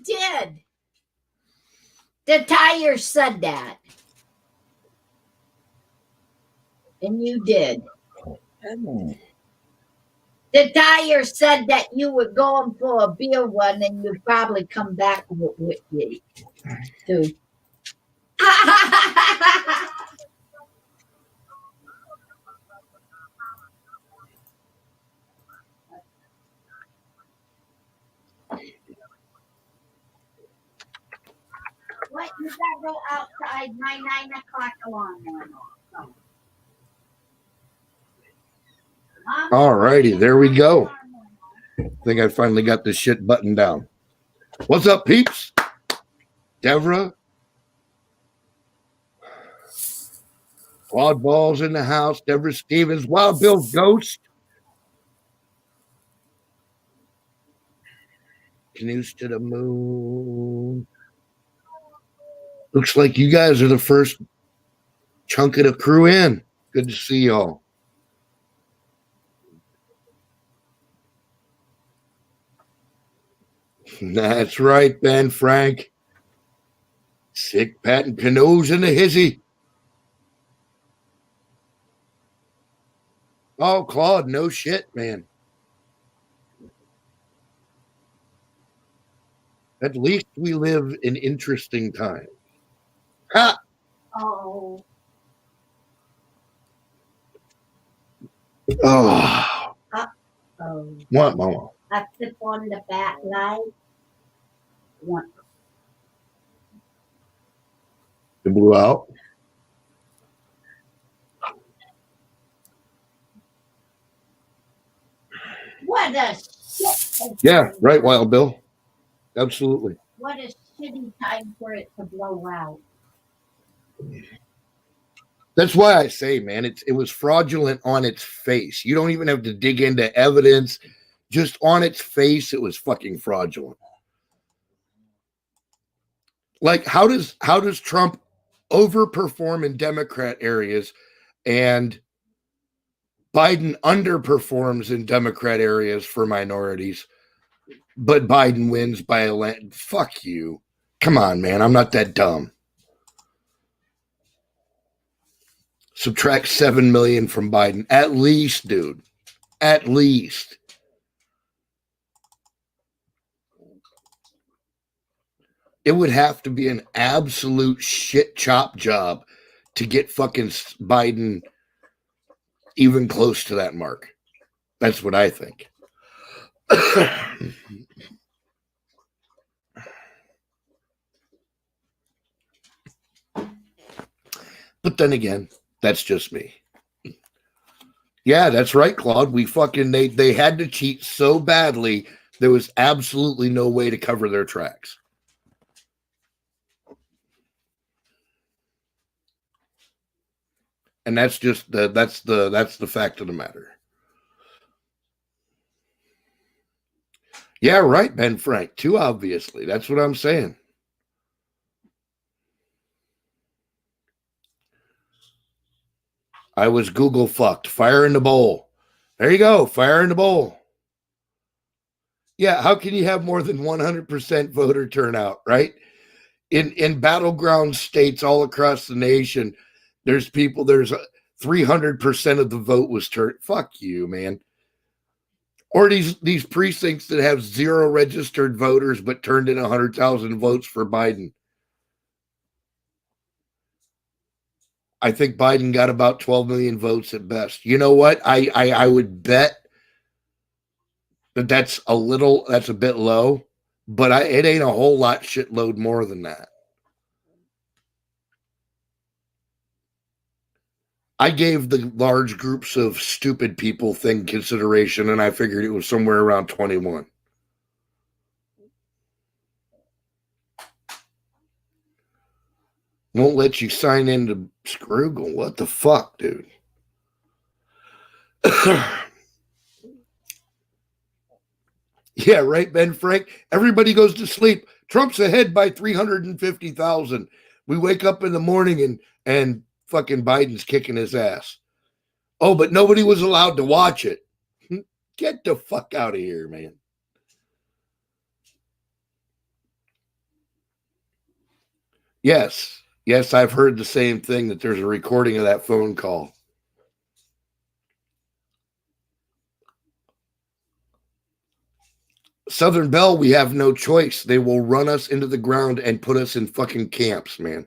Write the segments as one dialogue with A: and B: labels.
A: did. The tire said that. And you did. The tire said that you were going for a beer one and you'd probably come back with me too. What? You gotta go outside. My 9 o'clock alarm went off.
B: All righty, there we go. I think I finally got this shit buttoned down. What's up, peeps? Devra. Quad Balls in the house. Devra Stevens. Wild Bill Ghost. Canoes to the moon. Looks like you guys are the first chunk of the crew in. Good to see y'all. That's right, Ben Frank. Sick Patton Canoes in the hizzy. Oh, Claude, no shit, man. At least we live in interesting times. Ha!
A: Oh.
B: Oh.
A: Uh-oh.
B: What, Mama?
A: I flip on the back light. What?
B: It blew out.
A: What a shit.
B: Yeah, right, Wild Bill. Absolutely.
A: What a shitty time for it to blow out.
B: That's why I say, man, it was fraudulent on its face. You don't even have to dig into evidence. Just on its face, it was fucking fraudulent. Like, how does Trump overperform in Democrat areas and Biden underperforms in Democrat areas for minorities, but Biden wins by a land? Fuck you. Come on, man. I'm not that dumb. Subtract 7 million from Biden. At least, dude. At least. It would have to be an absolute shit chop job to get fucking Biden even close to that mark. That's what I think. But then again, that's just me. Yeah, that's right, Claude. We fucking they had to cheat so badly, there was absolutely no way to cover their tracks. And that's just that's the fact of the matter. Yeah, right, Ben Frank. Too obviously. That's what I'm saying. I was Google fucked. Fire in the bowl. There you go. Fire in the bowl. Yeah, how can you have more than 100% voter turnout, right? In battleground states all across the nation, there's 300% of the vote was turned. Fuck you, man. Or these precincts that have 0 registered voters but turned in 100,000 votes for Biden. I think Biden got about 12 million votes at best. You know what? I would bet that's a bit low, but it ain't a whole lot shitload more than that. I gave the large groups of stupid people thing consideration, and I figured it was somewhere around 21. Won't let you sign into Scroogle. What the fuck, dude? Yeah, right, Ben Frank. Everybody goes to sleep. Trump's ahead by 350,000. We wake up in the morning and fucking Biden's kicking his ass. Oh, but nobody was allowed to watch it. Get the fuck out of here, man. Yes. Yes, I've heard the same thing, that there's a recording of that phone call. Southern Belle, we have no choice. They will run us into the ground and put us in fucking camps, man.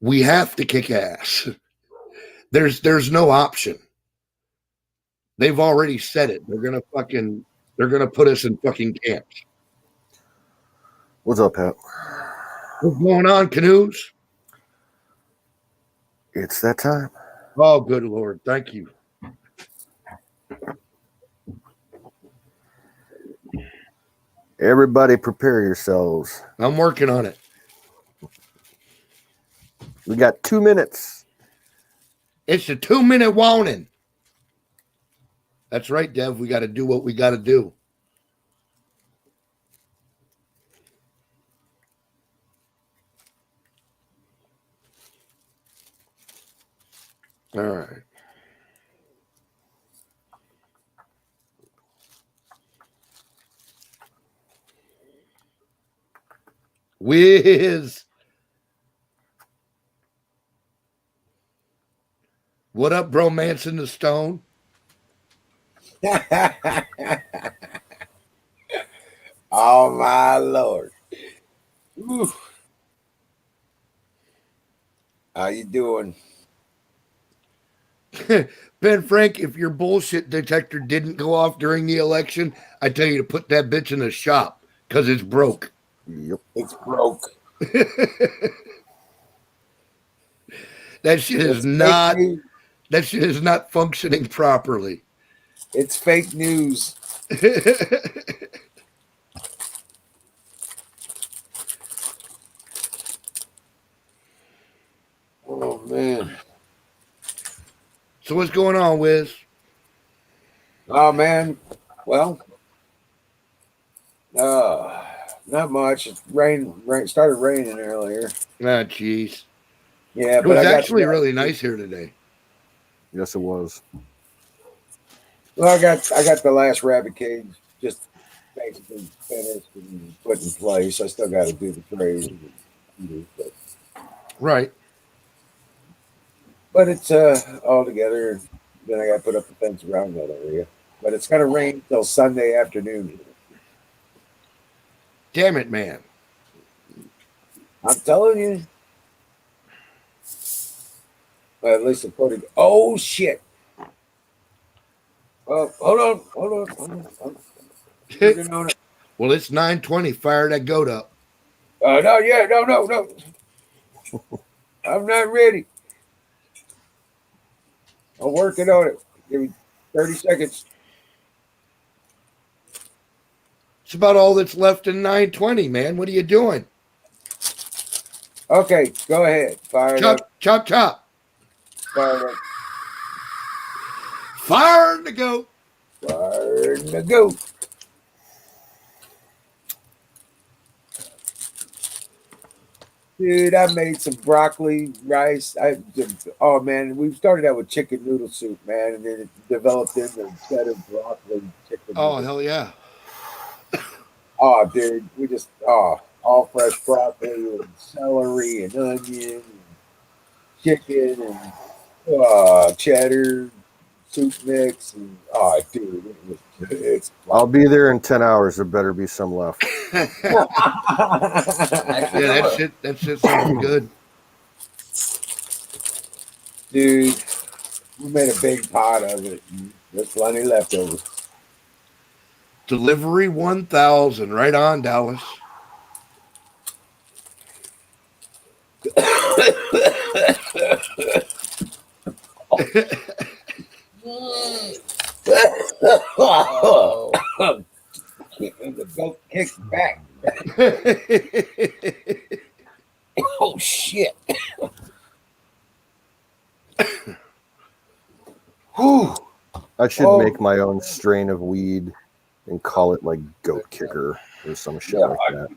B: We have to kick ass. There's no option. They've already said it. They're gonna put us in fucking camps.
C: What's up, Pat?
B: What's going on, Canoes?
C: It's that time.
B: Oh, good Lord. Thank you.
C: Everybody prepare yourselves.
B: I'm working on it.
C: We got 2 minutes.
B: It's a 2-minute warning. That's right, Dev. We got to do what we got to do. All right. Wiz. What up, bromance in the stone?
D: Oh my Lord. Whew. How you doing?
B: Ben Frank, if your bullshit detector didn't go off during the election, I tell you to put that bitch in the shop because it's broke.
C: Yep.
D: It's broke.
B: That shit is not functioning properly.
D: It's fake news. Oh man.
B: So what's going on, Wiz?
D: Oh man. Well, not much. It rain started raining earlier.
B: Ah, jeez.
D: Yeah,
B: It
D: but
B: was
D: I got
B: actually really nice here today.
C: Yes, it was.
D: Well, I got the last rabbit cage just basically finished and put in place. I still got to do the trays,
B: Right.
D: but it's all together. Then I got to put up the fence around that area. But it's gonna rain till Sunday afternoon.
B: Damn it, man.
D: I'm telling you. At least according. Oh shit! Hold on. I'm working on it.
B: Well, it's 9:20. Fire that goat up.
D: No, yeah, no. I'm not ready. I'm working on it. Give me 30 seconds.
B: It's about all that's left in 9:20, man. What are you doing?
D: Okay, go ahead. Fire it up.
B: Chop.
D: Fire it up.
B: Fire the goat.
D: Fire the go. Dude, I made some broccoli, rice. Oh man, we started out with chicken noodle soup, man, and then it developed into instead of broccoli, chicken.
B: Oh,
D: noodle.
B: hell yeah.
D: Oh, dude, we just all fresh broccoli and celery and onion and chicken and cheddar soup mix and dude, it's.
C: I'll be there in 10 hours. There better be some left.
B: Yeah, that shit sounds good.
D: Dude, we made a big pot of it. And there's plenty leftovers.
B: Delivery 1000. Right on, Dallas.
D: Oh. The goat kicked back. Oh shit. Whew.
C: I should make my own strain of weed and call it like goat kicker or some shit like that.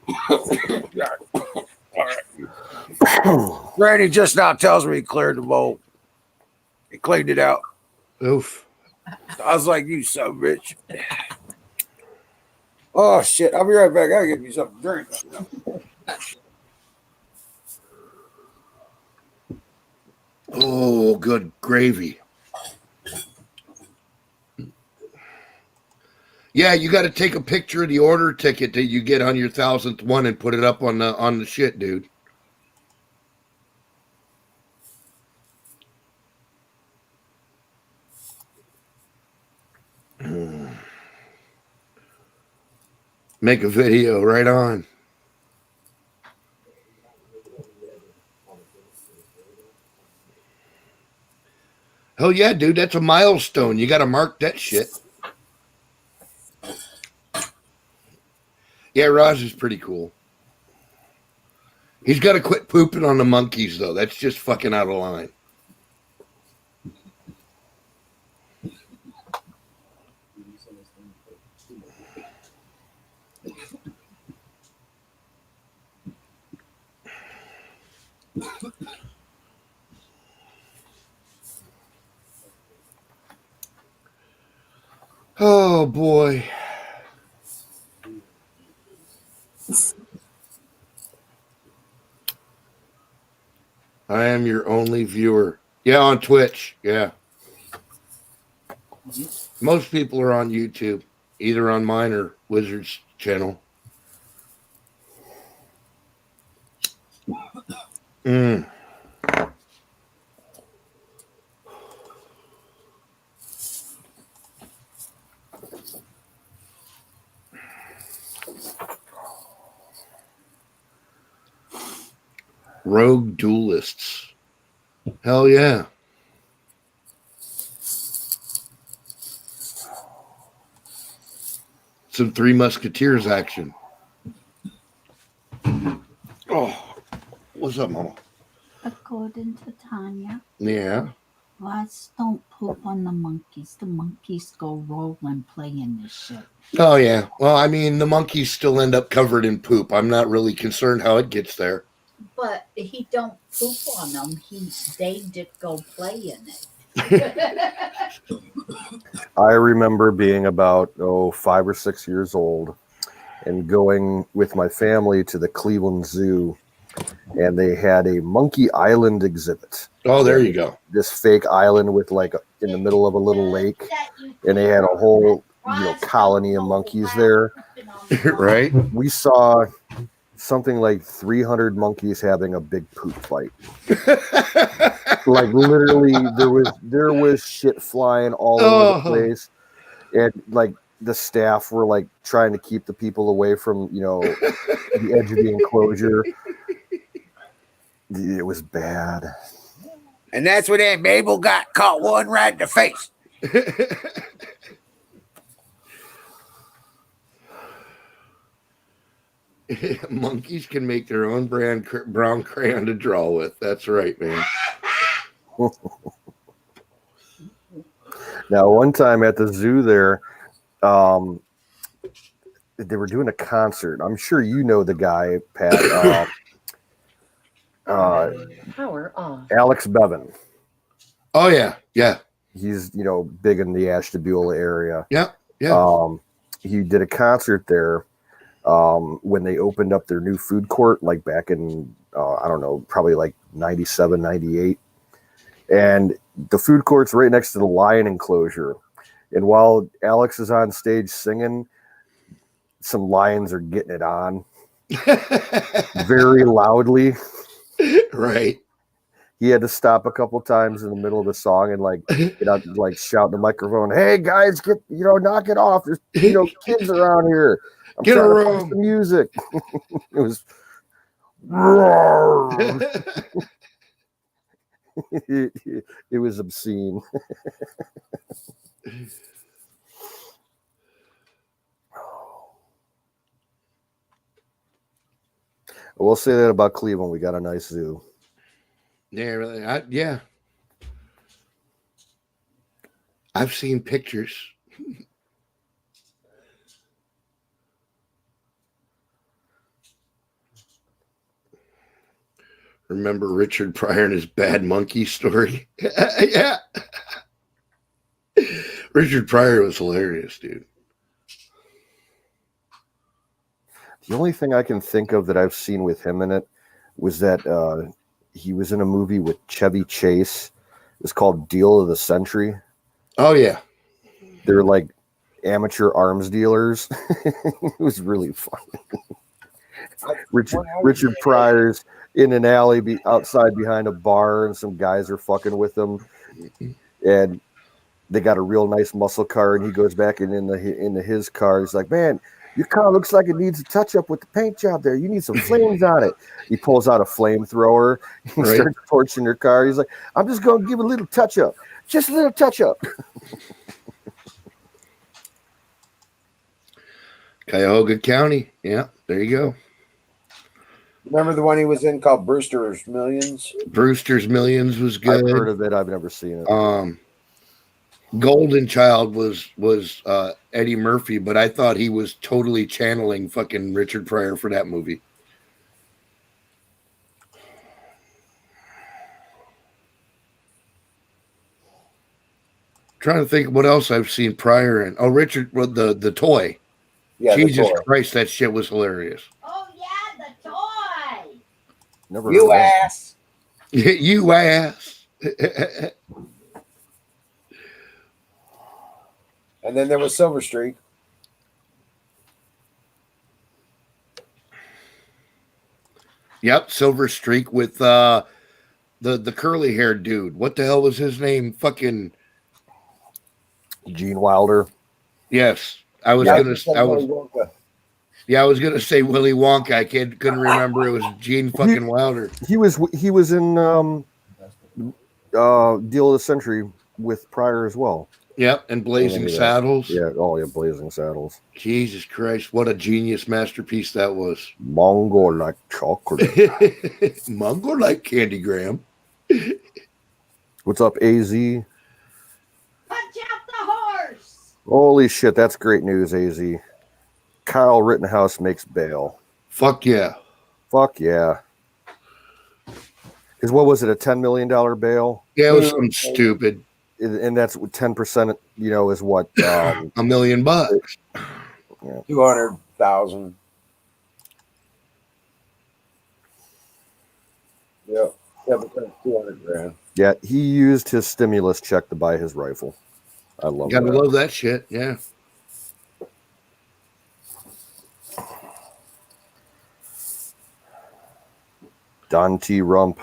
D: Randy just now tells me he cleared the bowl. He cleaned it out.
B: Oof.
D: I was like, you son of a bitch. Oh shit, I'll be right back. I'll give you something to drink.
B: Oh, good gravy. Yeah, you got to take a picture of the order ticket that you get on your 1000th one and put it up on the shit, dude. Make a video right on. Hell yeah, dude, that's a milestone. You got to mark that shit. Yeah, Raj is pretty cool. He's got to quit pooping on the monkeys, though. That's just fucking out of line. Oh, boy. I am your only viewer. Yeah, on Twitch. Yeah. Most people are on YouTube, either on mine or Wizard's channel. Rogue duelists. Hell yeah. Some Three Musketeers action. Oh, what's up, Mama?
E: According to Tanya,
B: Yeah.
E: rats don't poop on the monkeys. The monkeys go rolling playing this shit.
B: Oh, yeah. Well, I mean, the monkeys still end up covered in poop. I'm not really concerned how it gets there.
A: But he don't poop on them. They did go play in it.
C: I remember being about 5 or 6 years old and going with my family to the Cleveland Zoo, and they had a Monkey Island exhibit.
B: Oh, there you go.
C: This fake island with like in the middle of a little lake, and they had a whole colony of monkeys there.
B: Right?
C: We saw something like 300 monkeys having a big poop fight. Like literally, there was shit flying all over the place, and like the staff were like trying to keep the people away from the edge of the enclosure. It was bad.
D: And that's when Aunt Mabel got caught one right in the face.
B: Monkeys can make their own brown crayon to draw with. That's right, man.
C: Now, one time at the zoo there, they were doing a concert. I'm sure you know the guy, Pat.
F: Power off.
C: Alex Bevan.
B: Oh, yeah. Yeah.
C: He's, big in the Ashtabula area.
B: Yeah. Yeah.
C: He did a concert there when they opened up their new food court, like back in, I don't know, probably like 97, 98. And the food court's right next to the lion enclosure. And while Alex is on stage singing, some lions are getting it on very loudly.
B: Right.
C: He had to stop a couple times in the middle of the song and like shout in the microphone, "Hey guys, knock it off! There's kids around here. I'm
B: Get
C: trying
B: a
C: to play
B: room."
C: some music." It was it was obscene. We'll say that about Cleveland. We got a nice zoo.
B: Yeah, really. Yeah. I've seen pictures. Remember Richard Pryor and his bad monkey story? Yeah. Richard Pryor was hilarious, dude.
C: The only thing I can think of that I've seen with him in it was that he was in a movie with Chevy Chase It's called Deal of the Century.
B: Oh yeah.
C: They're like amateur arms dealers. It was really fun. Richard Pryor's in an alley outside behind a bar, and some guys are fucking with him, and they got a real nice muscle car, and he goes back into his car. He's like, "Man, your car looks like it needs a touch up with the paint job there. You need some flames on it." He pulls out a flamethrower. He
B: Right.
C: starts torching their car. He's like, "I'm just going to give a little touch up, just a little touch up."
B: Cuyahoga County. Yeah, there you go.
D: Remember the one he was in called Brewster's Millions?
B: Brewster's Millions was good.
C: I've heard of it. I've never seen it.
B: Golden Child was Eddie Murphy, but I thought he was totally channeling fucking Richard Pryor for that movie. Trying to think what else I've seen Pryor in. Oh, Richard, well, the toy.
D: Yeah,
B: Jesus
D: the toy.
B: Christ, that shit was hilarious.
A: Oh yeah, the toy.
C: Never
D: You
C: heard of it.
D: ass.
B: You ass.
D: And then there was Silver Streak.
B: Yep, Silver Streak with the curly haired dude. What the hell was his name? Fucking
C: Gene Wilder.
B: yes. I was gonna say Willy Wonka. I couldn't remember. It was Gene fucking Wilder.
C: He was in Deal of the Century with Pryor as well.
B: Yep, and Blazing
C: Yeah.
B: Saddles.
C: Yeah, oh yeah, Blazing Saddles.
B: Jesus Christ, what a genius masterpiece that was.
C: Mongo like chocolate.
B: Mongo like Candy Graham.
C: What's up, AZ?
A: Punch out the horse.
C: Holy shit, that's great news, AZ. Kyle Rittenhouse makes bail.
B: Fuck yeah.
C: Fuck yeah. Because what was it, a $10 million bail?
B: Yeah, it was something stupid.
C: And that's 10%, is what?
B: $1 million.
D: 200,000. Yep. Yeah, but that's 200 grand.
C: Yeah, he used his stimulus check to buy his rifle. I love
B: Gotta
C: that.
B: love that shit. Yeah.
C: Don T. Rump.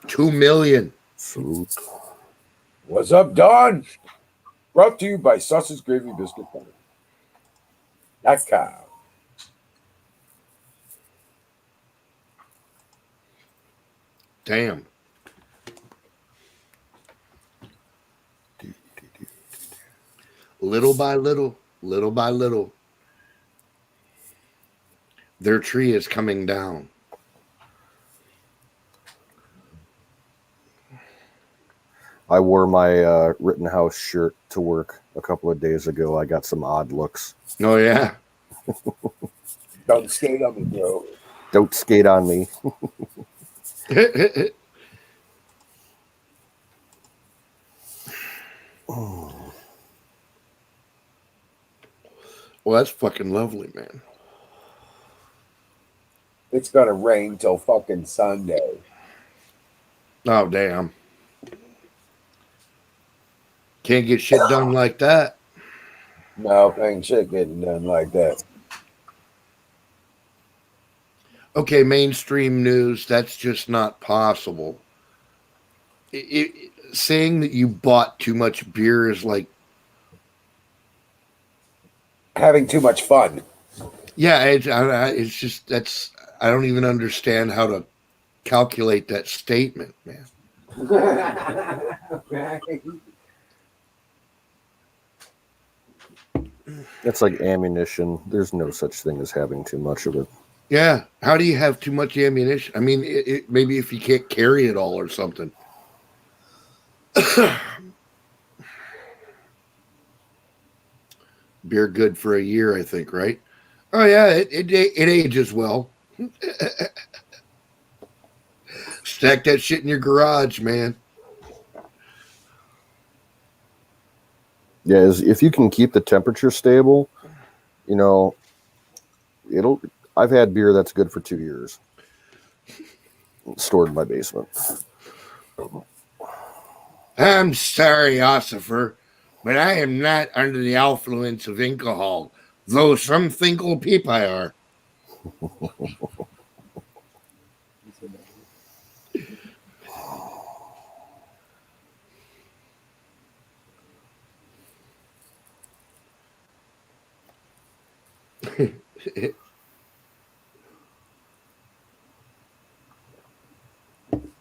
B: $2 million.
C: Salute.
D: What's up, Don? Brought to you by Sausage Gravy Biscuit Butter. That cow.
B: Damn. Little by little, their tree is coming down.
C: I wore my Rittenhouse shirt to work a couple of days ago. I got some odd looks.
B: Oh, yeah.
D: Don't skate on me, bro.
C: Don't skate on me.
B: Well, that's fucking lovely, man.
D: It's gonna rain till fucking Sunday.
B: Oh, damn. Can't get shit done like that.
D: No, ain't shit getting done like that.
B: Okay, mainstream news, that's just not possible. Saying that you bought too much beer is like,
D: Having too much fun.
B: yeah, it's just, that's, I don't even understand how to calculate that statement, man.
C: That's like ammunition. There's no such thing as having too much of it.
B: Yeah, how do you have too much ammunition? I mean, maybe if you can't carry it all or something. Beer good for a year, I think, right? Oh yeah, it ages well. Stack that shit in your garage, man.
C: Yeah, if you can keep the temperature stable, I've had beer that's good for 2 years. Stored in my basement.
B: I'm sorry, Ossifer, but I am not under the influence of alcohol, though some think people are.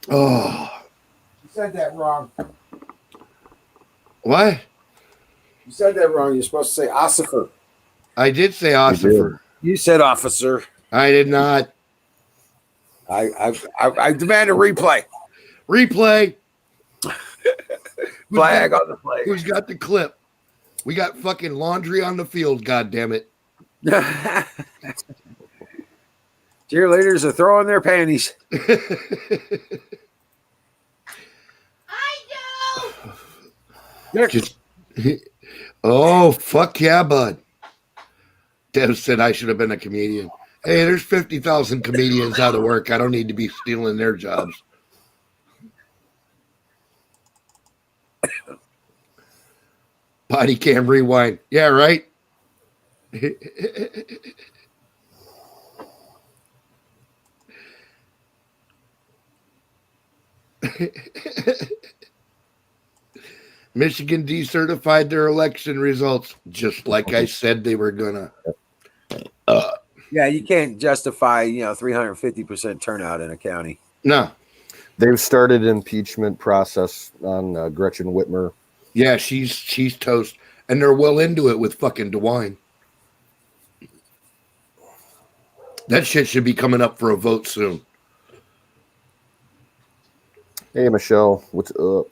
B: Oh,
D: You said that wrong.
B: what?
D: You said that wrong. You're supposed to say officer.
B: I did say
C: You
B: Ossifer.
D: You said officer.
B: I did not.
D: I demand a replay.
B: Replay.
D: Flag on the play.
B: Who's got the clip? We got fucking laundry on the field, God damn it.
D: Cheerleaders are throwing their panties.
A: I do.
B: Just, oh, fuck yeah, bud. Dev said I should have been a comedian. Hey, there's 50,000 comedians out of work. I don't need to be stealing their jobs. Body cam rewind. Yeah, right? Michigan decertified their election results, just like I said they were gonna.
D: Yeah, you can't justify 350% turnout in a county.
B: No.
C: They've started impeachment process on Gretchen Whitmer.
B: Yeah, she's toast. And they're well into it with fucking DeWine. That shit should be coming up for a vote soon.
C: Hey, Michelle, what's up?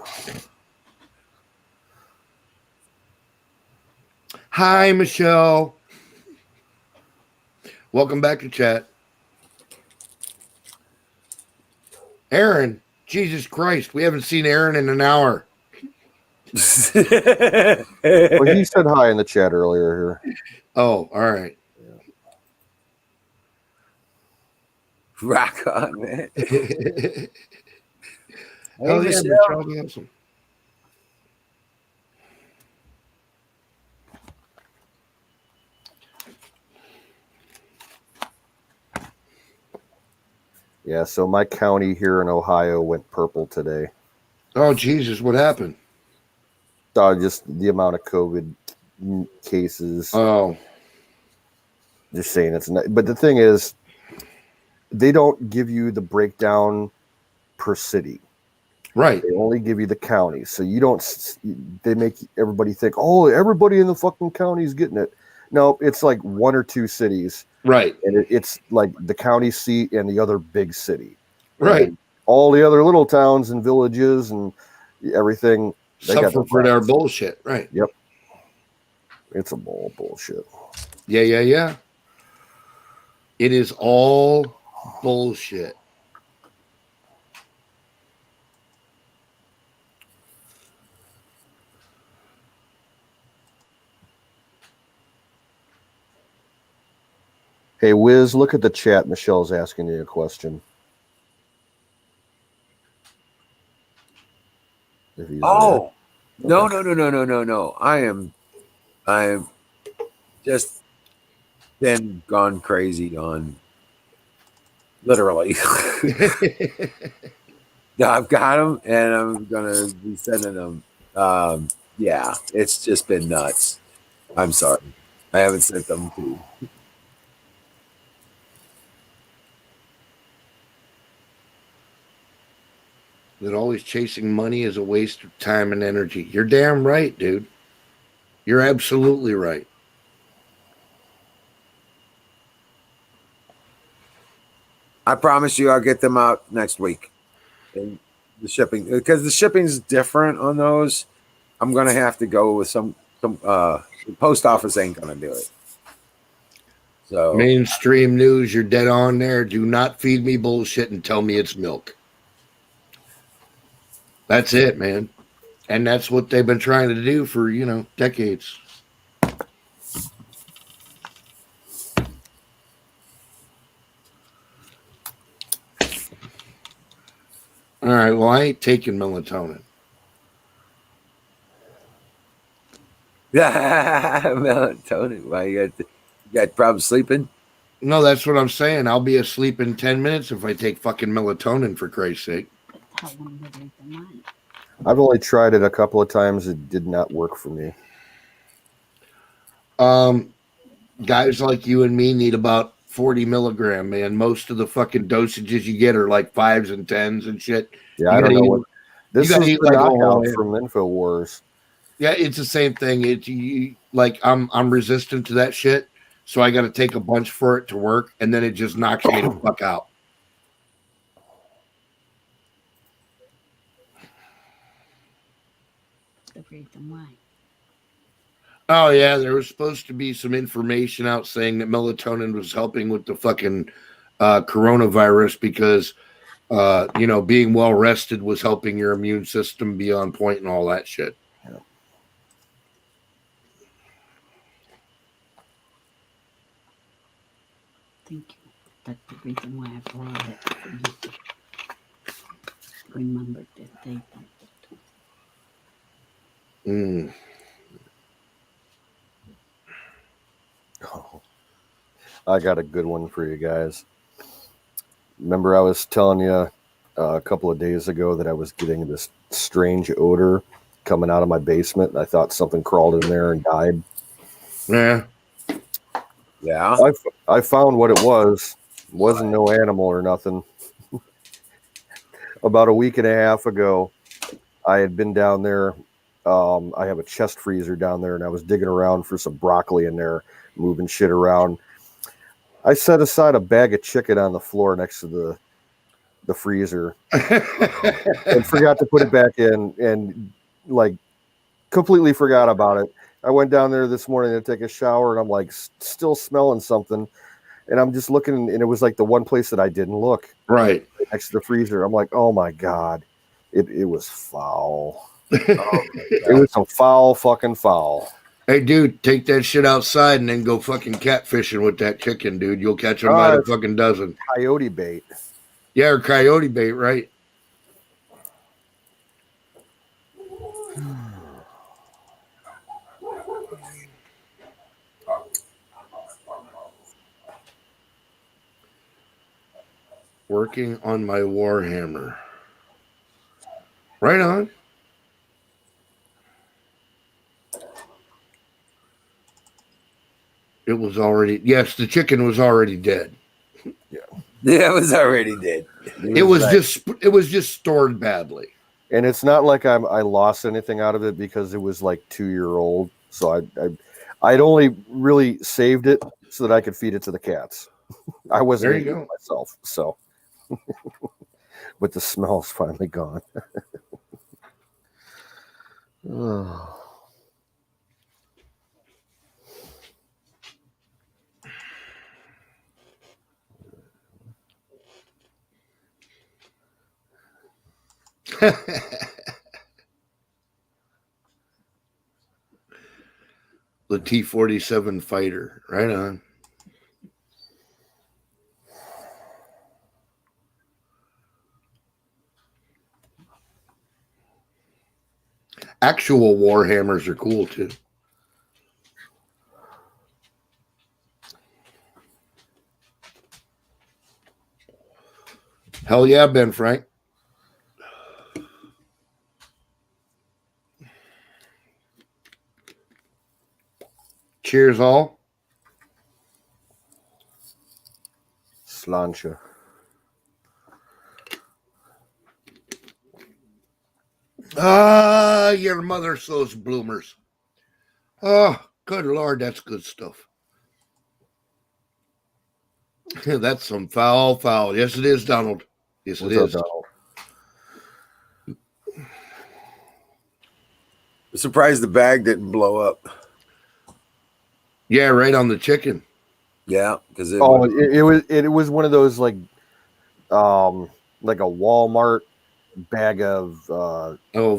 B: Hi, Michelle. Welcome back to chat. Aaron, Jesus Christ, we haven't seen Aaron in an hour.
C: Well, he said hi in the chat earlier here.
B: Oh, all right.
D: Rock on, man.
B: Oh, yeah, Michelle Hanson.
C: Yeah, so my county here in Ohio went purple today.
B: Oh, Jesus, what happened?
C: Just the amount of COVID cases.
B: Oh,
C: Just saying it's not. But the thing is, they don't give you the breakdown per city.
B: right.
C: They only give you the county. So you don't, they make everybody think, oh, everybody in the fucking county is getting it. No, it's like one or two cities.
B: Right.
C: And it's like the county seat and the other big city.
B: Right.
C: And all the other little towns and villages and everything. They got
B: Suffer
C: no
B: for their
C: problems.
B: bullshit. Right.
C: Yep. It's a ball of bullshit.
B: Yeah. It is all bullshit.
C: Hey, Wiz, look at the chat. Michelle's asking you a question. If he's
D: Oh,
C: there.
D: no,
C: Okay.
D: no. I am just been gone crazy on literally. I've got them and I'm going to be sending them. Yeah, it's just been nuts. I'm sorry. I haven't sent them to you.
B: That always chasing money is a waste of time and energy. You're damn right, dude. You're absolutely right.
D: I promise you I'll get them out next week. And the shipping, because the shipping's different on those. I'm going to have to go with some the post office ain't going to do it. So
B: Mainstream news, you're dead on there. Do not feed me bullshit and tell me it's milk. That's it, man. And that's what they've been trying to do for, decades. All right, well, I ain't taking melatonin.
D: Melatonin. Why you got problems sleeping?
B: No, that's what I'm saying. I'll be asleep in 10 minutes if I take fucking melatonin, for Christ's sake.
E: Tell them to read the mind.
C: I've only tried it a couple of times. It did not work for me.
B: Guys like you and me need about 40 milligram, man. Most of the fucking dosages you get are like 5s and 10s and shit.
C: Yeah,
B: You
C: I don't
B: gotta
C: know
B: eat-
C: what. This
B: you gotta
C: is
B: eat
C: the
B: like a whole
C: knockout
B: man.
C: from InfoWars.
B: Yeah, it's the same thing. Like I'm resistant to that shit, so I got to take a bunch for it to work, and then it just knocks me the fuck out.
E: To read the mind.
B: Oh yeah, there was supposed to be some information out saying that melatonin was helping with the fucking coronavirus because being well rested was helping your immune system be on point and all that shit.
C: Yeah.
E: Thank you. That's the reason why I brought it for you to remember that they don't.
B: Mm.
C: Oh, I got a good one for you guys. Remember, I was telling you a couple of days ago that I was getting this strange odor coming out of my basement, and I thought something crawled in there and died.
B: Yeah.
D: Yeah.
C: I found what it was. It wasn't no animal or nothing. About a week and a half ago, I had been down there. I have a chest freezer down there, and I was digging around for some broccoli in there, moving shit around. I set aside a bag of chicken on the floor next to the freezer and forgot to put it back in, and like completely forgot about it. I went down there this morning to take a shower, and I'm like still smelling something, and I'm just looking, and it was like the one place that I didn't look,
B: Right.
C: next to the freezer. I'm like, oh my god, it was foul. It was some fucking foul.
B: Hey, dude, take that shit outside and then go fucking catfishing with that chicken, dude. You'll catch them by the
C: It's
B: fucking dozen.
C: coyote bait.
B: Yeah, or coyote bait, right? Working on my Warhammer. Right on. It was already, yes, the chicken was already dead.
D: Yeah, it was already dead.
B: It was just stored badly.
C: And it's not like I lost anything out of it because it was like 2-year-old. So I'd only really saved it so that I could feed it to the cats. I wasn't
B: There you
C: eating it myself. So, but the smell's finally gone. Oh.
B: The T-47 fighter. Right on. Actual Warhammers are cool too. Hell yeah, Ben Frank. Cheers all.
C: Slancha.
B: Ah, your mother sows bloomers. Oh, good Lord, that's good stuff. That's some foul. Yes, it is, Donald. Yes, it
C: What's up,
B: is.
C: Donald?
D: I'm surprised the bag didn't blow up.
B: Yeah, right on the chicken.
D: Yeah, because
C: It was one of those like a Walmart bag of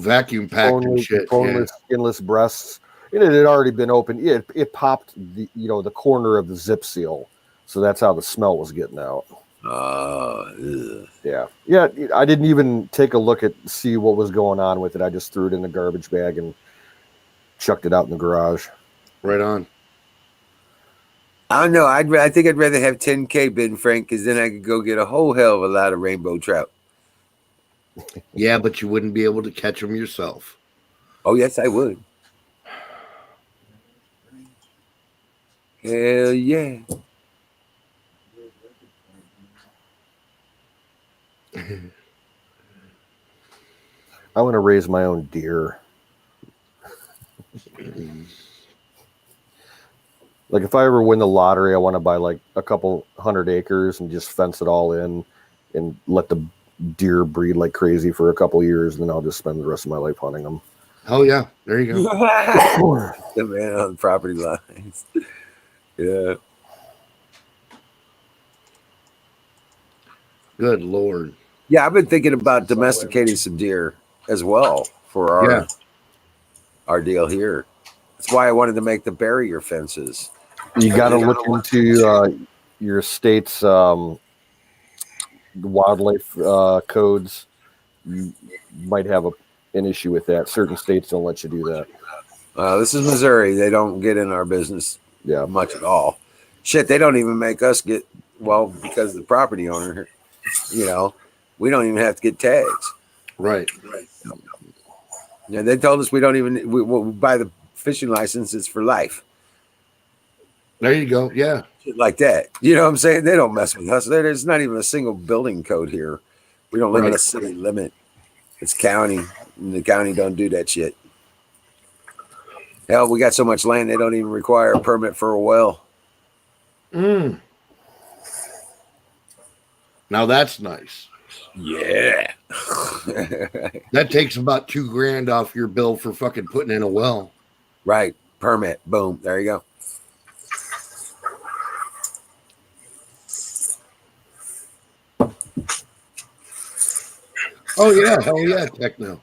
B: Vacuum packed and shit.
C: boneless, skinless breasts. And it had already been opened. It popped the corner of the zip seal, so that's how the smell was getting out. Yeah. I didn't even take a look at see what was going on with it. I just threw it in the garbage bag and chucked it out in the garage.
B: Right on.
D: I don't know. I think I'd rather have 10K, Ben Frank, because then I could go get a whole hell of a lot of rainbow trout.
B: Yeah, but you wouldn't be able to catch them yourself.
D: Oh, yes, I would. Hell yeah.
C: I want to raise my own deer. Like if I ever win the lottery, I want to buy like a couple 100 acres and just fence it all in and let the deer breed like crazy for a couple years, and then I'll just spend the rest of my life hunting them.
B: Oh yeah, there you go.
D: The man on the property lines. Yeah.
B: Good Lord.
D: Yeah, I've been thinking about domesticating some deer as well for our deal here. That's why I wanted to make the barrier fences.
C: You got to look into your state's wildlife codes. You might have an issue with that. Certain states don't let you do that.
D: This is Missouri. They don't get in our business much at all. Shit, they don't even make us get, well, because the property owner, you know, we don't even have to get tags.
B: Right.
D: Yeah, they told us we don't even, we buy the fishing license, it's for life.
B: There you go. Yeah.
D: Shit like that. You know what I'm saying? They don't mess with us. There's not even a single building code here. We don't live in a city limit. It's county. And the county don't do that shit. Hell, we got so much land they don't even require a permit for a well.
B: Now that's nice.
D: Yeah.
B: That takes about $2,000 off your bill for fucking putting in a well.
D: Right. Permit. Boom. There you go.
B: Oh yeah, hell yeah, techno.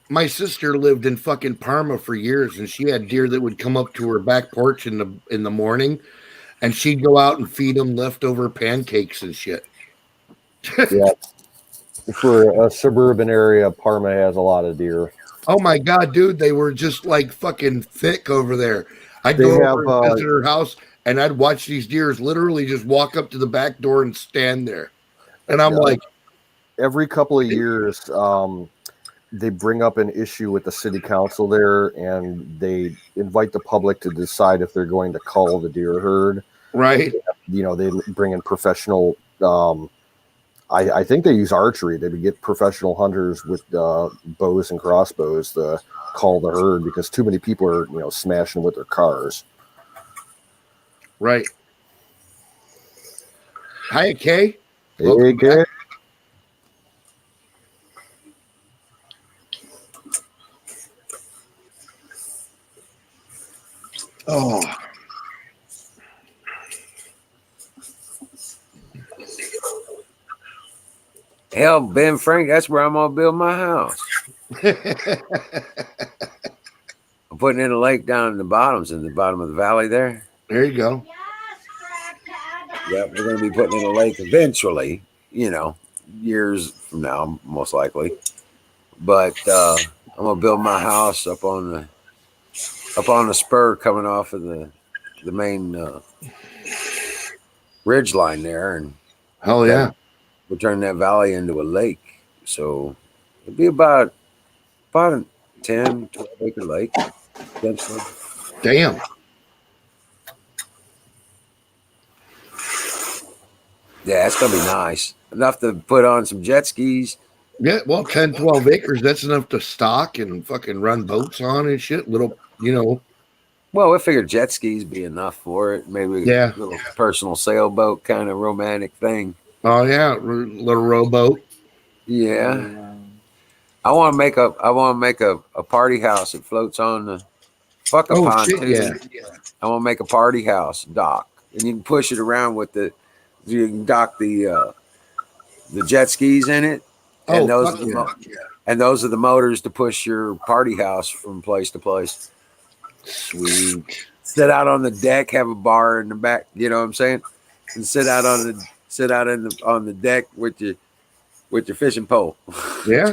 B: My sister lived in fucking Parma for years, and she had deer that would come up to her back porch in the morning, and she'd go out and feed them leftover pancakes and shit.
C: Yeah. For a suburban area, Parma has a lot of deer.
B: Oh my god, dude, they were just like fucking thick over there. I'd go over and visit her house, and I'd watch these deers literally just walk up to the back door and stand there. And I'm like,
C: every couple of years, they bring up an issue with the city council there, and they invite the public to decide if they're going to cull the deer herd.
B: Right.
C: You know, they bring in professional. I think they use archery. They would get professional hunters with bows and crossbows to cull the herd because too many people are, you know, smashing with their cars.
B: Right. Hi, Kay.
C: Hey, Kay.
B: Oh.
D: Hell, Ben Frank, that's where I'm going to build my house. I'm putting in a lake down in the bottom of the valley there.
B: There you go.
D: Yep, we're going to be putting in a lake eventually, you know, years from now, most likely. But I'm going to build my house up on the spur coming off of the main ridge line there. And
B: hell yeah.
D: we'll turn that valley into a lake. So it'd be about a 10, 12 acre lake. Eventually.
B: Damn.
D: Yeah, it's going to be nice. Enough to put on some jet skis.
B: Yeah, well, 10, 12 acres, that's enough to stock and fucking run boats on and shit. Little, you know.
D: Well, we figured jet skis be enough for it. Maybe a little personal sailboat kind of romantic thing.
B: Oh, yeah, little rowboat.
D: Yeah. I want to make a party house that floats on the pontoon.
B: Shit, yeah.
D: I want to make a party house dock, and you can push it around you can dock the jet skis in it, and those are the motors to push your party house from place to place.
B: Sweet.
D: Sit out on the deck, have a bar in the back. You know what I'm saying? And sit out on the deck with your fishing pole.
B: Yeah.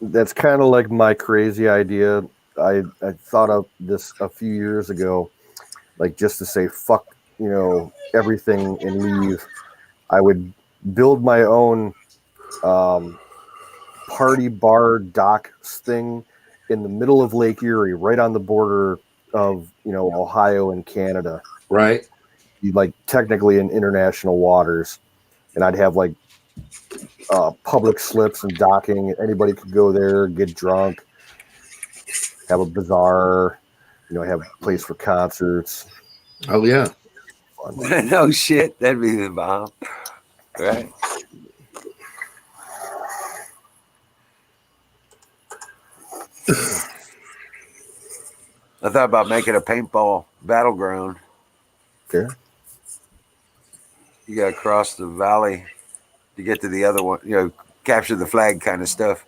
C: That's kind of like my crazy idea. I thought of this a few years ago, like just to say fuck, everything and leave. I would build my own um, party bar dock thing in the middle of Lake Erie, right on the border of Ohio and Canada.
B: Right.
C: Like technically in international waters, and I'd have like public slips and docking. Anybody could go there, get drunk, have a bazaar, have a place for concerts.
B: Oh yeah.
C: Fun.
D: No shit, that'd be the bomb, right? I thought about making a paintball battleground.
C: Okay.
D: You got to cross the valley to get to the other one. Capture the flag kind of stuff.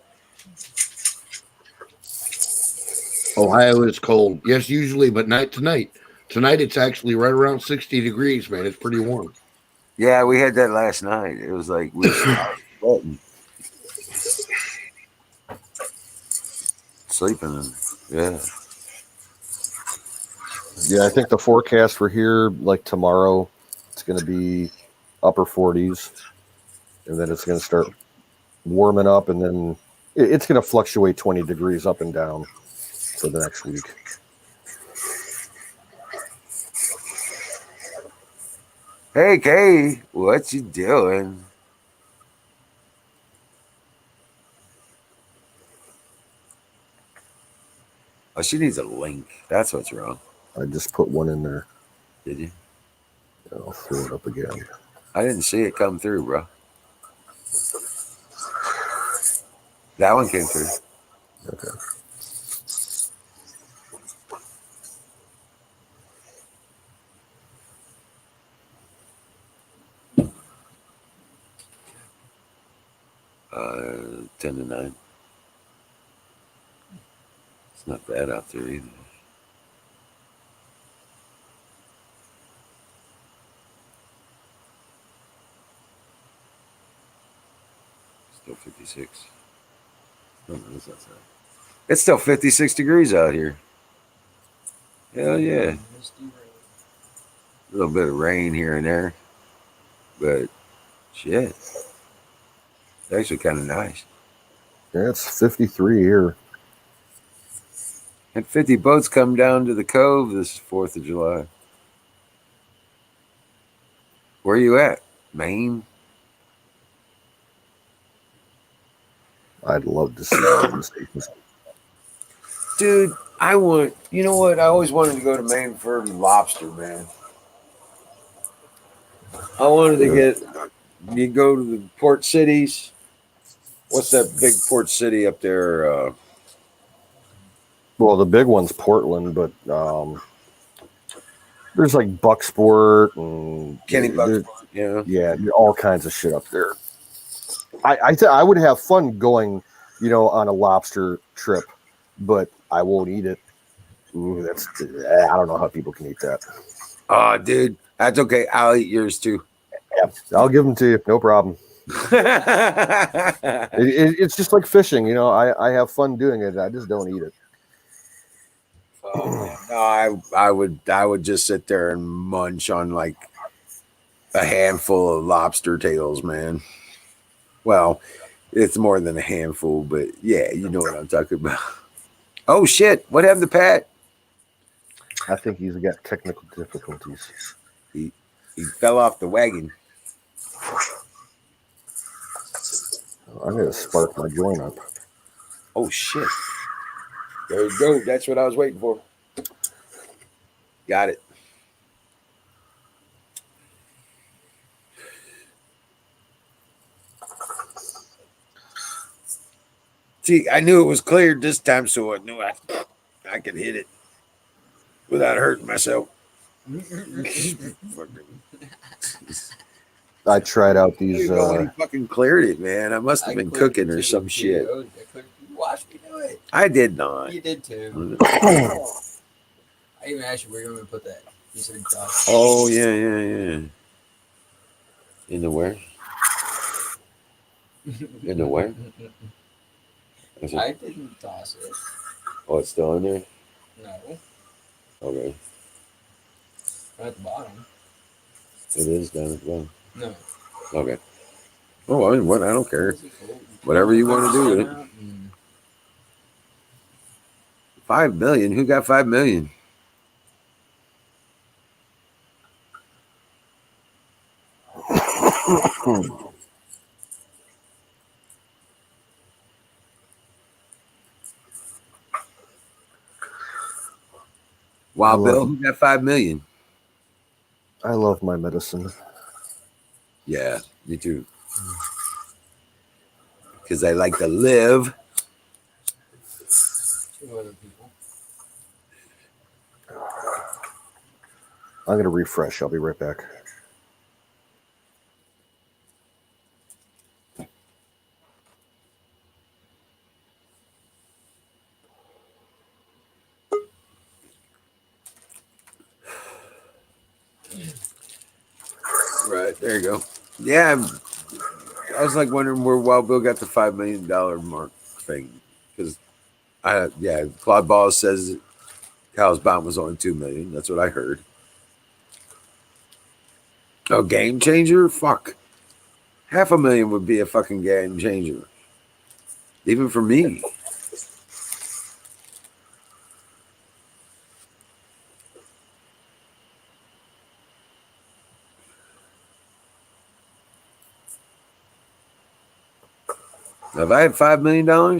B: Ohio is cold. Yes, usually, but not tonight. Tonight it's actually right around 60 degrees, man. It's pretty warm.
D: Yeah, we had that last night. It was like we were sweating, sleeping. Yeah.
C: Yeah, I think the forecast for here, like tomorrow, it's going to be upper 40s, and then it's going to start warming up, and then it's going to fluctuate 20 degrees up and down for the next week.
D: Hey, Kay, what you doing? Oh, she needs a link. That's what's wrong.
C: I just put one in there.
D: Did you?
C: I'll throw it up again.
D: I didn't see it come through, bro. That one came through.
C: Okay.
D: Uh, 10 to 9. It's not bad out there either. Still 56. Oh, no, it's outside. It's still 56 degrees out here. Hell yeah. A little bit of rain here and there. But shit. It's actually kind of nice.
C: Yeah, it's 53 here.
D: And 50 boats come down to the cove this 4th of July. Where you at? Maine?
C: I'd love to see that.
D: Dude, you know what? I always wanted to go to Maine for lobster, man. I wanted to you go to the port cities. What's that big port city up there?
C: Well, the big one's Portland, but there's like Bucksport and
D: Kenny Bucksport, yeah.
C: Yeah, all kinds of shit up there. I would have fun going, on a lobster trip, but I won't eat it. Ooh, I don't know how people can eat that.
D: Oh, dude, that's okay. I'll eat yours too.
C: Yeah, I'll give them to you, no problem. It's just like fishing, I have fun doing it. I just don't eat it.
D: Oh, no, I would just sit there and munch on like a handful of lobster tails, man. Well, it's more than a handful, but yeah, you know what I'm talking about. Oh shit! What happened to Pat?
C: I think he's got technical difficulties.
D: He fell off the wagon.
C: I'm gonna spark my joint up.
D: Oh shit! There you go. That's what I was waiting for. Got it. See, I knew it was cleared this time, so I knew I could hit it without hurting myself.
C: I tried out these.
D: Nobody fucking cleared it, man. I must have been cooking or some shit.
F: You watched me do it.
D: I did not.
F: You did too. I even asked you where you want me to put that. You said Josh.
D: Oh yeah. In the where? In the where?
F: I didn't toss it.
D: Oh, it's still in there?
F: No,
D: Okay.
F: at the bottom.
D: It is down at the bottom.
F: No.
D: Okay. Oh, I mean, what? I don't care.
F: Where's it go?
D: Whatever you want to do with it.
F: Mm.
D: 5 million? Who got 5 million? Wow, Bill, who got 5 million?
C: I love my medicine.
D: Yeah, me too. Because I like to live.
F: 2 other people.
C: I'm going to refresh. I'll be right back.
D: Right, there you go. Yeah, I was like wondering where Wild Bill got the $5 million mark thing. Because, Claude Ball says Kyle's bound was only 2 million. That's what I heard. Oh, game changer? Fuck. 500,000 would be a fucking game changer. Even for me. Now, if I had $5 million,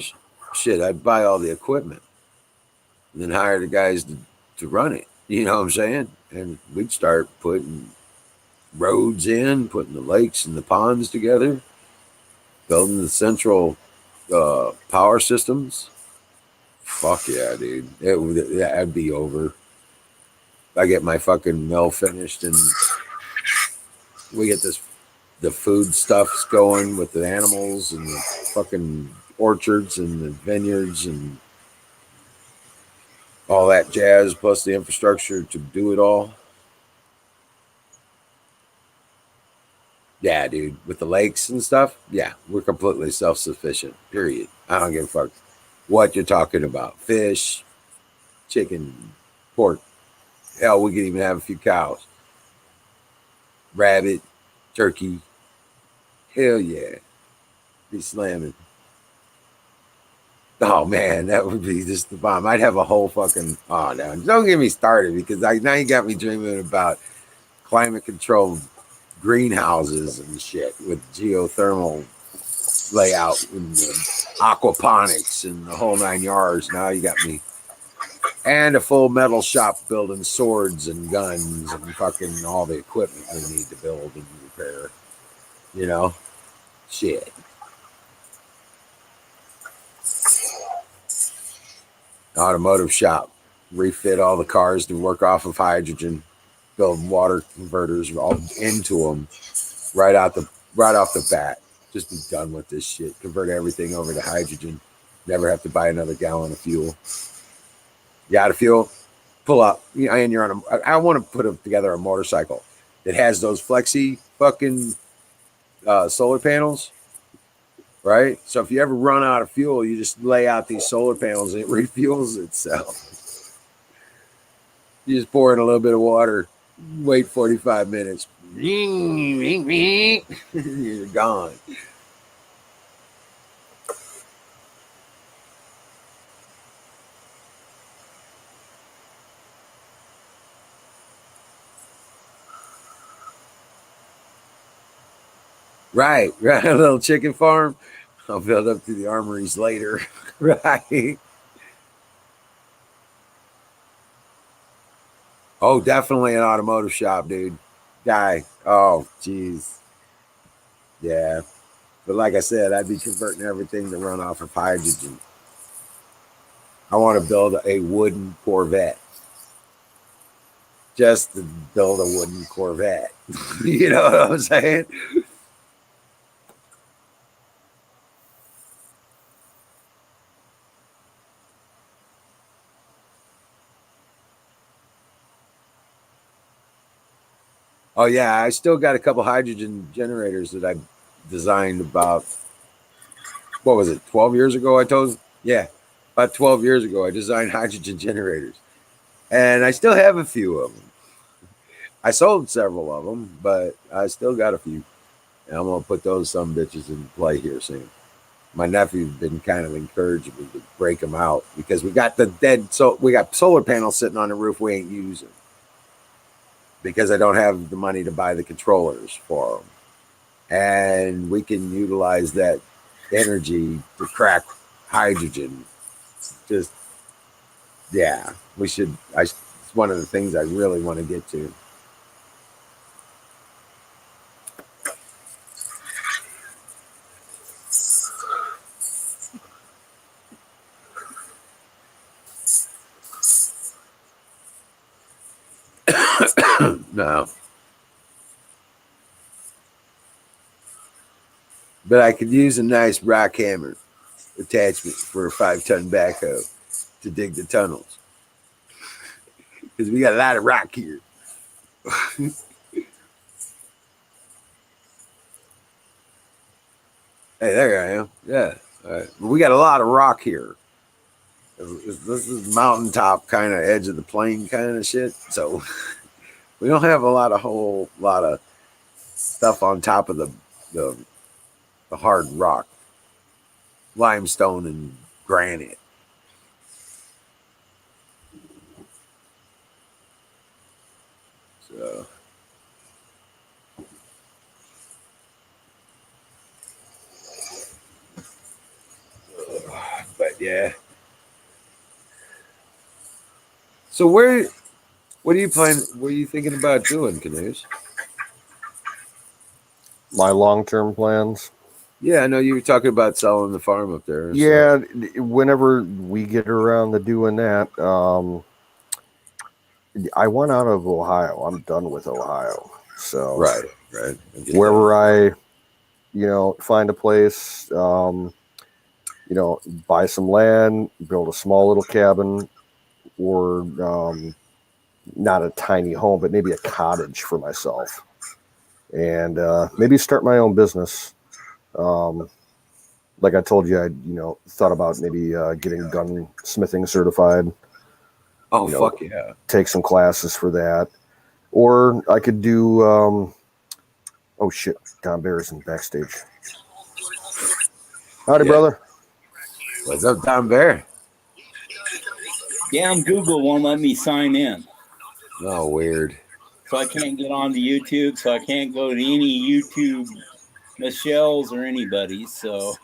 D: shit, I'd buy all the equipment and then hire the guys to run it. You know what I'm saying? And we'd start putting roads in, putting the lakes and the ponds together, building the central power systems. Fuck yeah, dude. That'd be over. I get my fucking mill finished and we get the food stuffs going with the animals and the fucking orchards and the vineyards and all that jazz, plus the infrastructure to do it all. Yeah, dude, with the lakes and stuff, yeah, we're completely self-sufficient, period. I don't give a fuck what you're talking about. Fish, chicken, pork. Hell, we could even have a few cows. Rabbit, turkey. Hell yeah. Be slamming. Oh man, that would be just the bomb. I'd have a whole fucking no, don't get me started because now you got me dreaming about climate controlled greenhouses and shit with geothermal layout and aquaponics and the whole 9 yards. Now you got me. And a full metal shop building swords and guns and fucking all the equipment we need to build and repair. You know? Shit. Automotive shop. Refit all the cars to work off of hydrogen. Build water converters all into them right off the bat. Just be done with this shit. Convert everything over to hydrogen. Never have to buy another gallon of fuel. You got a fuel? Pull up. And you're on I want to put together a motorcycle that has those flexi fucking solar panels, right? So if you ever run out of fuel, you just lay out these solar panels and it refuels itself. You just pour in a little bit of water, wait 45 minutes. You're gone. Right. A little chicken farm. I'll build up to the armories later. Right. Oh, definitely an automotive shop, dude. Guy. Oh, jeez. Yeah. But like I said, I'd be converting everything to run off of hydrogen. I want to build a wooden Corvette. Just to build a wooden Corvette. You know what I'm saying? Oh yeah, I still got a couple hydrogen generators that I designed about, what was it, 12 years ago? I Yeah, about 12 years ago, I designed hydrogen generators, and I still have a few of them. I sold several of them, but I still got a few, and I'm gonna put those some bitches in play here soon. My nephew's been kind of encouraging me to break them out because we got the dead. So we got solar panels sitting on the roof we ain't using because I don't have the money to buy the controllers for them, and we can utilize that energy to crack hydrogen. Just yeah, we should. It's one of the things I really want to get to. No, but I could use a nice rock hammer attachment for a 5-ton backhoe to dig the tunnels because we got a lot of rock here. Hey, there I am. Yeah, all right. We got a lot of rock here. This is mountaintop kind of edge of the plain kind of shit. So we don't have a whole lot of stuff on top of the, the hard rock, limestone and granite. So but yeah. So what are you planning? What are you thinking about doing, Canoes?
C: My long-term plans.
D: Yeah, I know you were talking about selling the farm up there.
C: Yeah, whenever we get around to doing that, I want out of Ohio. I'm done with Ohio. So
D: right. I get
C: wherever
D: that.
C: find a place, buy some land, build a small little cabin, or not a tiny home, but maybe a cottage for myself, and maybe start my own business. Like I told you, I thought about maybe getting gunsmithing certified.
D: Oh fuck yeah!
C: Take some classes for that, or I could do. Oh shit! Don Bear's in backstage. Howdy, brother.
D: What's up, Don Bear?
G: Damn, Google won't let me sign in.
D: Oh, weird.
G: So I can't get onto YouTube. So I can't go to any YouTube Michelle's or anybody's. So.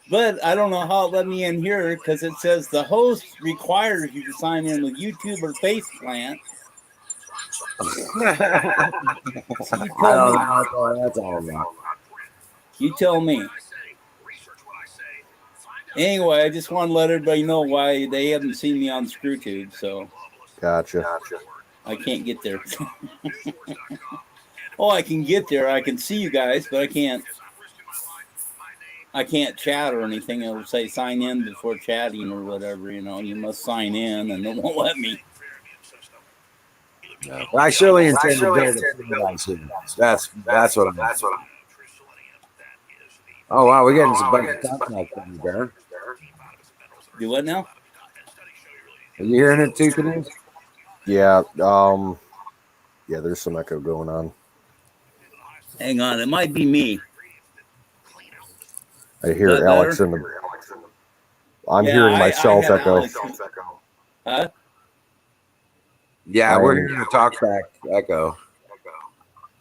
G: But I don't know how it let me in here because it says the host requires you to sign in with YouTube or Faceplant. So you tell me.
D: That's all about.
G: You tell me. Anyway, I just want to let everybody know why they haven't seen me on ScrewTube. So.
C: Gotcha.
G: I can't get there. Oh, I can get there. I can see you guys, but I can't chat or anything. It'll say sign in before chatting or whatever, you must sign in and it won't let me.
D: No. I surely intend to build a soon. That's what I'm. Oh wow, we're getting some bunch of contact from you, Bear.
G: Do what now?
D: Are you hearing it too, Canoes?
C: Yeah. Yeah, there's some echo going on.
G: Hang on, it might be me.
C: I hear Alex in the. I'm hearing myself echo.
G: Huh?
D: Yeah, we're hearing a talk back echo.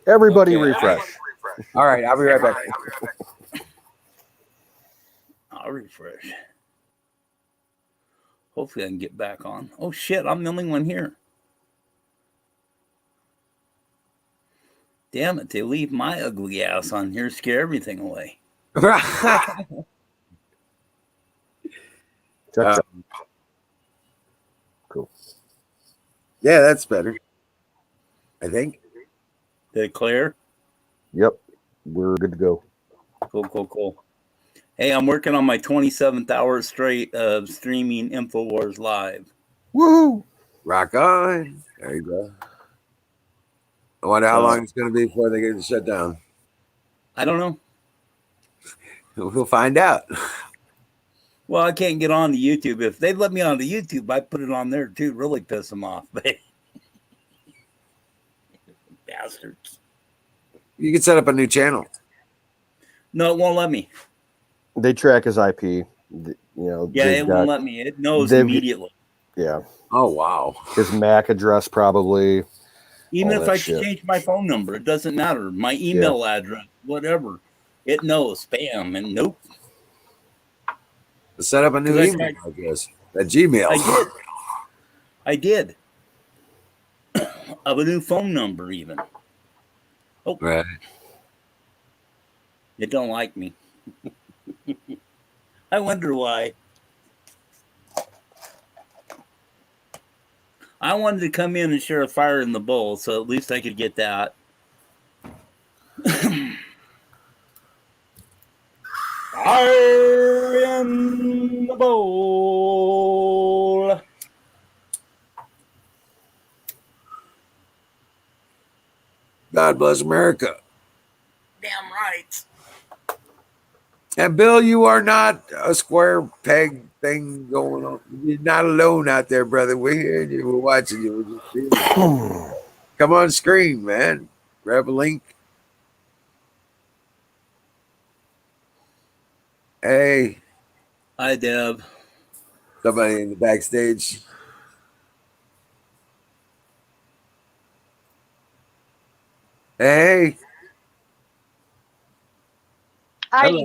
C: Everybody refresh.
D: All right, I'll be right back.
G: I'll refresh. Hopefully I can get back on. Oh shit, I'm the only one here. Damn it, they leave my ugly ass on here, scare everything away.
C: Cool.
D: Yeah, that's better. I think.
G: Did it clear?
C: Yep. We're good to go.
G: Cool. Hey, I'm working on my 27th hour straight of streaming InfoWars Live.
C: Woohoo!
D: Rock on. There you go. I wonder how long it's going to be before they get shut down.
G: I don't know.
D: We'll find out.
G: Well, I can't get on to YouTube. If they let me on to YouTube, I put it on there too. Really piss them off. Bastards.
D: You can set up a new channel.
G: No, it won't let me.
C: They track his IP. You know,
G: Yeah,
C: they've
G: it
C: got,
G: won't let me. It knows
C: they've-
G: immediately.
C: yeah,
D: Oh wow.
C: his MAC address probably.
G: Even
C: all
G: if
C: that
G: I
C: shit.
G: change my phone number, it doesn't matter. My email address, whatever. It knows spam and nope.
D: Set up a new
G: 'Cause I
D: email,
G: tried-
D: I guess. At Gmail.
G: I did. Of a new phone number, even. Oh,
D: Right.
G: it don't like me. I wonder why. I wanted to come in and share a fire in the bowl, so at least I could get that. Fire in the bowl.
D: God bless America.
G: Damn right.
D: And Bill, you are not a square peg thing going on. You're not alone out there, brother. We're hearing you. We're watching you. We're just feeling you. Come on screen, man. Grab a link. Hey,
G: Hi, Deb.
D: somebody in the backstage. Hey.
H: Are
D: Hello.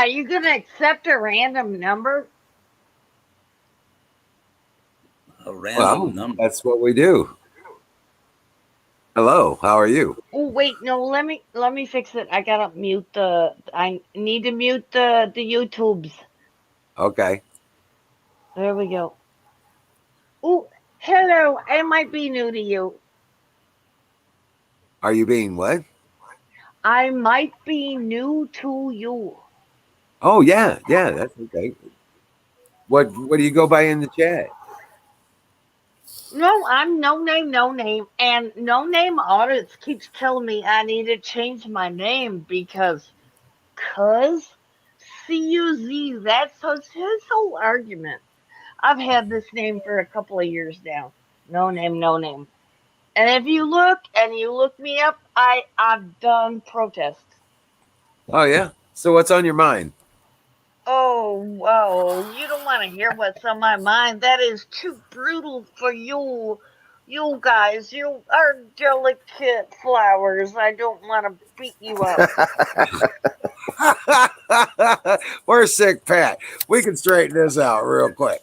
H: you gonna accept a random number?
G: A random
D: Well,
G: number.
D: that's what we do. Hello, how are you?
H: Oh wait, no, let me fix it. I gotta mute I need to mute the YouTubes.
D: Okay.
H: There we go. Oh, hello, I might be new to you.
D: Are you being what?
H: I might be new to you.
D: Oh yeah, yeah, that's okay. What do you go by in the chat?
H: No, I'm no name, and no name audits keeps telling me I need to change my name because CUZ, that's his whole argument. I've had this name for a couple of years now. No name, no name. And if you look me up, I've done protests.
D: Oh yeah. So what's on your mind?
H: Oh, whoa, you don't want to hear what's on my mind. That is too brutal for you. You guys, you are delicate flowers. I don't want to beat you up.
D: We're sick, Pat. We can straighten this out real quick.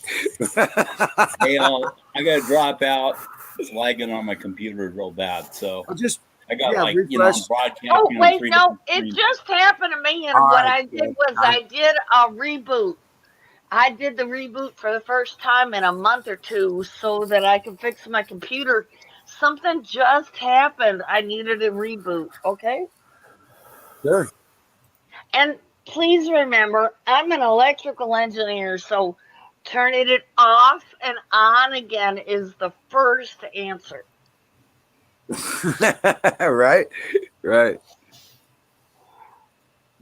G: Hey, I got to drop out. It's lagging on my computer real bad. So
D: Just
G: I got I'm
D: refresh.
G: broadcasting
H: Oh,
G: on
H: wait,
G: 3
H: no,
G: different
H: it
G: screens.
H: just happened to me. And
D: All
H: what
D: right,
H: I did
D: good.
H: was I did a reboot. I did the reboot for the first time in a month or two so that I could fix my computer. Something just happened. I needed a reboot, okay?
D: Sure.
H: And please remember, I'm an electrical engineer, so turning it off and on again is the first answer.
D: Right, right.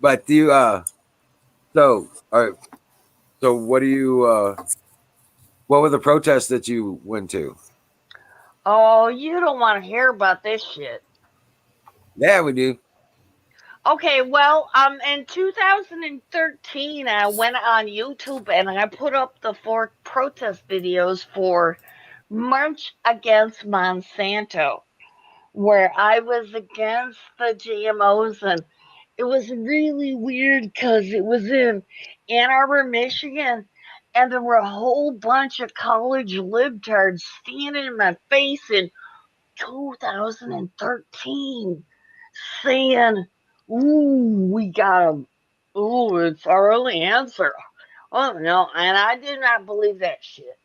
D: But do you so so what do you what were the protests that you went to?
H: Oh, you don't want to hear about this shit.
D: Yeah, we do.
H: Okay, well, in 2013, I went on YouTube and I put up the 4 protest videos for March Against Monsanto, where I was against the GMOs, and it was really weird because it was in Ann Arbor, Michigan, and there were a whole bunch of college libtards standing in my face in 2013 saying, "Ooh, we got him. Ooh, it's our only answer." Oh no, and I did not believe that shit.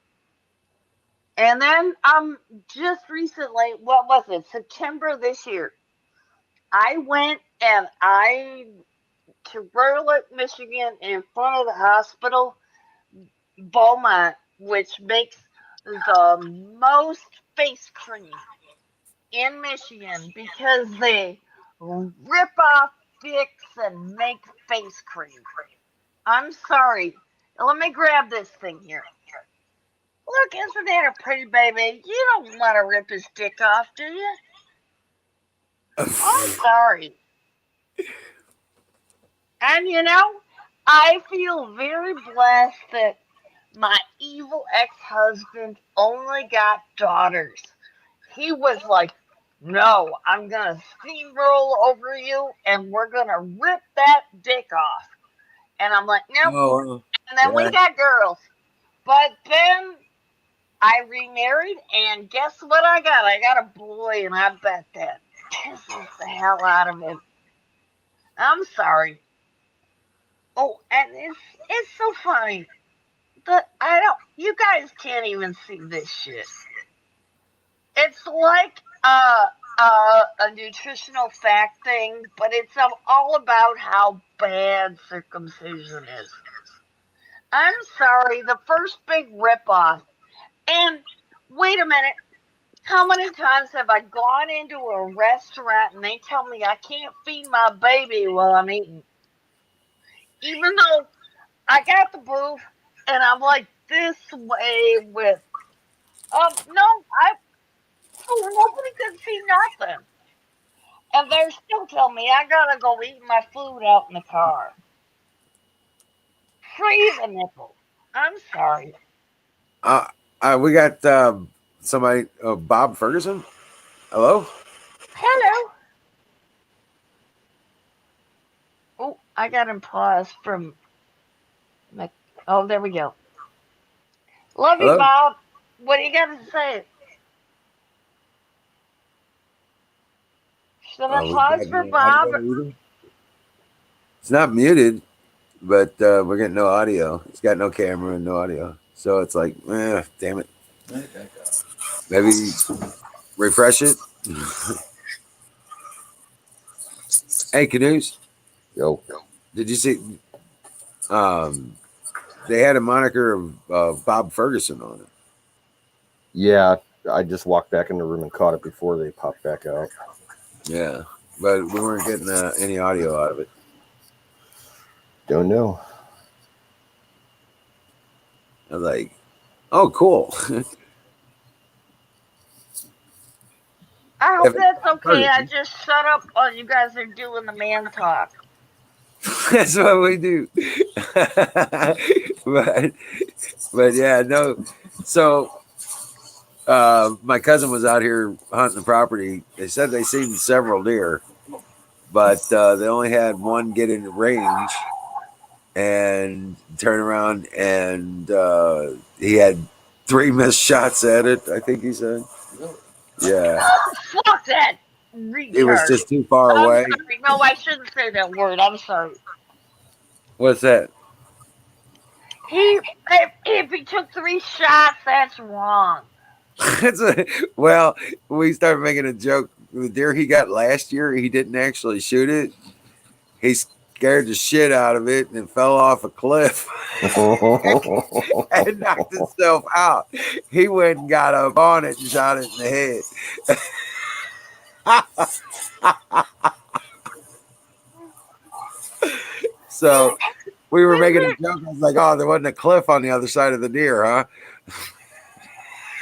H: And then just recently, what was it? September this year, I went and I to Berwick, Michigan, in front of the hospital, Beaumont, which makes the most face cream in Michigan because they rip off Vicks and make face cream. I'm sorry. Now, let me grab this thing here. Look, isn't that a pretty baby? You don't want to rip his dick off, do you? I'm sorry. And I feel very blessed that my evil ex-husband only got daughters. He was like, no, I'm gonna steamroll over you and we're gonna rip that dick off. And I'm like, nope.
D: Oh,
H: And then we
D: yeah.
H: got girls. But then I remarried, and guess what I got? I got a boy, and I bet that pisses the hell out of him. I'm sorry. Oh, and it's so funny. I don't. You guys can't even see this shit. It's like a nutritional fact thing, but it's all about how bad circumcision is. I'm sorry. The first big ripoff. And wait a minute. How many times have I gone into a restaurant and they tell me I can't feed my baby while I'm eating? Even though I got the booth and I'm like this way with, no, nobody could see nothing. And they're still telling me I gotta go eat my food out in the car. Free the nipple. I'm sorry.
D: We got somebody, Bob Ferguson. Hello.
H: Hello. Oh, I got him paused from. Oh, there we go. Love you,
D: Hello?
H: Bob. What do you got to say? Should I
D: We
H: pause
D: got
H: for
D: no
H: Bob?
D: audio either. It's not muted, but we're getting no audio. It's got no camera and no audio. So it's like, damn it. Maybe refresh it. Hey, Canoes.
C: Yo.
D: Did you see? They had a moniker of Bob Ferguson on it.
C: Yeah, I just walked back in the room and caught it before they popped back out.
D: Yeah, but we weren't getting any audio out of it.
C: Don't know.
D: I was like, oh, cool.
H: I hope
D: If-
H: that's okay. I
D: Ferguson.
H: just shut up while you guys are doing the man talk.
D: That's what we do. but yeah, no. So my cousin was out here hunting the property. They said they seen several deer, but they only had one get in range and turn around, and he had 3 missed shots at it. I think he said, yeah,
H: Oh, fuck that
D: it was
H: retard.
D: just too far
H: I'm
D: away.
H: sorry. No, I shouldn't say that word. I'm sorry.
D: What's that?
H: If he took 3 shots, that's wrong.
D: Well, we started making a joke. The deer he got last year, he didn't actually shoot it. He scared the shit out of it and fell off a cliff and knocked himself out. He went and got up on it and shot it in the head. So we were making a joke. I was like, oh, there wasn't a cliff on the other side of the deer, huh?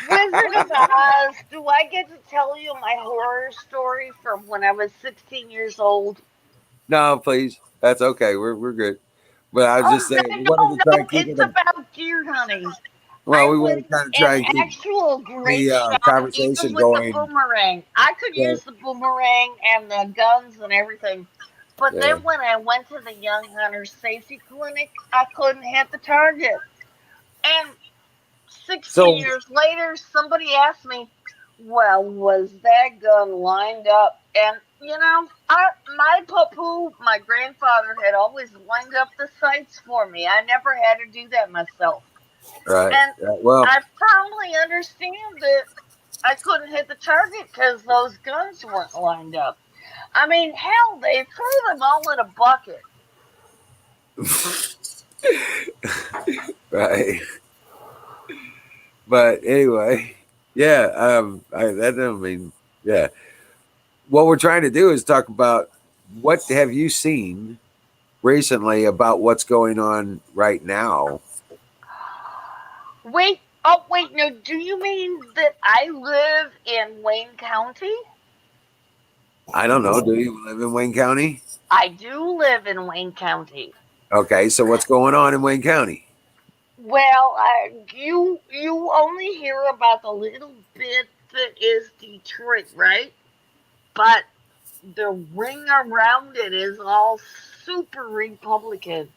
H: Wizard of Oz, do I get to tell you my horror story from when I was 16 years old?
D: No, please. That's okay. We're good. But I was just saying, we wanted to try and keep
H: It's
D: it.
H: about deer hunting.
D: Well,
H: I
D: we
H: was
D: want to kind of try and
H: an
D: keep
H: actual great
D: the
H: shot, even
D: conversation
H: with the
D: going.
H: boomerang. I could
D: Yeah.
H: use the boomerang and the guns and everything. But
D: Yeah.
H: then when I went to the Young Hunter Safety Clinic, I couldn't hit the target. And 16 years later, somebody asked me, well, was that gun lined up? And, my papu, my grandfather, had always lined up the sights for me. I never had to do that myself.
D: Right.
H: And
D: Well,
H: I firmly understand that I couldn't hit the target because those guns weren't lined up. I mean, hell, they threw them all in a bucket.
D: right. But anyway, yeah. That don't mean, yeah. What we're trying to do is talk about what have you seen recently about what's going on right now
H: Wait. Oh, wait. No. Do you mean that I live in Wayne County?
D: I don't know. Do you live in Wayne County?
H: I do live in Wayne County.
D: Okay, so what's going on in Wayne County?
H: Well, you only hear about the little bit that is Detroit, right? But the ring around it is all super Republican,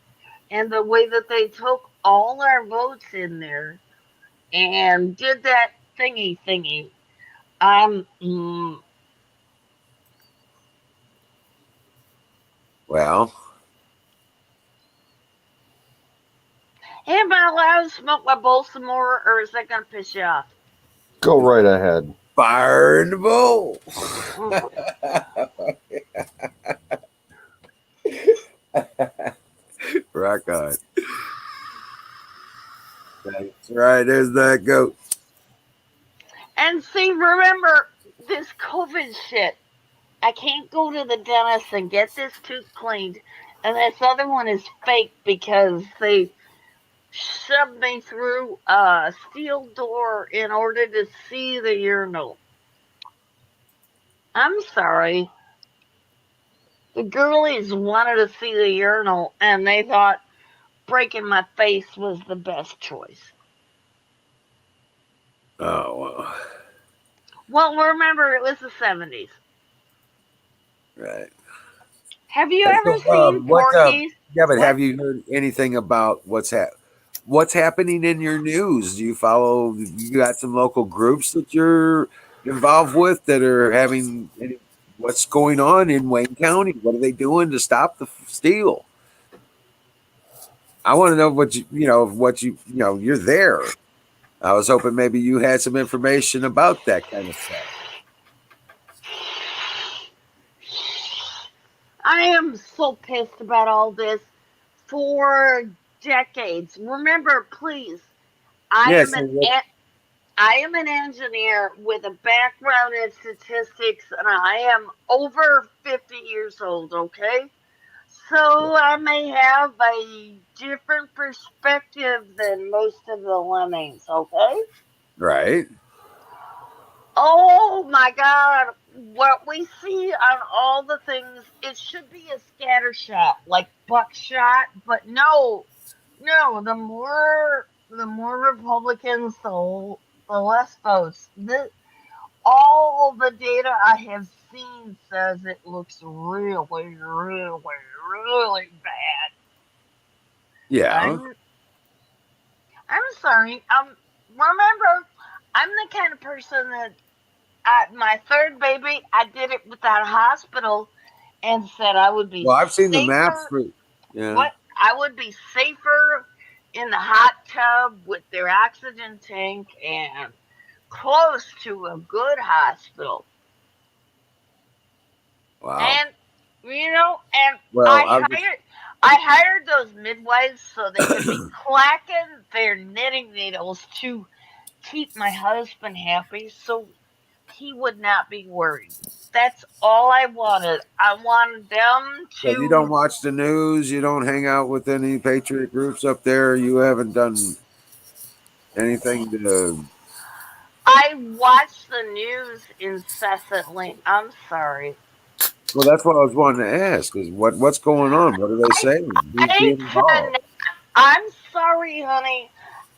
H: and the way that they took all our votes in there and did that thingy. Um, mm,
D: Well,
H: am I allowed to smoke my bowl some more, or is that gonna piss you off?
C: Go right ahead.
D: fire in the bowl.
H: Mm.
D: Rock on. That's right. There's that goat.
H: And see, remember this COVID shit. I can't go to the dentist and get this tooth cleaned, and this other one is fake because they shoved me through a steel door in order to see the urinal. I'm sorry. The girlies wanted to see the urinal, and they thought breaking my face was the best choice.
D: Oh, well.
H: Well, remember, it was the 70s.
D: Right.
H: Have you
D: So,
H: ever seen
D: what?
H: Porky's?
D: Yeah, but
H: What?
D: have you heard anything about what's happening in your news? Do you follow? You got some local groups that you're involved with that are having what's going on in Wayne County? What are they doing to stop the steal? I want to know you're there. I was hoping maybe you had some information about that kind of stuff.
H: I am so pissed about all this for decades. Remember, please, I
D: Yeah,
H: am
D: so
H: an I am an engineer with a background in statistics, and I am over 50 years old. Okay, so I may have a different perspective than most of the lemmings. Okay.
D: right.
H: Oh my God. What we see on all the things, it should be a scatter shot, like buckshot, but no, the more Republicans, the less votes. All the data I have seen says it looks really bad.
D: Yeah.
H: I'm sorry. Remember, I'm the kind of person that my third baby, I did it without a hospital and said I would be
D: Well, I've seen the maps
H: safer.
D: for. Yeah.
H: What? I would be safer in the hot tub with their oxygen tank and close to a good hospital.
D: Wow.
H: And and
D: Well,
H: I hired those midwives so they could be clacking their knitting needles to keep my husband happy so he would not be worried. That's all I wanted. I wanted them
D: so you don't
H: to.
D: watch the news. You don't hang out with any patriot groups up there. You haven't done anything to.
H: I watch the news incessantly. I'm sorry.
D: Well, that's what I was wanting to ask. Is what's going on? What are they
H: I
D: saying? Who's
H: I
D: being
H: can.
D: involved?
H: I'm sorry, honey.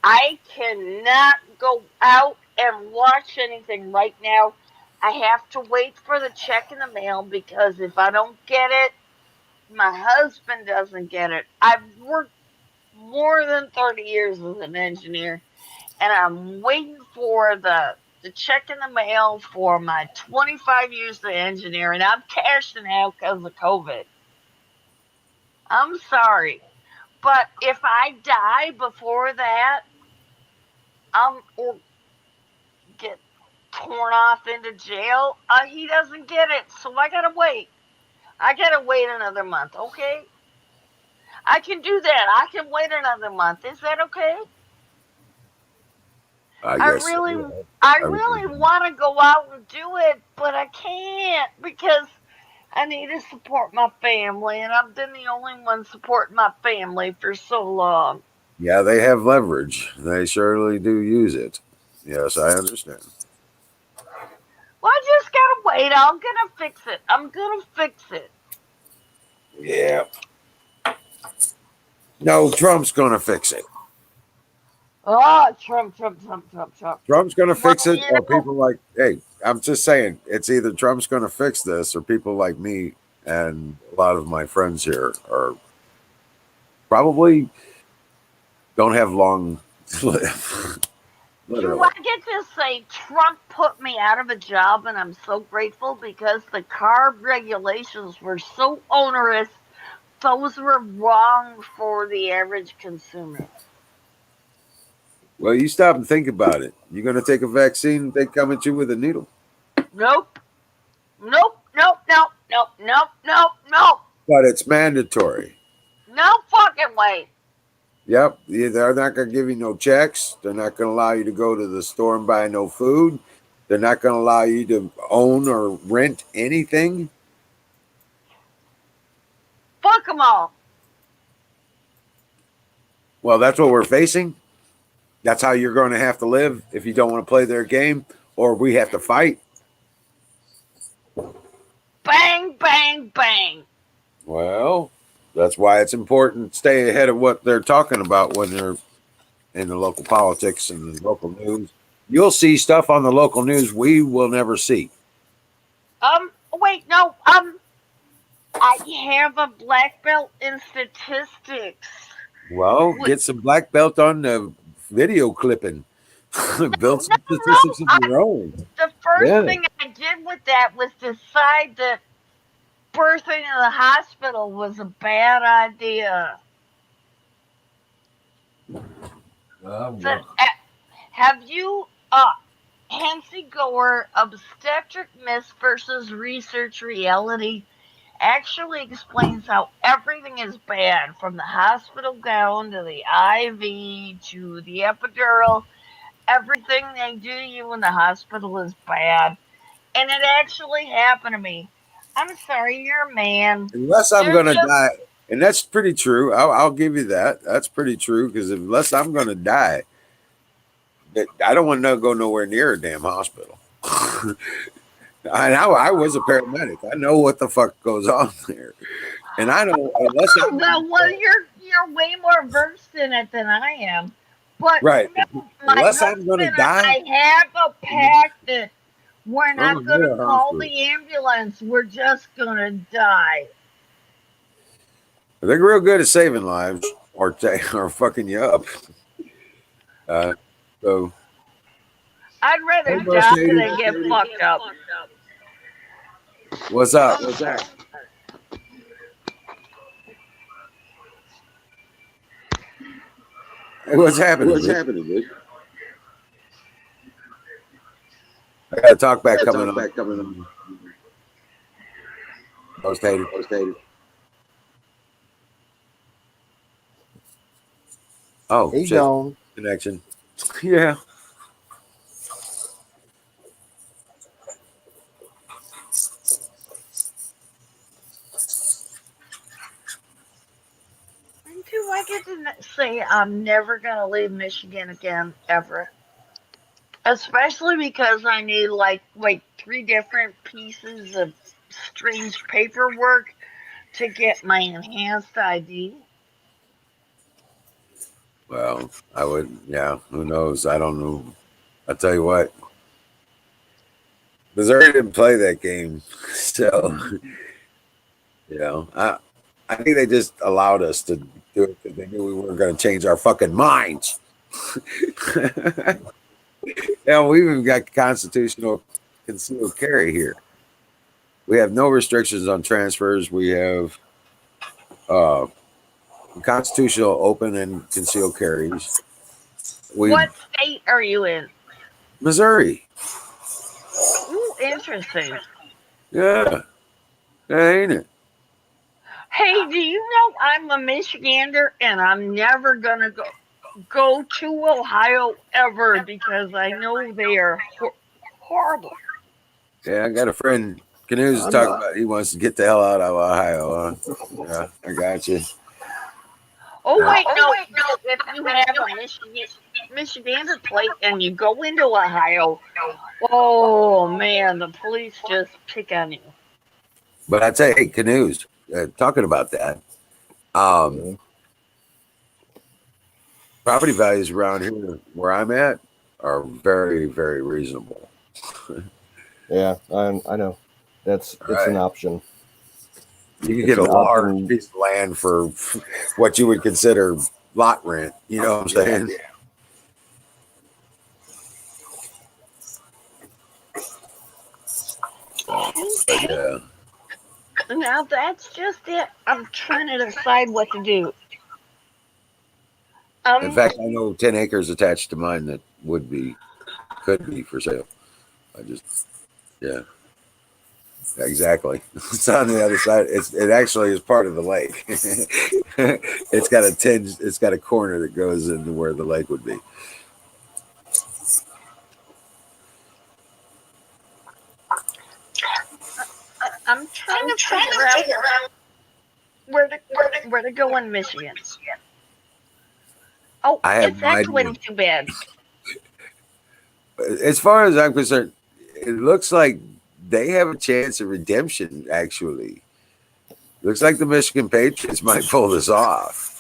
H: I cannot go out and watch anything right now. I have to wait for the check in the mail because if I don't get it, my husband doesn't get it. I've worked more than 30 years as an engineer, and I'm waiting for the check in the mail for my 25 years as an engineer, and I'm cashing out because of COVID. I'm sorry, but if I die before that, or get torn off into jail, he doesn't get it, so I gotta wait. I gotta wait another month, okay? I can do that. I can wait another month. Is that okay?
D: I
H: I
D: guess.
H: really,
D: Yeah.
H: I
D: I
H: really
D: mean,
H: want to go out and do it, but I can't because I need to support my family, and I've been the only one supporting my family for so long.
D: Yeah, they have leverage. They surely do use it. Yes, I understand.
H: Well, I just gotta wait. I'm gonna fix it. I'm gonna fix it.
D: Yeah. No, Trump's going to fix it.
H: Oh, Trump.
D: Trump's going to
H: Well,
D: fix it,
H: you
D: or
H: know,
D: people like, hey, I'm just saying, it's either Trump's going to fix this, or people like me and a lot of my friends here are probably don't have long to live.
H: do
D: Literally.
H: I get to say Trump put me out of a job, and I'm so grateful because the carb regulations were so onerous. Those were wrong for the average consumer.
D: Well, you stop and think about it. You're going to take a vaccine, they come at you with a needle.
H: Nope. Nope.
D: But it's mandatory.
H: No fucking way.
D: Yep. They're not going to give you no checks. They're not going to allow you to go to the store and buy no food. They're not going to allow you to own or rent anything.
H: Fuck them all.
D: Well, that's what we're facing. That's how you're going to have to live if you don't want to play their game, or we have to fight.
H: Bang, bang, bang.
D: Well, that's why it's important to stay ahead of what they're talking about when they're in the local politics and the local news. You'll see stuff on the local news we will never see.
H: Wait, no, I have a black belt in statistics.
D: Well, get some black belt on the video clipping. Build some statistics of your own.
H: The first
D: Yeah.
H: thing I did with that was decide that birthing in the hospital was a bad idea. So, have you, Hansi Gore, Obstetric Myth versus Research Reality, actually explains how everything is bad, from the hospital gown to the IV to the epidural. Everything they do to you in the hospital is bad. And it actually happened to me. I'm sorry, you're a man.
D: Unless I'm
H: You're
D: going to
H: just
D: die. And that's pretty true. I'll give you that. That's pretty true because unless I'm going to die, I don't want to go nowhere near a damn hospital. I was a paramedic. I know what the fuck goes on there, and I don't unless I'm
H: well, you're way more versed in it than I am. But
D: right.
H: no, my
D: Unless I'm going to
H: husband and
D: die,
H: I have a pact that we're
D: I'm
H: not
D: gonna
H: going
D: get
H: to
D: a
H: call
D: hospital.
H: the ambulance. We're just going to die.
D: They're real good at saving lives or fucking you up. So
H: I'd rather
D: Hey, Boss
H: die
D: Lady.
H: than get fucked up.
D: What's up? What's that? Hey, what's happening?
I: What's
D: dude?
I: happening, dude?
D: I got a talk back coming
I: Coming
D: on. Boss Lady. Oh,
C: He
D: shit.
C: gone.
D: Connection. Yeah.
H: Do I get to say I'm never going to leave Michigan again, ever? Especially because I need like 3 different pieces of strange paperwork to get my enhanced ID.
D: Well, I would. Yeah. Who knows? I don't know. I'll tell you what. Missouri didn't play that game, so I think they just allowed us to do it because they knew we weren't going to change our fucking minds. Yeah, we even got constitutional concealed carry here. We have no restrictions on transfers. We have constitutional open and concealed carries.
H: What state are you in?
D: Missouri.
H: Ooh, interesting.
D: Yeah, ain't it?
H: Hey, do you know I'm a Michigander and I'm never gonna go to Ohio ever because I know they are horrible.
D: Yeah, I got a friend. Canoes is talking about he wants to get the hell out of Ohio. Yeah, I got you.
H: Oh wait, no. If you have a Michigander plate and you go into Ohio, oh man, the police just pick on you.
D: But I'd say, hey, canoes. Talking about that, property values around here where I'm at are very, very reasonable.
C: Yeah, I know. It's an option.
D: You can
C: It's
D: get a
C: an
D: large
C: option.
D: piece of land for what you would consider lot rent. You know what I'm saying? But, yeah.
H: Now that's just it. I'm trying to decide what to do.
D: In fact, I know 10 acres attached to mine that could be for sale. Yeah, exactly. It's on the other side. It actually is part of the lake. It's got a tinge. It's got a corner that goes into where the lake would be.
H: I'm trying to figure out where to go in Michigan. Oh,
D: I have
H: it's
D: no idea.
H: echoing too bad.
D: As far as I'm concerned, it looks like they have a chance of redemption. Actually, looks like the Michigan Patriots might pull this off.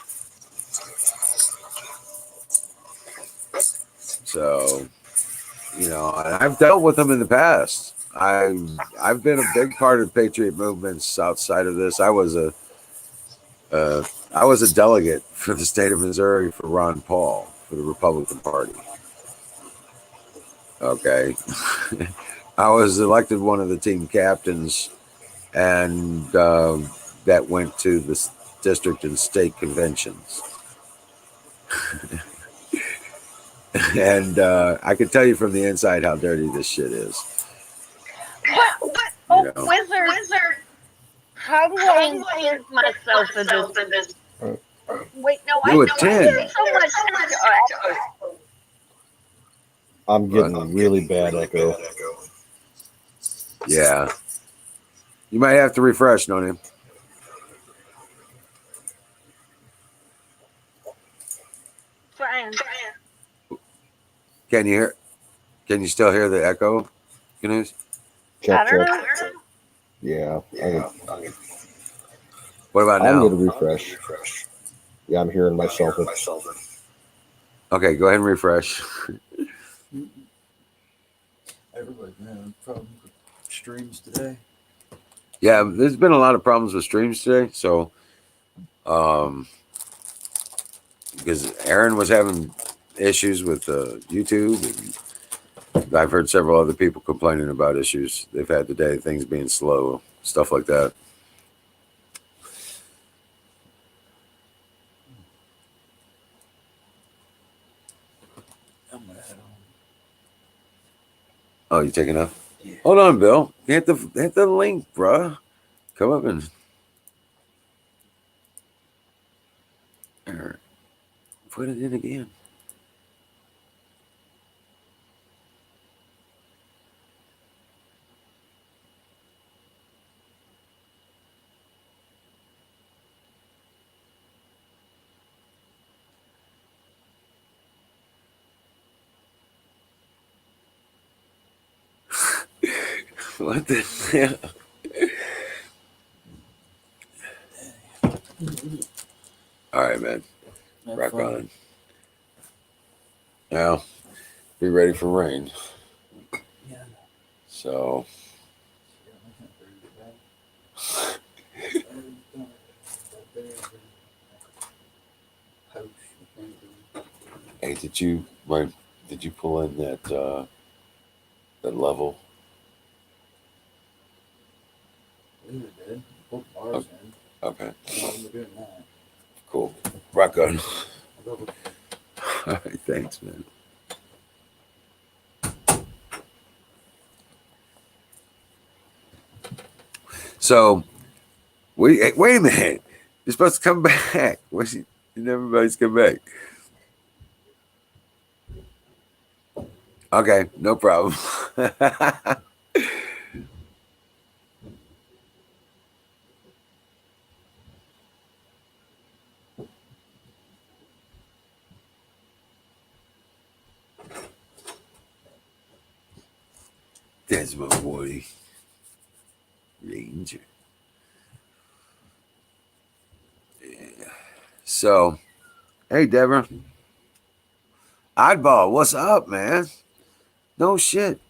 D: So, and I've dealt with them in the past. I've been a big part of Patriot movements outside of this. I was a delegate for the state of Missouri for Ron Paul for the Republican Party. Okay. I was elected one of the team captains, and that went to the district and state conventions. And I can tell you from the inside how dirty this shit is.
H: Wizard, how do I insert myself in this? Wait, no,
D: You
H: I
D: attend.
H: hear so much echo.
C: I'm getting really bad echo.
D: Yeah. You might have to refresh, don't you?
H: Fine.
D: Can you still hear the echo, Canoes?
C: Check,
H: I don't
C: check.
H: know.
C: Yeah.
D: What about
C: I'm
D: now?
C: going to refresh. Yeah, I'm hearing myself.
D: Okay, go ahead and refresh.
F: Everybody's having problems with streams today.
D: Yeah, there's been a lot of problems with streams today. So, because Aaron was having issues with YouTube, and I've heard several other people complaining about issues they've had today, things being slow, stuff like that.
F: I'm gonna head home.
D: Oh, you taking off?
F: Yeah.
D: Hold on, Bill. Hit the link, bruh. Come up and put it in again. What the hell? All right, man. Rock on. Now, be ready for rain.
F: Yeah.
D: So, hey, did you pull in that level?
F: We did. Put bars in.
D: Okay.
F: We're doing that.
D: Cool. Rock on. All right, thanks, man. So, wait a minute. You're supposed to come back. Everybody's come back. Okay, no problem. That's my boy. Ranger. Yeah. So, hey, Deborah. Oddball, what's up, man? No shit.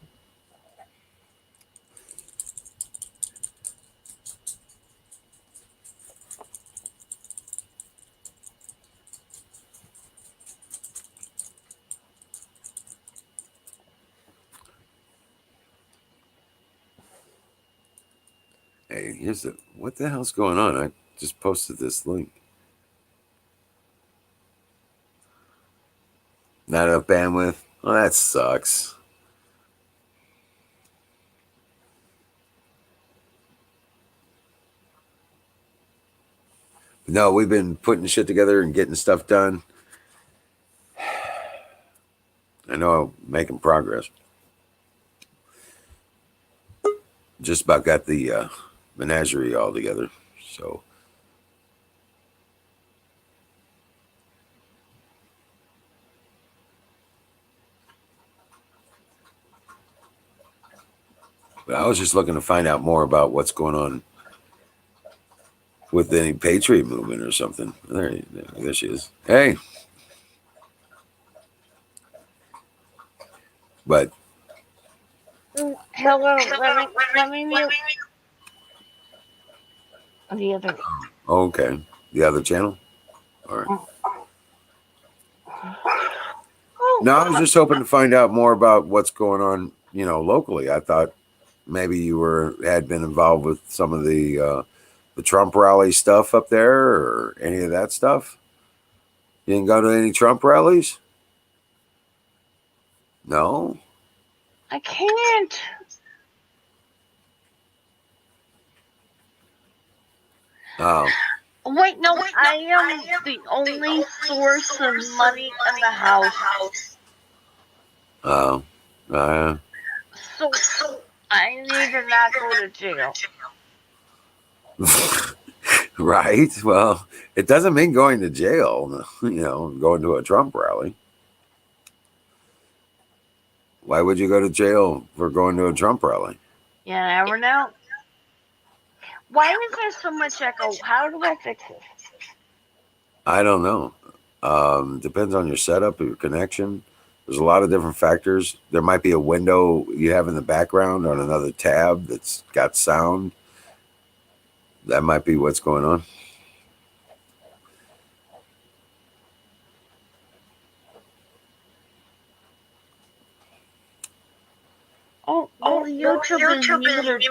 D: Hey, here's the what the hell's going on? I just posted this link. Not enough bandwidth. Oh, that sucks. No, we've been putting shit together and getting stuff done. I know I'm making progress. Just about got the menagerie all together. So but I was just looking to find out more about what's going on with any Patriot movement or something. There she is. Hey. But
H: Hello, let me mute the other.
D: okay. The other channel? All right. No, I was just hoping to find out more about what's going on, locally. I thought maybe you had been involved with some of the Trump rally stuff up there or any of that stuff. You didn't go to any Trump rallies? No?
H: I can't.
D: Oh.
H: Wait, no, I am the only source of money in the house.
D: Oh.
H: So I need to not go to jail.
D: Right. Well, it doesn't mean going to jail, going to a Trump rally. Why would you go to jail for going to a Trump rally?
H: You never know. Why is there so much echo? How do I fix it?
D: I don't know. Depends on your setup, your connection. There's a lot of different factors. There might be a window you have in the background on another tab that's got sound. That might be what's going on.
H: Oh, YouTube is muted.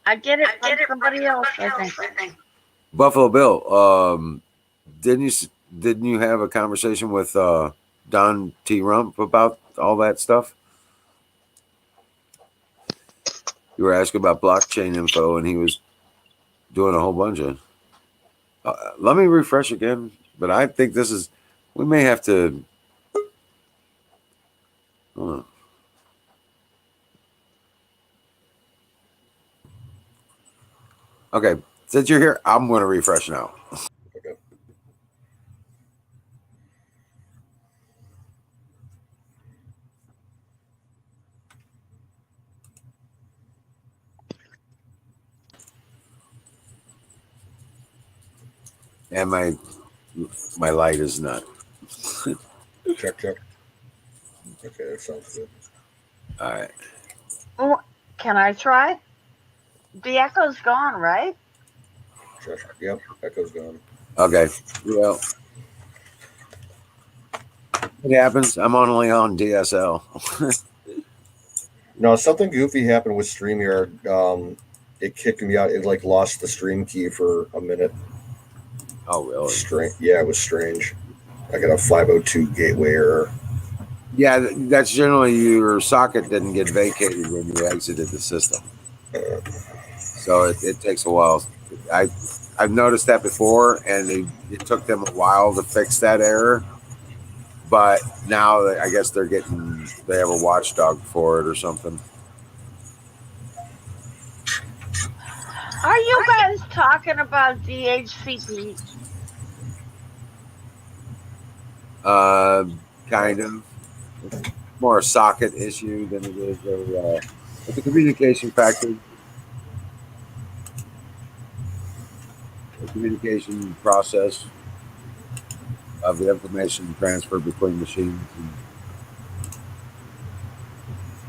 H: I get it from somebody else, I think.
D: Buffalo Bill, didn't you have a conversation with Don T. Rump about all that stuff? You were asking about blockchain info, and he was doing a whole bunch of. Let me refresh again, but I think we may have to. Okay, since you're here, I'm going to refresh now.
B: Okay.
D: And my light is not.
B: Check. Okay, that sounds good.
D: All right.
H: Oh, can I try? The echo's gone, right?
B: Check. Yep, echo's gone.
D: Okay. Well, it happens. I'm only on DSL.
B: No, something goofy happened with StreamYard. It kicked me out. It lost the stream key for a minute.
D: Oh, really?
B: Yeah, it was strange. I got a 502 gateway error.
D: Yeah, that's generally your socket didn't get vacated when you exited the system. So it takes a while. I've noticed that before, and it took them a while to fix that error. But now I guess they have a watchdog for it or something.
H: Are you guys talking about DHCP?
D: Kind of. more a socket issue than it is it's a communication factor. The communication process of the information transfer between machines and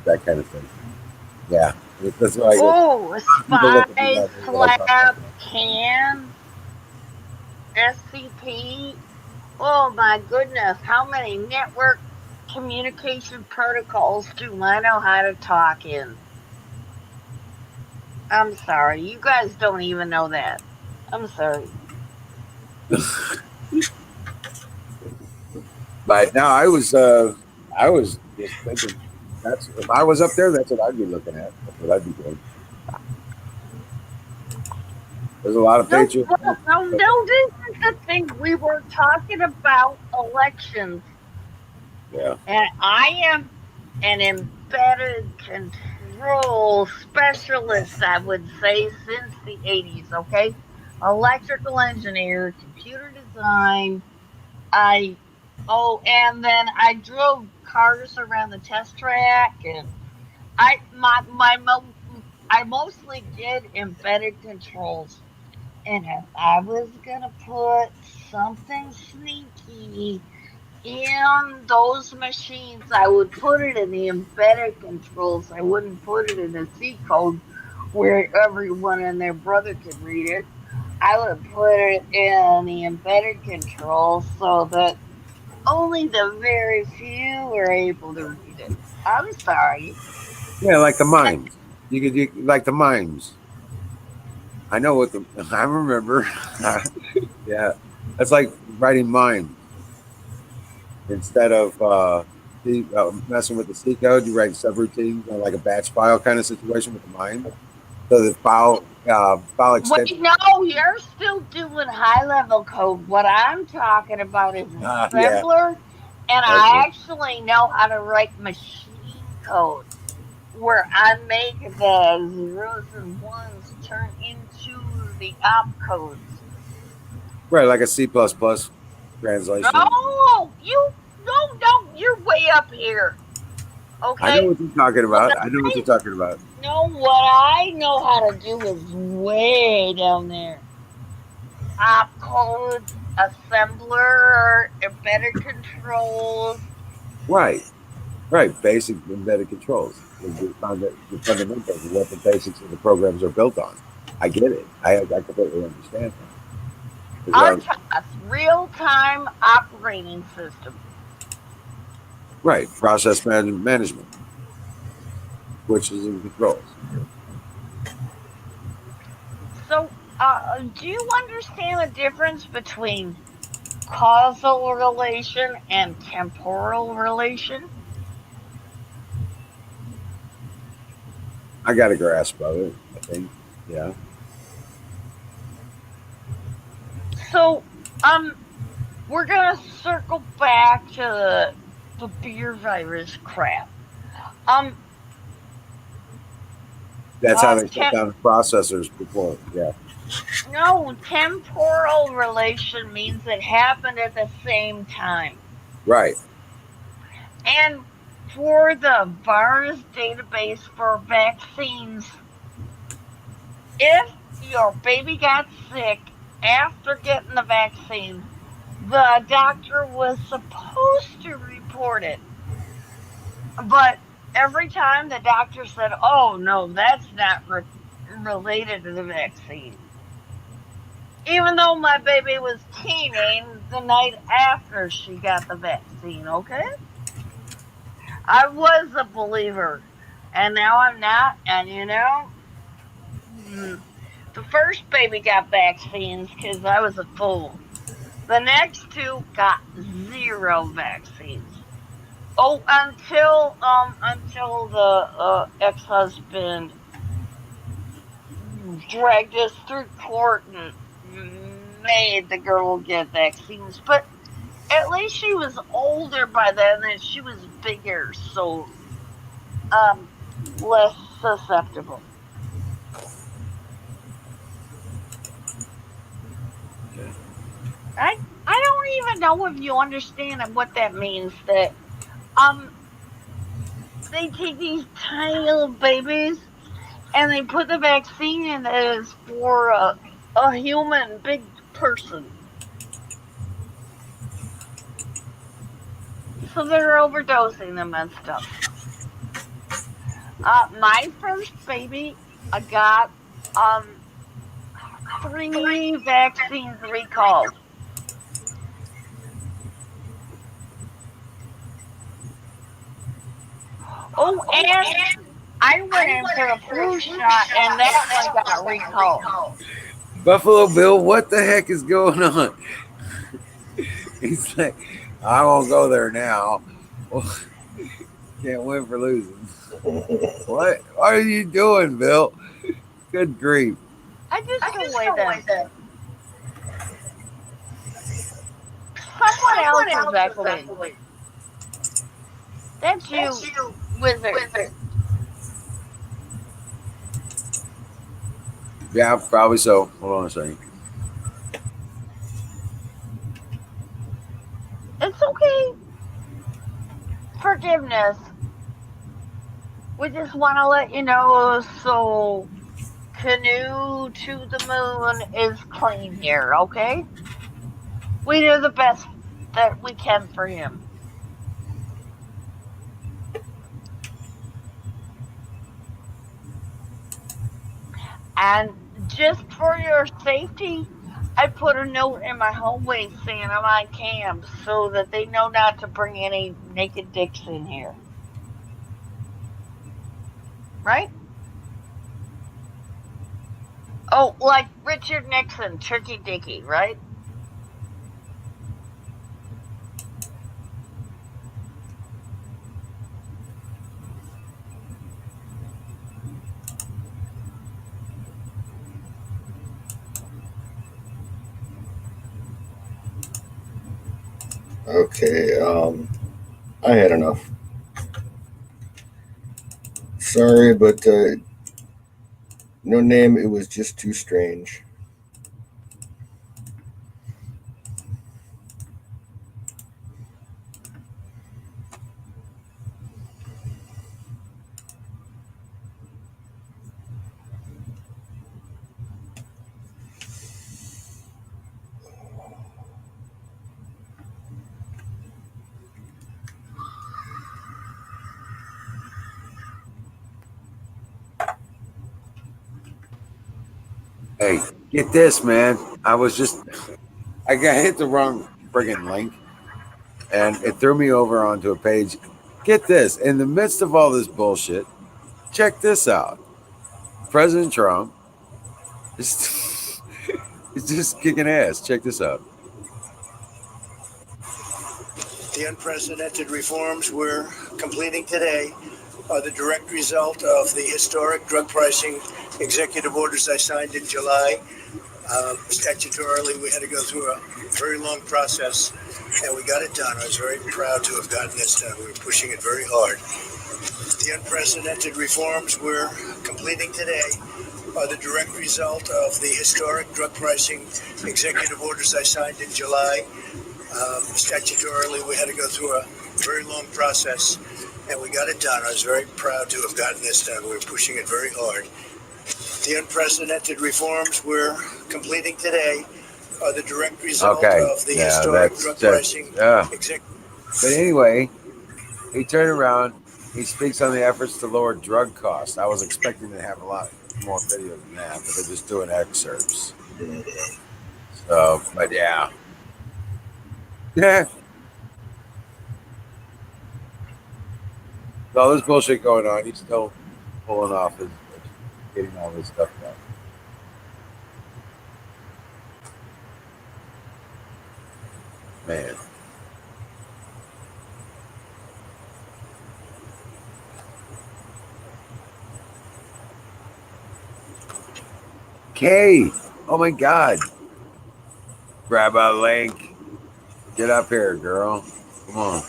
D: that kind of thing. Yeah, that's why
H: Oh,
D: people look at me
H: spy,
D: that way when I talk about
H: slap, can, SCP. Oh my goodness, how many network communication protocols do I know how to talk in? I'm sorry, you guys don't even know that. I'm sorry.
D: But no, I was just thinking that's if I was up there, that's what I'd be looking at. That's what I'd be doing. There's a lot of
H: No,
D: patriots.
H: no, this is the thing. We were talking about elections,
D: Yeah.
H: and I am an embedded control specialist, I would say, since the 80s, okay? Electrical engineer, computer design. I, oh, and then I drove cars around the test track, and I mostly did embedded controls. And if I was gonna put something sneaky in those machines, I would put it in the embedded controls. I wouldn't put it in the C code where everyone and their brother could read it. I would put it in the embedded controls so that only the very few were able to read it. I'm sorry.
D: Yeah, like the mimes. You like the mimes. I know what the I remember. Yeah, that's like writing mime instead of messing with the C code. You write subroutines on like a batch file kind of situation with the mime. So the file extension.
H: Wait, no, you're still doing high level code. What I'm talking about is
D: Yeah.
H: assembler, and I
D: Okay.
H: actually know how to write machine code where I make the zeros and ones turn into the opcodes.
D: Right, like a C translation.
H: No, you're way up here.
D: I know
H: Okay?
D: what you're talking
H: What
D: about. I know what you're talking about.
H: No, what I know how to do is way down there. Opcodes, assembler, embedded controls.
D: Right. Right. Basic embedded controls. The fundamentals of what the basics of the programs are built on. I get it. I completely understand that.
H: RTOS, real time operating system.
D: Right. Process management, which is in controls.
H: So, do you understand the difference between causal relation and temporal relation?
D: I got a grasp of it, I think. Yeah.
H: So, we're gonna circle back to the beer virus crap. Um,
D: That's how they shut
H: tem-
D: down the processors before. Yeah.
H: no, temporal relation means it happened at the same time.
D: Right.
H: And for the virus database for vaccines, if your baby got sick after getting the vaccine, the doctor was supposed to report it. But every time the doctor said, oh, no, that's not related to the vaccine. Even though my baby was teeming the night after she got the vaccine, okay? I was a believer, and now I'm not. And the first baby got vaccines because I was a fool. The next two got zero vaccines. Oh, until the ex-husband dragged us through court and made the girl get vaccines. But at least she was older by then and she was bigger, so um less susceptible. I don't even know if you understand what that means. That um they take these tiny little babies and they put the vaccine in that is for a human big person. So they're overdosing them and stuff. My first baby, I got um 3 vaccines recalled. Oh, and I went in for the flu shot, and that one got recalled.
D: Buffalo Bill, what the heck is going on? He's like, I won't go there now. Well, can't win for losing. What are you doing, Bill? Good grief.
H: I just don't weigh them. Someone else is echoing. That's you, wizard.
D: Yeah, probably so. Hold on a second.
H: It's okay. Forgiveness. We just want to let you know so Canoe to the Moon is clean here, okay? We do the best that we can for him. And just for your safety, I put a note in my hallway saying I'm on cam so that they know not to bring any naked dicks in here. Right? Oh, like Richard Nixon, Tricky Dicky, right?
C: Okay, I had enough. Sorry, but no name. It was just too strange.
D: Hey, get this, man. I got hit the wrong friggin' link, and it threw me over onto a page. Get this. In the midst of all this bullshit, check this out. President Trump is, is just kicking ass. Check this out.
I: The unprecedented reforms we're completing today are the direct result of the historic drug pricing executive orders I signed in July. Statutorily, we had to go through a very long process, and we got it done. I was very proud to have gotten this done. We were pushing it very hard. The unprecedented reforms we're completing today are the direct result of the historic drug pricing executive orders I signed in July. Statutorily, we had to go through a very long process, and we got it done. I was very proud to have gotten this done. We were pushing it very hard. The unprecedented reforms we're completing today are the direct result of the historic drug pricing.
D: But anyway, he turned around. He speaks on the efforts to lower drug costs. I was expecting to have a lot more video than that, but they're just doing excerpts. So, but yeah. Yeah. All this bullshit going on, he's still pulling off and getting all this stuff done. Man. Kay, oh my God. Grab a link. Get up here, girl. Come on.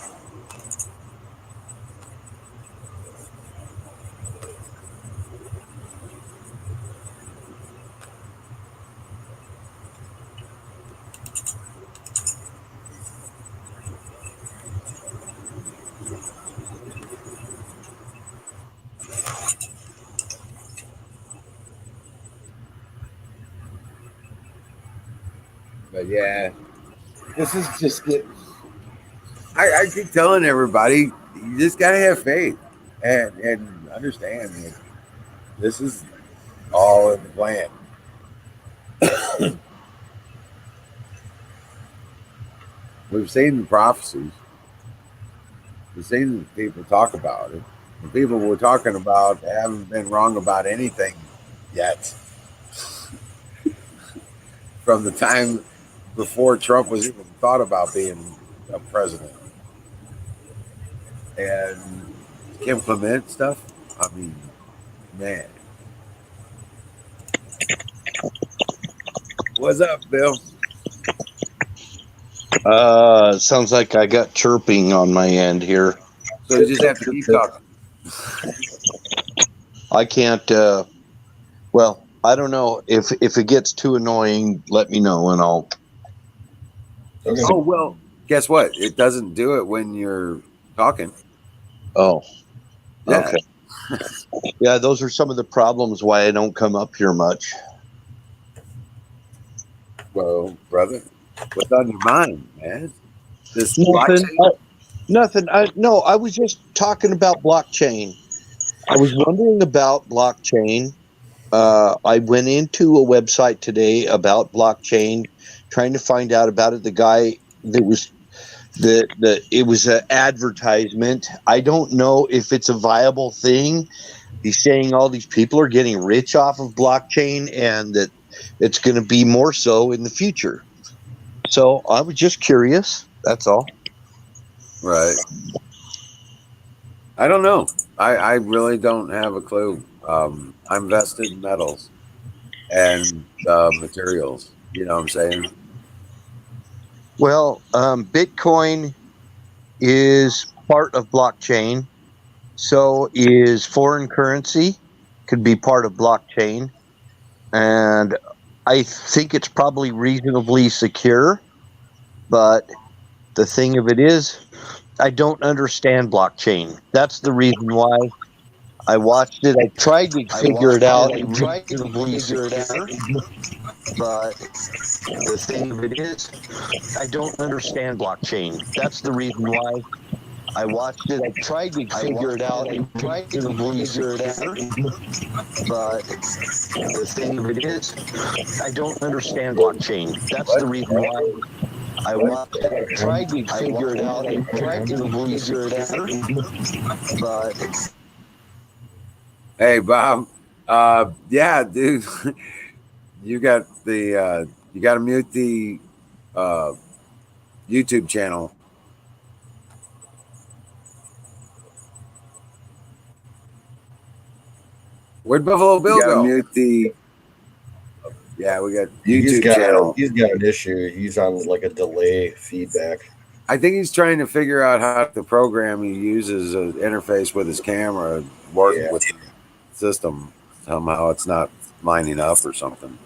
D: yeah,
B: This is just getting.
D: I keep telling everybody, you just gotta have faith and understand that this is all in the plan. We've seen the prophecies. We've seen the people talk about it. The people we're talking about haven't been wrong about anything yet. From the time before Trump was even thought about being a president. And Kim Clement stuff, I mean, man. What's up, Bill?
J: Sounds like I got chirping on my end here.
D: So you just have to keep talking.
J: I can't. Well, I don't know if it gets too annoying. Let me know, and I'll.
C: Okay.
D: Oh well, guess what? It doesn't do it when you're talking.
J: Oh,
D: Yeah.
J: okay. Yeah, those are some of the problems why I don't come up here much.
D: Well, brother, what's on your mind, man? This
J: Nothing.
D: blockchain?
J: Nothing. No, I was just talking about blockchain. I was wondering about blockchain. I went into a website today about blockchain, trying to find out about it. The guy that was it was an advertisement. I don't know if it's a viable thing. He's saying all these people are getting rich off of blockchain, and that it's going to be more so in the future. So I was just curious. That's all.
D: Right. I don't know. I really don't have a clue. I'm vested in metals and materials. You know what I'm saying?
J: Well, Bitcoin is part of blockchain. So is foreign currency, could be part of blockchain. And I think it's probably reasonably secure. But the thing of it is, I don't understand blockchain. That's the reason why I watched it. I tried to figure it out. Reasonably secure. But the thing of it is, I don't understand blockchain. That's the reason why I watched it. I tried to figure it out. I tried to figure it out. But the thing of it is, I don't understand blockchain. That's the reason why I watched it. I tried to figure it out. I tried to figure it out. But
D: Hey, Bob. Yeah, dude. You got the you got to mute the YouTube channel. Where'd Buffalo Bill go? Mute the. Yeah, we got YouTube channel.
C: He's got an issue. He's on like a delay feedback.
D: I think he's trying to figure out how the program he uses to interface with his camera work with the system. Somehow it's not lining up or something.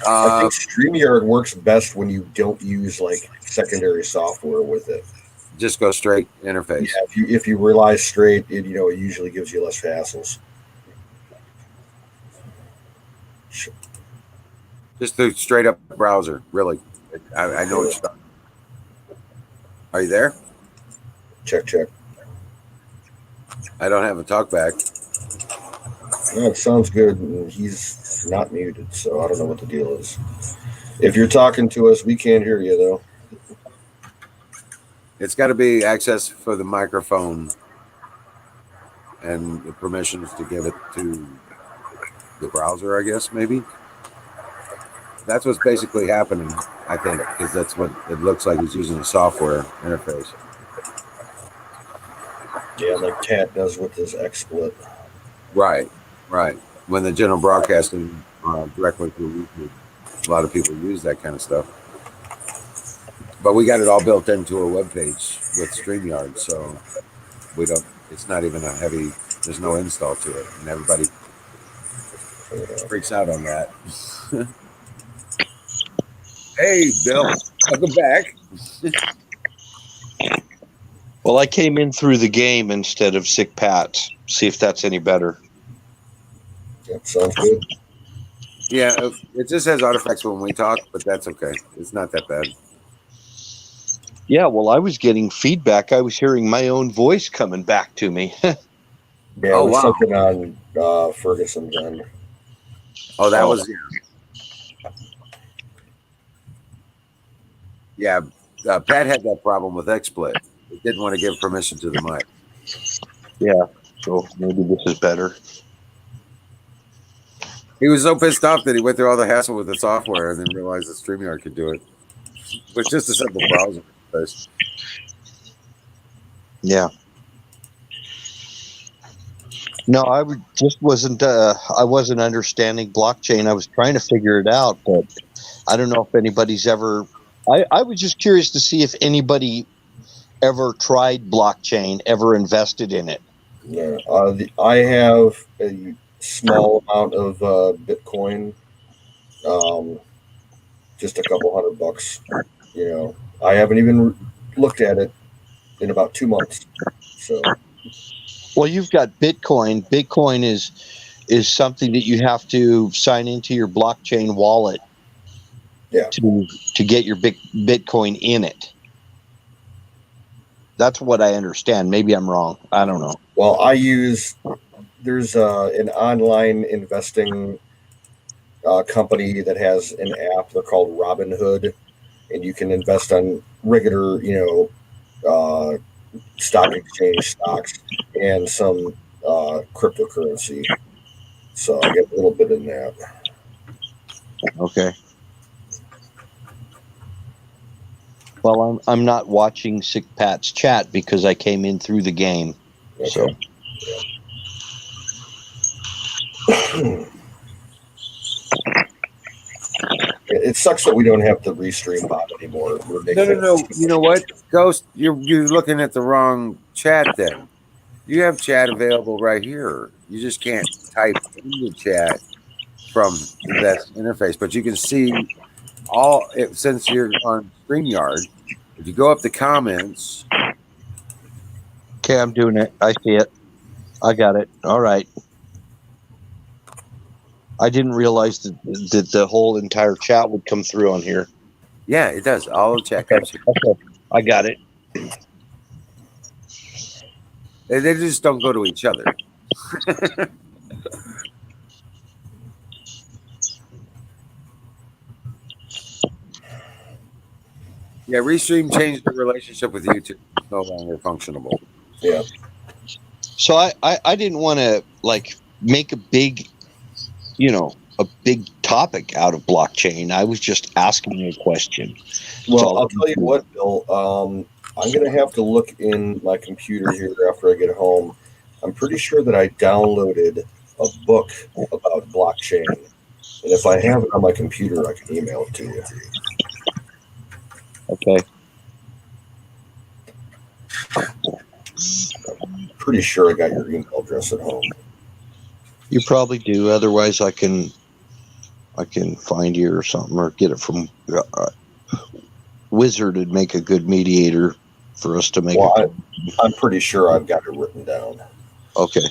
C: I think StreamYard works best when you don't use like secondary software with it.
D: Just go straight interface.
C: Yeah, if you rely straight, it usually gives you less hassles.
D: Just the straight up browser, really. I know what you're talking. Are you there?
C: Check.
D: I don't have a talkback.
C: No, it sounds good. He's not muted, so I don't know what the deal is. If you're talking to us, we can't hear you, though.
D: It's got to be access for the microphone and the permissions to give it to the browser, I guess, maybe. That's what's basically happening, I think, because that's what it looks like. He's using the software interface.
C: Yeah, like Cat does with his XSplit.
D: Right. When the general broadcasting directly through YouTube, a lot of people use that kind of stuff. But we got it all built into a web page with StreamYard, so we don't. It's not even a heavy. There's no install to it, and everybody freaks out on that. Hey, Bill, welcome back.
J: well, I came in through the game instead of Sick Pat's. See if that's any better.
C: Yep, sounds good.
D: Yeah, it just has artifacts when we talk, but that's okay. It's not that bad.
J: Yeah, well, I was getting feedback. I was hearing my own voice coming back to me.
C: Yeah,
D: Oh,
C: it was
D: wow.
C: something on Ferguson's end.
D: Oh, that
C: Oh.
D: was yeah. Pat had that problem with XSplit. He didn't want to give permission to the mic.
J: Yeah, so maybe this is better.
D: He was so pissed off that he went through all the hassle with the software and then realized that StreamYard could do it. It's just a simple browser interface.
J: Yeah. No, just wasn't. I wasn't understanding blockchain. I was trying to figure it out, but I don't know if anybody's ever. I was just curious to see if anybody ever tried blockchain, ever invested in it.
C: Yeah, I have a small amount of Bitcoin, just a couple $100. You know, I haven't even looked at it in about 2 months. So,
J: Well, you've got Bitcoin. Bitcoin is something that you have to sign into your blockchain wallet.
C: Yeah.
J: To get your Bitcoin in it. That's what I understand. Maybe I'm wrong. I don't know.
C: Well, there's an online investing company that has an app. They're called Robinhood, and you can invest on regular, stock exchange stocks and some cryptocurrency. So I get a little bit in that.
J: Okay. Well, I'm not watching Sick Pat's chat because I came in through the game.
C: Okay.
J: So.
C: It sucks that we don't have the restream bot anymore.
D: No. You know what, Ghost? You're looking at the wrong chat. Then you have chat available right here. You just can't type in the chat from that interface, but you can see all it since you're on StreamYard. If you go up to comments.
J: Okay, I'm doing it. I see it. I got it. All right. I didn't realize that the whole entire chat would come through on here.
D: Yeah, it does. All the chat comes here.
J: Okay. I got it.
D: They just don't go to each other. Yeah, Restream changed the relationship with YouTube. It's no longer functionable.
C: Yeah.
J: So I didn't want to make a big topic out of blockchain. I was just asking a question.
C: Well, I'll tell you what, Bill. I'm going to have to look in my computer here after I get home. I'm pretty sure that I downloaded a book about blockchain. And if I have it on my computer, I can email it to you.
J: Okay.
C: I'm pretty sure I got your email address at home.
J: You probably do. Otherwise, I can find you or something, or get it from Wizard. Would make a good mediator for us to make.
C: Well, I'm pretty sure I've got it written down.
J: Okay.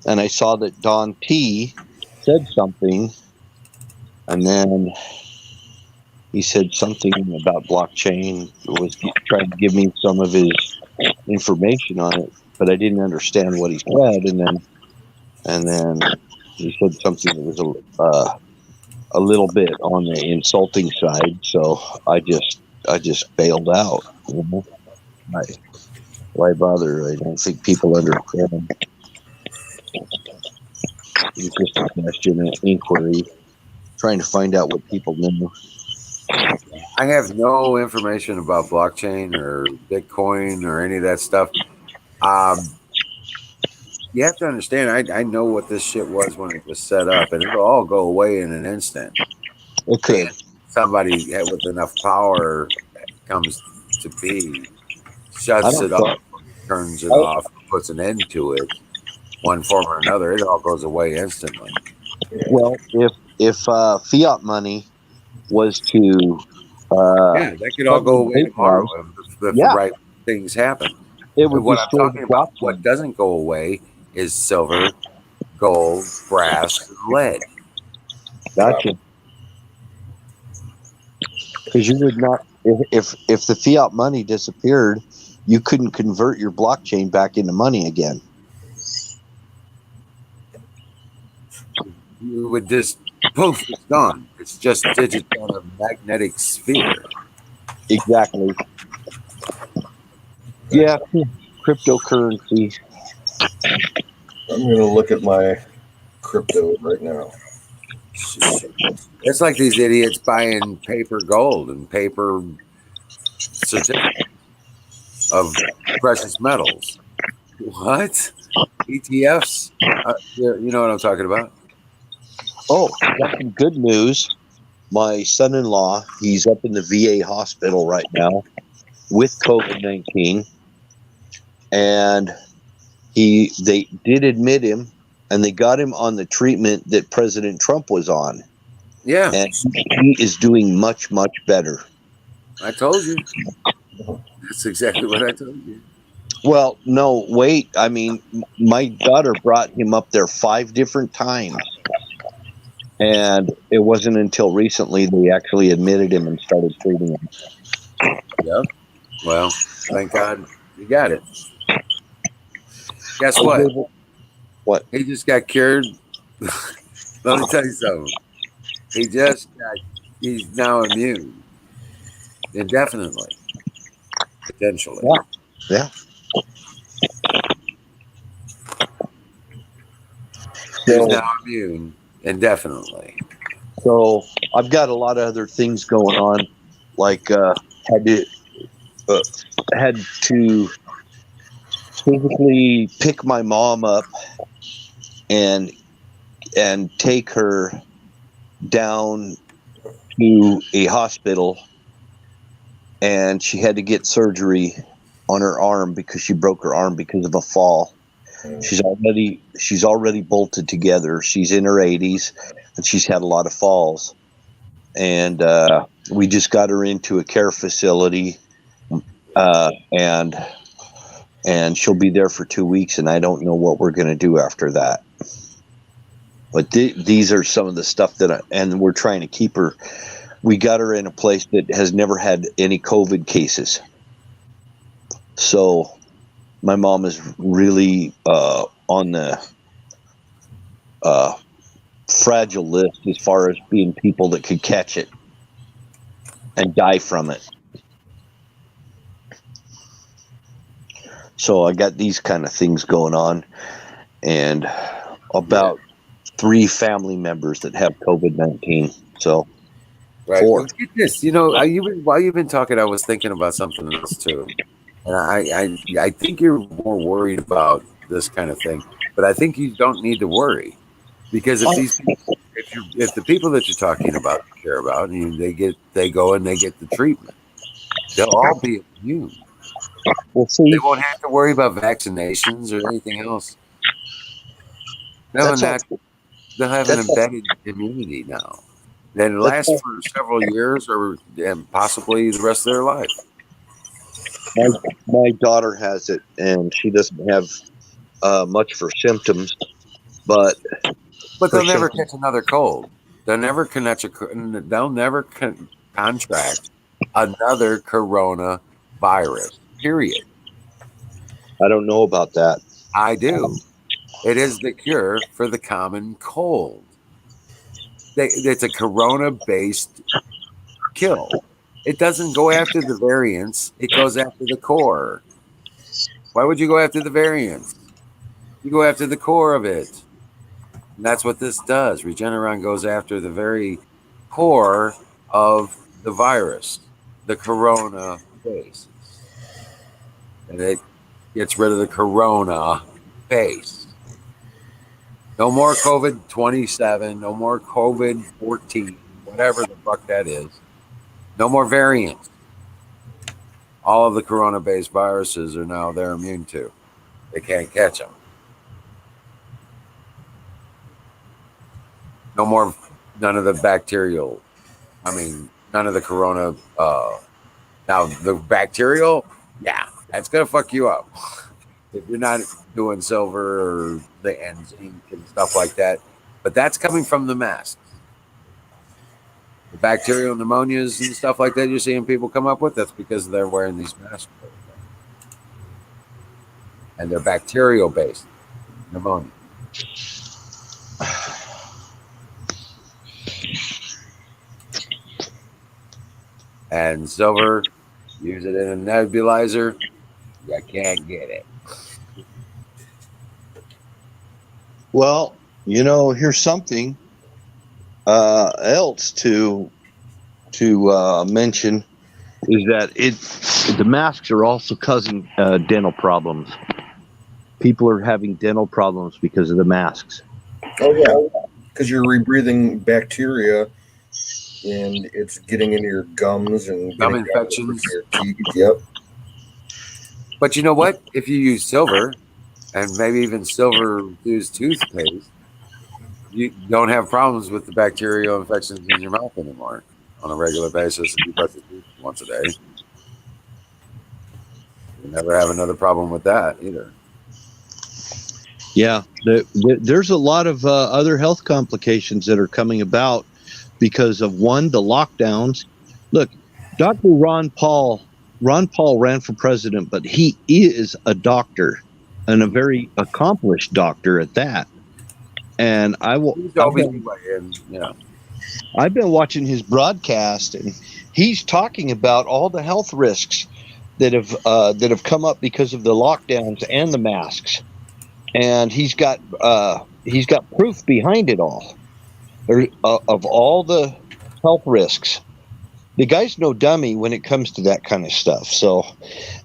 J: And I saw that Don T said something, and then he said something about blockchain. Was trying to give me some of his information on it, but I didn't understand what he said. And then he said something that was a little bit on the insulting side. So I just bailed out. You know? Why bother? I don't think people understand. It's just a question, an inquiry, trying to find out what people know.
D: I have no information about blockchain or Bitcoin or any of that stuff. You have to understand, I know what this shit was when it was set up, and it'll all go away in an instant.
J: Okay.
D: Somebody with enough power comes to be, shuts it off, turns it off, puts an end to it, one form or another. It all goes away instantly.
J: Well, if fiat money was to
D: yeah, that could all go away tomorrow if the right things happen.
J: It would
D: what I'm
J: destroy
D: talking about, what doesn't go away, is silver, gold, brass, and lead.
J: Gotcha. Because you would not, if the fiat money disappeared, you couldn't convert your blockchain back into money again.
D: You would just poof, it's gone. It's just digits on a magnetic sphere.
J: Exactly. Yeah, cryptocurrency.
B: I'm going to look at my crypto right now.
D: It's like these idiots buying paper gold and paper certificates of precious metals. What? ETFs? You know what I'm talking about?
J: Oh, got some good news. My son-in-law, he's up in the VA hospital right now with COVID-19, and they did admit him, and they got him on the treatment that President Trump was on.
D: Yeah.
J: And he is doing much, much better.
D: I told you. That's exactly what I told you.
J: Well, no, wait. I mean, my daughter brought him up there 5 different times. And it wasn't until recently they actually admitted him and started treating him.
D: Yep. Well, thank God you got it. Guess what?
J: What?
D: He just got cured. Let me tell you something. He's now immune. Indefinitely. Potentially.
J: Yeah.
D: He's now immune indefinitely.
J: So I've got a lot of other things going on, like had to physically pick my mom up and take her down to a hospital, and she had to get surgery on her arm because she broke her arm because of a fall. She's already bolted together. She's in her 80s, and she's had a lot of falls. And we just got her into a care facility, and she'll be there for 2 weeks. And I don't know what we're going to do after that. But these are some of the stuff and we're trying to keep her. We got her in a place that has never had any COVID cases. So my mom is really on the fragile list as far as being people that could catch it and die from it. So I got these kind of things going on, and about 3 family members that have COVID-19. So
D: right.
J: 4.
D: Well, get this. You know, while you've been talking, I was thinking about something else too. And I think you're more worried about this kind of thing, but I think you don't need to worry, because if the people that you're talking about care about, and they go and they get the treatment, they'll all be immune.
J: We'll see.
D: They won't have to worry about vaccinations or anything else. They'll have an embedded immunity now. Then it lasts for several years and possibly the rest of their life.
J: My daughter has it, and she doesn't have much for symptoms, but
D: they'll never catch another cold. They'll never contract another coronavirus. Period.
J: I don't know about that.
D: I do. It is the cure for the common cold. It's a corona-based kill. It doesn't go after the variants. It goes after the core. Why would you go after the variants? You go after the core of it. And that's what this does. Regeneron goes after the very core of the virus, the corona base. And it gets rid of the corona base. No more COVID-27, no more COVID-14, whatever the fuck that is. No more variants. All of the corona-based viruses are now they're immune to. They can't catch them. No more, none of the bacterial. None of the corona. Now the bacterial, yeah, that's gonna fuck you up. if you're not doing silver or the and zinc and stuff like that. But that's coming from the mask. The bacterial pneumonias and stuff like that you're seeing people come up with, that's because they're wearing these masks. And they're bacterial based pneumonia. And silver, use it in a nebulizer, you can't get it.
J: Well, here's something else to mention is that the masks are also causing dental problems. People are having dental problems because of the masks.
C: Oh yeah, because you're rebreathing bacteria, and it's getting into your gums and
D: Gum
C: getting
D: infections.
C: your teeth. Yep.
D: But you know what? If you use silver, and maybe even silver-infused toothpaste, you don't have problems with the bacterial infections in your mouth anymore on a regular basis. If you brush your teeth once a day, you never have another problem with that either.
J: Yeah, there's a lot of other health complications that are coming about because of, one, the lockdowns. Look, Dr. Ron Paul ran for president, but he is a doctor and a very accomplished doctor at that. And I've been watching his broadcast, and he's talking about all the health risks that have come up because of the lockdowns and the masks. And he's got proof behind it all, of all the health risks. The guy's no dummy when it comes to that kind of stuff. So,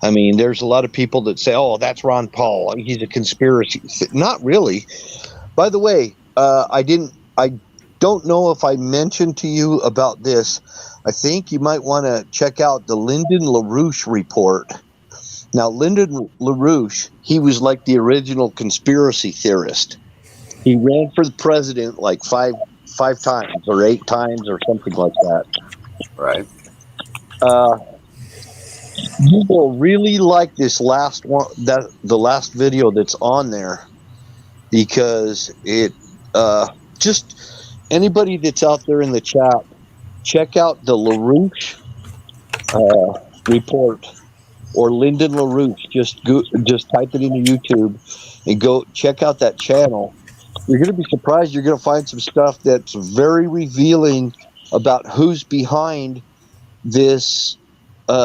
J: I mean, there's a lot of people that say, "Oh, that's Ron Paul. He's a conspiracy." Not really. By the way, I don't know if I mentioned to you about this. I think you might want to check out the Lyndon LaRouche report. Now, Lyndon LaRouche, he was like the original conspiracy theorist. He ran for the president like five times or 8 times or something like that.
D: Right.
J: You will really like this last one, the last video that's on there, because it just anybody that's out there in the chat, check out the LaRouche report. Or Lyndon LaRouche, just type it into YouTube and go check out that channel. You're going to be surprised. You're going to find some stuff that's very revealing about who's behind this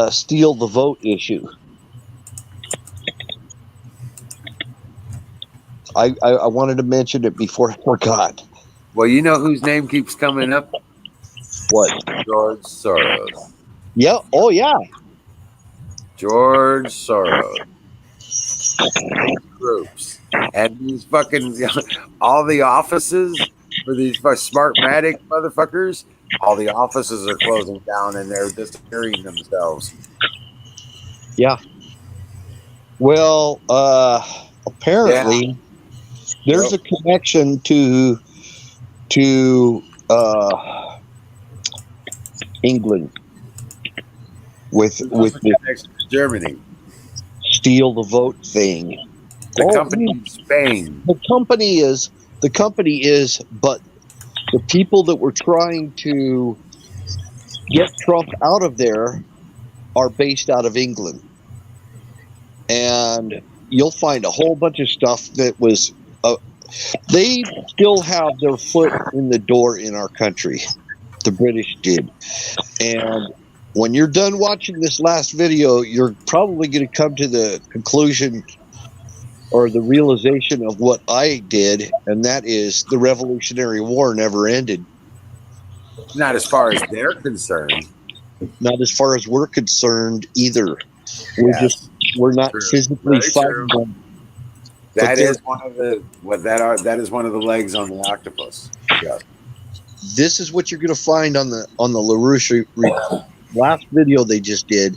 J: steal the vote issue. I wanted to mention it before I forgot.
D: Well, you know whose name keeps coming up?
J: What?
D: George Soros.
J: Yeah. Oh, yeah.
D: George Soros. Groups. And these fucking, all the offices for these Smartmatic motherfuckers, all the offices are closing down and they're disappearing themselves.
J: Yeah. Well, apparently there's a connection to England with
D: the Germany
J: steal the vote thing.
D: The company in Spain.
J: The company is, but the people that were trying to get Trump out of there are based out of England. And you'll find a whole bunch of stuff that was, they still have their foot in the door in our country. The British did. And when you're done watching this last video, you're probably going to come to the conclusion or the realization of what I did, and that is the Revolutionary War never ended.
D: Not as far as they're concerned.
J: Not as far as we're concerned either. We're not physically fighting them.
D: That is one of the legs on the octopus. Yeah.
J: This is what you're going to find on the LaRouche last video they just did.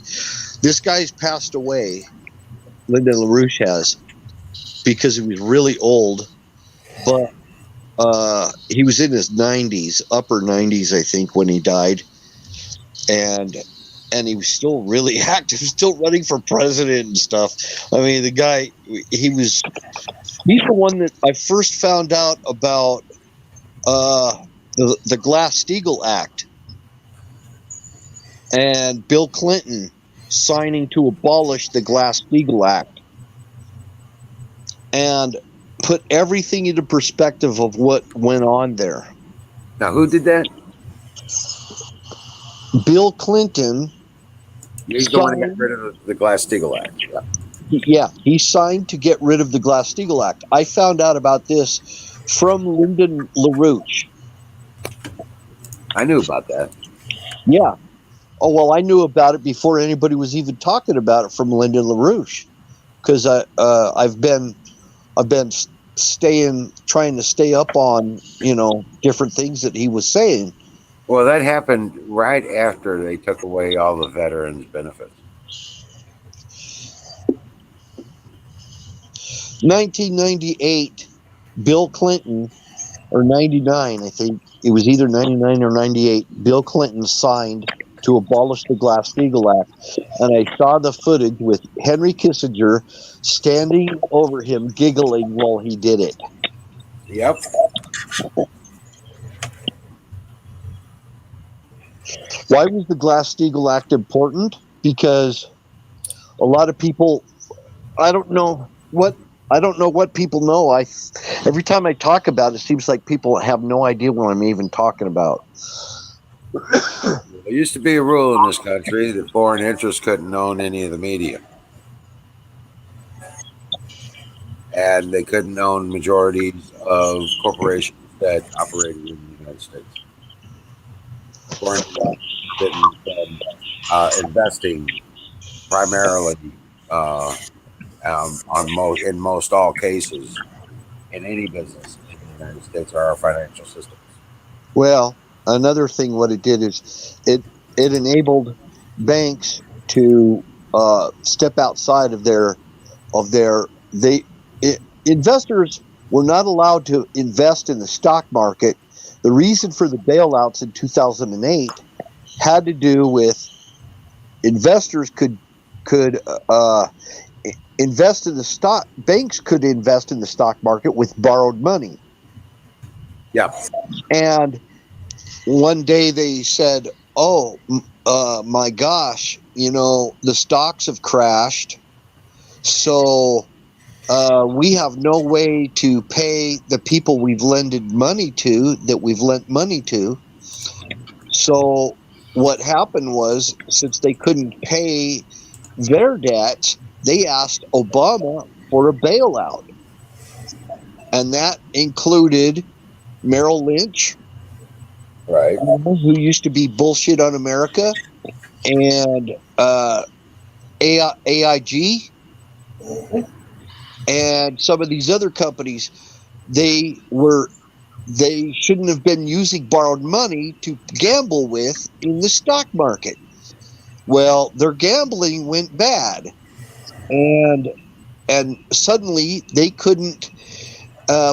J: This guy's passed away. Lyndon LaRouche has, because he was really old, but he was in his 90s, upper 90s, I think, when he died. And and he was still really active, still running for president and stuff. I mean, the guy, he's the one that I first found out about the Glass-Steagall Act and Bill Clinton signing to abolish the Glass-Steagall Act and put everything into perspective of what went on there.
D: Now, who did that?
J: Bill Clinton.
D: He's the one who got rid of the Glass-Steagall Act. Yeah.
J: Yeah, he signed to get rid of the Glass-Steagall Act. I found out about this from Lyndon LaRouche.
D: I knew about that.
J: Yeah. Oh, well, I knew about it before anybody was even talking about it from Lyndon LaRouche, because I've been trying to stay up on, different things that he was saying.
D: Well, that happened right after they took away all the veterans' benefits.
J: 1998, Bill Clinton, or 99, I think it was either 99 or 98. Bill Clinton signed to abolish the Glass-Steagall Act, and I saw the footage with Henry Kissinger standing over him, giggling while he did it.
D: Yep.
J: Why was the Glass-Steagall Act important? Because a lot of people, I don't know what people know. Every time I talk about it, it seems like people have no idea what I'm even talking about.
D: There used to be a rule in this country that foreign interests couldn't own any of the media. And they couldn't own majorities of corporations that operated in the United States. Foreign interests investing primarily in most all cases in any business in the United States are our financial systems. Well,
J: another thing, what it did is it enabled banks to step outside of investors were not allowed to invest in the stock market. The reason for the bailouts in 2008 had to do with investors could invest in the stock. Banks could invest in the stock market with borrowed money.
D: Yeah.
J: And one day they said, "Oh, my gosh, the stocks have crashed, so we have no way to pay the people we've lent money to." So what happened was, since they couldn't pay their debts, they asked Obama for a bailout, and that included Merrill Lynch,
D: right,
J: who used to be Bullshit on America, and AIG, and some of these other companies. They shouldn't have been using borrowed money to gamble with in the stock market. Well, their gambling went bad, and suddenly they couldn't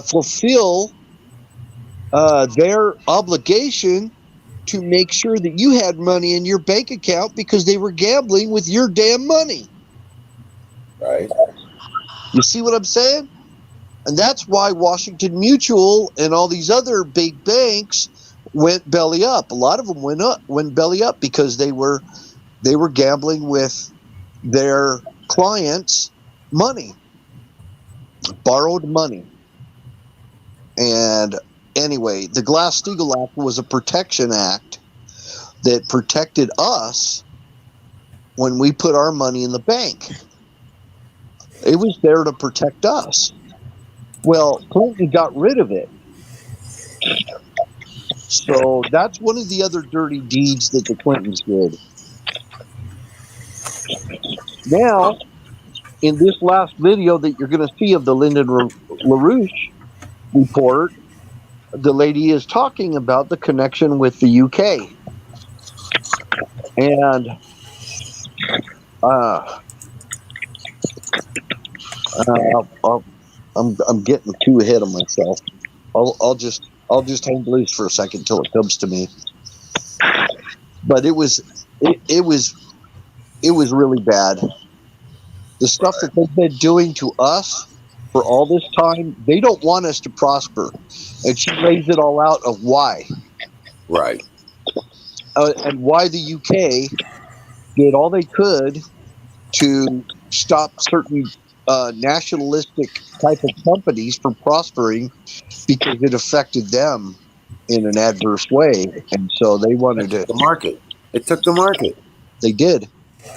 J: fulfill their obligation to make sure that you had money in your bank account because they were gambling with your damn money.
D: Right.
J: You see what I'm saying? And that's why Washington Mutual and all these other big banks went belly up. A lot of them went belly up because they were gambling with their clients' money, borrowed money. And anyway, the Glass-Steagall Act was a protection act that protected us when we put our money in the bank. It was there to protect us. Well, Clinton got rid of it. So that's one of the other dirty deeds that the Clintons did. Now, in this last video that you're going to see of the Lyndon LaRouche report, the lady is talking about the connection with the UK. And I'm getting too ahead of myself. I'll just hang loose for a second till it comes to me. But it was it was really bad. The stuff that they've been doing to us for all this time, they don't want us to prosper. And she lays it all out of why.
D: Right.
J: And why the UK did all they could to stop certain nationalistic type of companies from prospering because it affected them in an adverse way. And so they wanted to.
D: The market. It took the market.
J: They did.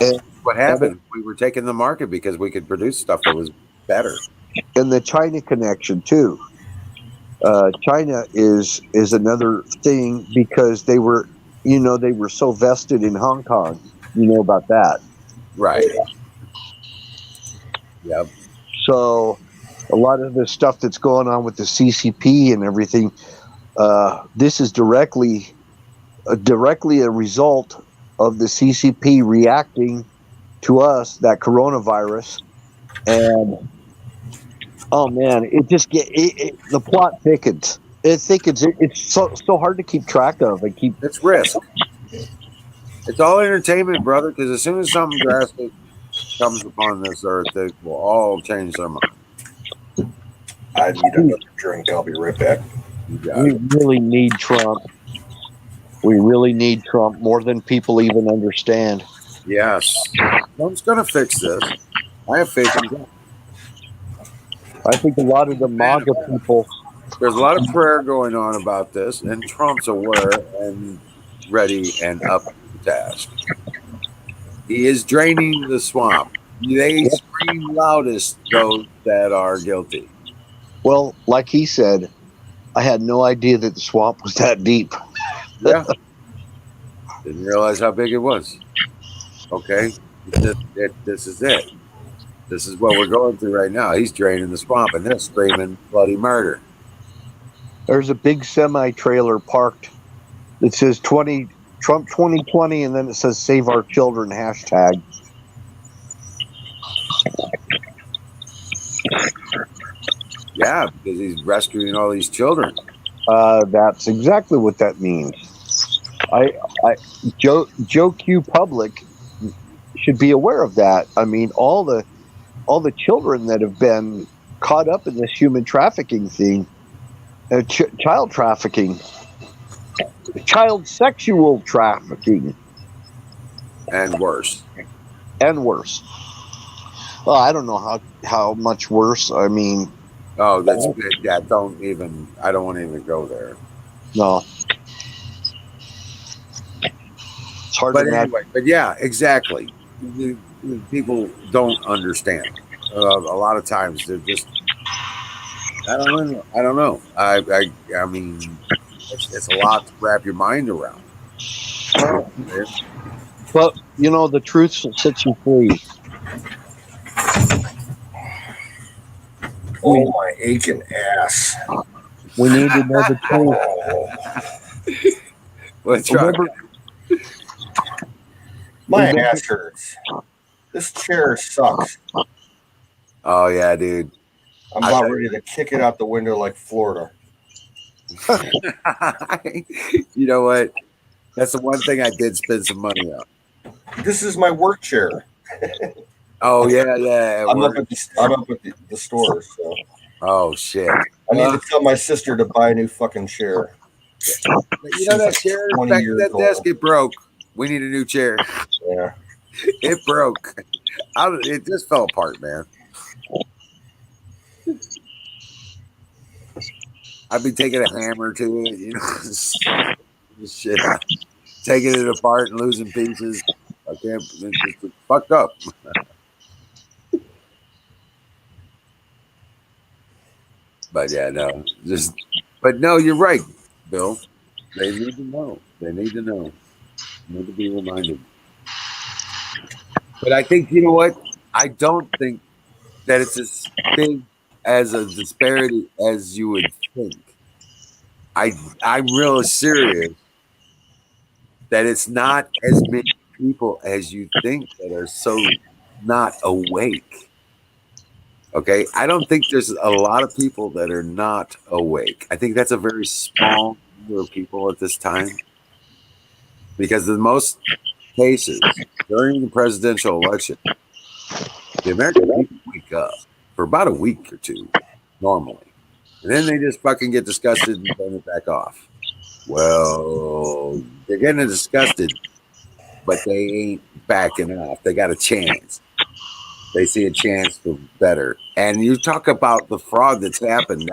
J: And
D: What happened? We were taking the market because we could produce stuff that was better.
J: and the China connection too. China is another thing because they were, they were so vested in Hong Kong. You know about that,
D: Right. Yep.
J: so a lot of the stuff that's going on with the CCP and everything, this is directly a result of the CCP reacting to us, that coronavirus, and oh man, it just the plot thickens. It thickens. It's so hard to keep track of and keep.
D: It's risk. It's all entertainment, brother. Because as soon as something drastic comes upon this earth, they will all change their mind.
C: I need another drink. I'll be right back.
J: We really need Trump. We really need Trump more than people even understand.
D: Yes, Trump's going to fix this. I have faith in Trump.
J: I think a lot of the MAGA people.
D: There's a lot of prayer going on about this, and Trump's aware and ready and up to the task. He is draining the swamp. They scream loudest, those that are guilty.
J: Well, like he said, I had no idea that the swamp was that deep.
D: Yeah. Didn't realize how big it was. Okay. This is it. This is what we're going through right now. He's draining the swamp, and they're screaming bloody murder.
J: There's a big semi-trailer parked that says Trump 2020, and then it says Save Our Children hashtag.
D: Yeah, because he's rescuing all these children.
J: That's exactly what that means. Joe Q Public should be aware of that. I mean, all the children that have been caught up in this human trafficking thing, child trafficking, child sexual trafficking,
D: and worse.
J: Well, I don't know how much worse. I mean,
D: oh, I don't want to even go there.
J: No. It's hard to imagine.
D: Anyway, but yeah, exactly. People don't understand. A lot of times they're just, I don't know. I mean, it's a lot to wrap your mind around.
J: But the truth will set you free.
C: Oh, my aching ass.
J: We need to know the truth.
D: What's wrong?
C: My ass hurts. This chair sucks.
D: Oh yeah, dude.
C: I'm about ready to kick it out the window like Florida.
D: You know what? That's the one thing I did spend some money on.
C: This is my work chair.
D: Oh yeah.
C: I'm up at the store. So.
D: Oh shit!
C: I need to tell my sister to buy a new fucking chair.
D: You know that chair back to that desk, it broke. We need a new chair.
C: Yeah,
D: it broke. It just fell apart, man. I've been taking a hammer to it, shit, taking it apart and losing pieces. I can't. It's fucked up. But yeah, no, but no, you're right, Bill. They need to know. They need to know. They need to be reminded. But I think, you know what? I don't think that it's as big as a disparity as you would think. I'm really serious that it's not as many people as you think that are so not awake. Okay, I don't think there's a lot of people that are not awake. I think that's a very small number of people at this time, because in most cases, during the presidential election, the American people wake up for about a week or two, normally. And then they just fucking get disgusted and turn it back off. Well, they're getting disgusted, but they ain't backing off. They got a chance. They see a chance for better. And you talk about the fraud that's happened.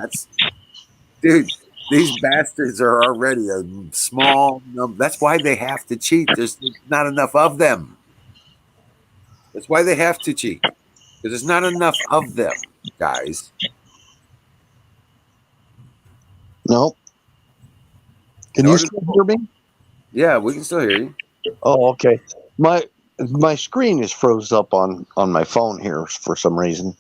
D: Dude, these bastards are already a small number. That's why they have to cheat. There's not enough of them. That's why they have to cheat. Because there's not enough of them, guys.
J: No. Can you still hear me?
D: Yeah, we can still hear you.
J: Oh, okay. My screen is froze up on my phone here for some reason.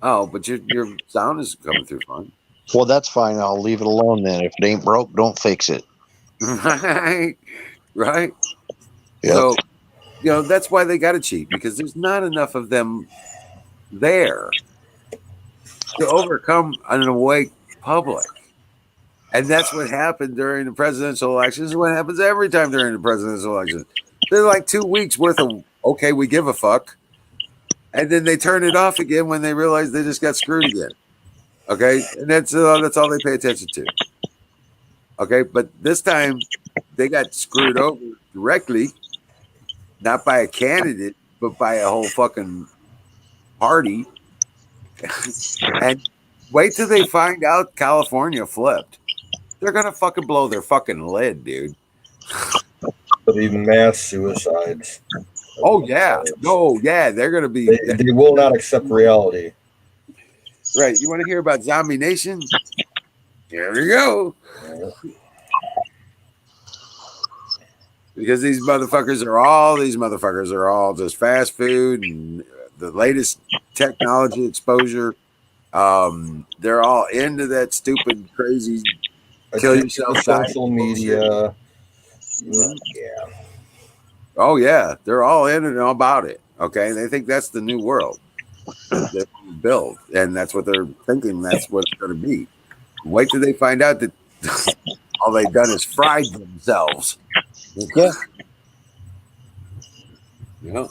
D: Oh, but your sound is coming through fine.
J: Well, that's fine. I'll leave it alone then. If it ain't broke, don't fix it.
D: Right.
J: Yep.
D: So, that's why they got to cheat, because there's not enough of them there to overcome an awake public. And that's what happened during the presidential elections. What happens every time during the presidential elections. They're like 2 weeks worth of, okay, we give a fuck. And then they turn it off again when they realize they just got screwed again. Okay. And that's all they pay attention to. Okay. But this time they got screwed over directly, not by a candidate, but by a whole fucking party. And wait till they find out California flipped. They're going to fucking blow their fucking lid, dude.
K: But even mass suicides.
D: Oh, yeah. No, yeah. They're going to be.
K: They will not accept reality.
D: Right. You want to hear about Zombie Nation? Here we go. Because these motherfuckers are all just fast food and the latest technology exposure. They're all into that stupid, crazy, kill yourself
K: social media.
D: Yeah. Oh yeah, they're all in and all about it. Okay, they think that's the new world they build, and that's what they're thinking. That's what it's going to be. Wait till they find out that all they've done is fried themselves. Yeah.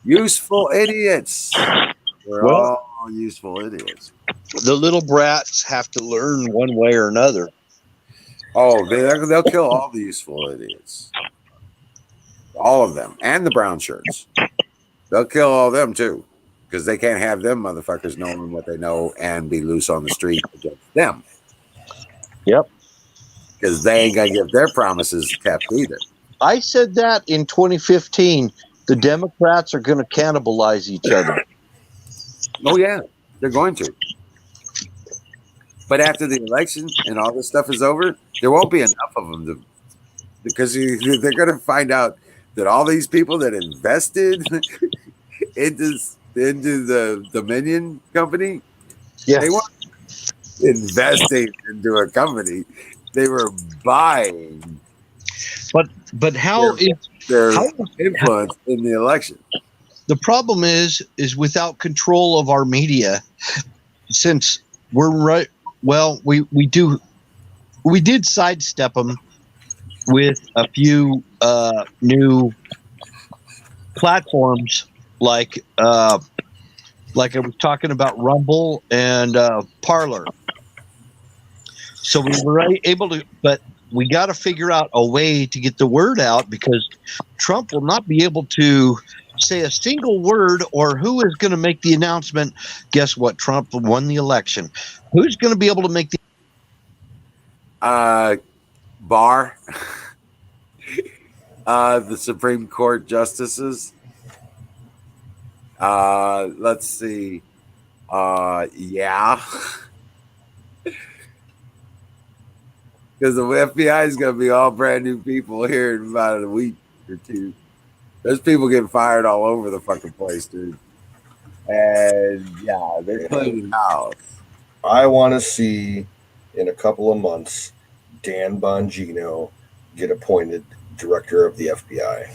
D: Useful idiots. We're all useful idiots.
J: The little brats have to learn one way or another.
D: Oh, they'll kill all the useful idiots. All of them. And the brown shirts. They'll kill all of them too. Because they can't have them motherfuckers knowing what they know and be loose on the street against them.
J: Yep.
D: Because they ain't going to give their promises kept either.
J: I said that in 2015. The Democrats are going to cannibalize each other.
D: Oh, yeah. They're going to. But after the election and all this stuff is over, there won't be enough of them because they're going to find out that all these people that invested into the Dominion company, they weren't investing into a company. They were buying.
J: But how
D: their influence in the election?
J: The problem is without control of our media, since we're right. Well, we did sidestep them with a few new platforms like I was talking about Rumble and Parler. So we were able to, but we got to figure out a way to get the word out, because Trump will not be able to say a single word or who is going to make the announcement. Guess what? Trump won the election. Who's going to be able to make the
D: Barr, the Supreme Court justices. Let's see. Yeah. Because the FBI is going to be all brand new people here in about a week or two. There's people getting fired all over the fucking place, dude. And yeah, they're cleaning house.
K: I want to see in a couple of months Dan Bongino get appointed director of the FBI.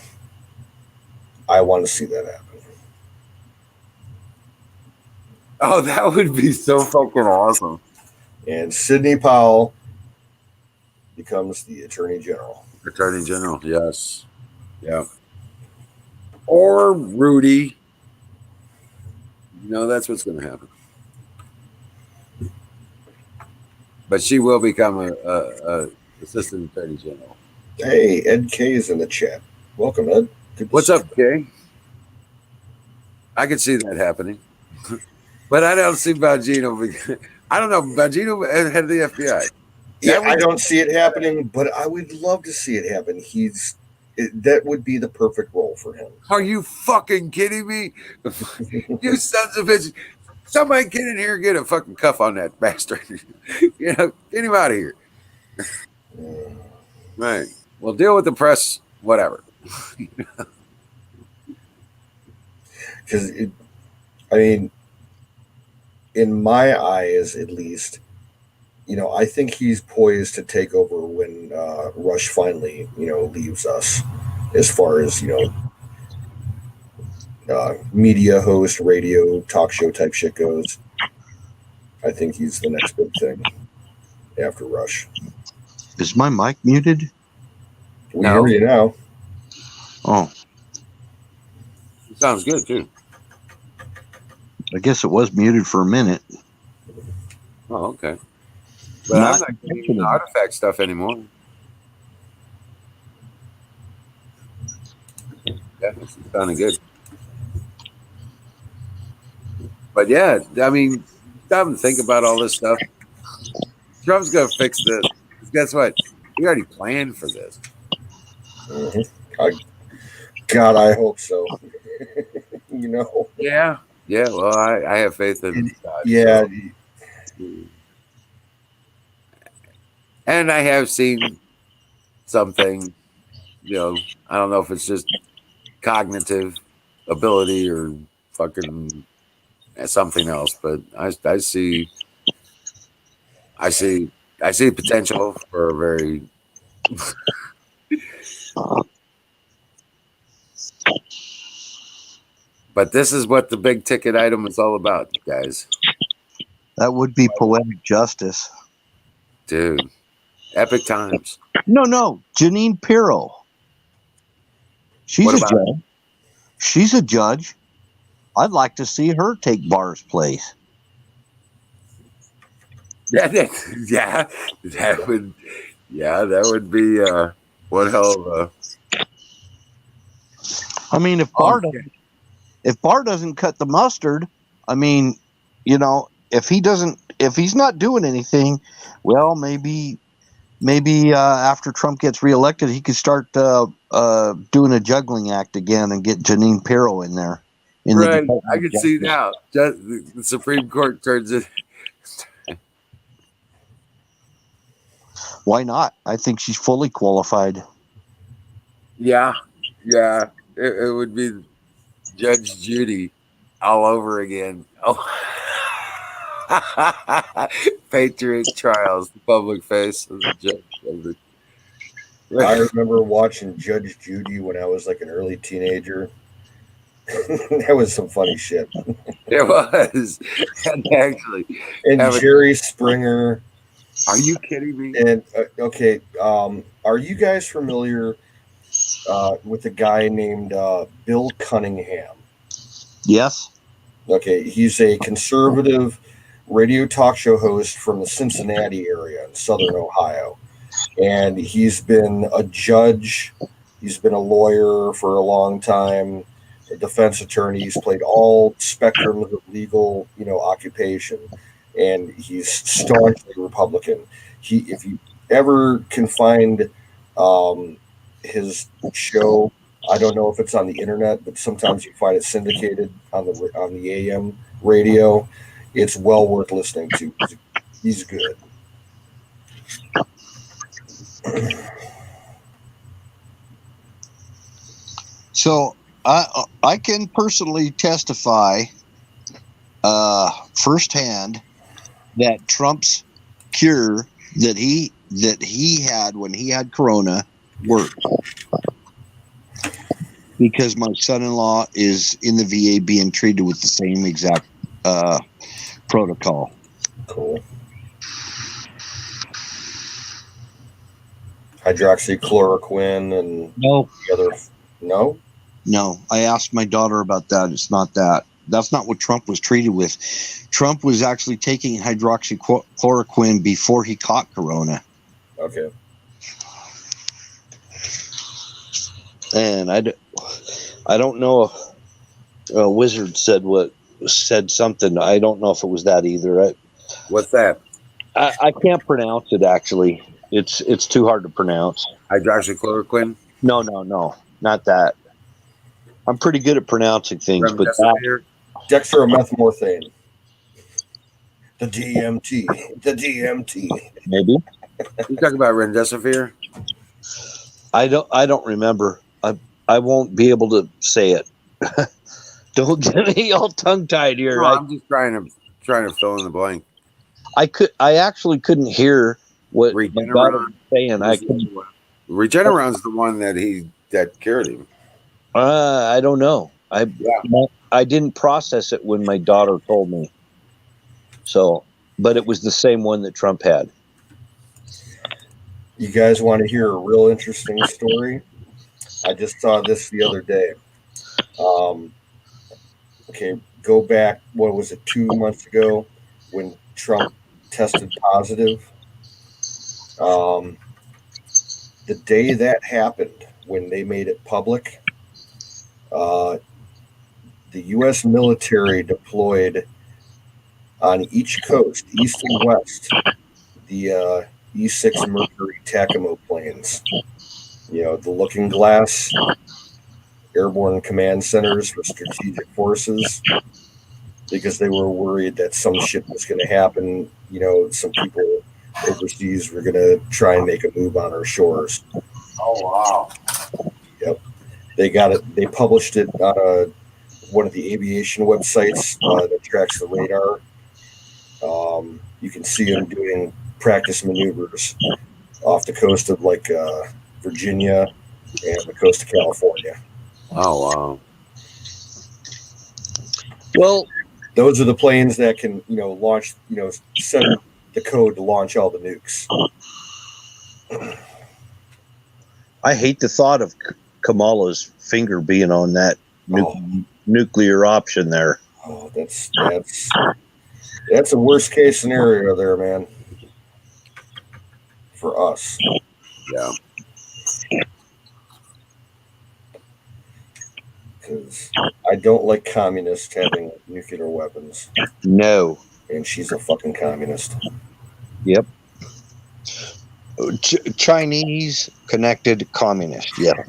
K: I want to see that happen.
D: Oh, that would be so fucking awesome.
K: And Sidney Powell becomes the Attorney General.
D: Attorney General, yes. Yeah. Or Rudy. That's what's going to happen. But she will become a assistant attorney general.
K: Hey, Ed K is in the chat. Welcome, Ed. Good to
D: What's
K: see
D: up, Kay? I could see that happening. But I don't see Bongino. I don't know. Bongino head of the FBI.
K: Yeah, I don't see it happening, but I would love to see it happen. That would be the perfect role for him.
D: Are you fucking kidding me? You sons of bitches. Somebody get in here and get a fucking cuff on that bastard. Get him out of here. Right. Well, deal with the press, whatever.
K: Because, I mean, in my eyes, at least, I think he's poised to take over when Rush finally, leaves us, as far as, media host, radio, talk show type shit goes. I think he's the next big thing after Rush.
J: Is my mic muted?
K: We hear you now.
J: Oh.
D: It sounds good, too.
J: I guess it was muted for a minute.
D: Oh, okay. But I'm not getting the artifact stuff anymore. Yeah, it's sounding good. But yeah, I mean, stop and think about all this stuff. Trump's going to fix this. Guess what? He already planned for this.
K: Mm-hmm. God, I hope so.
D: Yeah. Yeah. Well, I have faith in God.
K: Yeah.
D: So. And I have seen something, I don't know if it's just cognitive ability or fucking something else, but I see potential for a very but this is what the big ticket item is all about, guys.
J: That would be poetic justice.
D: Dude. Epic times.
J: No. Janine Pirro. She's a judge. She's a judge. I'd like to see her take Barr's place.
D: Yeah, that would be one hell of a.
J: I mean, if Barr doesn't cut the mustard, I mean, if he's not doing anything, well, maybe after Trump gets reelected, he could start doing a juggling act again and get Janine Pirro in there.
D: Right, I can see now. The Supreme Court turns it.
J: Why not? I think she's fully qualified.
D: Yeah. It would be Judge Judy all over again. Oh. Patriot trials, the public face of the judge.
K: I remember watching Judge Judy when I was like an early teenager. That was some funny shit.
D: It was. And actually.
K: And Jerry Springer.
D: Are you kidding me?
K: And okay, are you guys familiar with a guy named Bill Cunningham?
J: Yes.
K: Okay, he's a conservative radio talk show host from the Cincinnati area in southern Ohio. And he's been a judge. He's been a lawyer for a long time, a defense attorney. He's played all spectrums of legal, occupation. And he's staunchly Republican. If you ever can find his show, I don't know if it's on the internet, but sometimes you find it syndicated on the AM radio. It's well worth listening to. He's good.
J: So I can personally testify firsthand that Trump's cure that he had when he had corona worked, because my son-in-law is in the VA being treated with the same exact protocol.
K: Cool. Hydroxychloroquine and
J: no
K: the other No.
J: No, I asked my daughter about that. It's not that. That's not what Trump was treated with. Trump was actually taking hydroxychloroquine before he caught corona.
K: Okay.
J: And I don't know if Wizard said something. I don't know if it was that either.
D: What's that?
J: I can't pronounce it, actually. It's too hard to pronounce.
D: Hydroxychloroquine?
J: No, not that. I'm pretty good at pronouncing things, but that,
K: Dextromethorphan. The DMT. The DMT.
J: maybe.
D: You talking about remdesivir?
J: I don't remember. I won't be able to say it. Don't get me all tongue tied here.
D: No, I'm just trying to fill in the blank.
J: I actually couldn't hear what my daughter
D: Regeneron
J: was saying. I couldn't.
D: Regeneron's the one that cured him.
J: I don't know. I didn't process it when my daughter told me. So, but it was the same one that Trump had.
K: You guys want to hear a real interesting story? I just saw this the other day. Okay, go back, what was it, 2 months ago when Trump tested positive? The day that happened, when they made it public, the U.S. military deployed on each coast, east and west, the E-6 Mercury Takamo planes. You know, the Looking Glass airborne command centers for strategic forces, because they were worried that some shit was going to happen. You know, some people overseas were going to try and make a move on our shores.
D: Oh, wow.
K: Yep. They got it. They published it on one of the aviation websites that tracks the radar. You can see them doing practice maneuvers off the coast of like Virginia and the coast of California.
D: Oh, wow.
J: Well,
K: those are the planes that can, launch, send the code to launch all the nukes.
J: I hate the thought of Kamala's finger being on that nuclear option there.
K: Oh, that's a worst case scenario there, man. For us.
D: Yeah.
K: Because I don't like communists having nuclear weapons.
J: No.
K: And she's a fucking communist.
J: Yep. Chinese connected communist. Yeah.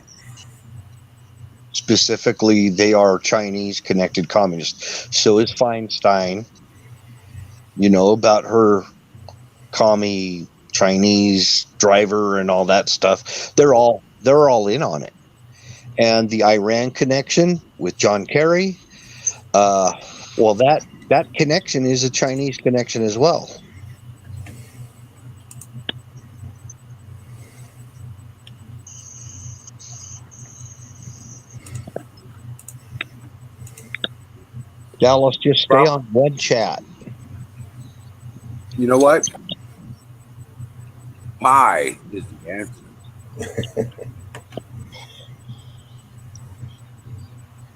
J: Specifically, they are Chinese connected communist. So is Feinstein. You know about her commie Chinese driver and all that stuff. They're all in on it. And the Iran connection with John Kerry, well, that connection is a Chinese connection as well. Now let's just stay on one chat.
D: You know what? Pie is the answer.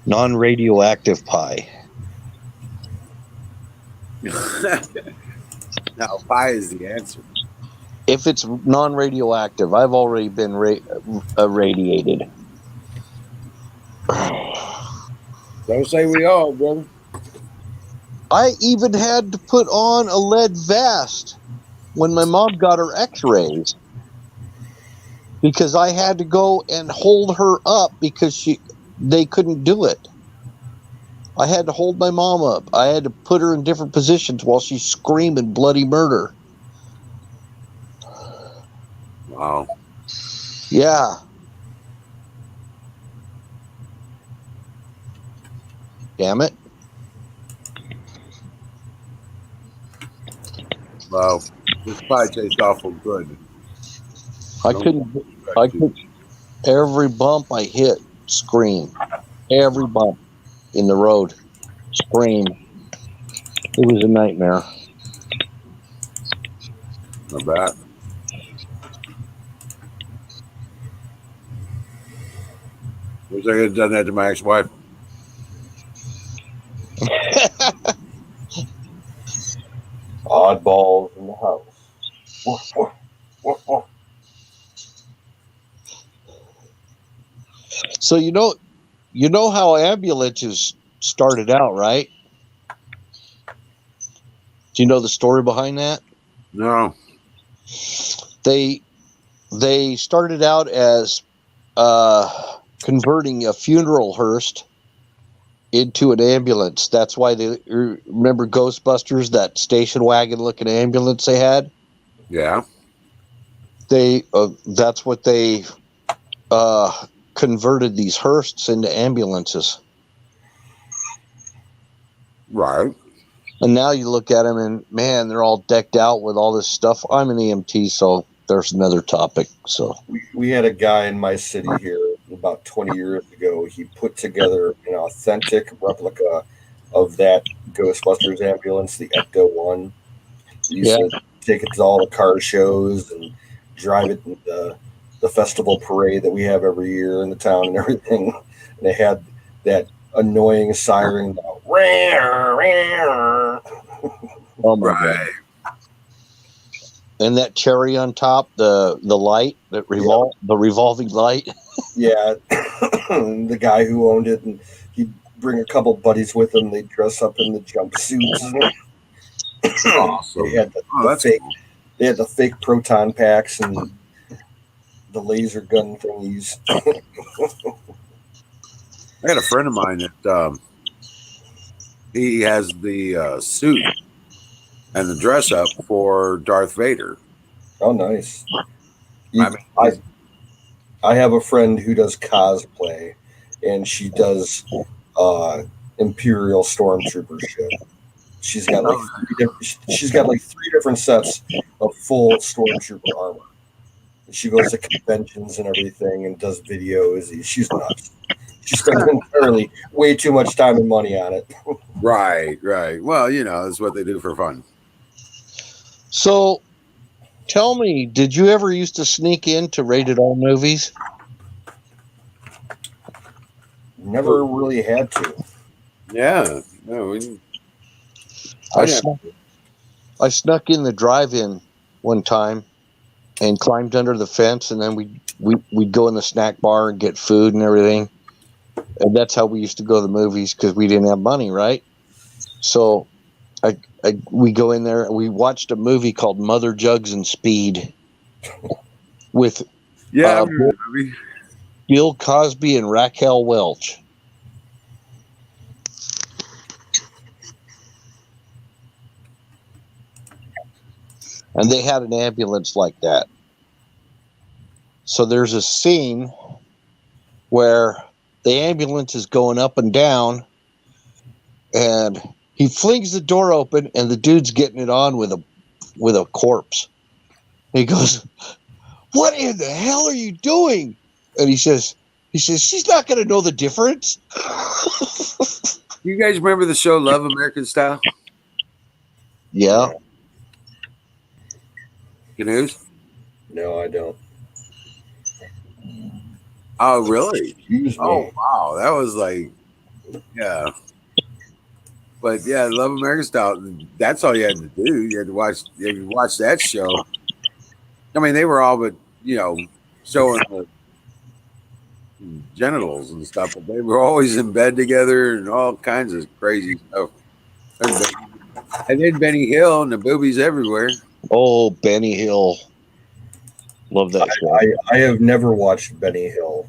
J: Non-radioactive pie.
D: No, pie is the answer.
J: If it's non-radioactive, I've already been irradiated.
D: Don't say we all, brother.
J: I even had to put on a lead vest when my mom got her x-rays because I had to go and hold her up because they couldn't do it. I had to hold my mom up. I had to put her in different positions while she's screaming bloody murder.
D: Wow.
J: Yeah. Damn it.
D: Wow. This pie tastes awful good.
J: I couldn't, every bump I hit, scream. Every bump in the road, scream. It was a nightmare.
D: Not bad. Wish I could have done that to my ex-wife.
K: Oddballs in the house. Woof, woof, woof, woof.
J: So you know how ambulances started out, right? Do you know the story behind that?
D: No.
J: They started out as converting a funeral hearse into an ambulance. That's why they remember Ghostbusters, that station wagon looking ambulance they had.
D: Yeah.
J: They that's what they converted these hearses into ambulances.
D: Right.
J: And now you look at them and man, they're all decked out with all this stuff. I'm an EMT, so there's another topic. So
K: We had a guy in my city here about 20 years ago. He put together an authentic replica of that Ghostbusters ambulance, the Ecto 1. He used to take it to all the car shows and drive it in the festival parade that we have every year in the town and everything. And they had that annoying siren.
J: oh my god! And that cherry on top, the light that the revolving light.
K: Yeah, the guy who owned it, and he'd bring a couple buddies with him. They'd dress up in the jumpsuits.
D: Awesome.
K: They had they had the fake proton packs and the laser gun thingies.
D: I got a friend of mine that he has the suit and the dress up for Darth Vader.
K: Oh, nice. I have a friend who does cosplay, and she does Imperial Stormtrooper shit. She's got like three different sets of full Stormtrooper armor. She goes to conventions and everything and does videos. She's nuts. She spends entirely way too much time and money on it.
D: Right. Well, that's what they do for fun.
J: So, tell me, did you ever used to sneak into rated R movies?
K: Never really had to.
D: Yeah. No.
J: I snuck in the drive-in one time and climbed under the fence, and then we'd go in the snack bar and get food and everything. And that's how we used to go to the movies because we didn't have money, right? So we go in there and we watched a movie called Mother Jugs and Speed with Bill Cosby and Raquel Welch. And they had an ambulance like that. So there's a scene where the ambulance is going up and down, and he flings the door open, and the dude's getting it on with a corpse. He goes, "What in the hell are you doing?" And he says, "She's not going to know the difference."
D: You guys remember the show Love American Style?
J: Yeah.
D: Canoes?
K: No, I don't.
D: Oh, really?
K: Excuse me.
D: Oh, wow. That was like, yeah. But yeah, Love American Style. That's all you had to do. You had to watch that show. I mean, they were all but showing the genitals and stuff, but they were always in bed together and all kinds of crazy stuff. And then Benny Hill and the boobies everywhere.
J: Oh, Benny Hill. Love that show.
K: I have never watched Benny Hill.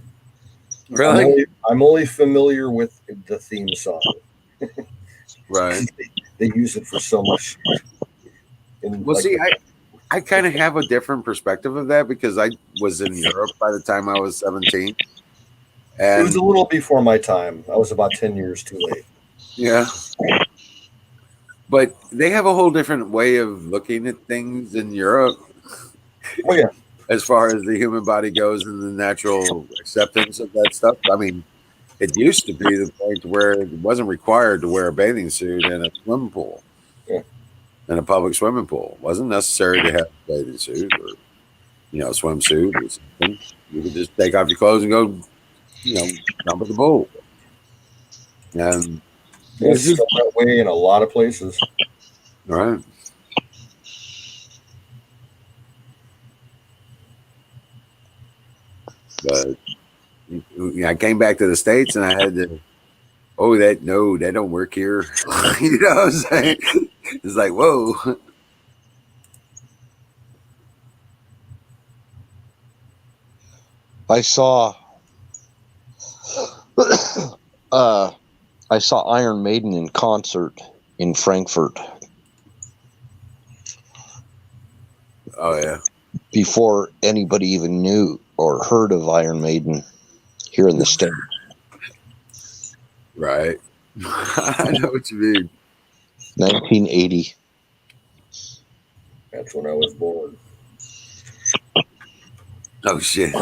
D: Really?
K: I'm only familiar with the theme song.
D: Right.
K: They use it for so much.
D: See, I kind of have a different perspective of that because I was in Europe by the time I was 17. And
K: it was a little before my time. I was about 10 years too late.
D: Yeah. But they have a whole different way of looking at things in Europe.
K: Oh, yeah.
D: As far as the human body goes and the natural acceptance of that stuff. I mean, it used to be the point where it wasn't required to wear a bathing suit in a swimming pool.
K: Yeah.
D: In a public swimming pool. It wasn't necessary to have a bathing suit or, swimsuit or something. You could just take off your clothes and go Trump is a bull. And
K: It's still that way in a lot of places.
D: right. But I came back to the States and I had to, that don't work here. You know what I'm saying? It's like, whoa.
J: I saw I saw Iron Maiden in concert in Frankfurt
D: Oh, yeah.
J: before anybody even knew or heard of Iron Maiden here in the States.
D: Right. I know what you mean.
J: 1980.
K: That's when I was born.
D: Oh, shit.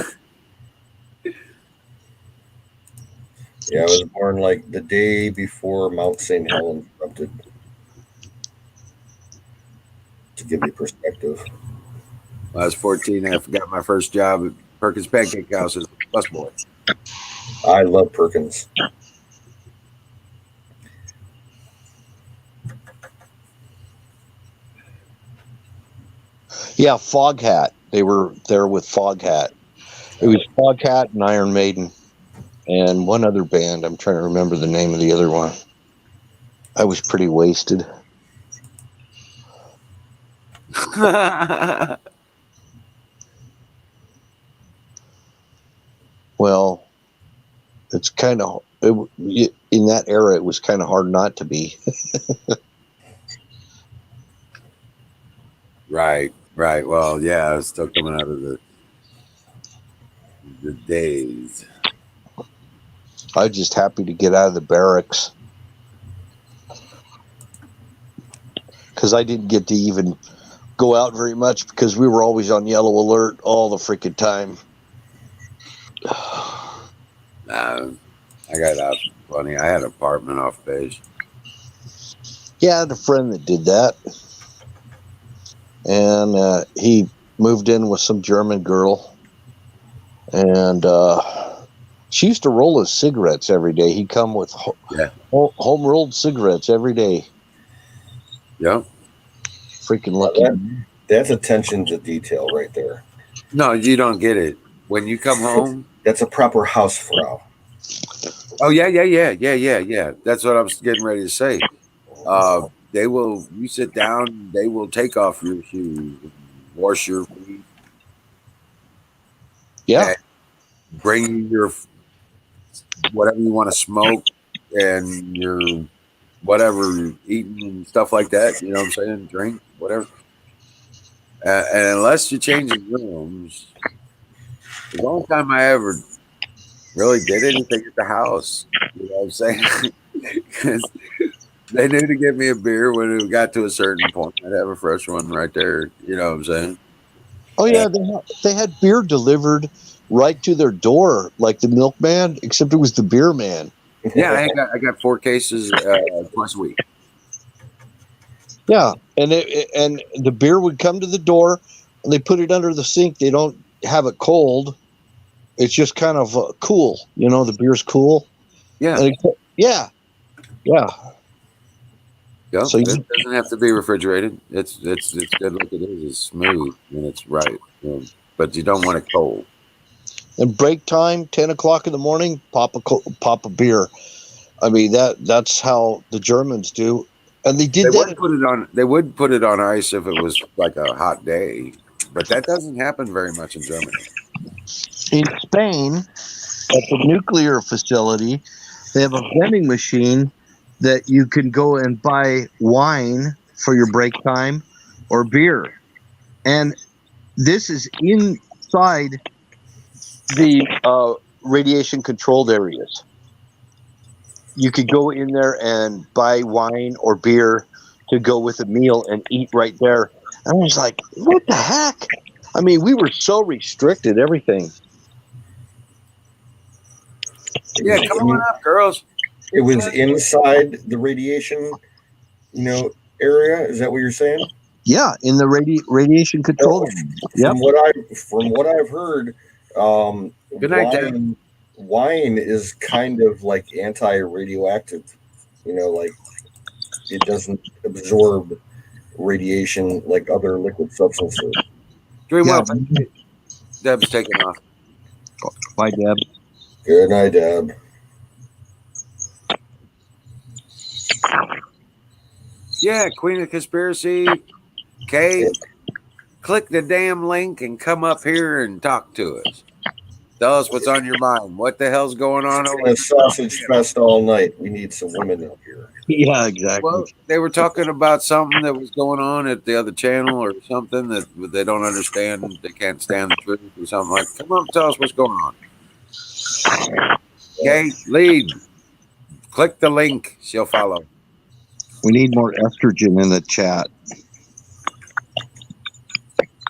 K: Yeah, I was born like the day before Mount St. Helens erupted. To give you perspective.
D: When I was 14, I got my first job at Perkins Pancake House as a busboy.
K: I love Perkins.
J: Yeah, Foghat. They were there with Foghat. It was Foghat and Iron Maiden and one other band. I'm trying to remember the name of the other one. I was pretty wasted. Well, it's kind of in that era. It was kind of hard not to be.
D: Right. Well, yeah, I was still coming out of the days.
J: I was just happy to get out of the barracks because I didn't get to even go out very much because we were always on yellow alert all the freaking time.
D: I got out funny. I had an apartment off base.
J: Yeah, I had a friend that did that. And he moved in with some German girl. And she used to roll his cigarettes every day. He'd come with home-rolled cigarettes every day.
D: Yep.
J: Freaking lucky.
K: That's attention to detail right there.
D: No, you don't get it. When you come home.
K: That's a proper Hausfrau.
D: Oh, yeah. That's what I was getting ready to say. You sit down, they will take off your shoes, wash your feet.
J: Yeah.
D: Bring you your whatever you want to smoke and your whatever eating and stuff like that. You know what I'm saying? Drink, whatever. And unless you're changing rooms, the only time I ever really did anything at the house, you know what I'm saying? Because they knew to get me a beer when it got to a certain point. I'd have a fresh one right there. You know what I'm saying?
J: Oh, yeah. They had beer delivered right to their door, like the milkman, except it was the beer man.
D: Yeah, I got 4 cases twice a week.
J: Yeah, and the beer would come to the door, and they put it under the sink. They don't have it cold. It's just kind of cool. You know, the beer's cool.
D: Yeah.
J: Yeah.
D: Yep.
J: So
D: It doesn't have to be refrigerated. It's good like it is. It's smooth and it's right. But you don't want it cold.
J: And break time, 10 o'clock in the morning, pop a beer. I mean, that's how the Germans do. And they did that.
D: They would put it on ice if it was like a hot day, but that doesn't happen very much in Germany.
J: In Spain, at the nuclear facility, they have a vending machine that you can go and buy wine for your break time or beer. And this is inside the radiation controlled areas. You could go in there and buy wine or beer to go with a meal and eat right there. And I was like, what the heck? I mean, we were so restricted, everything.
D: Yeah, come on up, girls.
K: It was inside the radiation, area. Is that what you're saying?
J: Yeah, in the radiation control.
K: From what I've heard,
D: good night, Dad.
K: wine is kind of like anti-radioactive. Like it doesn't absorb radiation like other liquid substances.
D: Dream
J: Yeah.
D: well. Deb's taking off.
J: Bye, Deb.
K: Good night, Deb.
D: Yeah, Queen of Conspiracy. Kay, click the damn link and come up here and talk to us. Tell us what's on your mind. What the hell's going on
K: It's
D: over
K: been a
D: there?
K: sausage fest all night. We need some women up here.
J: Yeah, exactly.
D: Well, they were talking about something that was going on at the other channel or something that they don't understand. They can't stand the truth or something like. Come on, tell us what's going on. Okay, lead. Click the link. She'll follow.
J: We need more estrogen in the chat.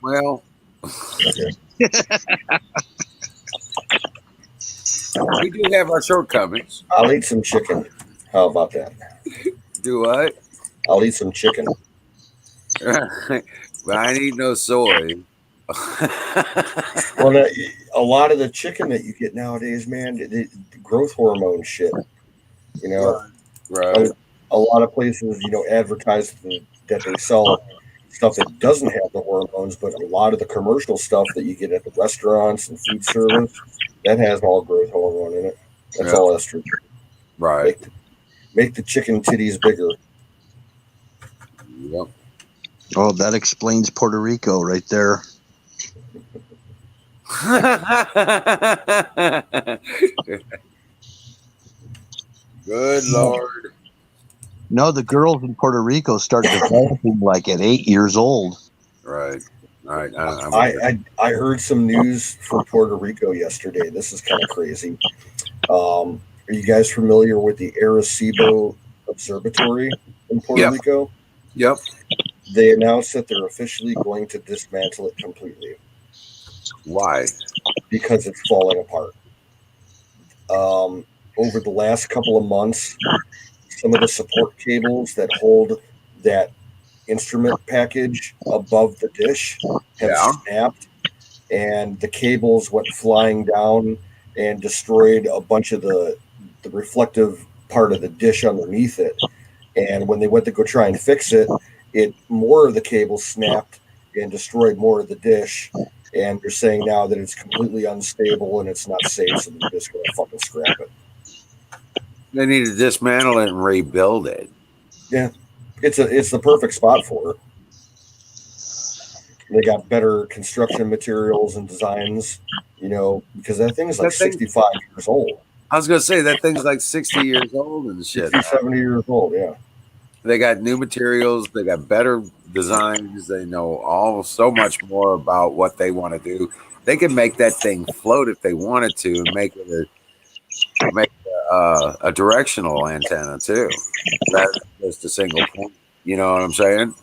D: Well, we do have our shortcomings.
K: I'll eat some chicken. How about that?
D: Do what?
K: I'll eat some chicken.
D: But I need no soy.
K: Well, a lot of the chicken that you get nowadays, man, the growth hormone shit.
D: Right.
K: A lot of places, advertise that they sell stuff that doesn't have the hormones, but a lot of the commercial stuff that you get at the restaurants and food service, that has all growth hormone in it. That's all estrogen.
D: Right.
K: Make the chicken titties bigger.
D: Yep.
J: Oh, that explains Puerto Rico right there.
D: Good Lord.
J: No, the girls in Puerto Rico start developing like at 8 years old.
D: Right. All right.
K: I heard some news from Puerto Rico yesterday. This is kind of crazy. Are you guys familiar with the Arecibo Observatory in Puerto Rico?
D: Yep.
K: They announced that they're officially going to dismantle it completely.
D: Why?
K: Because it's falling apart. Over the last couple of months, some of the support cables that hold that instrument package above the dish have snapped, and the cables went flying down and destroyed a bunch of the reflective part of the dish underneath it. And when they went to go try and fix it, more of the cables snapped and destroyed more of the dish. And they're saying now that it's completely unstable and it's not safe, so they're just going to fucking scrap it.
D: They need to dismantle it and rebuild it.
K: Yeah, it's the perfect spot for it. They got better construction materials and designs, because that thing is like 65 years old.
D: I was going to say that thing's like 60 years old and shit.
K: 60, 70 years old, yeah.
D: They got new materials. They got better designs. They know so much more about what they want to do. They can make that thing float if they wanted to and make it a directional antenna too. That's just a single point. You know what I'm saying?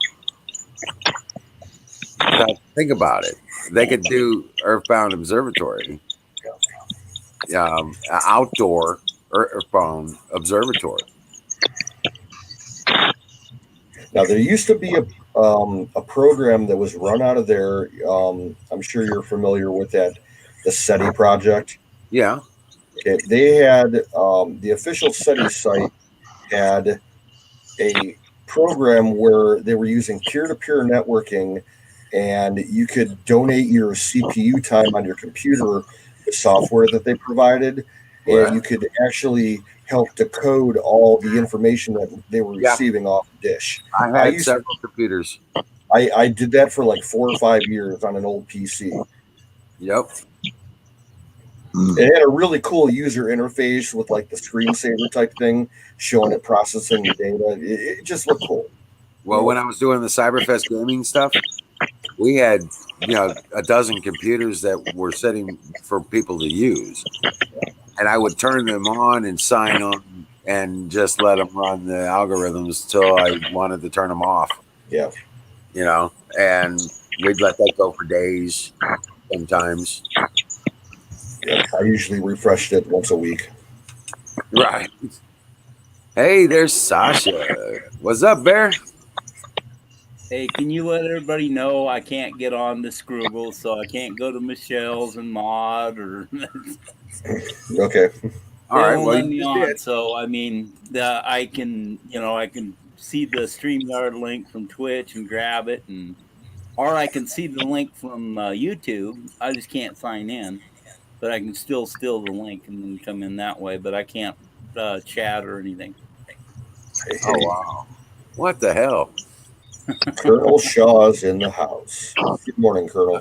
D: So think about it. They could do Earthbound Observatory, outdoor Earthbound Observatory.
K: Now there used to be a program that was run out of there. I'm sure you're familiar with that, the SETI project.
D: Yeah.
K: Okay. They had the official SETI site had a program where they were using peer-to-peer networking, and you could donate your CPU time on your computer, the software that they provided, and you could actually help decode all the information that they were receiving off the dish.
D: I had several computers.
K: I did that for like 4 or 5 years on an old PC.
D: Yep.
K: It had a really cool user interface with like the screensaver type thing, showing it processing the data. It just looked cool.
D: Well, when I was doing the Cyberfest gaming stuff, we had a dozen computers that were sitting for people to use, and I would turn them on and sign on and just let them run the algorithms till I wanted to turn them off.
K: Yeah.
D: And we'd let that go for days sometimes.
K: Yeah, I usually refreshed it once a week.
D: Right. Hey, there's Sasha. What's up, Bear?
G: Hey, can you let everybody know I can't get on the Scroogle, so I can't go to Michelle's and Mod or
K: Okay.
D: All
G: They
D: right.
G: won't
D: Well,
G: let
D: you
G: me
D: just
G: on.
D: did.
G: So I mean, I can see the StreamYard link from Twitch and grab it, or I can see the link from YouTube. I just can't sign in, but I can still steal the link and then come in that way. But I can't chat or anything.
D: Oh wow! What the hell?
K: Colonel Shaw's in the house. Good morning, Colonel.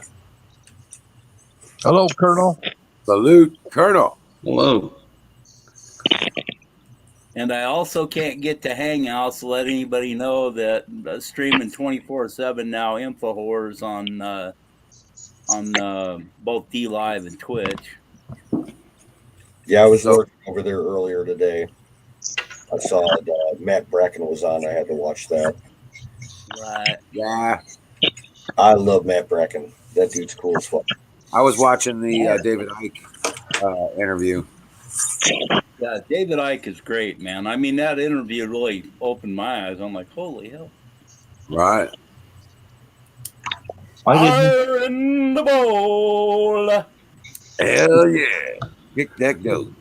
L: Hello, Colonel.
D: Salute, Colonel.
L: Hello.
G: And I also can't get to Hangouts to let anybody know that streaming 24/7 now InfoHorrors on both D Live and Twitch.
K: Yeah, I was
D: So-
K: working over there earlier today. I saw Matt Bracken was on. I had to watch that.
G: Right.
D: Yeah.
K: I love Matt Bracken. That dude's cool as fuck.
D: I was watching the David Icke interview.
G: Yeah, David Icke is great, man. I mean, that interview really opened my eyes. I'm like, holy hell.
D: Right.
G: Fire in the bowl.
D: Hell yeah. Kick that goat.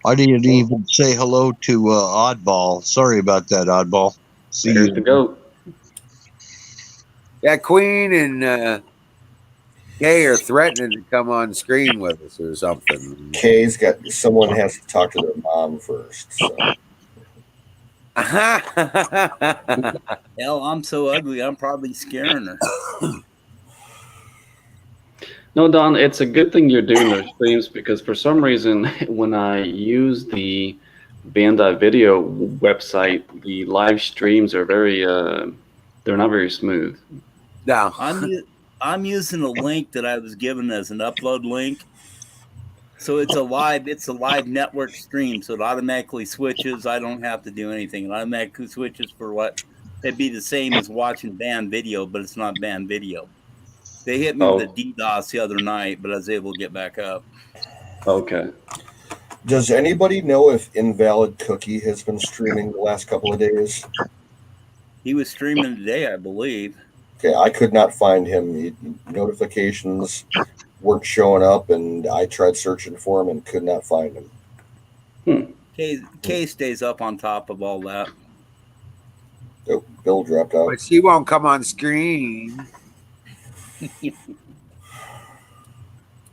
J: I didn't even say hello to Oddball. Sorry about that, Oddball. See
L: There's
J: you.
L: the goat.
D: Yeah, Queen and Kay are threatening to come on screen with us or something.
K: Kay's got someone has to talk to their mom first. So.
G: Hell, I'm so ugly, I'm probably scaring her.
L: No, Don, it's a good thing you're doing those streams because for some reason, when I use the Bandai Video website, the live streams are they're not very smooth.
D: No.
G: I'm using a link that I was given as an upload link. So it's a live network stream. So it automatically switches. I don't have to do anything. It automatically switches for what it'd be the same as watching band video, but it's not band video. They hit me with a DDoS the other night, but I was able to get back up.
L: Okay.
K: Does anybody know if Invalid Cookie has been streaming the last couple of days?
G: He was streaming today, I believe.
K: Okay, I could not find him. Notifications weren't showing up, and I tried searching for him and could not find him.
G: Kay stays up on top of all that.
K: Oh, Bill dropped out.
D: But she won't come on screen.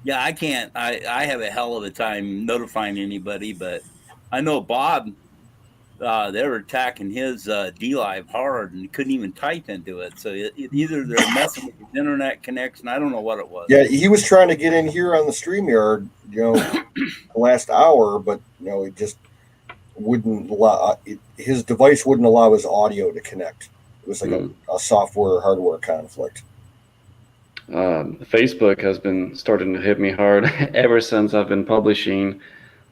G: Yeah, I can't. I have a hell of a time notifying anybody, but I know Bob, they were attacking his D-Live hard and couldn't even type into it. So either they're messing with his internet connection. I don't know what it was.
K: Yeah, he was trying to get in here on the StreamYard, the last hour, but it just wouldn't allow. His device wouldn't allow his audio to connect. It was like a software hardware conflict.
L: Facebook has been starting to hit me hard ever since I've been publishing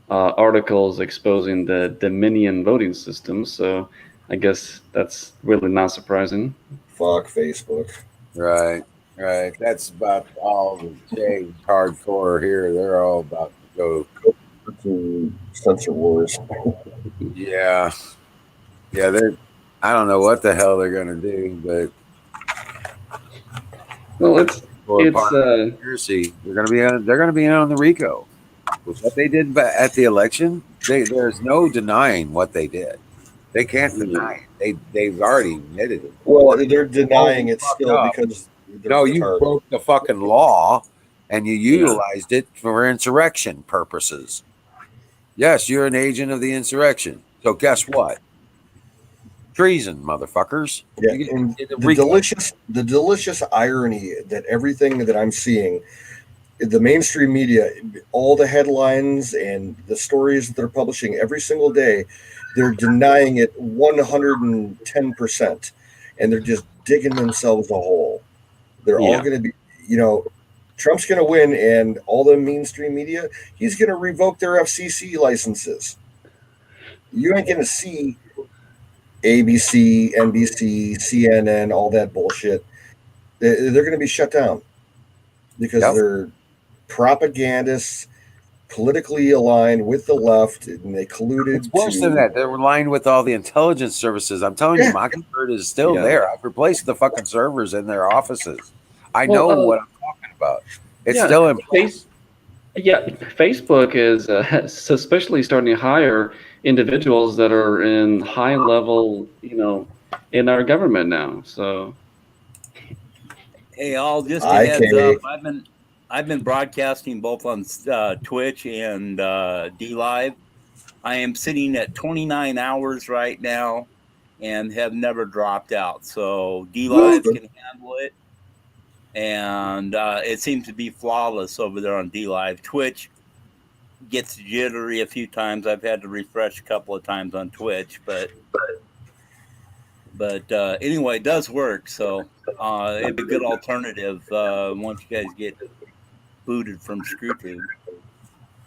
L: articles exposing the Dominion voting system. So I guess that's really not surprising.
K: Fuck Facebook.
D: Right. That's about all the J hardcore here. They're all about to go
K: to censor wars.
D: Yeah. I don't know what the hell they're gonna do, but
L: well, it's
D: conspiracy. They're gonna be on the RICO. What they did at the election, there's no denying what they did. They can't deny it. They've already admitted it.
K: Well, they're denying it still because
D: you broke the fucking law and you utilized it for insurrection purposes. Yes, you're an agent of the insurrection. So guess what? Treason, motherfuckers.
K: Yeah, and the delicious irony that everything that I'm seeing, the mainstream media, all the headlines and the stories that they're publishing every single day, they're denying it 110%, and they're just digging themselves a hole. They're all going to be, Trump's going to win, and all the mainstream media, he's going to revoke their FCC licenses. You ain't going to see ABC, NBC, CNN, all that bullshit. They're going to be shut down because they're propagandists, politically aligned with the left, and they colluded.
D: It's worse than that. They're aligned with all the intelligence services. I'm telling you, Mockingbird is still there. I've replaced the fucking servers in their offices. I know what I'm talking about. It's still in place.
L: Yeah, Facebook is especially starting to hire individuals that are in high level, in our government now. So
G: Hey, all just a
K: I
G: heads up.
K: can.
G: I've been broadcasting both on Twitch and D Live. I am sitting at 29 hours right now, and have never dropped out. So D Live can handle it, and it seems to be flawless over there on D Live. Twitch gets jittery a few times. I've had to refresh a couple of times on Twitch, but anyway, it does work. So it'd be a good alternative once you guys get booted from ScrewTube.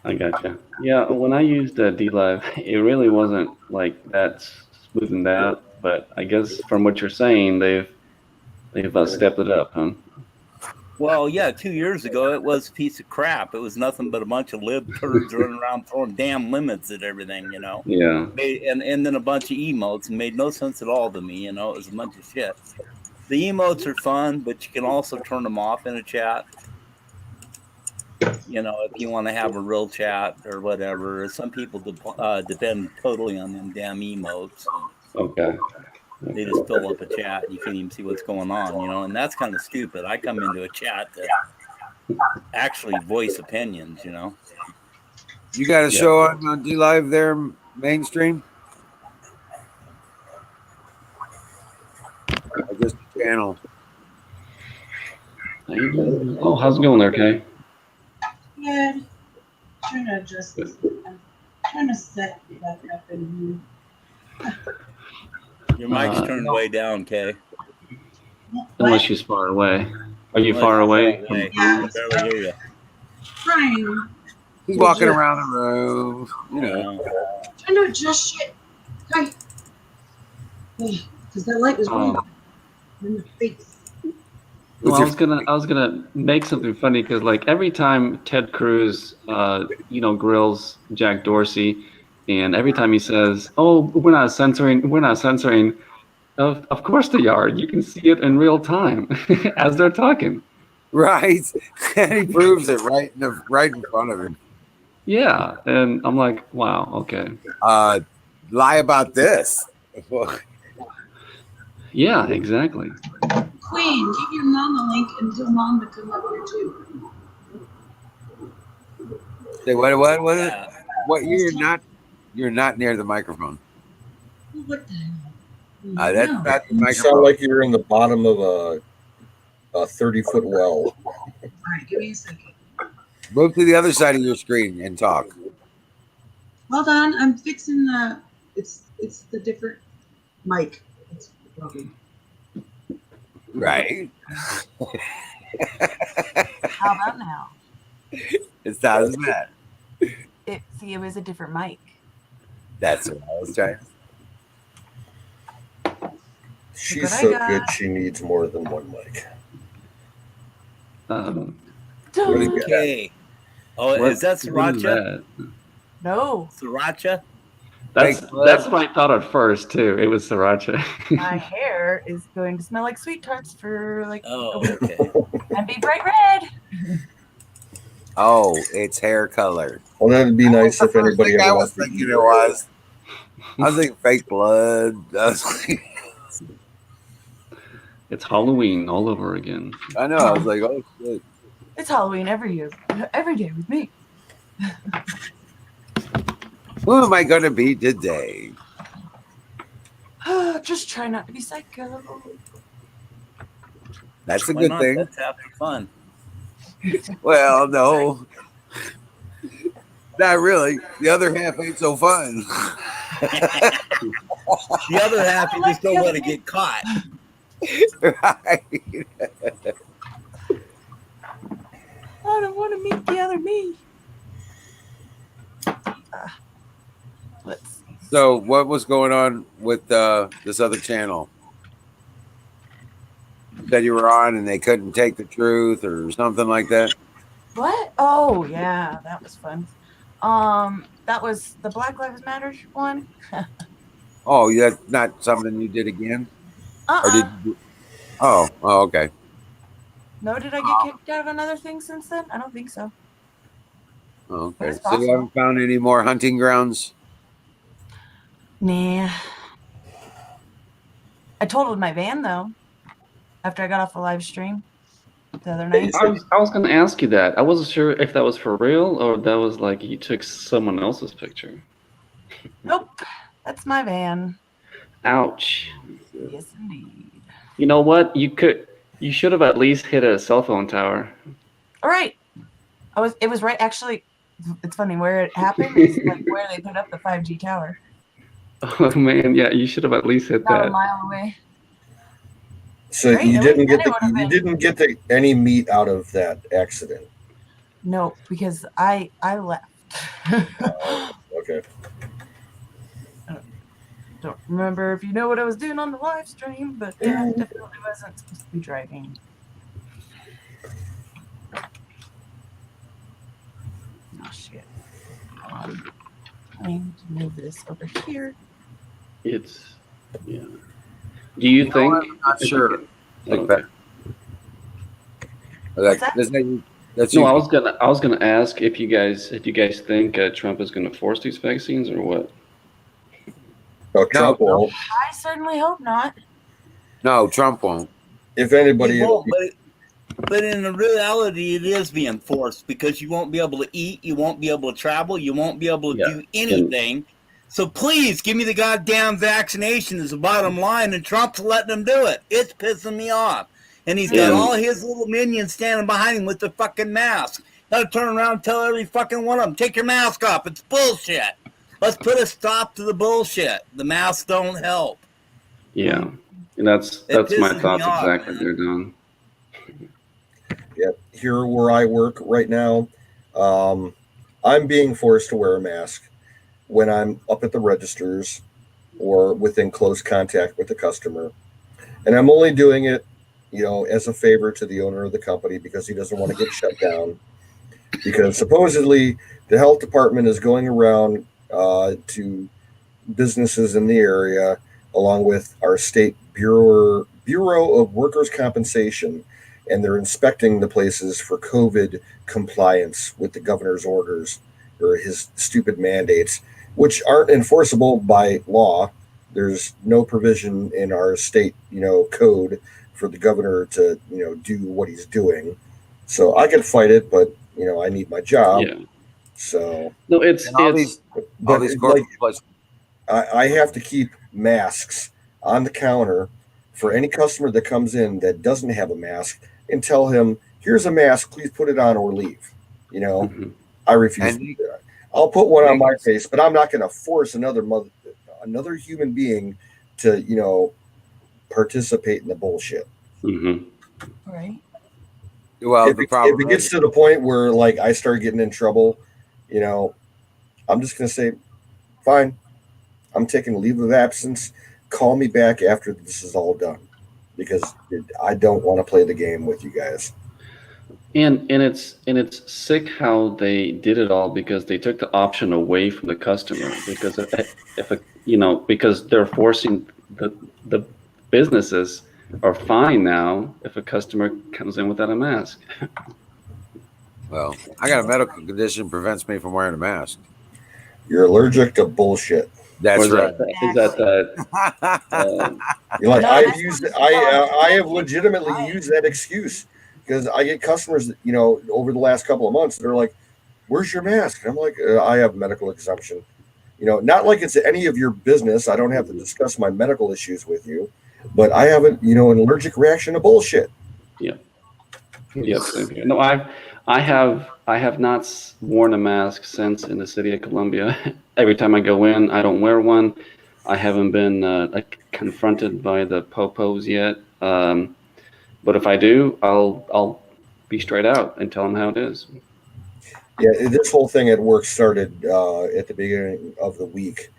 L: I gotcha. Yeah, when I used DLive, it really wasn't like that smoothened out. But I guess from what you're saying, they've stepped it up, huh?
G: Well, yeah, 2 years ago it was a piece of crap. It was nothing but a bunch of lib turds running around throwing damn limits at everything,
L: Yeah.
G: And then a bunch of emotes, and made no sense at all to me. It was a bunch of shit. The emotes are fun, but you can also turn them off in a chat. If you want to have a real chat or whatever. Some people depend totally on them damn emotes.
L: Okay.
G: They just fill up a chat and you can't even see what's going on, and that's kind of stupid. I come into a chat to actually voice opinions.
D: You got a show on D Live there, mainstream? Or just a channel?
L: Oh, how's it going there, Kay?
M: Good. Trying to adjust this. I'm trying to set that up in here.
G: Your mic's turned way down, Kay.
L: Unless she's far away. Are you far away?
G: I can barely hear you.
M: Trying.
D: He's walking around the room,
M: Trying to adjust shit. Hi. Because that light was going in the face.
L: Well, I was gonna make something funny because like every time Ted Cruz, grills Jack Dorsey, and every time he says, "Oh, we're not censoring," of course they are. You can see it in real time as they're talking.
D: Right, and he proves it right in front of him.
L: Yeah, and I'm like, wow, okay.
D: Lie about this.
L: Yeah, exactly.
M: Queen, give your mom a link and tell mom to come up here too.
D: Say what? You're not near the microphone.
M: What the hell?
D: That's not the
K: You
D: microphone.
K: sound like you're in the bottom of a 30-foot well.
M: All right, give me a second.
D: Move to the other side of your screen and talk.
M: Hold on, I'm fixing the. It's the different mic. It's broken.
D: Right.
N: How about now?
D: It's not as bad.
N: It was a different mic.
D: That's what I was trying.
K: She's so good, she needs more than one mic.
G: Okay. Oh, is that sriracha?
N: No.
G: Sriracha?
L: That's what I thought at first too. It was sriracha.
N: My hair is going to smell like sweet tarts for like a week.
G: Okay.
N: And be bright red.
D: Oh, it's hair color.
K: Well, that'd be nice if anybody ever
D: I
K: wants
D: was
K: to
D: thinking
K: eat
D: it was. I was thinking fake blood. I was like,
L: It's Halloween all over again.
D: I know. I was like, oh shit.
N: It's Halloween every year. Every day with me.
D: Who am I going to be today?
N: Just try not to be psycho.
D: That's a
G: Why
D: good
G: not?
D: thing.
G: That's half the fun.
D: Well, no. Not really. The other half ain't so fun.
G: The other half, you just don't want to get caught.
D: Right.
N: I don't want to meet the other me. Let's see.
D: So, what was going on with this other channel? You said you were on and they couldn't take the truth or something like that?
N: What? Oh, yeah, that was fun. That was the Black Lives Matter one.
D: Oh, that's not something you did again? Or
N: Uh-uh.
D: did you? Oh, okay.
N: No, did I get kicked out of another thing since then? I don't think so.
D: Okay.
N: That's
D: So you
N: possible.
D: haven't found any more hunting grounds?
N: Nah. I totaled my van though. After I got off the live stream the other night.
L: I was going to ask you that. I wasn't sure if that was for real or that was like you took someone else's picture.
N: Nope. That's my van.
L: Ouch.
N: Yes, indeed.
L: You know what? You should have at least hit a cell phone tower.
N: All right. It was right. Actually, it's funny where it happened is like where they put up the 5G tower.
L: Oh man, yeah, you should have at least hit
N: Not a
L: that.
N: mile away.
K: So
N: Right?
K: you
N: At
K: didn't
N: least
K: get
N: then it would've been-
K: any meat out of that accident.
N: No, because I left.
K: Okay.
N: Don't remember if you know what I was doing on the live stream, but yeah, definitely wasn't supposed to be driving. Oh shit. I need to move this over here.
L: It's yeah. Do you think?
D: I'm not sure.
L: Okay.
D: That's
L: no, I was gonna ask if you guys think Trump is gonna force these vaccines or what?
K: No, Trump won't.
N: I certainly hope not.
D: No, Trump won't.
K: If anybody,
G: He won't, but in the reality, it is being forced because you won't be able to eat, you won't be able to travel, you won't be able to do anything. So please give me the goddamn vaccination is the bottom line, and Trump's letting them do it. It's pissing me off. And he's got all his little minions standing behind him with the fucking mask. Gotta turn around and tell every fucking one of them, take your mask off. It's bullshit. Let's put a stop to the bullshit. The masks don't help.
L: Yeah, and that's my
G: pisses me
L: thoughts
G: off,
L: exactly. They're done.
K: Yeah, here where I work right now, I'm being forced to wear a mask when I'm up at the registers or within close contact with the customer. And I'm only doing it, as a favor to the owner of the company because he doesn't want to get shut down. Because supposedly the health department is going around to businesses in the area, along with our state Bureau of Workers' Compensation, and they're inspecting the places for COVID compliance with the governor's orders or his stupid mandates, which aren't enforceable by law. There's no provision in our state, code for the governor to, do what he's doing. So I could fight it, but I need my job.
L: Yeah.
K: So
L: no, it's
K: I have to keep masks on the counter for any customer that comes in that doesn't have a mask and tell him, here's a mask, please put it on or leave. I refuse to do that. I'll put one on my face, but I'm not going to force another human being to, participate in the bullshit.
L: Mm-hmm.
N: Right.
D: Well,
K: if it gets to the point where like I start getting in trouble, I'm just going to say, fine, I'm taking a leave of absence. Call me back after this is all done, because I don't want to play the game with you guys.
L: And it's sick how they did it all because they took the option away from the customer because because they're forcing the businesses are fine now if a customer comes in without a mask.
D: Well, I got a medical condition that prevents me from wearing a mask.
K: You're allergic to bullshit.
D: That's right.
L: Is that
K: You're like, I have legitimately used that excuse because I get customers that, over the last couple of months, they're like, where's your mask? And I'm like, I have medical exemption. Not like it's any of your business. I don't have to discuss my medical issues with you, but I have an allergic reaction to bullshit.
L: Yeah. Yep. No, I have not worn a mask since in the city of Columbia. Every time I go in, I don't wear one. I haven't been confronted by the popos yet. But if I do, I'll be straight out and tell them how it is.
K: Yeah, this whole thing at work started at the beginning of the week.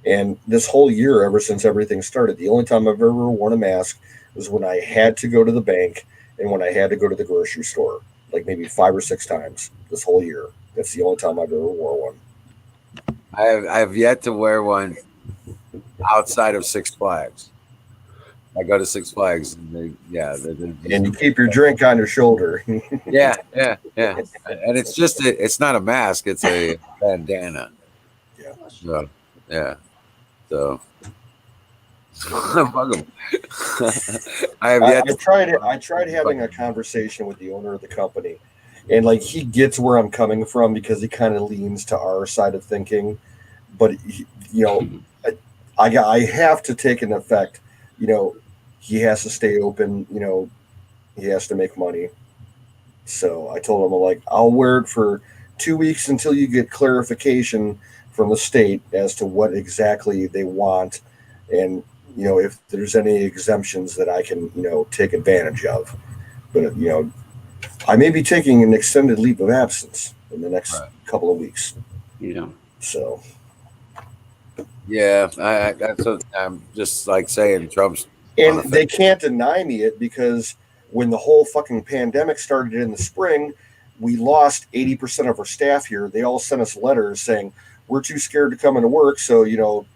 K: And this whole year, ever since everything started, the only time I've ever worn a mask was when I had to go to the bank and when I had to go to the grocery store, like maybe 5 or 6 times this whole year. That's the only time I've ever wore one.
D: I have yet to wear one outside of Six Flags. I go to Six Flags. And
K: And you keep your drink on your shoulder.
D: yeah. And it's not a mask; it's a bandana.
K: Yeah.
D: So, yeah. So, fuck 'em. I have yet.
K: I tried having a conversation with the owner of the company, and like he gets where I'm coming from because he kind of leans to our side of thinking, but I have to take an effect. He has to stay open. He has to make money. So I told him, I'm like, I'll wear it for 2 weeks until you get clarification from the state as to what exactly they want, and if there's any exemptions that I can take advantage of. But I may be taking an extended leave of absence in the next couple of weeks.
L: Yeah.
K: So.
D: Yeah, that's what I'm just like saying. Trump's
K: And they can't deny me it because when the whole fucking pandemic started in the spring, we lost 80% of our staff here. They all sent us letters saying we're too scared to come into work, so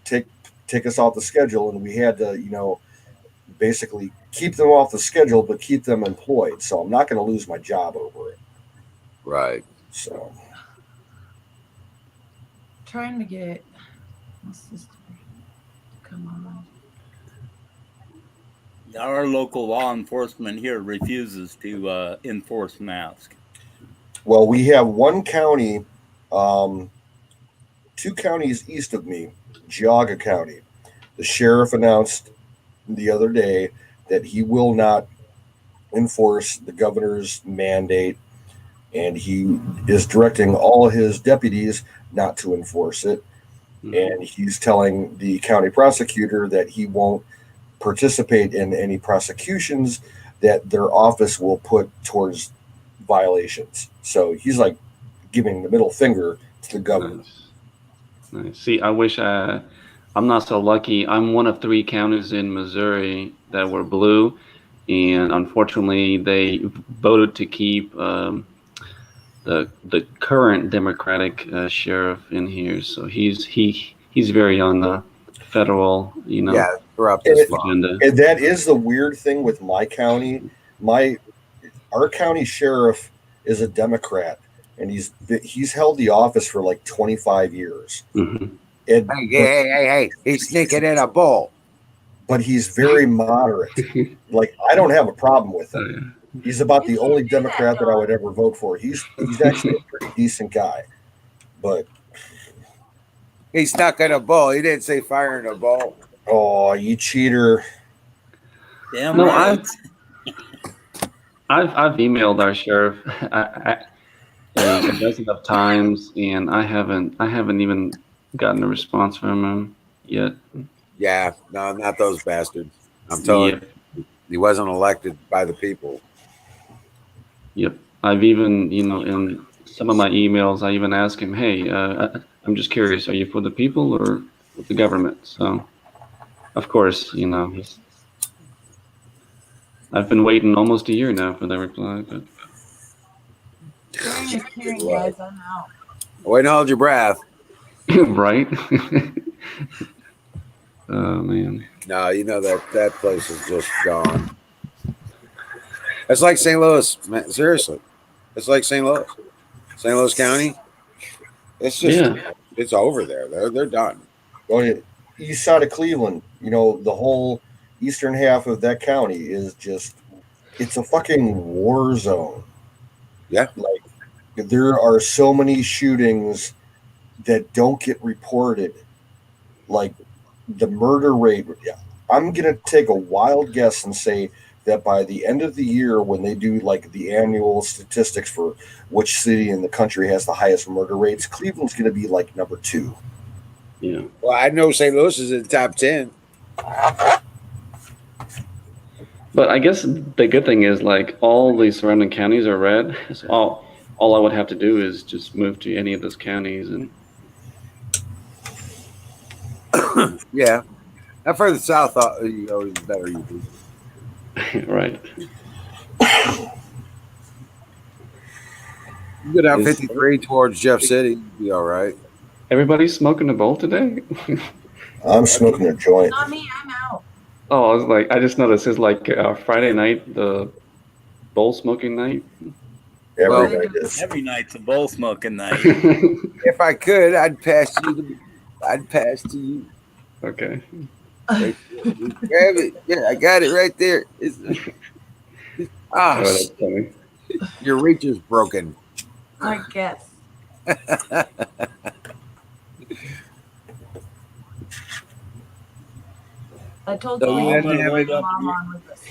K: take us off the schedule, and we had to basically keep them off the schedule but keep them employed. So I'm not going to lose my job over it.
D: Right.
K: So
N: Trying to get my sister to come on.
G: Our local law enforcement here refuses to enforce masks.
K: Well, we have one county, 2 counties east of me, Geauga County. The sheriff announced the other day that he will not enforce the governor's mandate, and he is directing all his deputies not to enforce it. And he's telling the county prosecutor that he won't participate in any prosecutions that their office will put towards violations. So he's like giving the middle finger to the governor.
L: Nice. See, I wish I'm not so lucky. I'm one of 3 counties in Missouri that were blue, and unfortunately, they voted to keep the current Democratic sheriff in here. So he's very on the federal,
D: corrupt
L: agenda.
K: And that is the weird thing with my county. Our county sheriff is a Democrat, and he's held the office for like 25 years.
L: Mm-hmm.
D: Hey, he's sneaking in a bowl.
K: But he's very moderate. Like, I don't have a problem with him. He's about the only Democrat that I would ever vote for. He's actually a pretty decent guy. But
D: he stuck in a bowl. He didn't say fire in a bowl.
K: Oh, you cheater.
G: Damn
L: No,
G: right.
L: I've emailed our sheriff a dozen of times, and I haven't even gotten a response from him yet.
D: Yeah, no, not those bastards. I'm telling you, he wasn't elected by the people.
L: Yep. I've even, in some of my emails, I even ask him, hey, I'm just curious, are you for the people or with the government? So, of course, I've been waiting almost a year now for the reply, but.
N: Just kidding, guys. I'm out.
D: Wait and hold your breath.
L: Right? Oh, man.
D: No, that place is just gone. It's like St. Louis, man. Seriously. It's like St. Louis County. It's just, it's over there. They're done.
K: Oh, yeah. East side of Cleveland, the whole eastern half of that county is just, it's a fucking war zone.
D: Yeah.
K: Like, there are so many shootings that don't get reported. Like, the murder rate, I'm going to take a wild guess and say that by the end of the year, when they do like the annual statistics for which city in the country has the highest murder rates, Cleveland's going to be like number 2.
L: Yeah.
D: Well, I know St. Louis is in the top 10.
L: But I guess the good thing is, like, all the surrounding counties are red. So all I would have to do is just move to any of those counties and.
D: Yeah. How further south you go, the better you do.
L: Right.
D: You go down 53 towards Jeff City, you'll be all right.
L: Everybody's smoking a bowl today?
K: I'm smoking a joint.
N: Not me. I'm out.
L: Oh, I was like, I just noticed it's like Friday night, the bowl smoking night.
K: Every
D: Well,
K: night is.
G: Every night's a bowl smoking night.
D: if I could, I'd pass to you.
L: Okay.
D: Right there. Just grab it. Yeah, I got it right there.
L: Oh, that's funny.
D: Your reach is broken.
N: I guess. I told
D: So we
N: Queen
G: I'm
D: have
N: to
D: to
G: gonna
D: have
N: bring
G: load
D: it.
N: her
G: up.
N: mom on with us.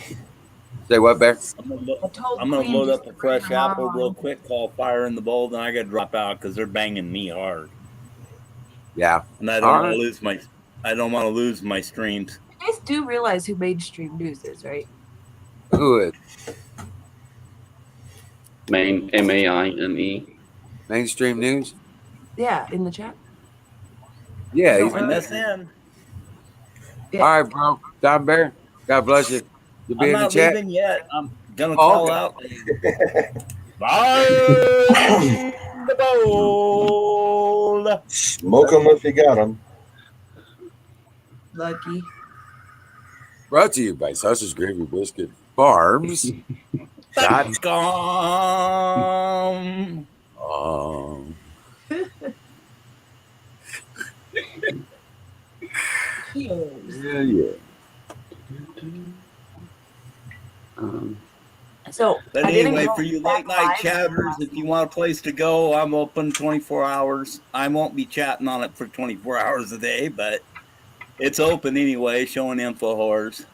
D: Say what, Bear?
N: I told
G: I'm gonna
N: Queen
G: load
N: just
G: up
N: to
G: a
N: bring
G: fresh
N: her mom
G: apple real
N: on.
G: quick, call fire in the bowl, then I gotta drop out because they're banging me hard.
D: Yeah.
G: And I don't
D: All
G: want to
D: right.
G: lose my. I don't want to lose my streams.
N: You guys do realize who mainstream news is, right?
D: Who is
L: Maine, MAINE.
D: mainstream news?
N: Yeah, in the chat.
D: Yeah,
N: Don't
D: he's
N: really-
G: MSN.
N: Yeah.
D: all right, bro. Don Bear. God bless you. You'll be
G: I'm
D: in the
G: not
D: chat.
G: leaving yet. I'm gonna
D: Oh,
G: call
D: okay.
G: out. Fire in the bowl.
K: Smoke them if you got them.
N: Lucky.
D: Brought to you by Sausage Gravy Biscuit Farms.
G: .com.
D: Yeah.
N: So,
G: But
N: I didn't
G: anyway,
N: go
G: for you
N: back
G: late night
N: live
G: chatters,
N: last
G: if you want a place to go, I'm open 24 hours. I won't be chatting on it for 24 hours a day, but it's open anyway, showing info whores.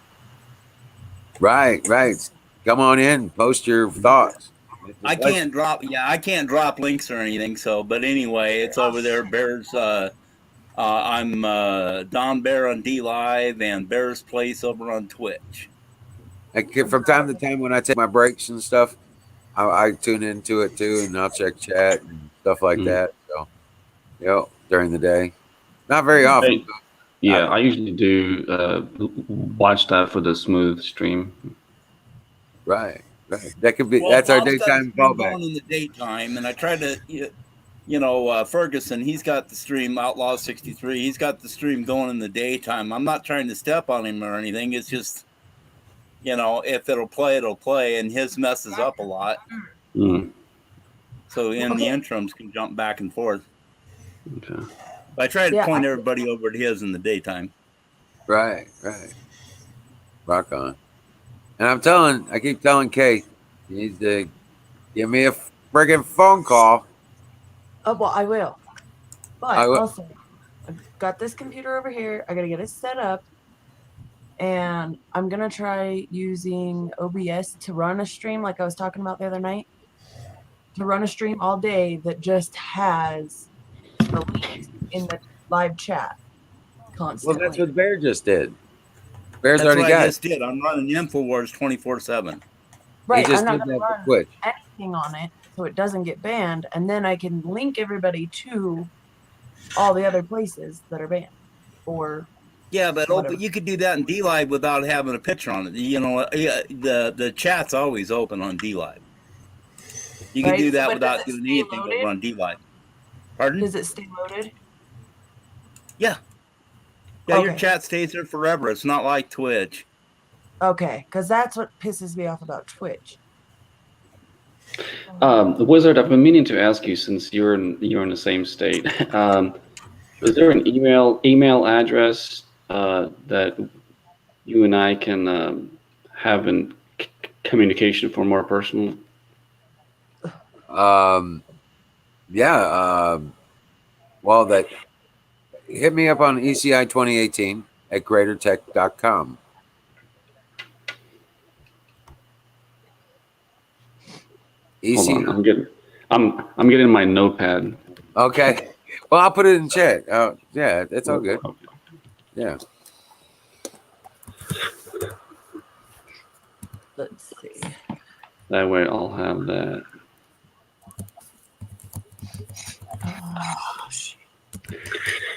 D: Right. Come on in. Post your thoughts.
G: I can't drop links or anything. So, but anyway, it's over there. Bears. I'm Don Bear on D Live and Bear's Place over on Twitch.
D: From time to time when I take my breaks and stuff, I tune into it too, and I'll check chat and stuff like that. So, during the day, not very often.
L: Yeah, I usually do watch that for the smooth stream.
D: Right. That could be.
G: Well,
D: That's our
G: Bob's got the
D: daytime
G: stream
D: fallback.
G: going in the daytime, and I try to, Ferguson. He's got the stream Outlaw 63. He's got the stream going in the daytime. I'm not trying to step on him or anything. It's just, if it'll play, it'll play, and his messes up a lot. So in the interims can jump back and forth.
L: Okay.
G: But I try to point everybody over to his in the daytime.
D: Right. Rock on. And I keep telling Kay, you need to give me a friggin' phone call.
N: Oh, well, I will. But
D: I will.
N: also, I've got this computer over here. I got to get it set up. And I'm going to try using OBS to run a stream like I was talking about the other night. To run a stream all day that just has the links in the live chat constantly.
D: Well, that's what Bear just did. Bear's
G: That's
D: already
G: what
D: got
G: I
D: it.
G: just did. I'm running InfoWars 24/7.
N: Right,
D: just
N: I'm
D: did
N: not
D: that
N: going
D: for
N: to
D: Twitch.
N: run anything on it so it doesn't get banned, and then I can link everybody to all the other places that are banned. Or
G: yeah, but you could do that in D Live without having a picture on it. The chat's always open on D Live. You can do that without doing anything over on D Live. Pardon?
N: Does it stay loaded?
G: Yeah. Yeah, your chat stays there forever. It's not like Twitch.
N: Okay, because that's what pisses me off about Twitch.
L: The Wizard, I've been meaning to ask you since you're in the same state. Is there an email address that you and I can have in communication for more personal?
D: Well, hit me up on ECI 2018 at greatertech.com.
L: Hold on, I'm getting my notepad.
D: Okay. Well, I'll put it in chat. Yeah, it's all good. Yeah.
N: Let's see.
L: That way I'll have that.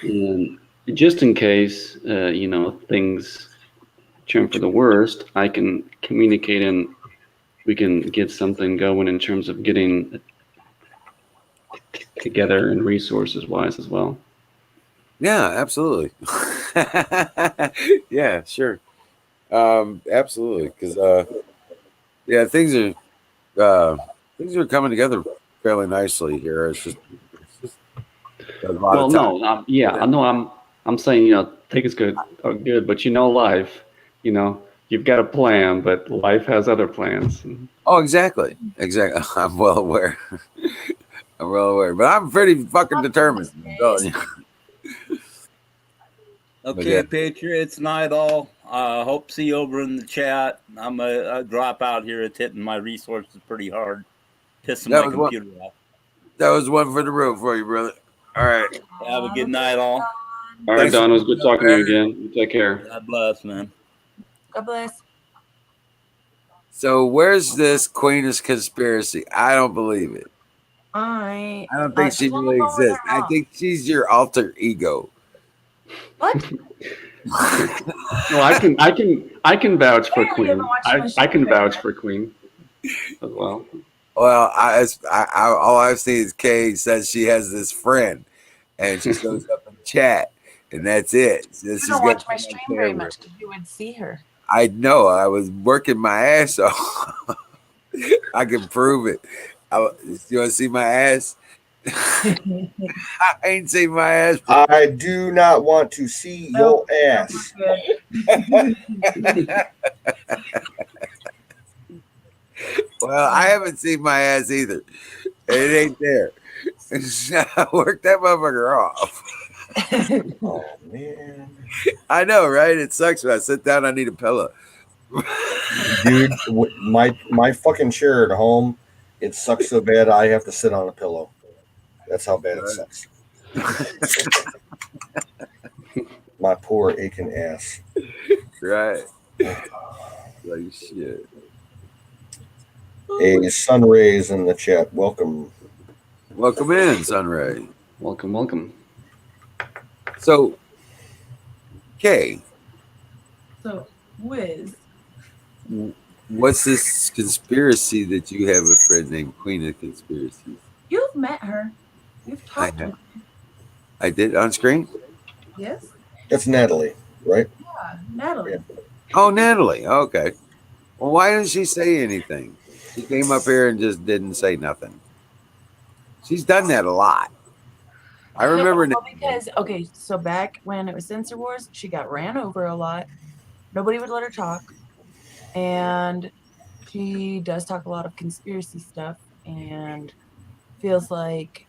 L: And just in case, things turn for the worst, I can communicate and we can get something going in terms of getting together and resources wise as well.
D: Yeah, absolutely. Yeah, sure. Absolutely, because yeah, things are coming together fairly nicely here. It's just a lot
L: Well,
D: of time.
L: no, yeah, I know. I'm saying, tickets good are good, but life, you've got a plan, but life has other plans.
D: Oh, exactly, exactly. I'm well aware. I'm well aware, but I'm pretty fucking determined. I'm telling you. But yeah,
G: Okay, Patriots night all. Hope to see you over in the chat. I'm a drop out here. It's hitting my resources pretty hard, pissing
D: that
G: my
D: was one.
G: computer off.
D: That was one for the road for you, brother. All right.
G: Have a good night, all.
L: All right,
D: Thanks for
L: Don, it was
D: coming
L: good
D: up,
L: talking to you
D: man.
L: again. You take care.
G: God bless, man.
N: God bless.
D: So where's this Queen's conspiracy? I don't believe it.
N: I
D: I don't think she
N: she's on the
D: really
N: phone with
D: exists.
N: her
D: I
N: mom.
D: think she's your alter ego.
N: What?
L: No, I can vouch for
N: Apparently you haven't
L: Queen.
N: watched my
L: I
N: stream
L: can
N: very
L: vouch
N: much.
L: for Queen as well.
D: Well, all I've seen is Kay says she has this friend, and she shows up in chat, and that's it. So
N: You
D: she's
N: don't
D: gonna
N: watch my
D: come on
N: stream very
D: camera.
N: much because you would see her.
D: I know. I was working my ass off. I can prove it. You want to see my ass? I ain't seen my ass.
K: I do not want to see your ass.
D: Well, I haven't seen my ass either. It ain't there. I worked that motherfucker off.
K: Oh man,
D: I know, right? It sucks when I sit down. I need a pillow.
K: dude, my fucking chair at home, it sucks so bad I have to sit on a pillow. That's how bad it sucks. My poor aching ass.
D: Right. Like shit.
K: Hey, Sunrays in the chat. Welcome.
D: Welcome in, Sunray.
L: Welcome, welcome.
D: So, Kay,
N: So, Wiz.
D: what's this conspiracy that you have a friend named Queen of Conspiracies?
N: You've met her. You've
D: I
N: talked to
D: have.
N: her.
D: I did on screen?
N: Yes?
K: That's Natalie, right?
N: Yeah, Natalie.
K: Yeah.
D: Oh, Natalie. Okay. Well, why didn't she say anything? She came up here and just didn't say nothing. She's done that a lot. I remember.
N: No, because, okay, so back when it was Censor Wars, she got ran over a lot. Nobody would let her talk. And she does talk a lot of conspiracy stuff and feels like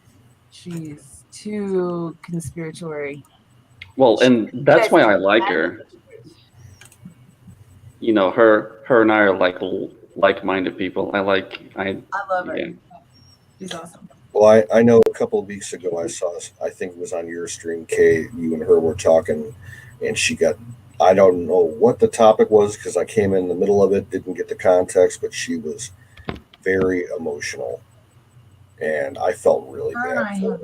N: she's too conspiratory.
L: Well, and that's why I like her. Her and I are like-minded people. I
N: love her.
L: Yeah.
N: She's awesome.
K: Well, I know a couple of weeks ago I think it was on your stream, Kay, you and her were talking, and she got, I don't know what the topic was because I came in the middle of it, didn't get the context, but she was very emotional, and I felt really bad for her.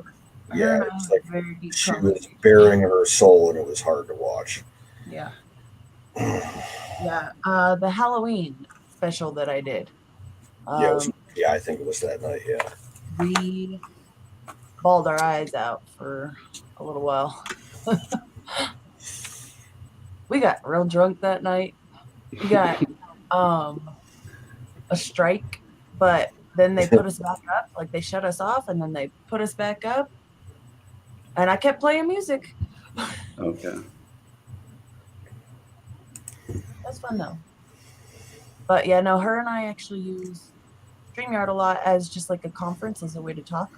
K: Yeah, it was like she was bearing her soul, and it was hard to watch.
N: Yeah. Yeah. The Halloween special that I did.
K: Yeah, I think it was that night. Yeah.
N: We bawled our eyes out for a little while. We got real drunk that night. We got a strike, but then they put us back up. Like they shut us off and then they put us back up. And I kept playing music.
L: Okay.
N: That's fun though. But yeah, no, her and I actually use StreamYard a lot as just like a conference as a way to talk.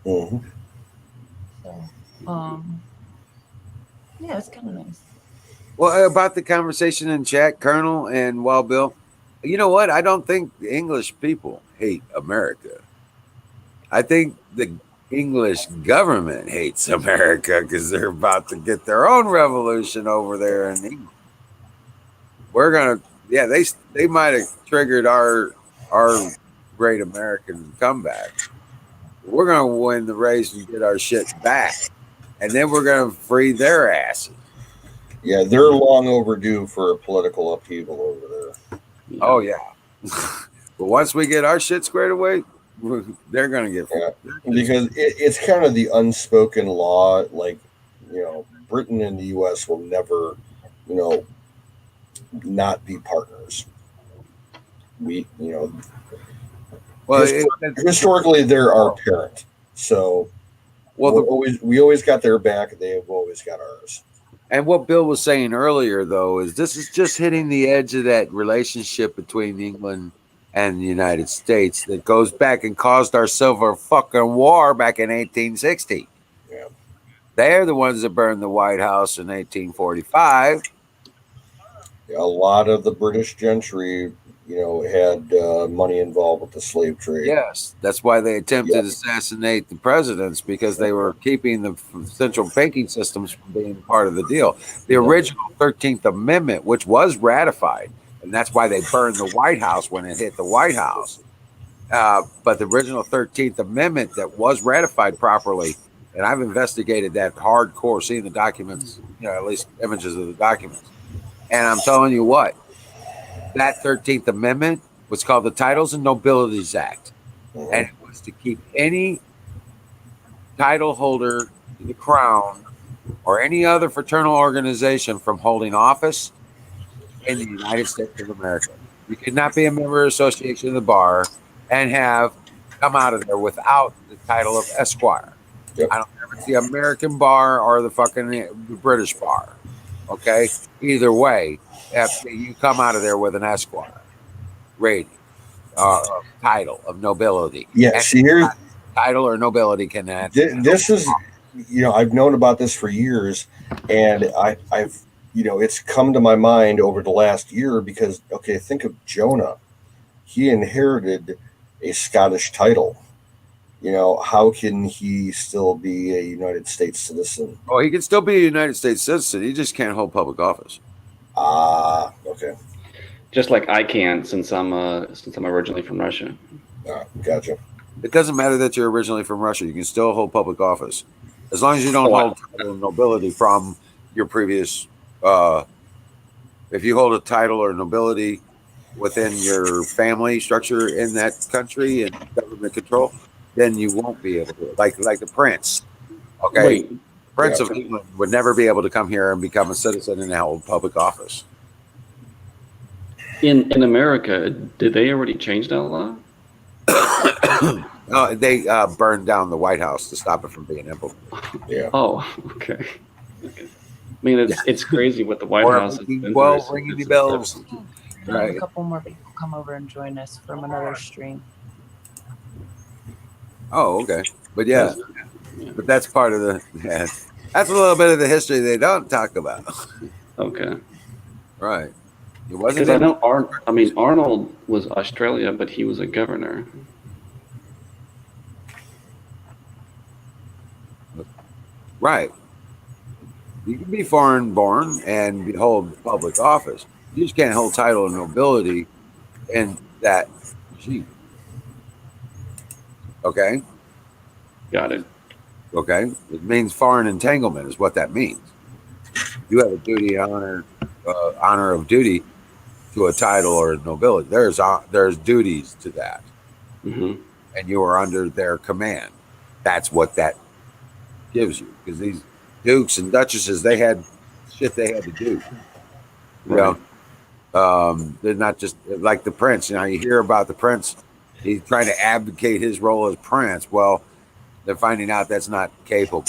K: Mm-hmm.
N: So, yeah, it's kind of nice.
D: Well, about the conversation in chat, Colonel and Wild Bill, you know what? I don't think the English people hate America. I think the English government hates America because they're about to get their own revolution over there in England. We're gonna, yeah, they might have triggered our great American comeback. We're gonna win the race and get our shit back, and then we're gonna free their asses.
K: Yeah, they're long overdue for a political upheaval over there.
D: Oh yeah, but once we get our shit squared away, they're gonna get
K: because it's kind of the unspoken law. Like, Britain and the U.S. will never, not be partners. We,
D: Well,
K: historically, they're our parent. So we always got their back. They have always got ours.
D: And what Bill was saying earlier, though, is this is just hitting the edge of that relationship between England and the United States that goes back and caused our Civil fucking War back in 1860.
K: Yeah.
D: They're the ones that burned the White House in 1845.
K: A lot of the British gentry, had money involved with the slave trade.
D: Yes, that's why they attempted to assassinate the presidents, because they were keeping the central banking systems from being part of the deal. The original 13th Amendment, which was ratified, and that's why they burned the White House when it hit the White House. But the original 13th Amendment that was ratified properly, and I've investigated that hardcore, seeing the documents, at least images of the documents. And I'm telling you what, that 13th Amendment was called the Titles and Nobilities Act. And it was to keep any title holder to the crown or any other fraternal organization from holding office in the United States of America. You could not be a member of the Association of the Bar and have come out of there without the title of Esquire.
K: Yep.
D: I don't care if it's the American bar or the fucking British bar. Okay? Either way, you come out of there with an Esquire rating, title of nobility.
K: Yeah,
D: And
K: see, here's
D: title or nobility can add.
K: this is, I've known about this for years, and I've it's come to my mind over the last year because, okay, think of Jonah. He inherited a Scottish title. How can he still be a United States citizen?
D: Oh, he can still be a United States citizen. He just can't hold public office.
K: Okay.
L: Just like I can, since I'm originally from Russia.
K: Gotcha.
D: It doesn't matter that you're originally from Russia. You can still hold public office, as long as you don't hold title of nobility from your previous. If you hold a title or nobility within your family structure in that country and government control, then you won't be able to. Like the prince. Okay,
L: Wait.
D: Prince of England would never be able to come here and become a citizen and hold public office.
L: In America, did they already change that law?
D: No, they burned down the White House to stop it from being implemented.
K: Yeah.
L: Oh, okay. I mean, it's crazy what the White House has been through.
D: Well, ringing the bells.
N: I have a couple more people come over and join us from another stream.
D: Oh, okay. But yeah, but that's part of the. Yeah, that's a little bit of the history they don't talk about.
L: Okay.
D: Right. It wasn't.
L: Because I know Arnold was Australia, but he was a governor.
D: Right. You can be foreign born and hold public office. You just can't hold title and nobility in that regime. Okay.
L: Got it.
D: Okay. It means foreign entanglement is what that means. You have a duty, honor of duty to a title or nobility. There's duties to that,
L: and
D: you are under their command. That's what that gives you, because these dukes and duchesses, they had shit they had to do. You know, they're not just like the prince. You hear about the prince. He's trying to abdicate his role as prince. Well, they're finding out that's not capable.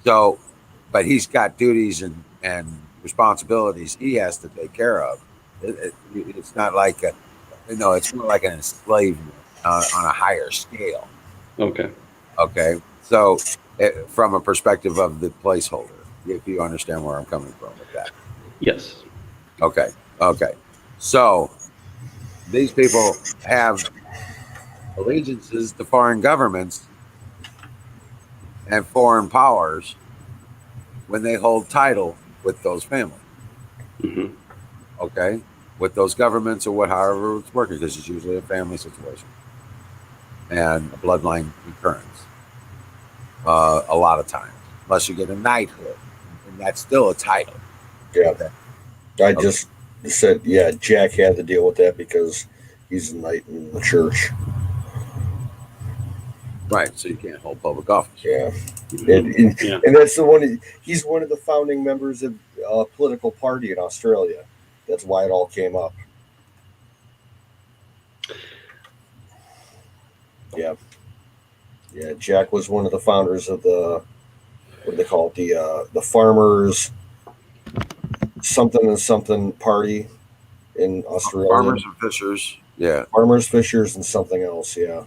D: So, but he's got duties and responsibilities he has to take care of. It's not like it's more like an enslavement on a higher scale.
L: Okay.
D: Okay. So, from a perspective of the placeholder, if you understand where I'm coming from with that.
L: Yes.
D: Okay. Okay. So, these people have allegiances to foreign governments and foreign powers when they hold title with those families. Okay, with those governments or however it's working, because it's usually a family situation and a bloodline recurrence. A lot of times, unless you get a knighthood, and that's still a title.
K: Yeah, I just said, yeah, Jack had to deal with that because he's a knight in the church.
D: Right, so you can't hold public office.
K: Yeah. And that's the one. He's one of the founding members of a political party in Australia. That's why it all came up. Yeah. Yeah. Jack was one of the founders of the, what do they call it? The farmers something and something party in Australia.
D: Farmers and fishers. Yeah.
K: Farmers, fishers, and something else. Yeah.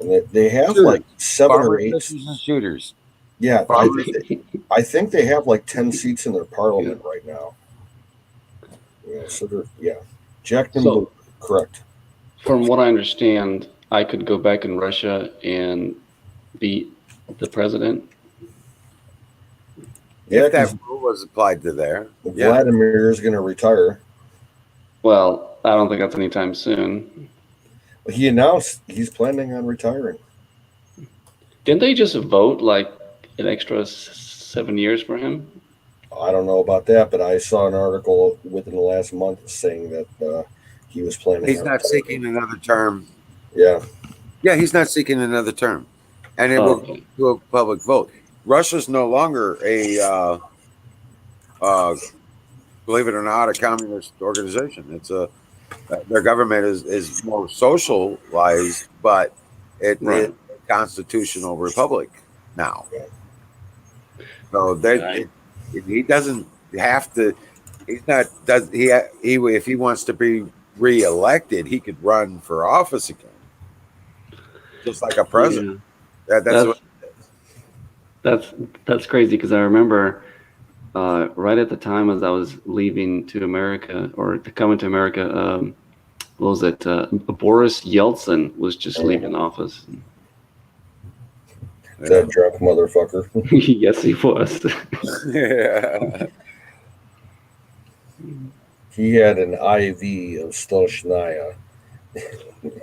K: And they have
D: Shooters.
K: like 7 or
D: Farmers,
K: 8.
D: fishers, and shooters.
K: Yeah.
D: Farmers.
K: I think they have like 10 seats in their parliament right now. Yeah. So they're, yeah. Jack
L: So,
K: correct.
L: From what I understand, I could go back in Russia and be the president.
K: Yeah,
D: If that rule was applied to there. Yeah.
K: Vladimir is going to retire.
L: Well, I don't think that's anytime soon.
K: He announced he's planning on retiring.
L: Didn't they just vote like an extra 7 years for him?
K: I don't know about that, but I saw an article within the last month saying that he was planning.
D: He's not seeking another term.
K: Yeah.
D: Yeah, he's not seeking another term. And it will go to a public vote. Russia's no longer a, believe it or not, a communist organization. It's their government is more socialized, but it's a constitutional republic now. So he doesn't have to. He's not. Does he? If he wants to be reelected, he could run for office again, just like a president. Yeah.
L: That's crazy because I remember right at the time as I was leaving to America or coming to America, what was it? Boris Yeltsin was just leaving office.
K: That drunk motherfucker.
L: Yes, he was.
D: Yeah.
K: He had an IV of Stoshnaya.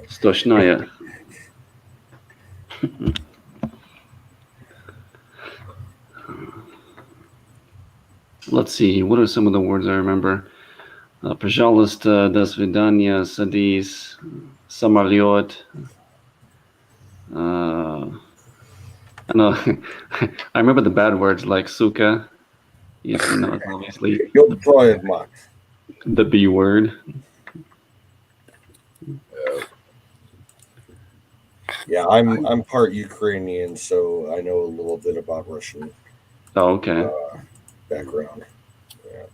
L: Stoshnaya. Let's see. What are some of the words I remember? Пожалуйста, до свидания, садись, самолет. I know. I remember the bad words like suka. Yes, you know, obviously.
K: You'll try it, Max.
L: The B word.
K: Yeah, I'm part Ukrainian, so I know a little bit about Russian.
L: Oh, okay.
K: Background. Yeah.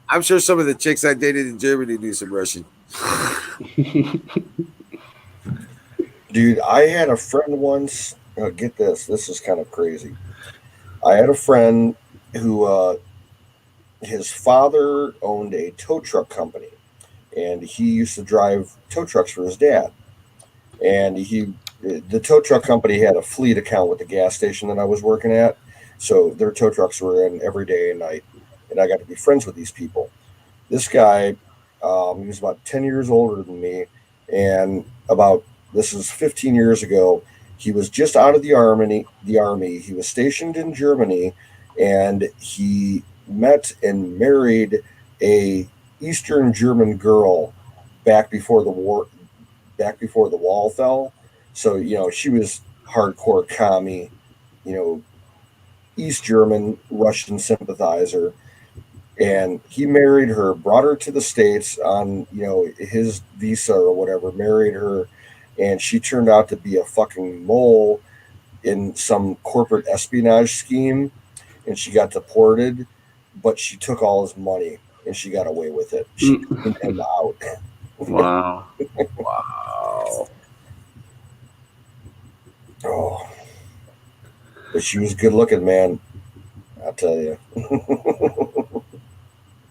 D: I'm sure some of the chicks I dated in Germany knew some Russian.
K: Dude, I had a friend once. Get this. This is kind of crazy. I had a friend who, his father owned a tow truck company, and he used to drive tow trucks for his dad. And the tow truck company had a fleet account with the gas station that I was working at, so their tow trucks were in every day and night, and I got to be friends with these people. This guy, he was about 10 years older than me, and this is 15 years ago. He was just out of the army. He was stationed in Germany, and he met and married a Eastern German girl back before the war, back before the wall fell. So, she was hardcore commie, East German, Russian sympathizer. And he married her, brought her to the States on, his visa or whatever, married her. And she turned out to be a fucking mole in some corporate espionage scheme. And she got deported, but she took all his money and she got away with it. She cleaned him out.
L: Wow.
D: Wow.
K: Oh. But she was good looking, man. I'll tell you.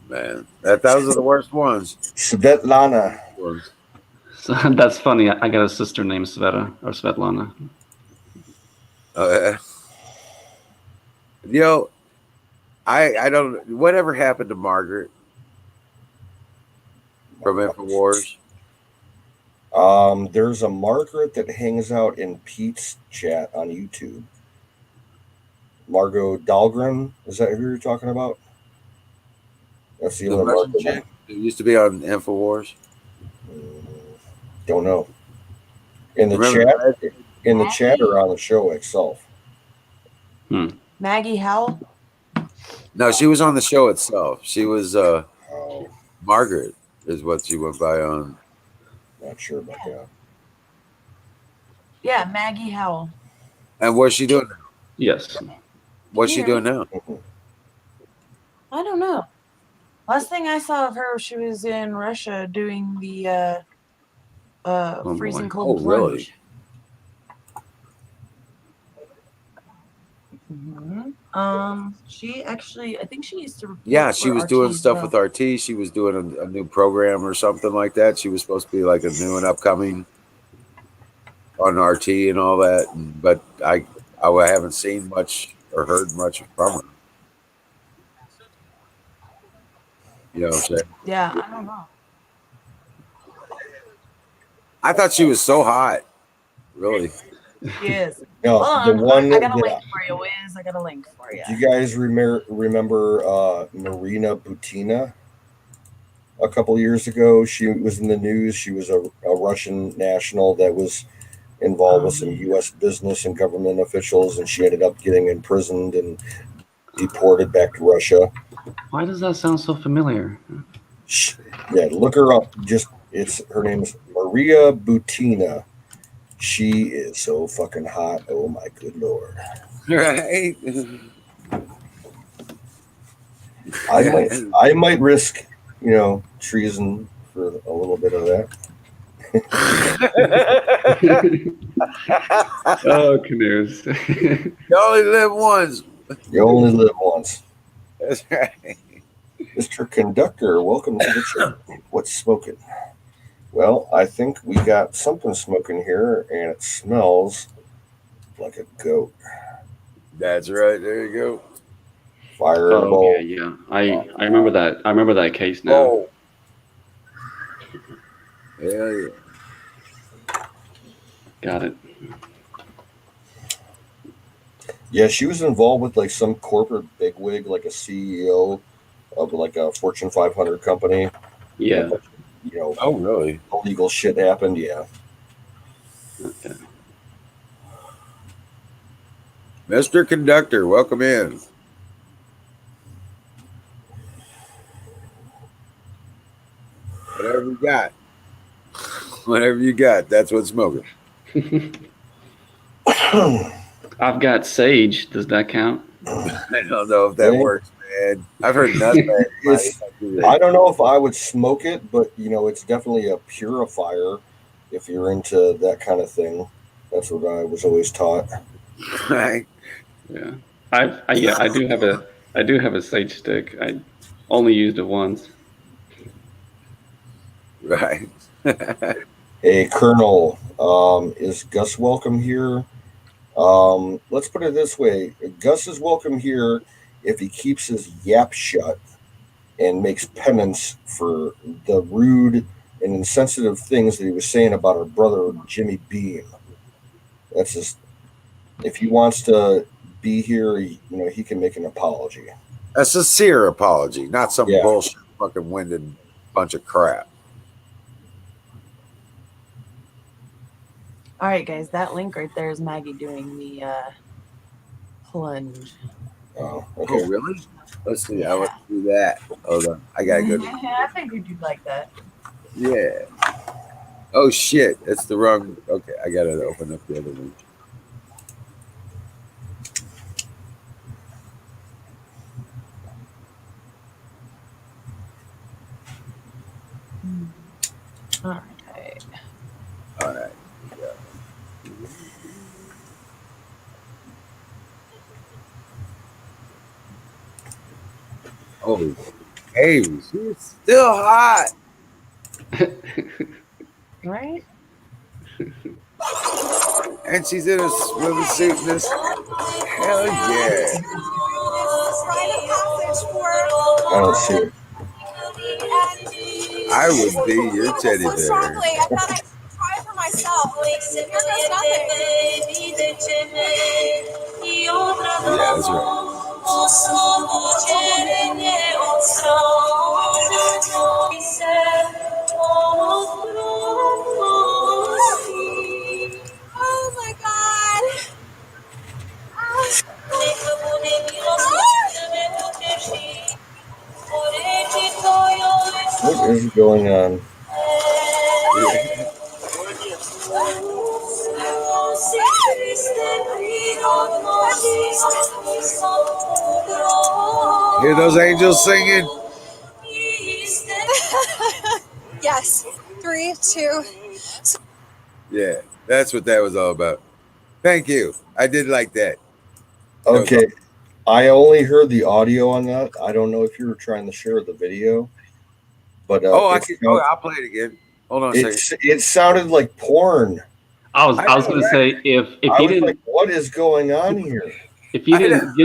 D: Man, those are the worst ones.
K: Svetlana.
L: So that's funny. I got a sister named Sveta or Svetlana.
D: I don't. Whatever happened to Margaret from InfoWars?
K: There's a Margaret that hangs out in Pete's chat on YouTube. Margot Dahlgren, is that who you're talking about? That's the other
D: Russian
K: Margot.
D: chick who used to be on InfoWars.
K: Don't know. In the
D: Remember
K: chat, in the chat or on the show itself.
N: Maggie Howell?
D: No, she was on the show itself. She was Margaret is what she went by on.
K: Not sure about that.
N: Yeah, Maggie Howell.
D: And what's she doing now?
L: Yes.
D: What's she
N: Yeah.
D: doing now?
N: I don't know. Last thing I saw of her, she was in Russia doing the freezing cold plunge. She actually, I think she used to.
D: Yeah, she was doing stuff with
N: our.
D: RT. She was doing a new program or something like that. She was supposed to be like a new and upcoming on RT and all that. But I haven't seen much or heard much from her. You know what I'm saying?
N: Yeah, I don't know.
D: I thought she was so hot. Really?
N: She is.
K: No,
N: Hold
K: the
N: on,
K: one
N: I got a
K: that-
N: link for you, Wiz. I got a link for you.
K: Do you guys remember Marina Butina? A couple years ago, she was in the news. She was a Russian national that was involved with some U.S. business and government officials, and she ended up getting imprisoned and deported back to Russia.
L: Why does that sound so familiar?
K: Yeah, look her up. Her name is Maria Butina. She is so fucking hot. Oh my good lord.
D: Right.
K: I might risk, treason for a little bit of that.
L: Oh, canoes.
D: You only live once.
K: You only live once.
D: That's right.
K: Mr. Conductor, welcome to the chat. What's smoking? Well, I think we got something smoking here, and it smells like a goat.
D: That's right. There you go.
K: Fireball.
L: Oh, yeah. I remember that. I remember that case now.
D: Oh. Yeah.
L: Got it.
K: Yeah, she was involved with like some corporate bigwig, like a CEO of like a Fortune 500 company.
L: Yeah.
D: Oh, really?
K: Illegal shit happened. Yeah.
L: Okay.
D: Mr. Conductor, welcome in. Whatever you got. Whatever you got, that's what's smoking.
L: I've got sage. Does that count?
D: I don't know if that works, man. I've heard nothing.
K: I don't know if I would smoke it, but it's definitely a purifier if you're into that kind of thing. That's what I was always taught.
D: Right.
L: Yeah. I do have a sage stick. I only used it once.
D: Right.
K: Hey, Colonel, is Gus welcome here? Let's put it this way. Gus is welcome here if he keeps his yap shut and makes penance for the rude and insensitive things that he was saying about our brother Jimmy Beam. That's just, if he wants to be here, he can make an apology.
D: A sincere apology, not some bullshit fucking winded bunch of crap.
N: All right, guys, that link right there is Maggie doing the plunge.
K: Oh,
D: okay. Oh, really? Let's see. I want to do that. Hold on. I gotta go.
N: I figured you'd like that.
D: Yeah. Oh shit! That's the wrong. Okay, I gotta open up the other one.
N: All right.
D: All right. Yeah. Oh, hey, she's still hot.
N: Right?
D: And she's in a swimming suit in this. Hell yeah.
K: I don't see it.
D: I would be your teddy bear.
O: I thought I'd try for myself. Here goes nothing.
D: Yeah, that's right.
K: is going on?
D: Hear those angels singing?
O: Yes. 3, 2.
D: Yeah, that's what that was all about. Thank you. I did like that.
K: Okay. I only heard the audio on that. I don't know if you were trying to share the video, but
D: I'll play it again. Hold on a second.
K: it sounded like porn.
L: I was going to say if
K: I
L: you
K: was
L: didn't
K: like, what is going on here?
L: if you didn't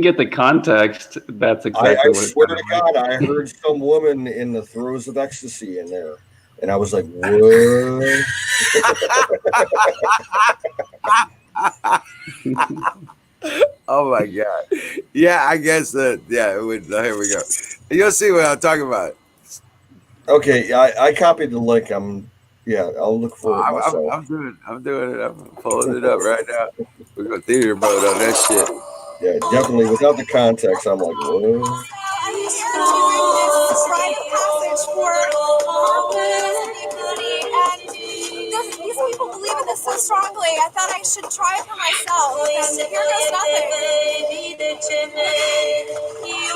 L: get the context, that's exactly
K: I
L: what it
K: swear to
L: sounded like.
K: God, I heard some woman in the throes of ecstasy in there, and I was like, what?
D: Oh my god! Yeah, I guess that. Yeah, here we go. You'll see what I'm talking about.
K: Okay, I copied the link. I'll look for it myself.
D: I'm doing it. I'm pulling it up right now. We go theater mode on that shit.
K: Yeah, definitely. Without the context, I'm like, what?
O: I'm here to read this private passage for and these people believe in this so strongly. I thought I should try it for myself. And here goes nothing.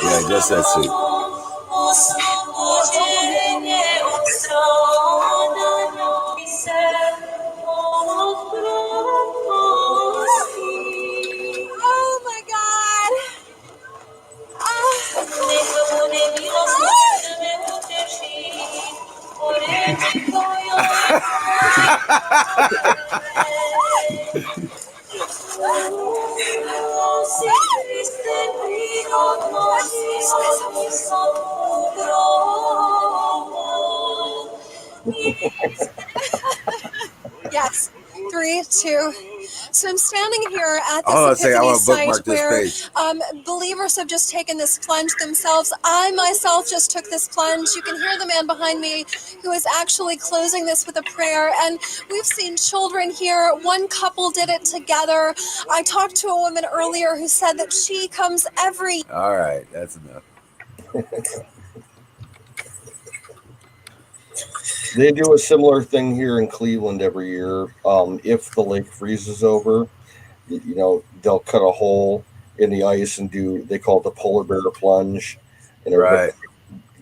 D: Yeah, just that scene.
O: Oh my god! Yes. 3, 2. So I'm standing here at this Epiphany site where believers have just taken this plunge themselves. I myself just took this plunge. You can hear the man behind me who is actually closing this with a prayer. And we've seen children here. One couple did it together. I talked to a woman earlier who said that she comes every...
D: All right, that's enough.
K: They do a similar thing here in Cleveland every year. If the lake freezes over, they'll cut a hole in the ice and they call it the polar bear plunge. And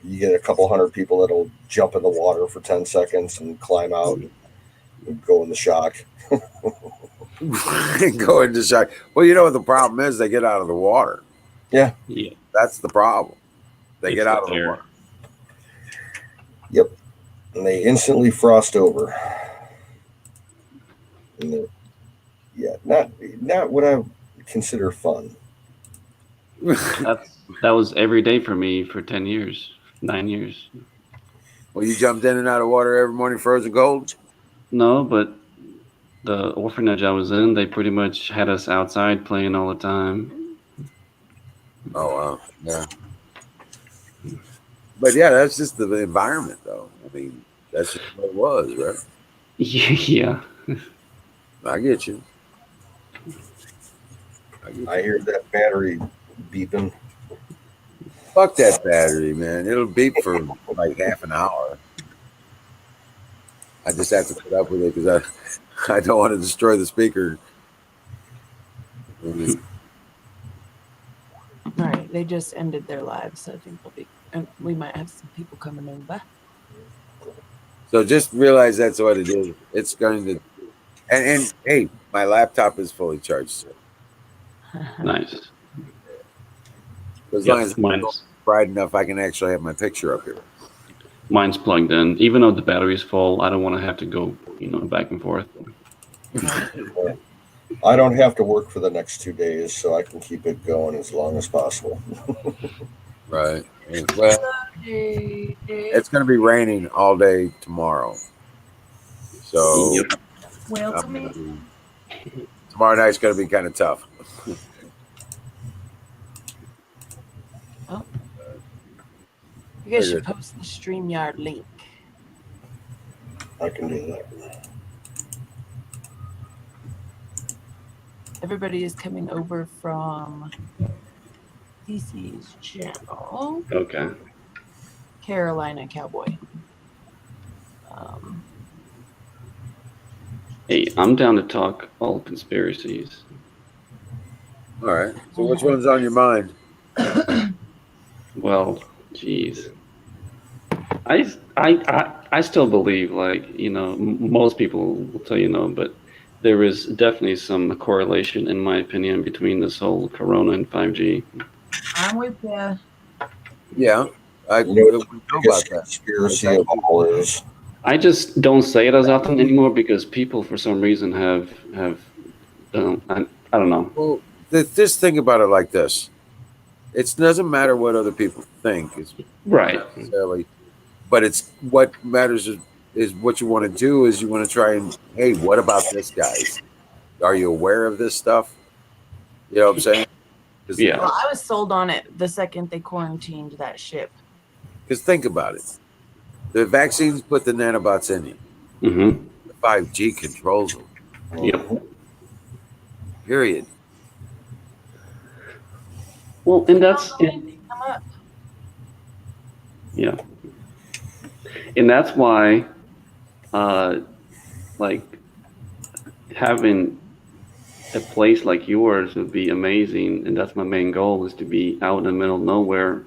K: you get a couple hundred people that'll jump in the water for 10 seconds and climb out and go in the shock.
D: Go into shock. Well, you know what the problem is? They get out of the water.
K: Yeah.
D: That's the problem. They get out of the water.
K: Yep. And they instantly frost over. And not what I consider fun.
L: That was every day for me for 10 years, 9 years.
D: Well, you jumped in and out of water every morning, frozen cold?
L: No, but the orphanage I was in, they pretty much had us outside playing all the time.
D: Oh, wow. Yeah. But yeah, that's just the environment, though. I mean, that's just what it was, right?
L: Yeah.
D: I get you.
K: I hear that battery beeping.
D: Fuck that battery, man. It'll beep for like half an hour. I just have to put up with it because I don't want to destroy the speaker.
N: All right, they just ended their live, so I think we might have some people coming over.
D: So just realize that's what it is. It's going to, and hey, my laptop is fully charged. So.
L: Nice.
D: As long as it's bright enough, I can actually have my picture up here.
L: Mine's plugged in. Even though the battery's full, I don't want to have to go, back and forth.
K: I don't have to work for the next 2 days, so I can keep it going as long as possible.
D: Right. Well, it's going to be raining all day tomorrow. So tomorrow night's going to be kind of tough.
N: You guys should post the StreamYard link.
K: I can do that.
N: Everybody is coming over from DC's channel.
L: Okay.
N: Carolina Cowboy.
L: Hey, I'm down to talk all conspiracies.
D: All right. So which one's on your mind?
L: Well, geez. I still believe, like, most people will tell you no, but there is definitely some correlation, in my opinion, between this whole Corona and 5G.
N: I'm with you.
D: Yeah, I
K: You know,
D: know
K: the biggest
D: about that.
K: conspiracy of all is
L: I just don't say it as often anymore because people, for some reason, have I don't know.
D: Well, just think about it like this: it doesn't matter what other people think, it's
L: Right.
D: necessarily, but it's what matters is what you want to do. Is you want to try and hey, what about this, guys? Are you aware of this stuff? You know what I'm saying?
L: Yeah.
N: Well, I was sold on it the second they quarantined that ship.
D: Because think about it: the vaccines put the nanobots in you.
L: Mm-hmm.
D: The 5G controls them.
L: Yep.
D: Period.
L: Well, and that's yeah, and that's why, like, having a place like yours would be amazing, and that's my main goal, is to be out in the middle of nowhere,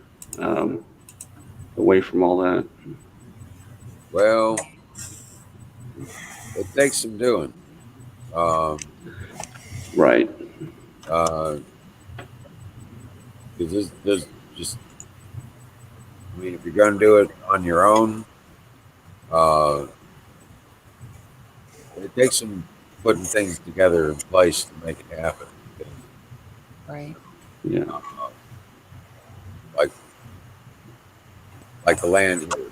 L: away from all that.
D: Well, it takes some doing.
L: Right.
D: Because there's just, I mean, if you're going to do it on your own, it takes some putting things together in place to make it happen.
N: Right.
L: Yeah.
D: Like the land here,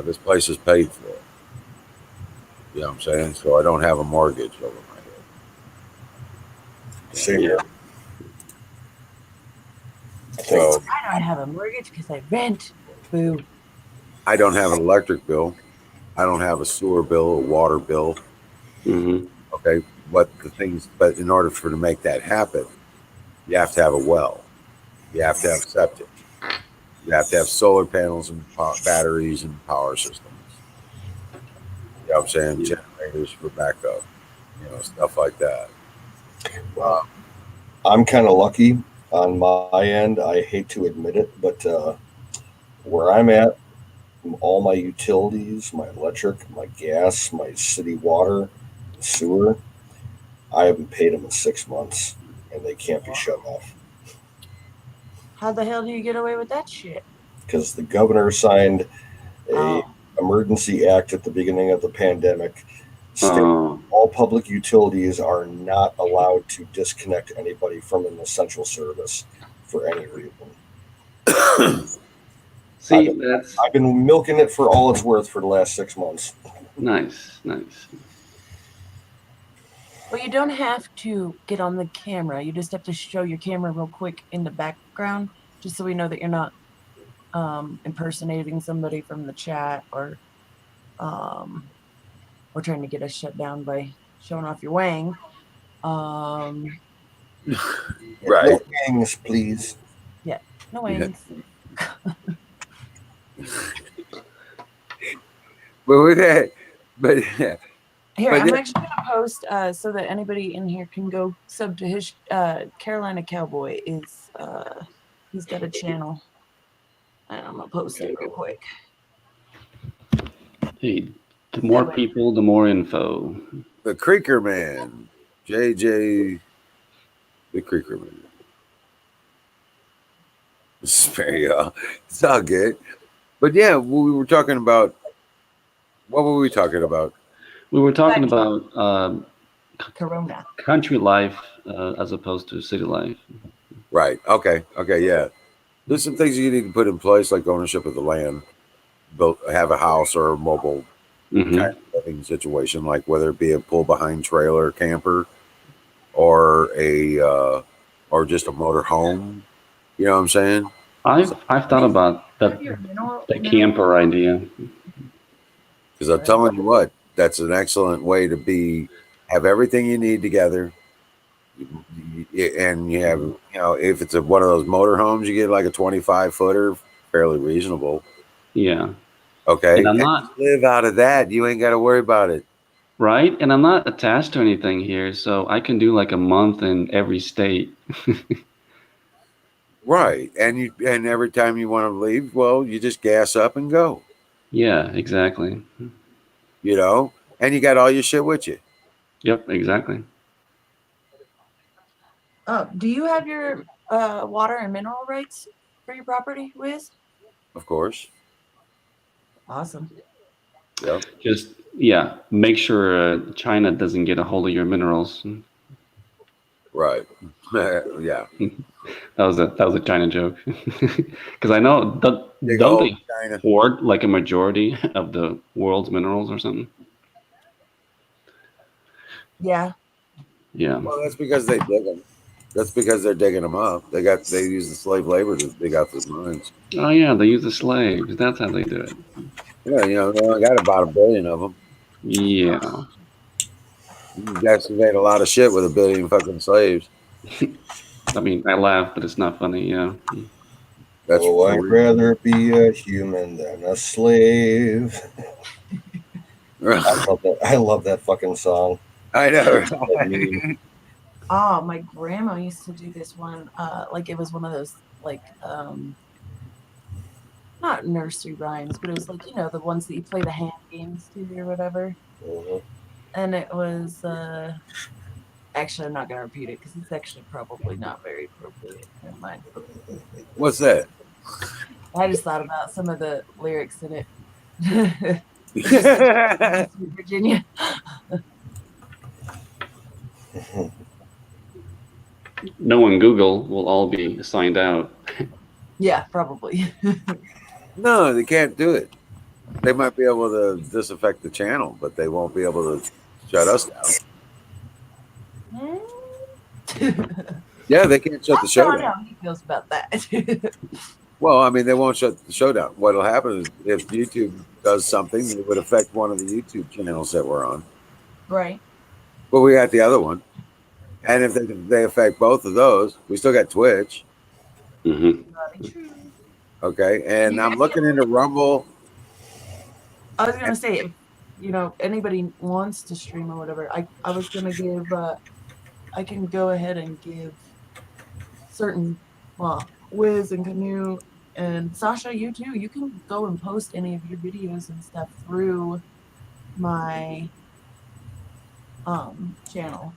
D: this place is paid for. You know what I'm saying? So I don't have a mortgage over my head.
K: same here.
D: So
N: I don't have a mortgage because I rent. Boo.
D: I don't have an electric bill. I don't have a sewer bill, a water bill.
L: Mm-hmm.
D: Okay, but in order for to make that happen, you have to have a well. You have to have septic. You have to have solar panels and batteries and power systems. You know what I'm saying? Generators for backup. Stuff like that.
K: Well, I'm kind of lucky on my end. I hate to admit it, but where I'm at, all my utilities, my electric, my gas, my city water, sewer, I haven't paid them in 6 months, and they can't be shut off
N: How the hell do you get away with that shit?
K: because the governor signed a emergency act at the beginning of the pandemic stating all public utilities are not allowed to disconnect anybody from an essential service for any reason.
L: See,
K: I've been milking it for all it's worth for the last 6 months.
L: Nice.
N: Well, you don't have to get on the camera. You just have to show your camera real quick in the background, just so we know that you're not impersonating somebody from the chat or trying to get us shut down by showing off your wang.
D: Right.
K: No wangs, please.
N: Yeah, no wangs.
D: But with that, but yeah.
N: Here,
D: But
N: I'm
D: that-
N: actually gonna post so that anybody in here can go sub to his Carolina Cowboy. He's got a channel, and I'm gonna post it real quick.
L: Hey, the more people, the more info.
D: The Creeker Man, JJ, the Creeker Man. Spare y'all. It's all good. But yeah, we were talking about. What were we talking about?
L: We were talking about
N: Corona,
L: country life as opposed to city life.
D: Right. Okay. Yeah. There's some things you need to put in place, like ownership of the land, have a house or a mobile kind of living situation, like whether it be a pull behind trailer camper or or just a motor home. You know what I'm saying?
L: I've thought about the camper idea.
D: Because I'm telling you what, that's an excellent way to have everything you need together. And you have, if it's one of those motor homes, you get like a 25 footer, fairly reasonable.
L: Yeah.
D: Okay,
L: And I'm
D: and
L: not
D: live out of that. You ain't got to worry about it.
L: right, and I'm not attached to anything here, so I can do like a month in every state.
D: Right, and every time you want to leave, well, you just gas up and go.
L: Yeah, exactly.
D: You know, and you got all your shit with you.
L: Yep, exactly.
N: Oh, do you have your water and mineral rights for your property, Wiz?
D: Of course.
N: Awesome.
D: Yep.
L: Just yeah, make sure China doesn't get a hold of your minerals.
D: Right. Yeah.
L: That was a China joke. Because I know
D: Big
L: don't
D: old
L: they
D: China.
L: hoard like a majority of the world's minerals or something?
N: Yeah.
L: Yeah.
D: Well, that's because they dig them. That's because they're digging them up. They use the slave labor to dig out the mines.
L: Oh yeah, they use the slaves. That's how they do it.
D: Yeah, you know, they only got about 1 billion of them.
L: Yeah.
D: You can excavate a lot of shit with 1 billion fucking slaves.
L: I mean, I laugh, but it's not funny. Yeah.
D: That's
K: Oh, I'd rather be a human than a slave. I love that fucking song.
D: I know.
K: That meme.
N: Oh, my grandma used to do this one. Like it was one of those like not nursery rhymes, but it was like, you know, the ones that you play the hand games to or whatever. And it was actually I'm not gonna repeat it because it's actually probably not very appropriate. Never mind.
D: What's that?
N: I just thought about some of the lyrics in it. Just Virginia.
L: No one Google will all be signed out.
N: Yeah, probably.
D: No, they can't do it. They might be able to disaffect the channel, but they won't be able to shut us down. Yeah, they can't shut the show
N: I don't know
D: down.
N: how he feels about that.
D: Well, I mean, they won't shut the show down. What'll happen is if YouTube does something, it would affect one of the YouTube channels that we're on.
N: Right.
D: But we got the other one. And if they affect both of those, we still got Twitch. Okay. And I'm looking into Rumble.
N: I was gonna say, if you know anybody wants to stream or whatever, I was gonna give. I can go ahead and give certain, well, Wiz and Canoe and Sasha, you too. You can go and post any of your videos and stuff through my channel.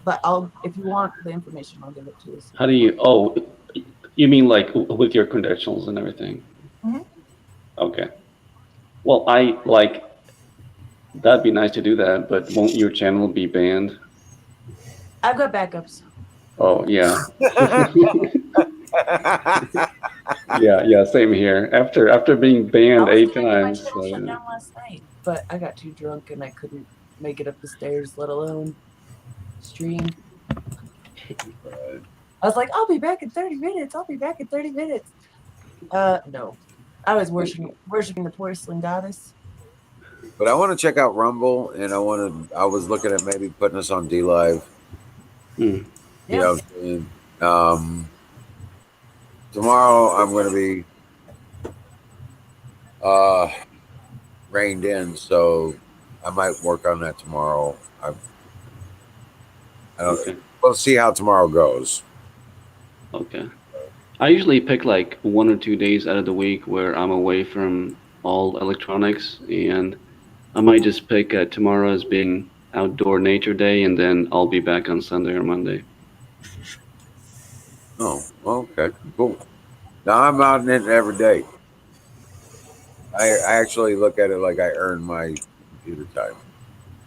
N: But if you want the information, I'll give it to you.
L: How do you? Oh, you mean like with your credentials and everything?
N: Mhm.
L: Okay. Well, I like that'd be nice to do that, but won't your channel be banned?
N: I've got backups.
L: Oh yeah. yeah, same here. After being banned 8 times.
N: Shut down last night, but I got too drunk and I couldn't make it up the stairs, let alone stream. I was like, I'll be back in 30 minutes. I'll be back in 30 minutes. No. I was worshiping the porcelain goddess.
D: But I want to check out Rumble, and I was looking at maybe putting us on D Live. You know, tomorrow I'm going to be reined in, so I might work on that tomorrow. I don't. We'll see how tomorrow goes.
L: Okay. I usually pick like 1 or 2 days out of the week where I'm away from all electronics, and I might just pick tomorrow as being outdoor nature day, and then I'll be back on Sunday or Monday.
D: Oh, okay, cool. Now I'm out in it every day. I actually look at it like I earn my computer time.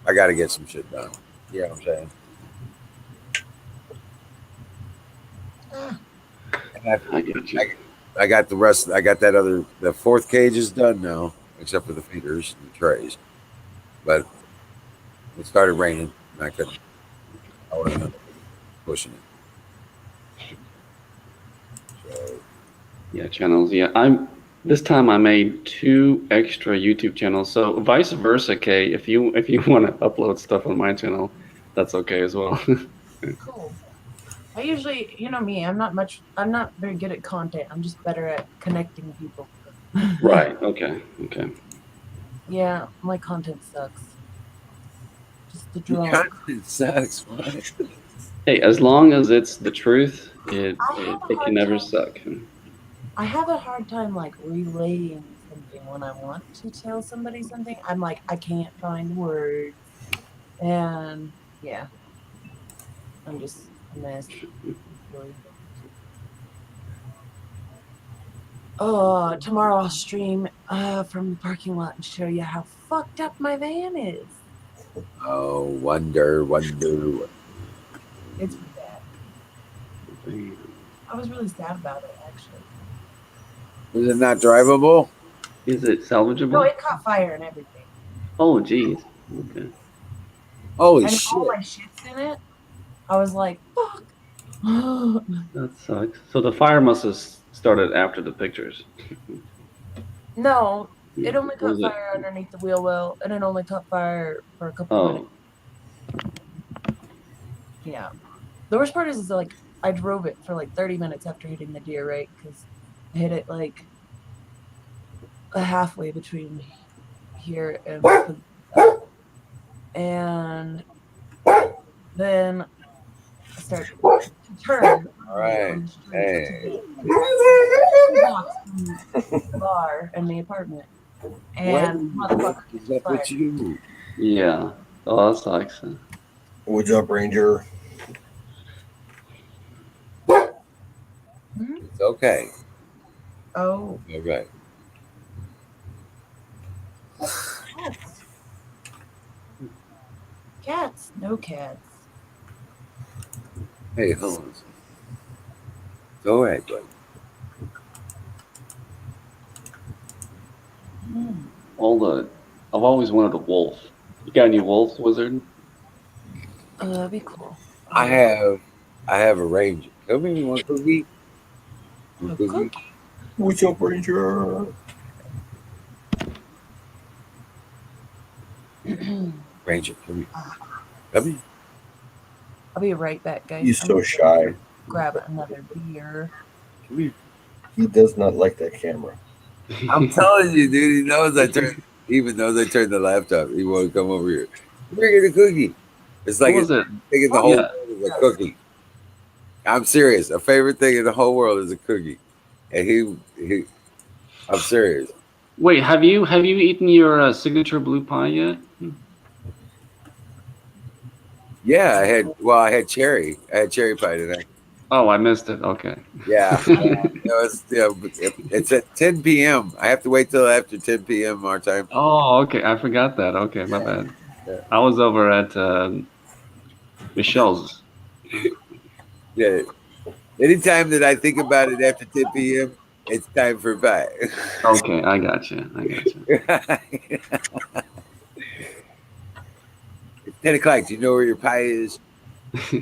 D: I got to get some shit done. You know what I'm saying? I got the rest. I got the fourth cage is done now, except for the feeders and the trays. But it started raining, and I wasn't pushing it. So,
L: yeah, channels. Yeah, this time I made 2 extra YouTube channels. So vice versa, Kay. If you want to upload stuff on my channel, that's okay as well.
N: Cool. I usually, you know me, I'm not very good at content. I'm just better at connecting people.
L: Right. Okay. Okay.
N: Yeah, my content sucks. Just the
D: Your
N: drunk.
D: content sucks. What?
L: Hey, as long as it's the truth,
N: I have a
L: it can
N: hard
L: never
N: time.
L: suck.
N: I have a hard time like relaying something when I want to tell somebody something. I'm like, I can't find words. And yeah, I'm just a mess. Really. Oh, tomorrow I'll stream from the parking lot and show you how fucked up my van is.
D: Oh, wonder.
N: It's pretty bad. I was really sad about it, actually.
D: Is it not drivable?
L: Is it salvageable?
N: No, it caught fire and everything.
L: Oh, geez. Okay.
D: Holy
N: And
D: shit.
N: all my shit's in it. I was like, fuck.
L: That sucks. So the fire must have started after the pictures.
N: No, it only caught
L: Was it?
N: fire underneath the wheel well, and it only caught fire for a couple minutes.
L: Oh,
N: Yeah. The worst part is like I drove it for like 30 minutes after hitting the deer, right? Because I hit it like halfway between here and then I started to turn.
D: All right. Hey.
N: The bar and the apartment. And
D: What is up with you?
L: yeah. Oh, that sucks.
K: What's up, Ranger?
D: It's okay.
N: Oh.
D: All right.
N: Cats. Cats. No cats.
D: Hey, hold on. Go ahead, buddy.
L: I've always wanted a wolf. You got any wolves, Wizard?
N: That'd be cool.
D: I have a ranger. Come here, you want a cookie?
N: A cookie?
K: What's up, Ranger?
D: Ranger, come here. Come here.
N: I'll be right back, guys.
K: He's so shy.
N: Grab another beer.
D: Come here.
K: He does not like that camera.
D: I'm telling you, dude. He knows even though I turned the laptop, he won't come over here. Bring it a cookie. It's like
L: What was it?
D: thinking the whole world is a cookie. I'm serious. A favorite thing in the whole world is a cookie, and he. I'm serious.
L: Wait, have you eaten your signature blue pie yet?
D: Yeah, I had cherry. I had cherry pie today.
L: Oh, I missed it. Okay.
D: Yeah. It's at 10 p.m. I have to wait till after 10 p.m. our time.
L: Oh, okay. I forgot that. Okay, my bad. Yeah. I was over at Michelle's.
D: Yeah. Anytime that I think about it after 10 p.m., it's time for pie.
L: Okay, I got you.
D: It's 10 o'clock. Do you know where your pie is? Come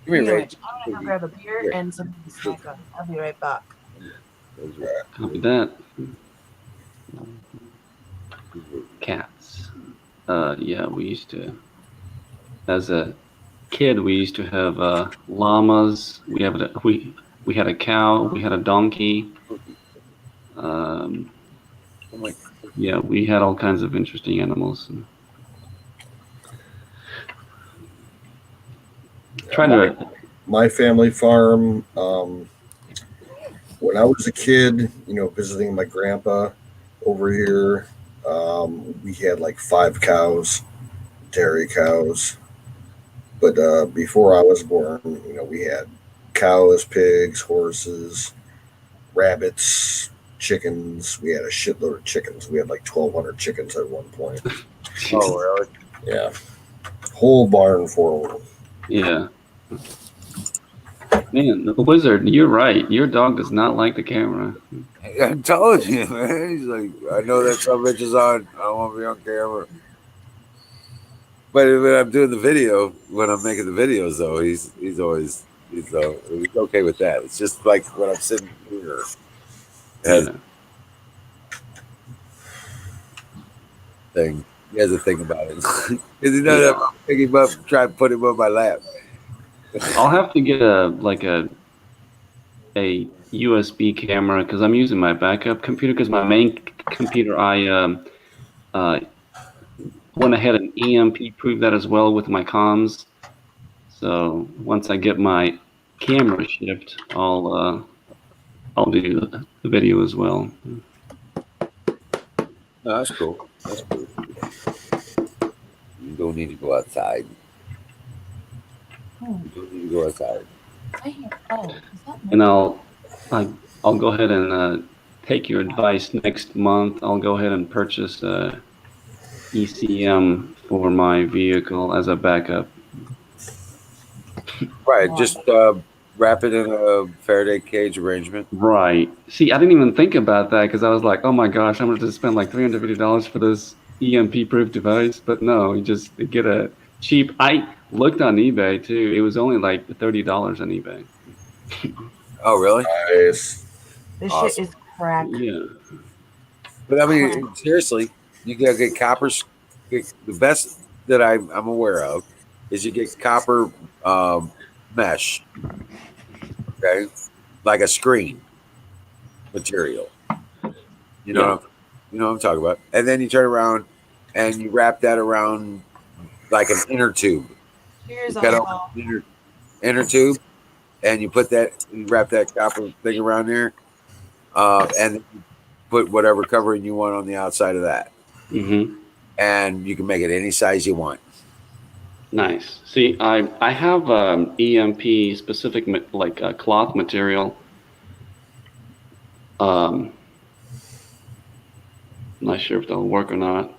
D: here, Ray.
N: I'm gonna grab a beer and something to snack on. I'll be right back.
L: Copy that. Cats. Yeah, we used to. As a kid, we used to have llamas. We had a cow. We had a donkey. Yeah, we had all kinds of interesting animals.
K: My family farm. When I was a kid, visiting my grandpa over here, we had like 5 cows, dairy cows. But before I was born, we had cows, pigs, horses, rabbits, chickens. We had a shitload of chickens. We had like 1,200 chickens at one point.
D: Oh, really?
K: Yeah. Whole barn full of them.
L: Yeah. Man, the Wizard, you're right. Your dog does not like the camera.
D: I told you, man. He's like, I know that some bitch is on. I don't want to be on camera. But when I'm doing the video, when I'm making the videos, though, he's okay with that. It's just like when I'm sitting here. Thing. He has a thing about it. Because he knows that I'm picking him up and try to put him on my lap.
L: I'll have to get a a USB camera because I'm using my backup computer because my main computer I went ahead and EMP proved that as well with my comms. So once I get my camera shipped, I'll do the video as well.
D: No, that's cool. That's cool. You don't need to go outside. You don't need to go outside.
E: I hear. Oh, is that?
L: And I'll go ahead and take your advice. Next month, I'll go ahead and purchase a ECM for my vehicle as a backup.
D: Right, just wrap it in a Faraday cage arrangement.
L: Right. See, I didn't even think about that because I was like, oh my gosh, I'm going to spend like $350 for this EMP-proof device. But no, you just get a cheap. I looked on eBay too. It was only like $30 on eBay.
D: Oh, really?
K: Nice.
N: This
D: Awesome.
N: shit is crack.
L: Yeah.
D: But I mean, seriously, you gotta get copper. The best that I'm aware of is you get copper mesh, okay, like a screen material. You know, you know what I'm talking about. And then you turn around and you wrap that around like an inner tube.
N: Cheers,
D: You cut
N: all.
D: out an inner tube, and you wrap that copper thing around there, and then you put whatever covering you want on the outside of that.
L: Mm-hmm.
D: And you can make it any size you want.
L: Nice. See, I have EMP specific like cloth material. Not sure if that'll work or not.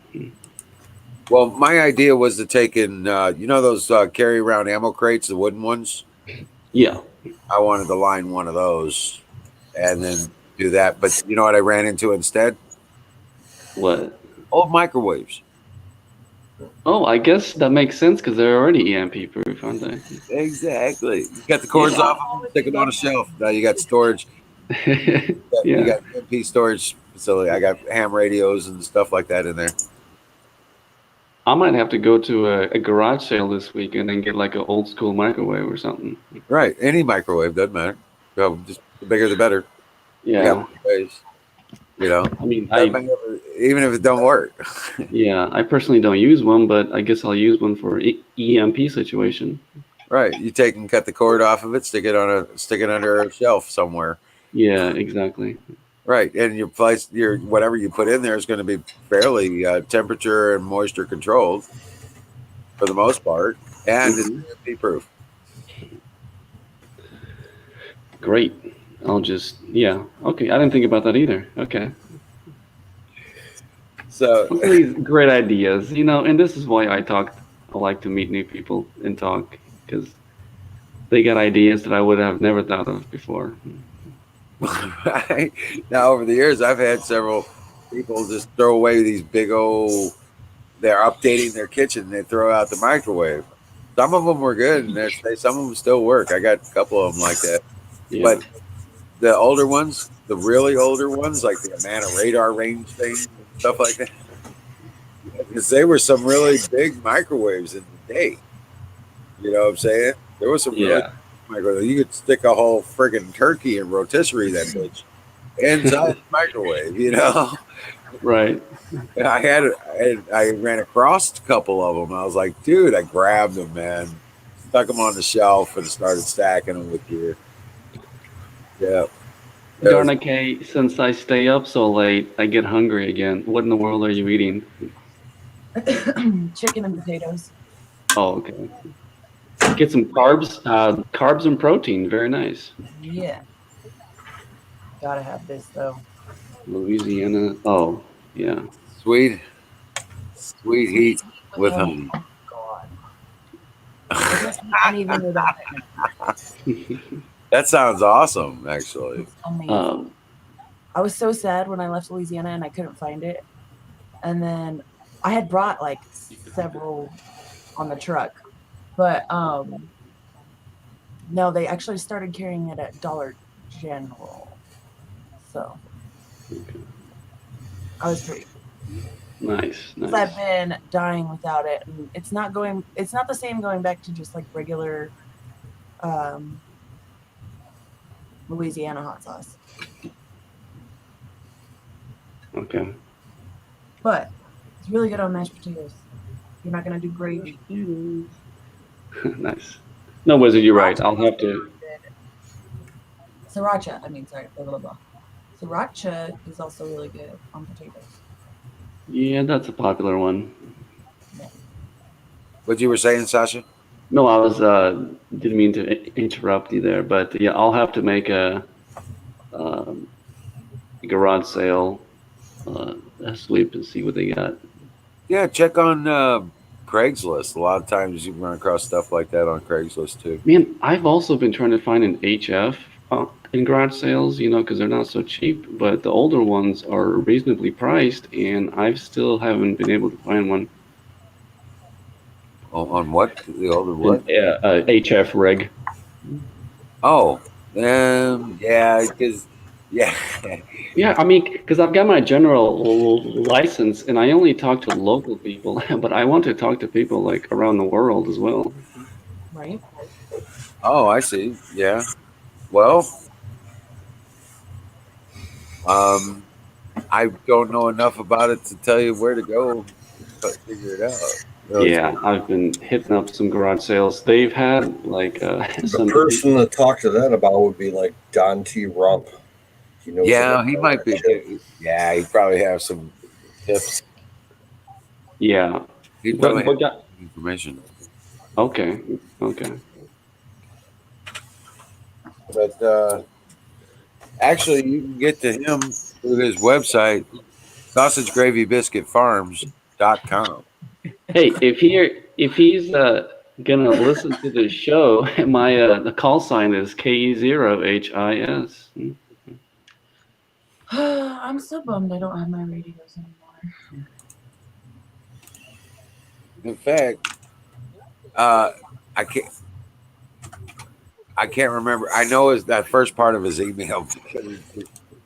D: Well, my idea was to take in, you know, those carry around ammo crates, the wooden ones.
L: Yeah.
D: I wanted to line one of those, and then do that. But you know what I ran into instead?
L: What?
D: Old microwaves.
L: Oh, I guess that makes sense because they're already EMP proof, aren't they?
D: Exactly. You got the cords off them, stick them on a shelf. Now you got storage. You got EMP storage facility. I got ham radios and stuff like that in there.
L: I might have to go to a garage sale this weekend and get like an old school microwave or something.
D: Right. Any microwave, doesn't matter. Just the bigger the better.
L: Yeah.
D: You got ways, you know.
L: I mean,
D: even if it don't work.
L: Yeah, I personally don't use one, but I guess I'll use one for EMP situation.
D: Right. You take and cut the cord off of it, stick it under a shelf somewhere.
L: Yeah, exactly.
D: Right. And your whatever you put in there is going to be fairly temperature and moisture controlled for the most part, and it's EMP proof.
L: Great. Okay. I didn't think about that either. Okay.
D: So
L: these great ideas, you know, and this is why I like to meet new people and talk, because they got ideas that I would have never thought of before.
D: Right. Now, over the years, I've had several people just throw away these big old. They're updating their kitchen. They throw out the microwave. Some of them were good, and some of them still work. I got a couple of them like that.
L: Yeah.
D: But the older ones, the really older ones, like the Amana radar range thing, and stuff like that, because they were some really big microwaves in the day. You know what I'm saying? There was some really microwave. You could stick a whole friggin' turkey and rotisserie that bitch inside the microwave. You know?
L: Right.
D: I ran across a couple of them. I was like, dude, I grabbed them, man, stuck them on the shelf, and started stacking them with gear. Yeah.
L: Darn it, Kay, since I stay up so late, I get hungry again. What in the world are you eating?
N: Chicken and potatoes.
L: Oh, okay. Get some carbs and protein. Very nice.
N: Yeah. Gotta have this though.
L: Louisiana. Oh, yeah.
D: Sweet heat with honey. That sounds awesome, actually.
N: Amazing. I was so sad when I left Louisiana and I couldn't find it. And then I had brought like several on the truck. But no, they actually started carrying it at Dollar General. So I was pretty
L: nice.
N: because I've been dying without it, and it's not the same going back to just like regular Louisiana hot sauce.
L: Okay.
N: But it's really good on mashed potatoes. You're not gonna do gravy.
L: Nice. No, Wizard, you're right. I'll have to.
N: Sriracha. Blah blah blah. Sriracha is also really good on potatoes.
L: Yeah, that's a popular one.
D: What you were saying, Sasha?
L: No, I was didn't mean to interrupt you there, but yeah, I'll have to make a garage sale sweep and see what they got.
D: Yeah, check on Craigslist. A lot of times you run across stuff like that on Craigslist too.
L: Man, I've also been trying to find an HF in garage sales, because they're not so cheap, but the older ones are reasonably priced, and I still haven't been able to find one.
D: On what? The older what?
L: HF rig.
D: Oh, yeah, because yeah.
L: Yeah, because I've got my general license, and I only talk to local people, but I want to talk to people like around the world as well.
N: Right.
D: Oh, I see. Yeah. Well, I don't know enough about it to tell you where to go, but figure it out.
L: Yeah, I've been hitting up some garage sales. They've had like
K: The person to talk to that about would be like Don T. Rump. He knows.
D: Yeah, he might be. Yeah, he probably have some tips.
L: Yeah.
D: He probably have information.
L: Okay.
D: But actually, you can get to him through his website, sausagegravybiscuitfarms.com.
L: Hey, if he's gonna listen to this show, my the call sign is KE0HIS.
N: I'm so bummed I don't have my radios anymore.
D: In fact, I can't remember. I know is that first part of his email because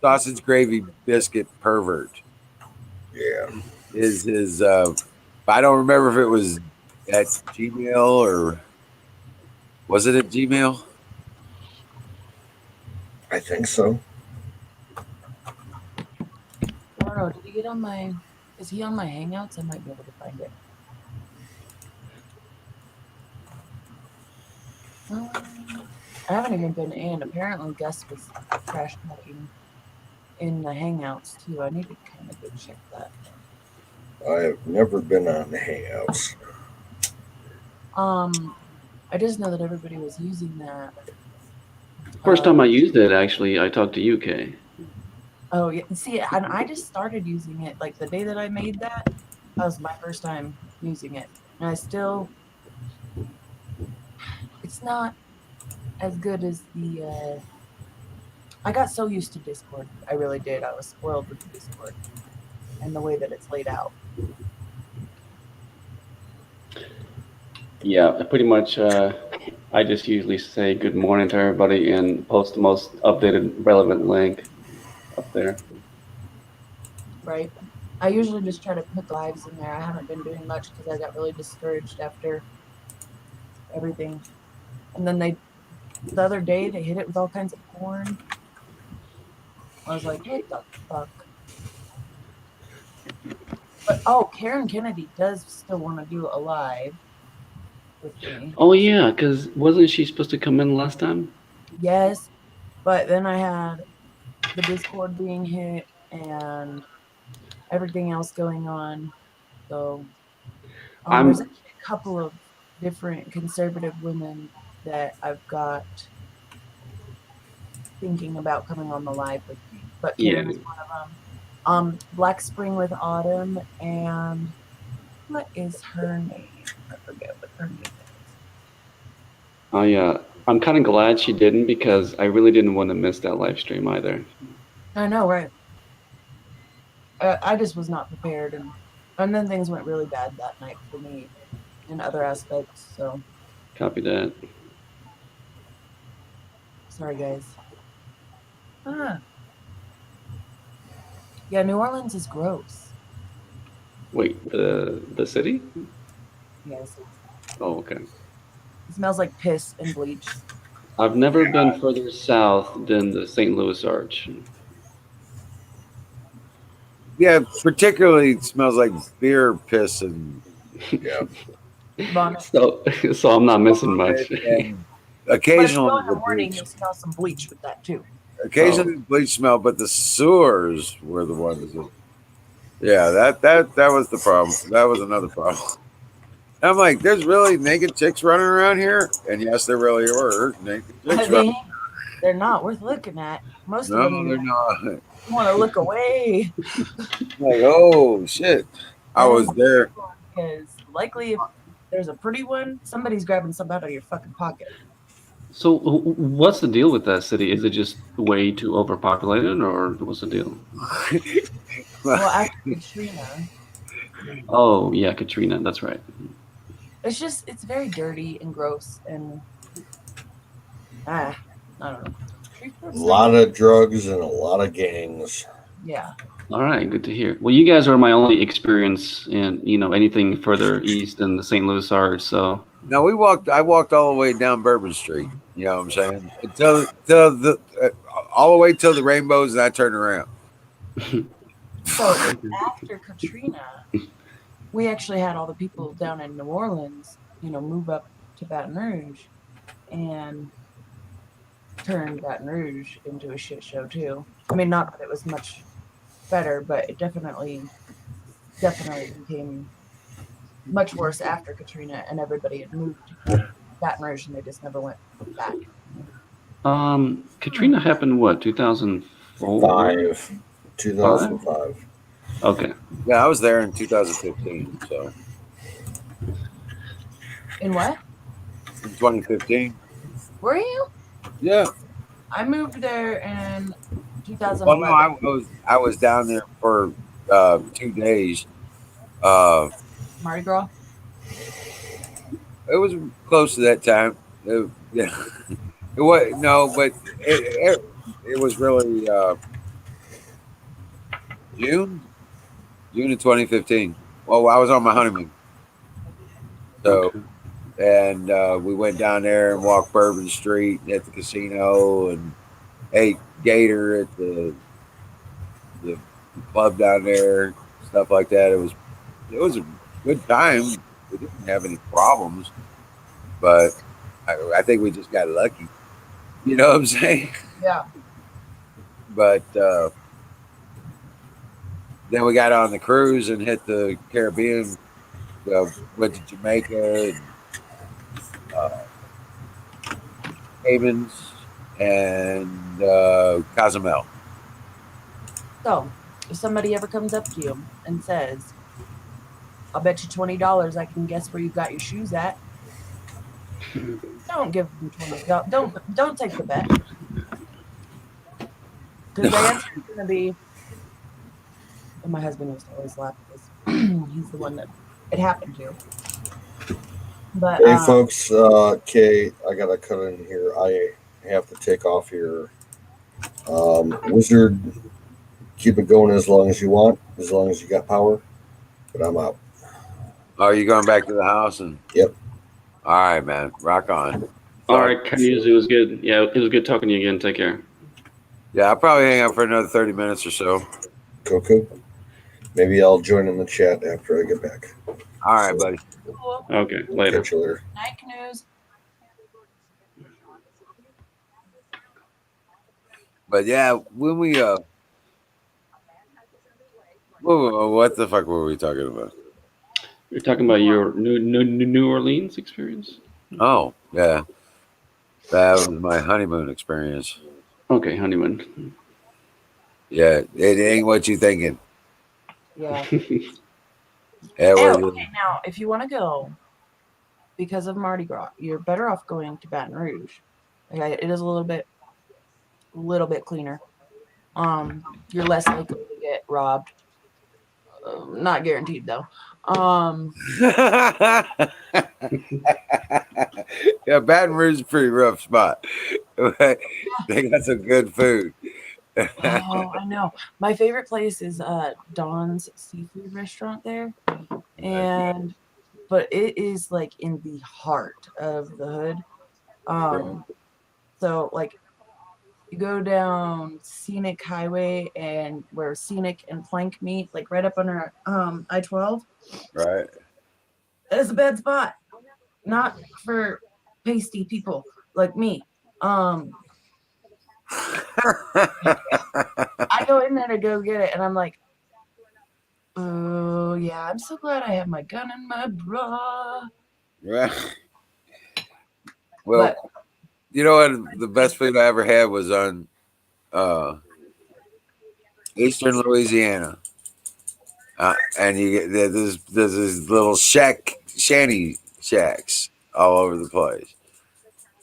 D: sausage gravy biscuit pervert.
K: Yeah,
D: is his. I don't remember if it was at Gmail or was it at Gmail?
K: I think so.
N: I don't know. Did he get on my? Is he on my Hangouts? I might be able to find it. I haven't even been in. Apparently, Gus was trash talking in the Hangouts too. I need to kind of go check that.
K: I have never been on the Hangouts.
N: I just know that everybody was using that.
L: First time I used it, actually, I talked to UK.
N: Oh yeah, see, and I just started using it like the day that I made that. That was my first time using it, and I still. It's not as good as the. I got so used to Discord. I really did. I was spoiled with the Discord and the way that it's laid out.
L: Yeah, pretty much. I just usually say good morning to everybody and post the most updated, relevant link up there.
N: Right. I usually just try to put lives in there. I haven't been doing much because I got really discouraged after everything. And then the other day, they hit it with all kinds of porn. I was like, what the fuck? But, Karen Kennedy does still want to do a live with me.
L: Oh, yeah, because wasn't she supposed to come in last time?
N: Yes, but then I had the Discord being hit and everything else going on. So there's actually a couple of different conservative women that I've got thinking about coming on the live with me. But Karen is one of them. Black Spring with Autumn and what is her name? I forget what her name is.
L: Oh, yeah. I'm kind of glad she didn't because I really didn't want to miss that live stream either.
N: I know, right? I just was not prepared, and then things went really bad that night for me in other aspects. So,
L: Copy that.
N: sorry, guys. Yeah, New Orleans is gross.
L: Wait, the city?
N: Yes.
L: Oh, okay.
N: It smells like piss and bleach.
L: I've never been further south than the St. Louis Arch.
D: Yeah, particularly it smells like beer piss and
L: so I'm not missing much.
D: and
N: But if you
D: occasionally
N: go in the
D: the
N: morning,
D: bleach.
N: you'll smell some bleach with that too.
D: Occasionally the bleach smell, but the sewers were the ones that. Yeah, that was the problem. That was another problem. I'm like, there's really naked chicks running around here, and yes, there really were naked chicks running.
N: They're not worth looking at. Most of
D: No,
N: them
D: they're not.
N: you want to look away.
D: Like, oh shit, I was there.
N: Because likely if there's a pretty one, somebody's grabbing something out of your fucking pocket.
L: So what's the deal with that city? Is it just way too overpopulated, or what's the deal?
N: Well, after Katrina,
L: Oh yeah, Katrina. That's right.
N: it's very dirty and gross and I don't know.
K: A lot of drugs and a lot of gangs.
N: Yeah.
L: All right, good to hear. Well, you guys are my only experience in anything further east than the St. Louis Arch. So
D: No, I walked all the way down Bourbon Street. You know what I'm saying? Until the all the way till the rainbows, and I turned around.
N: So after Katrina, we actually had all the people down in New Orleans, move up to Baton Rouge and turned Baton Rouge into a shit show too. I mean, not that it was much better, but it definitely became much worse after Katrina, and everybody had moved to Baton Rouge and they just never went back.
L: Katrina happened what, 2004?
K: 2005.
L: Okay.
D: Yeah, I was there in 2015. So
N: in what?
D: In 2015.
N: Were you?
D: Yeah.
N: I moved there in 2011.
D: Well, no, I was down there for 2 days.
N: Mardi Gras.
D: It was close to that time. Yeah, it was but it was really June of 2015. Well, I was on my honeymoon, so and we went down there and walked Bourbon Street at the casino and ate gator at the club down there, stuff like that. It was a good time. We didn't have any problems, but I think we just got lucky. You know what I'm saying?
N: Yeah.
D: But then we got on the cruise and hit the Caribbean. Went to Jamaica, and, Caymans, and Cozumel.
N: So, if somebody ever comes up to you and says, "I'll bet you $20 I can guess where you got your shoes at," don't give them $20. Don't take the bet, because the answer is going to be. And my husband used to always laugh at this. He's the one that it happened to. But
K: hey, folks, Kay, I got to cut in here. I have to take off here. Wizard, keep it going as long as you want, as long as you got power. But I'm out.
D: Oh, you going back to the house? And
K: yep.
D: All right, man. Rock on.
L: All right, Canoes, it was good. Yeah, it was good talking to you again. Take care.
D: Yeah, I'll probably hang out for another 30 minutes or so.
K: Cool. Maybe I'll join in the chat after I get back.
D: All right, buddy.
N: Cool.
L: Okay, later.
K: Catch you later.
N: Night Canoes.
D: But yeah, when we what the fuck were we talking about?
L: You're talking about your New Orleans experience?
D: Oh, yeah. That was my honeymoon experience.
L: Okay, honeymoon.
D: Yeah, it ain't what you thinking.
N: Yeah.
D: Okay,
N: now, if you want to go because of Mardi Gras, you're better off going to Baton Rouge. Okay, it is a little bit cleaner. You're less likely to get robbed. Not guaranteed though.
D: Yeah, Baton Rouge is a pretty rough spot. They got some good food.
N: Oh, I know. My favorite place is Don's Seafood Restaurant there, but it is like in the heart of the hood. So like you go down Scenic Highway and where Scenic and Plank meet, like right up under I-12.
D: Right.
N: It's a bad spot. Not for pasty people like me. I go in there to go get it, and I'm like, oh yeah, I'm so glad I have my gun in my bra.
D: Right. Well, you know what? The best food I ever had was on Eastern Louisiana. And you get there's this little shanty shacks all over the place,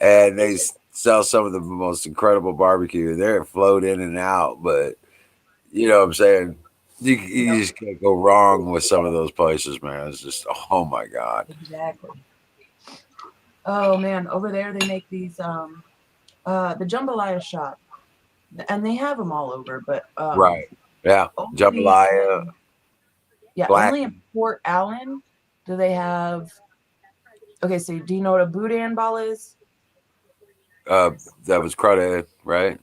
D: and they sell some of the most incredible barbecue. They're float in and out, but you know what I'm saying. You just can't go wrong with some of those places, man. It's just oh my god.
N: Exactly. Oh man, over there they make these the jambalaya shop, and they have them all over, but
D: Right. Yeah. Jambalaya.
N: Yeah,
D: Black.
N: only in Port Allen do they have. Okay, so do you know what a boudin ball is?
D: That was crawdad, right?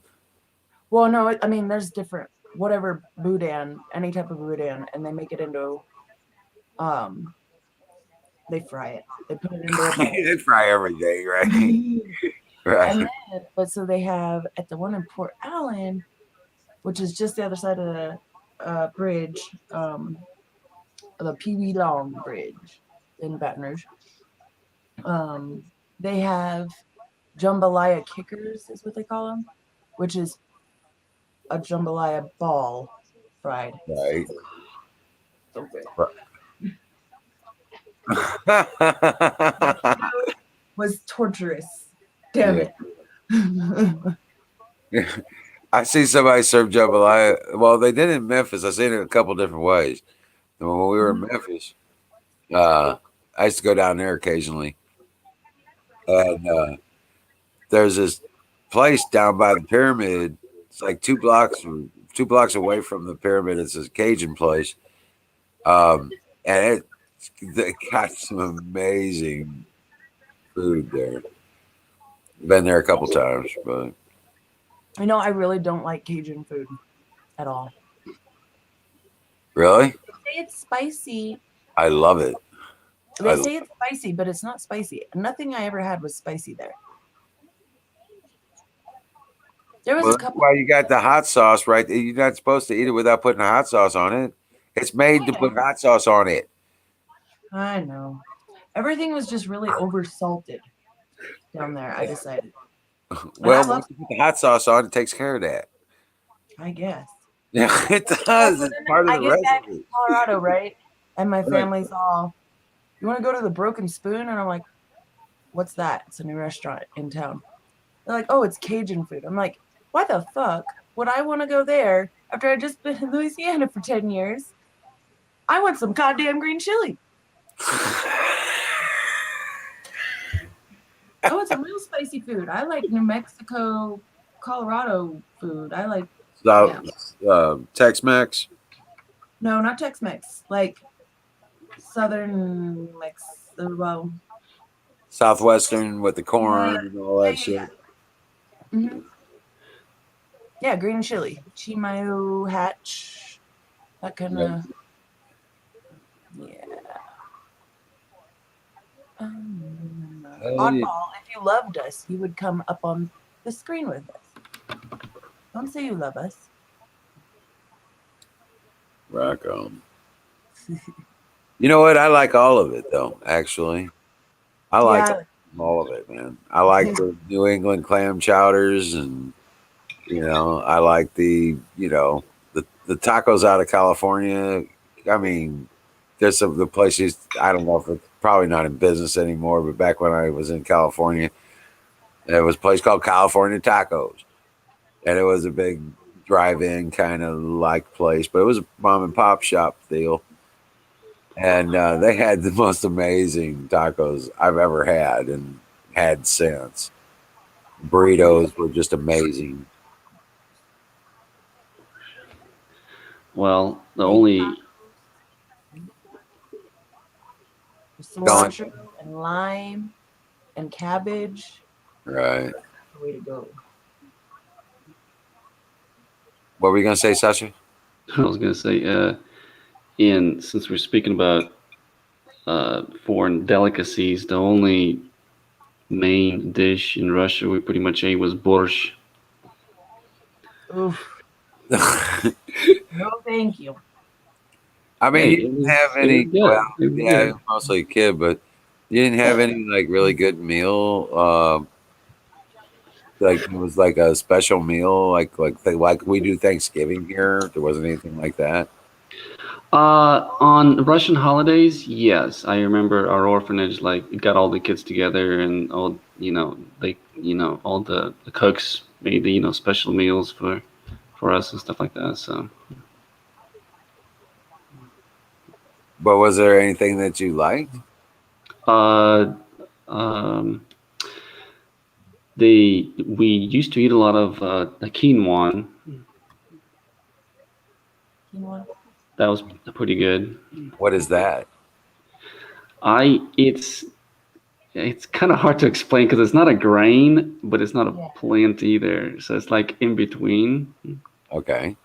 N: Well, no, I mean there's different whatever boudin, any type of boudin, and they make it into they fry it. They put it into a bowl.
D: They fry everything, right? Right.
N: And then, but so they have at the one in Port Allen, which is just the other side of the bridge, the Pee Wee Long Bridge in Baton Rouge. They have jambalaya kickers, is what they call them, which is a jambalaya ball fried.
D: Right.
N: So good. Was torturous. Damn it.
D: I see somebody serve jambalaya. Well, they did in Memphis. I seen it a couple different ways. And when we were in Memphis, I used to go down there occasionally, and there's this place down by the pyramid. It's like 2 blocks away from the pyramid. It's a Cajun place, and they got some amazing food there. Been there a couple times, but
N: You know, I really don't like Cajun food at all.
D: really,
N: They say it's spicy.
D: I love it.
N: They say it's spicy, but it's not spicy. Nothing I ever had was spicy there. There was a couple.
D: Why you got the hot sauce right there. You're not supposed to eat it without putting a hot sauce on it. It's made to put hot sauce on it.
N: I know. Everything was just really over salted down there, I decided.
D: Well, once you put the hot sauce on, it takes care of that.
N: I guess.
D: Yeah, it does. It's part of
N: I
D: the
N: get back
D: recipe.
N: to Colorado, right? And my
D: Right.
N: family's all, you want to go to the Broken Spoon? And I'm like, what's that? It's a new restaurant in town. They're like, oh, it's Cajun food. I'm like, why the fuck would I want to go there after I just been in Louisiana for 10 years? I want some goddamn green chili. I want some real spicy food. I like New Mexico, Colorado food. I like
D: Tex-Mex.
N: no, not Tex-Mex. Like Southern well,
D: Southwestern with the corn and all that shit.
N: Mm-hmm. Yeah, green chili, Chimayo Hatch, that kind of. Yeah. Oddball, if you loved us, you would come up on the screen with us. Don't say you love us.
D: Rock on. You know what? I like all of it, though. Actually, I like all of it, man. I like the New England clam chowders, and I like the tacos out of California. I mean, there's some of the places, I don't know if it's probably not in business anymore, but back when I was in California, there was a place called California Tacos, and it was a big drive-in kind of like place, but it was a mom and pop shop deal. And they had the most amazing tacos I've ever had and had since. Burritos were just amazing.
L: Well, the only
N: cilantro and lime and cabbage.
D: Right.
N: the way to go.
D: What were you gonna say, Sasha?
L: I was gonna say, and since we're speaking about foreign delicacies, the only main dish in Russia we pretty much ate was borscht.
N: Oof. No, thank you.
D: I mean,
L: Hey,
D: you didn't have
L: it
D: any.
L: was good.
D: Well,
L: It was
D: yeah,
L: good.
D: you're mostly a kid, but you didn't have any like really good meal. Like it was like a special meal, like we do Thanksgiving here. There wasn't anything like that.
L: On Russian holidays, yes, I remember our orphanage like got all the kids together and all all the cooks made the special meals for us and stuff like that. So
D: But was there anything that you liked?
L: uh um we used to eat a lot of the quinoa.
N: Quinoa.
L: That was pretty good.
D: What is that?
L: It's kind of hard to explain because it's not a grain, but it's not a
N: Yeah.
L: plant either. So it's like in between.
D: Okay.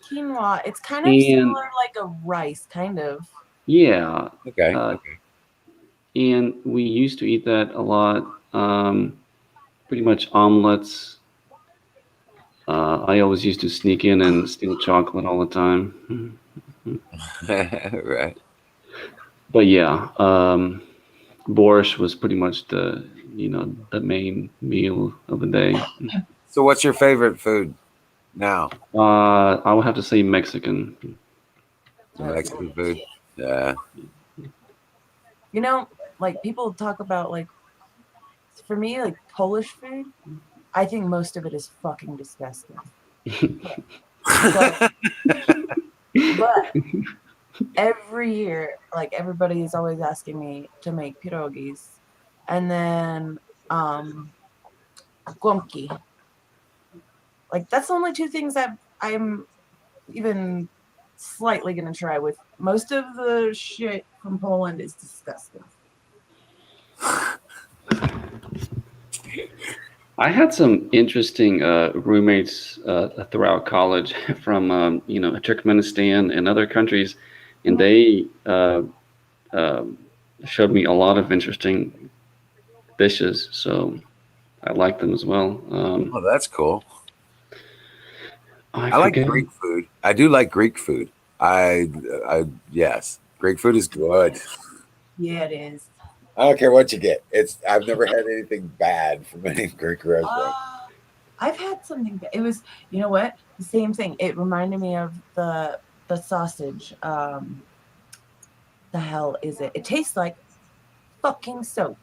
N: Quinoa. It's kind of
L: And
N: similar like a rice, kind of.
L: yeah.
D: Okay.
L: Okay. And we used to eat that a lot. Pretty much omelets. I always used to sneak in and steal chocolate all the time.
D: Right.
L: But yeah, borscht was pretty much the main meal of the day.
D: So, what's your favorite food now?
L: I would have to say Mexican.
D: The Mexican food. Yeah.
N: You know, like people talk about like, for me, like Polish food. I think most of it is fucking disgusting. but every year, like everybody is always asking me to make pierogies, and then gumki. Like that's the only two things that I'm even slightly gonna try. With most of the shit from Poland is disgusting.
L: I had some interesting roommates throughout college from Turkmenistan and other countries, and they showed me a lot of interesting dishes. So I like them as well.
D: Oh, that's cool.
L: I
D: like
L: forget.
D: Greek food. I do like Greek food. Yes, Greek food is good.
N: Yeah, it is.
D: I don't care what you get. I've never had anything bad from any Greek restaurant.
N: I've had something. It was, you know what? The same thing. It reminded me of the sausage. The hell is it? It tastes like fucking soap.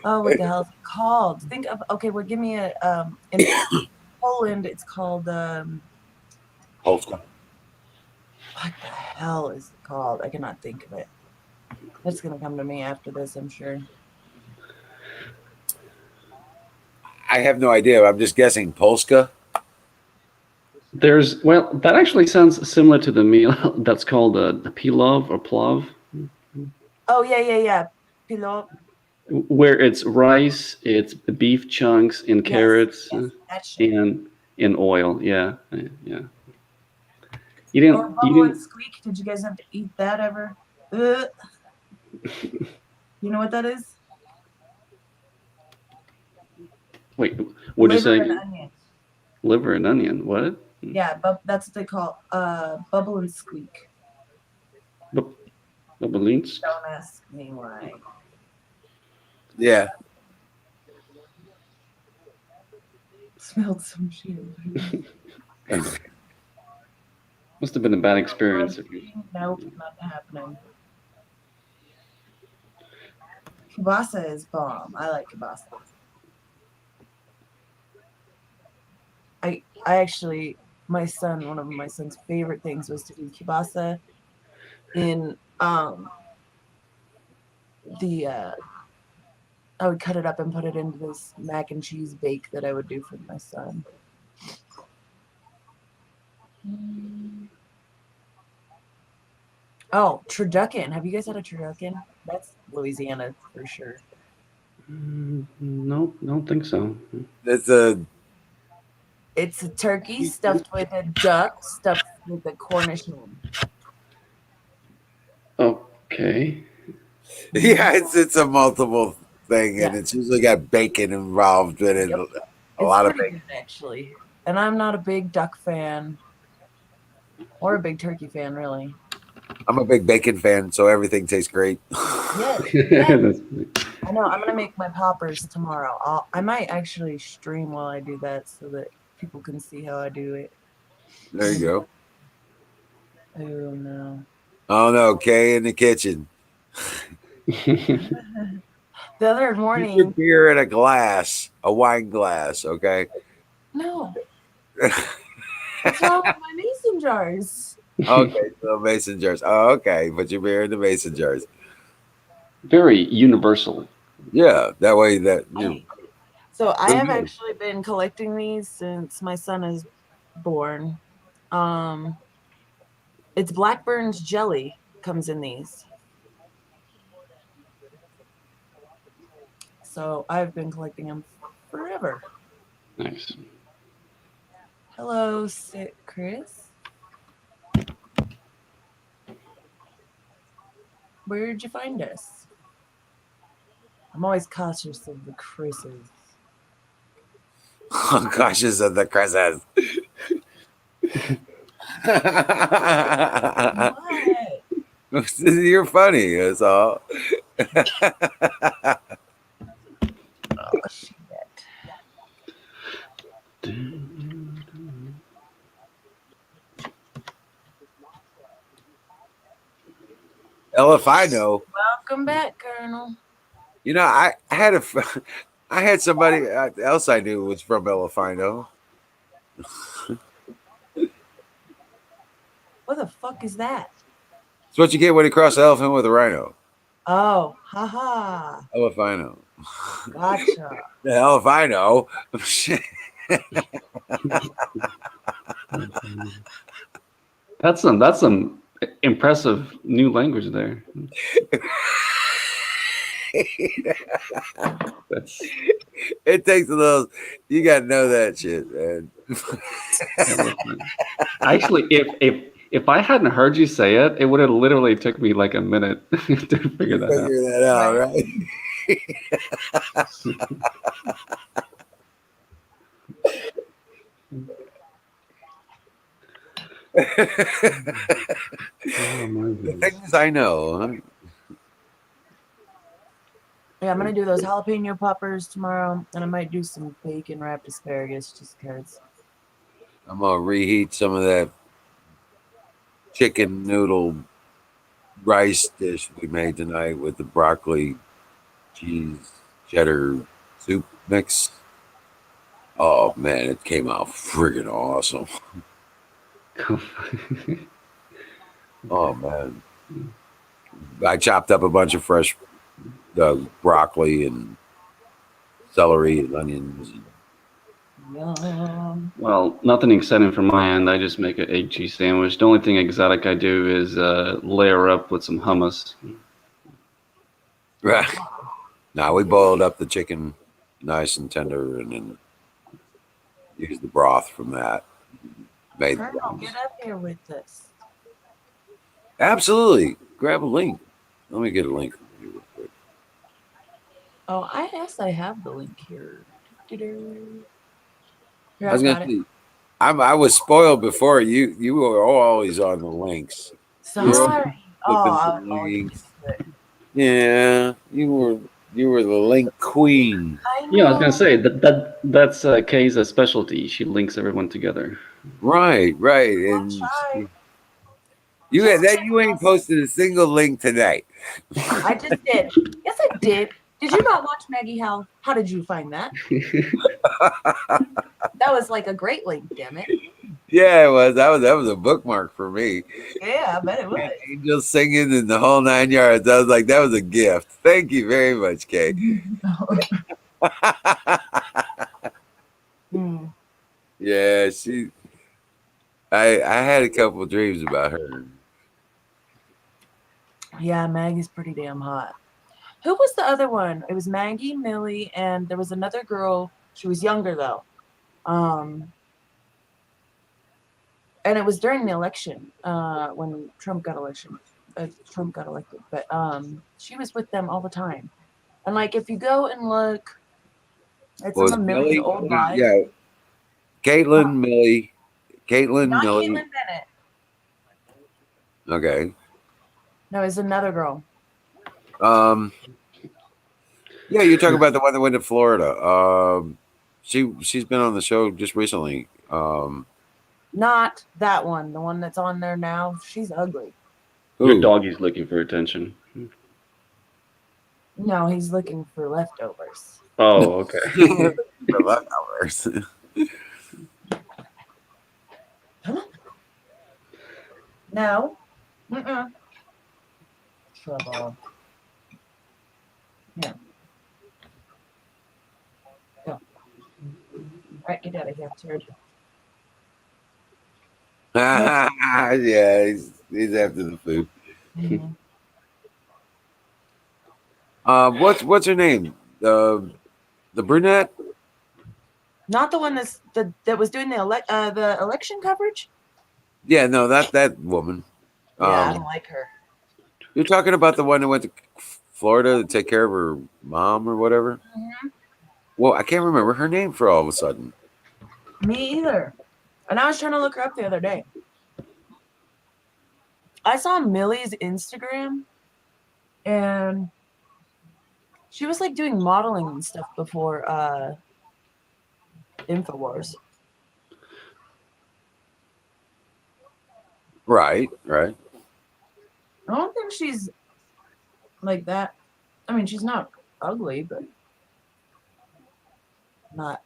N: Oh, what the hell is it called? Think of well, give me a in Poland. It's called
D: Polska.
N: What the hell is it called? I cannot think of it. It's gonna come to me after this, I'm sure.
D: I have no idea. I'm just guessing Polska.
L: That actually sounds similar to the meal that's called the pilov or plov,
N: Oh yeah. Pilot.
L: where it's rice, it's beef chunks and carrots
N: that shit.
L: and oil. Yeah. You
N: Or bubble and squeak. Did you guys have to eat that ever? You know what that is?
L: Wait, what did you say?
N: Liver and onion.
L: Liver and onion. What?
N: Yeah, that's what they call bubble and squeak.
L: Bubblings?
N: Don't ask me why.
D: Yeah.
N: Smelled some shit.
L: Must have been a bad experience.
N: Nope, not happening. Kielbasa is bomb. I like kielbasa. I actually, one of my son's favorite things was to do kielbasa in I would cut it up and put it into this mac and cheese bake that I would do for my son. Oh, turducken. Have you guys had a turducken? That's Louisiana for sure.
L: Nope, don't think so.
D: It's a
N: turkey stuffed with a duck stuffed with a Cornish hen.
L: Okay.
D: yeah, it's a multiple thing, and
N: Yeah.
D: it's usually got bacon involved in it.
N: Yep.
D: A
N: It's
D: lot of
N: pretty
D: bacon.
N: good actually. And I'm not a big duck fan or a big turkey fan, really.
D: I'm a big bacon fan, so everything tastes great.
N: Yes. Yes. I know. I'm gonna make my poppers tomorrow. I might actually stream while I do that so that people can see how I do it.
D: There you go.
N: Oh no.
D: Oh no, Kay in the kitchen.
N: The other
D: Keep your
N: morning.
D: beer in a glass, a wine glass, okay?
N: No. What's wrong with my mason jars?
D: Okay, so mason jars. Oh, okay, put your beer in the mason jars.
L: Very universal.
D: Yeah, that way that
N: So I have actually been collecting these since my son is born. It's Blackburn's jelly comes in these. So I've been collecting them forever.
L: Nice.
N: Hello, Chris. Where'd you find us? I'm always cautious of the Chris's.
D: cautious of the Chris's.
N: What?
D: You're funny, that's all.
N: Oh, shit.
D: Hell if I know.
N: Welcome back, Colonel.
D: You know, I had I had somebody else I knew was from Elefino.
N: What the fuck is that?
D: It's what you get when you cross an elephant with a rhino.
N: Oh, haha.
D: Elefino.
N: Gotcha.
D: The hell if I know.
L: That's some impressive new language there.
D: It takes a little. You got to know that shit, man.
L: Actually, if I hadn't heard you say it, it would have literally took me like a minute to figure that out.
D: Figure that out, right? The things I know. Huh?
N: Yeah, I'm gonna do those jalapeno poppers tomorrow, and I might do some bacon wrapped asparagus just because.
D: I'm gonna reheat some of that chicken noodle rice dish we made tonight with the broccoli, cheese, cheddar soup mix. Oh man, it came out friggin' awesome. Oh man, I chopped up a bunch of fresh broccoli and celery and onions.
N: Yum.
L: Well, nothing exciting from my end. I just make an egg cheese sandwich. The only thing exotic I do is layer up with some hummus.
D: Right. Now we boiled up the chicken nice and tender, and then used the broth from that. Made
N: Colonel, get up here with us.
D: Absolutely. Grab a link. Let me get a link from you real quick.
N: Oh, I guess I have the link here. Here,
D: I was
N: got
D: gonna
N: it.
D: say, I was spoiled before. You were always on the links.
N: Sorry. Oh,
D: links. Yeah, you were the link queen.
L: Yeah, I was gonna say that's Kay's specialty. She links everyone together.
D: Right, and you ain't posted a single link tonight.
N: I just did. Yes, I did. Did you not watch Maggie Howell? How did you find that? That was like a great link, damn it.
D: Yeah, it was. That was a bookmark for me.
N: Yeah, I bet it was.
D: Angels singing in the whole 9 yards. I was like, that was a gift. Thank you very much, Kay. Yeah, I had a couple dreams about her.
N: Yeah, Maggie's pretty damn hot. Who was the other one? It was Maggie, Millie, and there was another girl. She was younger though. And it was during the election, when Trump got elected. But she was with them all the time. And like if you go and look at some
D: Was
N: of Millie's
D: Millie?
N: old lives.
D: Yeah, Caitlin, Millie, Caitlin,
N: Not
D: Millie.
N: Caitlin Bennett.
D: Okay.
N: No, it's another girl.
D: Yeah, you're talking about the one that went to Florida. She's been on the show just recently.
N: Not that one. The one that's on there now. She's ugly.
L: Your doggy's looking for attention.
N: No, he's looking for leftovers.
L: Oh, okay.
D: For leftovers.
N: No. Mm-mm. Trouble. Yeah. Go. All right, get out of here, turd.
D: Yeah, he's after the food. What's her name? The brunette?
N: Not the one that was doing the election coverage.
D: Yeah, no, that woman.
N: Yeah, I don't like her.
D: You're talking about the one that went to Florida to take care of her mom or whatever?
N: Mm-hmm.
D: Well, I can't remember her name for all of a sudden.
N: Me either. And I was trying to look her up the other day. I saw Millie's Instagram, and she was like doing modeling and stuff before InfoWars.
D: Right.
N: I don't think she's like that. I mean, she's not ugly, but not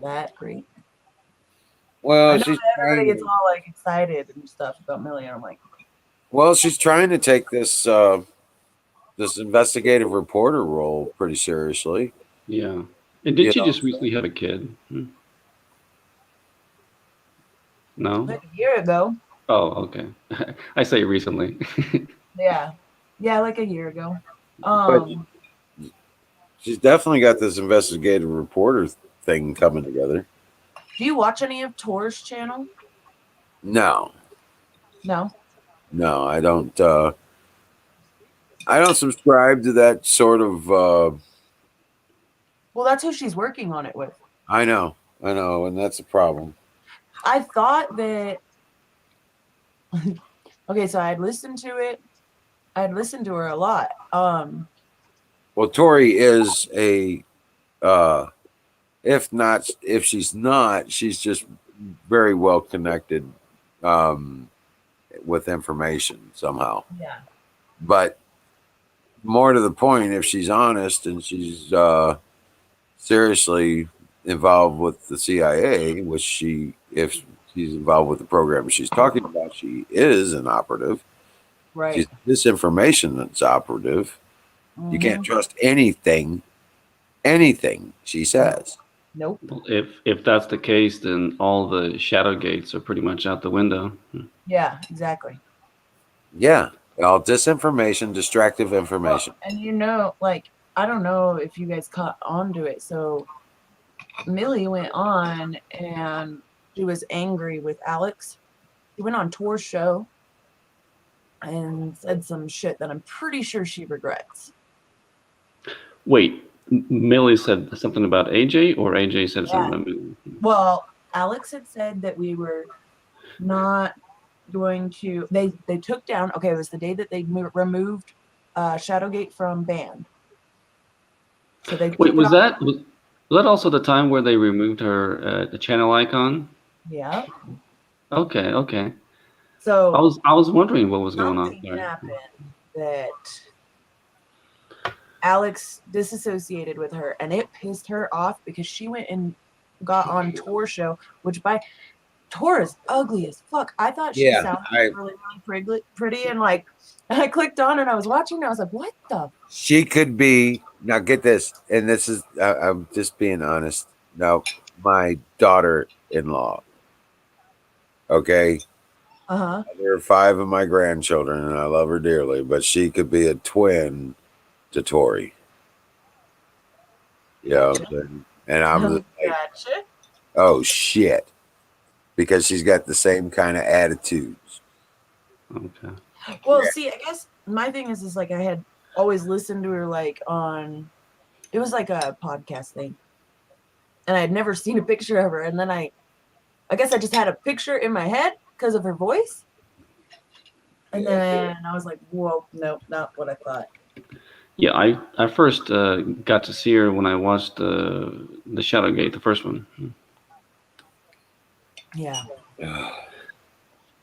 N: that great.
D: Well,
N: I know
D: she's
N: that everybody
D: trying
N: gets all like excited and stuff about Millie, and I'm like,
D: well, she's trying to take this this investigative reporter role pretty seriously.
L: Yeah. And did she just recently have a kid? No?
N: like a year ago.
L: Oh, okay. I say recently.
N: Yeah, like a year ago.
D: She's definitely got this investigative reporter thing coming together.
N: Do you watch any of Tor's channel?
D: No,
N: No.
D: I don't. I don't subscribe to that sort of.
N: Well, that's who she's working on it with.
D: I know, and that's a problem.
N: I thought that. Okay, so I'd listened to it. I'd listened to her a lot.
D: Well, Tori is a. If she's not, she's just very well connected with information somehow.
N: Yeah.
D: But more to the point, if she's honest and she's seriously involved with the CIA, which if she's involved with the program she's talking about, she is an operative.
N: Right.
D: She's disinformation that's operative.
N: Mm-hmm.
D: You can't trust anything she says.
N: Nope.
L: Well, if that's the case, then all the shadow gates are pretty much out the window.
N: Yeah, exactly.
D: Yeah, all disinformation, distractive information.
N: Well, and like, I don't know if you guys caught on to it. So Millie went on and she was angry with Alex. She went on Tor's show and said some shit that I'm pretty sure she regrets.
L: Wait, Millie said something about AJ, or AJ said something about Millie?
N: Well, Alex had said that we were not going to. They took down. Okay, it was the day that they removed Shadowgate from banned. So they.
L: Wait, was that also the time where they removed her the channel icon?
N: Yeah.
L: Okay.
N: So
L: I was wondering what was going on
N: something
L: there.
N: happened that Alex disassociated with her, and it pissed her off because she went and got on Tor's show, which Tor is ugly as fuck. I thought she sounded really pretty, and like I clicked on and I was watching and I was like, what the?
D: She could be, now get this, and this is, I'm just being honest. Now, my daughter-in-law, okay,
N: Uh-huh.
D: There are 5 of my grandchildren, and I love her dearly, but she could be a twin to Tori. Yeah, and I'm like,
N: Gotcha.
D: oh shit, because she's got the same kind of attitudes.
L: Okay.
N: Well, see, I guess my thing is like I had always listened to her like on, it was like a podcast thing, and I had never seen a picture of her, and then I guess I just had a picture in my head because of her voice, and then I was like, whoa, nope, not what I thought.
L: Yeah, I first got to see her when I watched the Shadowgate, the first one.
N: Yeah.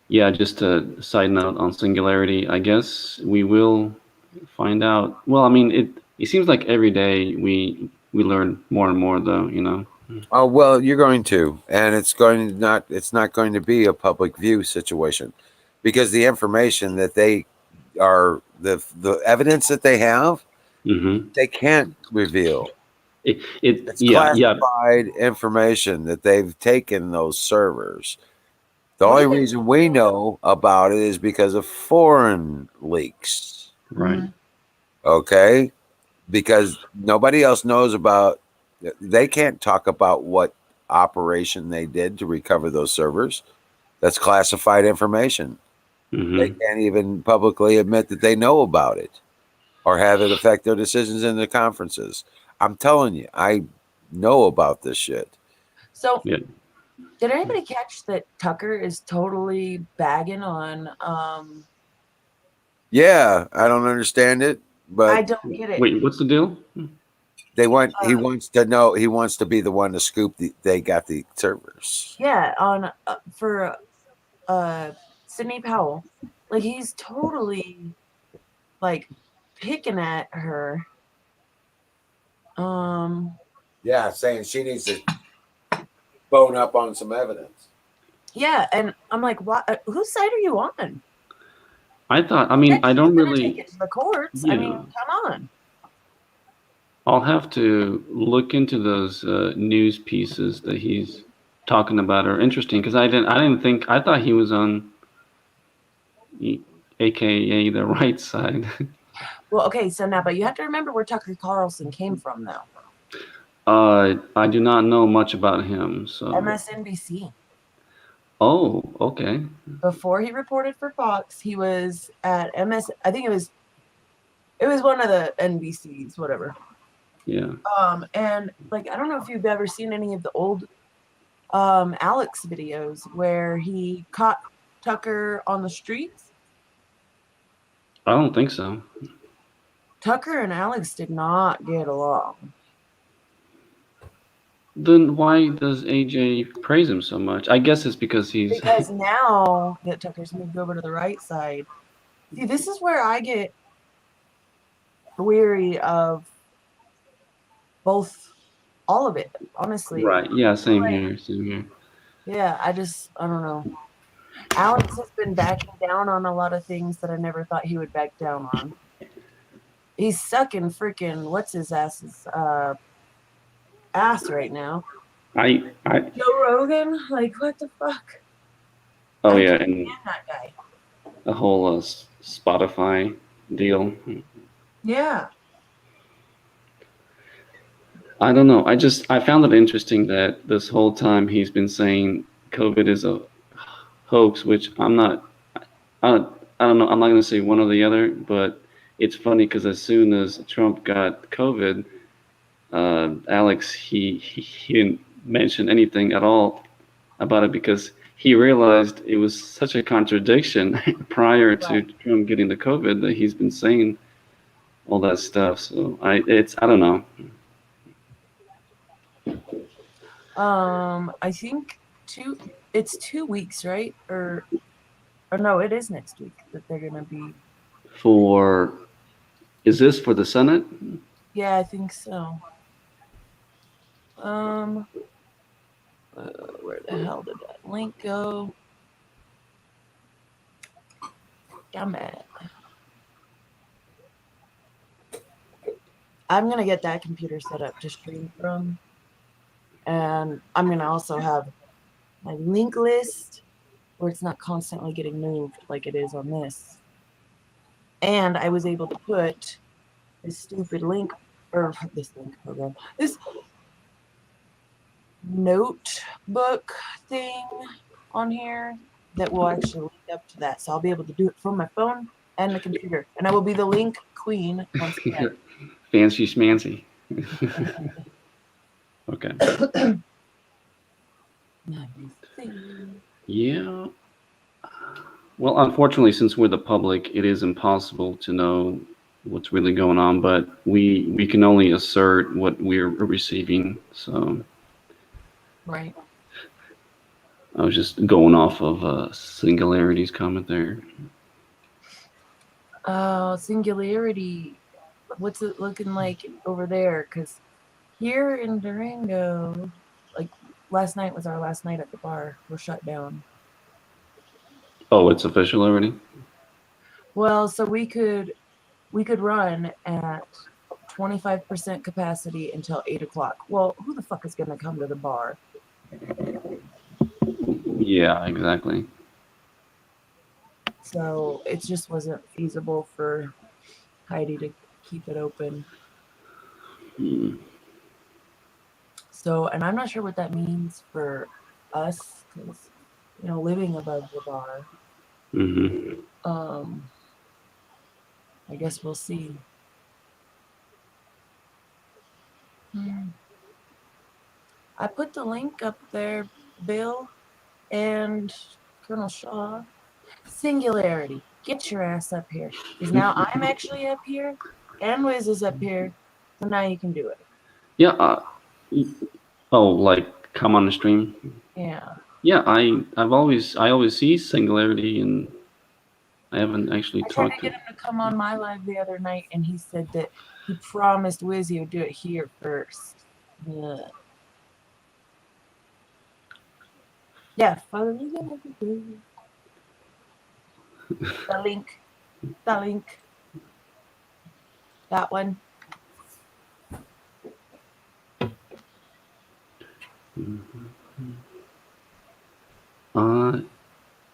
L: Yeah, just a side note on Singularity. I guess we will find out. Well, I mean, it seems like every day we learn more and more, though. You know.
D: Oh well, you're going to, and it's not going to be a public view situation, because the information that they are the evidence that they have, they can't reveal. It's classified information that they've taken those servers. The only reason we know about it is because of foreign leaks.
L: Right.
D: Okay? Because nobody else knows about, they can't talk about what operation they did to recover those servers. That's classified information. They can't even publicly admit that they know about it or have it affect their decisions in the conferences. I'm telling you, I know about this shit.
N: So, did anybody catch that Tucker is totally bagging on?
D: Yeah, I don't understand it, but
N: I don't get it.
L: Wait, what's the deal?
D: He wants to know. He wants to be the one to scoop. They got the servers.
N: Yeah, on for Sydney Powell, like he's totally like picking at her.
D: Yeah, saying she needs to bone up on some evidence.
N: Yeah, and I'm like, what? Whose side are you on?
L: I thought. I mean, I don't really.
N: Take it to the courts. I mean, come on.
L: I'll have to look into those news pieces that he's talking about are interesting because I didn't think I thought he was on, AKA the right side.
N: Well, okay, so now, but you have to remember where Tucker Carlson came from, though.
L: I do not know much about him. So
N: MSNBC.
L: Oh, okay.
N: Before he reported for Fox, he was at MS. I think it was one of the NBCs, whatever.
L: Yeah.
N: And like I don't know if you've ever seen any of the old Alex videos where he caught Tucker on the streets.
L: I don't think so.
N: Tucker and Alex did not get along.
L: Then why does AJ praise him so much? I guess it's because
N: Because now that Tucker's moved over to the right side, see, this is where I get weary of all of it, honestly.
L: Right. Yeah. Same here. Same here.
N: Yeah, I don't know. Alex has been backing down on a lot of things that I never thought he would back down on. He's sucking freaking what's his ass's ass right now. Joe Rogan, like what the fuck?
L: Oh yeah, and
N: that guy.
L: the whole Spotify deal.
N: Yeah.
L: I don't know. I found it interesting that this whole time he's been saying COVID is a hoax, which I don't know. I'm not going to say one or the other, but it's funny because as soon as Trump got COVID, Alex, he didn't mention anything at all about it because he realized it was such a contradiction prior to Trump getting the COVID that he's been saying all that stuff. So I don't know.
N: I think it's 2 weeks, right? Or no, it is next week that they're gonna be.
L: Is this for the Senate?
N: Yeah, I think so. Where the hell did that link go? Damn it. I'm gonna get that computer set up to stream from. And I'm going to also have my link list where it's not constantly getting moved like it is on this. And I was able to put this stupid link, or this link program, this notebook thing on here that will actually link up to that. So I'll be able to do it from my phone and the computer. And I will be the link queen once again.
L: Fancy schmancy. Okay. Yeah. Well, unfortunately, since we're the public, it is impossible to know what's really going on, but we can only assert what we're receiving. So
N: Right.
L: I was just going off of Singularity's comment there.
N: Singularity. What's it looking like over there? Because here in Durango, like last night was our last night at the bar. We're shut down.
L: Oh, it's official already?
N: Well, so we could run at 25% capacity until 8 o'clock. Well, who the fuck is going to come to the bar?
L: Yeah, exactly.
N: So it just wasn't feasible for Heidi to keep it open. So, and I'm not sure what that means for us, because, you know, living above the bar. I guess we'll see. I put the link up there, Bill and Colonel Shaw. Singularity, get your ass up here. Because now I'm actually up here, and Wiz is up here, so now you can do it.
L: Yeah. Oh, like come on the stream?
N: Yeah.
L: Yeah, I always see Singularity, and I haven't actually
N: I tried
L: talked
N: to get him to come on my live the other night, and he said that he promised Wiz he would do it here first. Yeah, follow me. The link. The link. That one.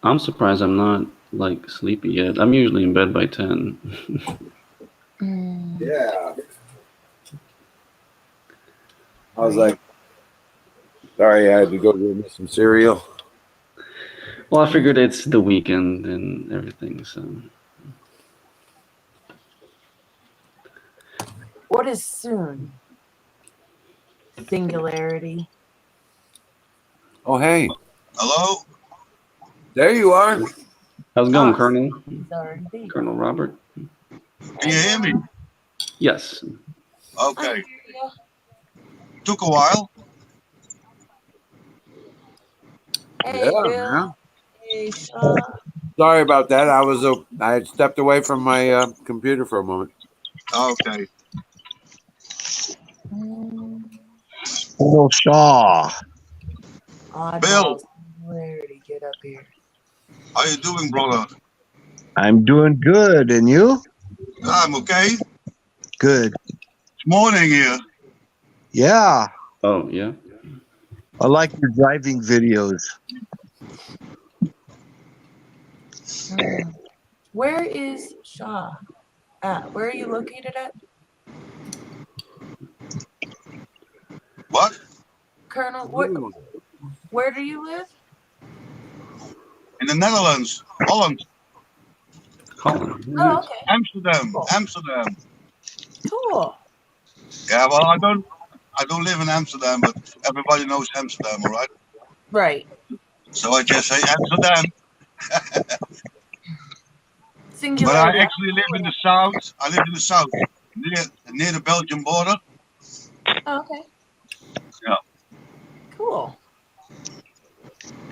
L: I'm surprised I'm not like sleepy yet. I'm usually in bed by 10.
D: Yeah. I was like, sorry, I had to go get me some cereal.
L: Well, I figured it's the weekend and everything, so.
N: What is soon? Singularity.
D: Oh, hey.
P: Hello?
D: There you are.
L: How's it going, Colonel?
N: Sorry.
L: Colonel Robert?
P: Can you hear me?
L: Yes.
P: Okay. Took a while.
N: Hey,
D: Yeah,
N: Bill.
D: man.
N: Hey, Shaw.
D: Sorry about that. I had stepped away from my computer for a moment.
P: Okay.
J: Colonel Shaw.
P: Bill.
N: Singularity, get up here.
P: How you doing, brother?
J: I'm doing good, and you?
P: I'm okay.
J: Good.
P: It's morning here.
J: Yeah.
L: Oh, yeah.
J: I like your driving videos.
N: Where is Shaw at? Where are you located at?
P: What?
N: Colonel, where do you live?
P: In the Netherlands. Holland.
L: Holland.
N: Oh, okay.
P: Amsterdam.
N: Cool.
P: Amsterdam.
N: Cool.
P: Yeah, well, I don't live in Amsterdam, but everybody knows Amsterdam, all right?
N: Right.
P: So I just say Amsterdam.
N: Singularity.
P: But I actually live in the south. I live in the south, near the Belgian border.
N: Oh, okay.
P: Yeah.
N: Cool.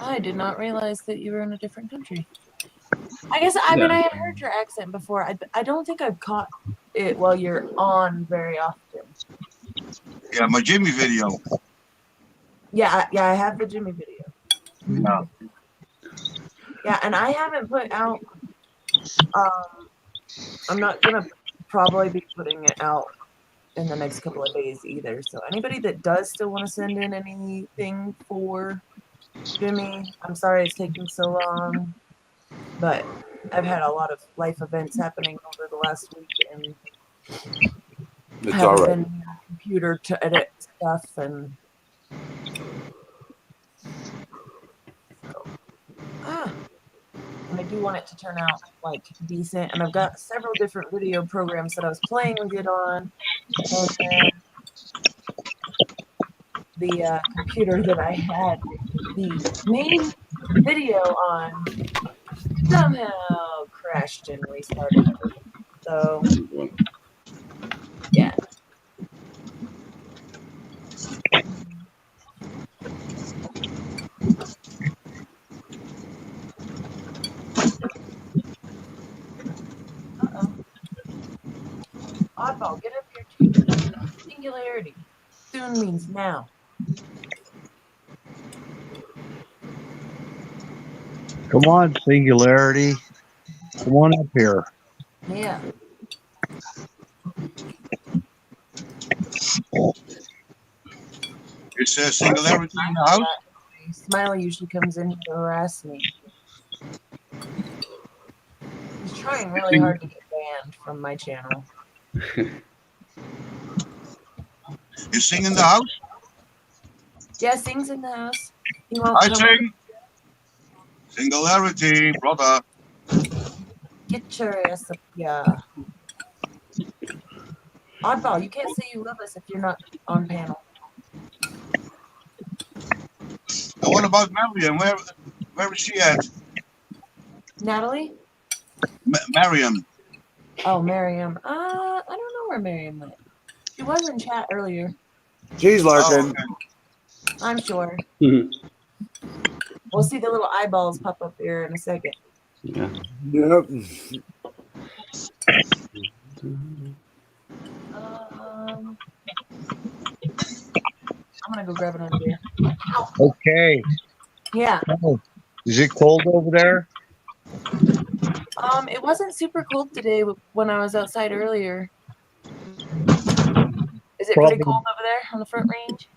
N: I did not realize that you were in a different country. I guess, I mean, I had heard your accent before. I don't think I've caught it while you're on very often.
P: Yeah, my Jimmy video.
N: Yeah, I have the Jimmy video.
P: Yeah.
N: Yeah, and I haven't put out, I'm not going to probably be putting it out in the next couple of days either. So anybody that does still want to send in anything for Jimmy, I'm sorry it's taking so long, but I've had a lot of life events happening over the last week, and
D: It's
N: haven't
D: all right.
N: been near a computer to edit stuff, and and I do want it to turn out like decent. And I've got several different video programs that I was playing with it on, and then the computer that I had the main video on somehow crashed and restarted everything. So yeah. Oddball, get up here too. Singularity. Soon means now.
J: Come on, Singularity. Come on up here.
N: Yeah.
P: It's a Singularity in the house.
N: Smiley usually comes in to harass me. He's trying really hard to get banned from my channel.
P: You sing in the house?
N: Yeah, Sing's in the house. He won't
P: I
N: come
P: sing. Singularity, brother.
N: Get your ass up, yeah. Oddball, you can't say you love us if you're not on panel.
P: And what about Mariam? Where is she at?
N: Natalie?
P: Mariam.
N: Oh, Miriam. I don't know where Miriam went. She was in chat earlier.
D: She's lurking.
P: Oh, okay.
N: I'm sure. We'll see the little eyeballs pop up here in a second.
L: Yeah.
D: Yep.
N: I'm gonna go grab another beer.
J: Okay.
N: Yeah.
J: Oh, is it cold over there?
N: It wasn't super cold today when I was outside earlier. Is it pretty cold over there on the Front Range?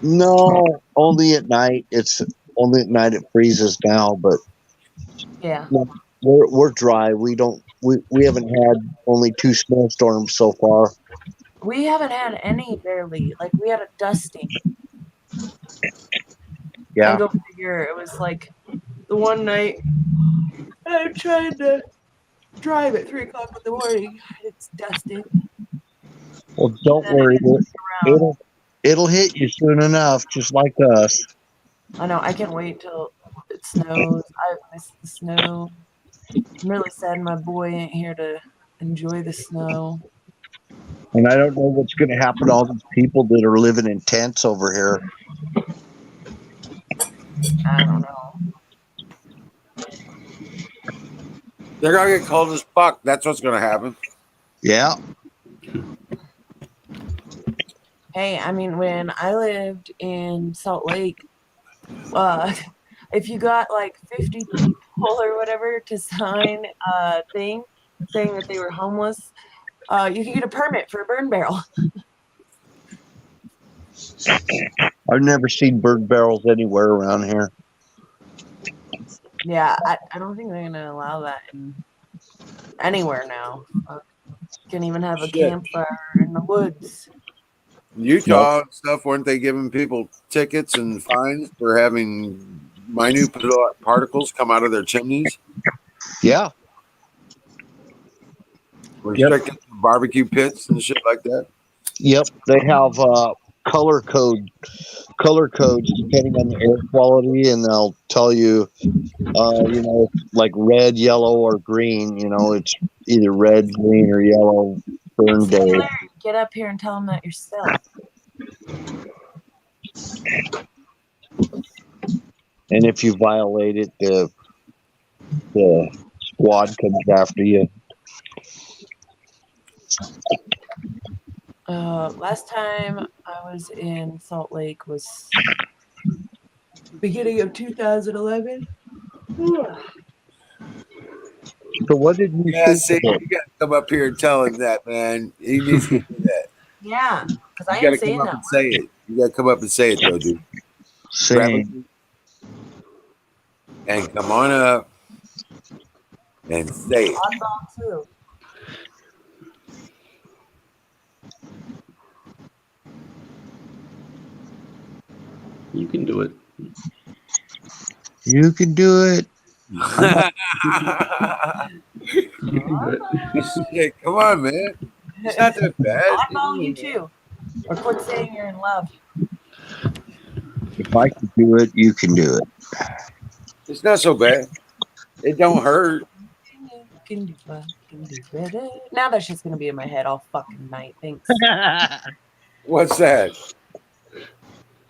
J: No, only at night. It's only at night it freezes now, but
N: Yeah.
J: no, we're dry. We haven't had only 2 snowstorms so far.
N: We haven't had any barely. Like we had a dusting.
J: Yeah.
N: And go figure, it was like the one night I'm trying to drive at 3 o'clock in the morning. It's dusted.
J: Well, don't worry. It'll hit you soon enough, just like us.
N: I know. I can't wait till it snows. I've missed the snow. I'm really sad my boy ain't here to enjoy the snow.
J: And I don't know what's going to happen to all these people that are living in tents over here.
N: I don't know.
D: They're gonna get cold as fuck. That's what's gonna happen.
J: Yeah.
N: Hey, I mean, when I lived in Salt Lake, if you got like 50 people or whatever to sign a thing saying that they were homeless, you could get a permit for a burn barrel.
J: I've never seen burn barrels anywhere around here.
N: Yeah, I don't think they're gonna allow that anywhere now. Can't even have a campfire in the woods.
D: Utah and stuff, weren't they giving people tickets and fines for having minute particles come out of their chimneys?
J: Yeah.
D: Restricted barbecue pits and shit like that.
J: Yep. They have color codes depending on the air quality, and they'll tell you, like red, yellow, or green. It's either red, green, or yellow burn day.
N: Get up here and tell them that yourself.
J: And if you violate it, the squad comes after you.
N: Last time I was in Salt Lake was beginning of 2011.
J: So what did you
D: see? You got to come up here and tell him that, man. He needs to do that.
N: Yeah, because I
D: You got
N: ain't
D: to come
N: saying
D: up
N: that
D: and say it. You gotta come up and say it though, dude.
J: Same.
D: And come on up and say it.
N: Oddball too.
L: You can do it.
J: You can do it.
L: You can do it.
D: Shit, come on, man. It's not that bad.
N: Oddball you too. Or quit saying you're in love.
J: If I can do it, you can do it.
D: It's not so bad. It don't hurt.
N: Can do better. Now that shit's gonna be in my head all fucking night. Thanks.
D: What's that?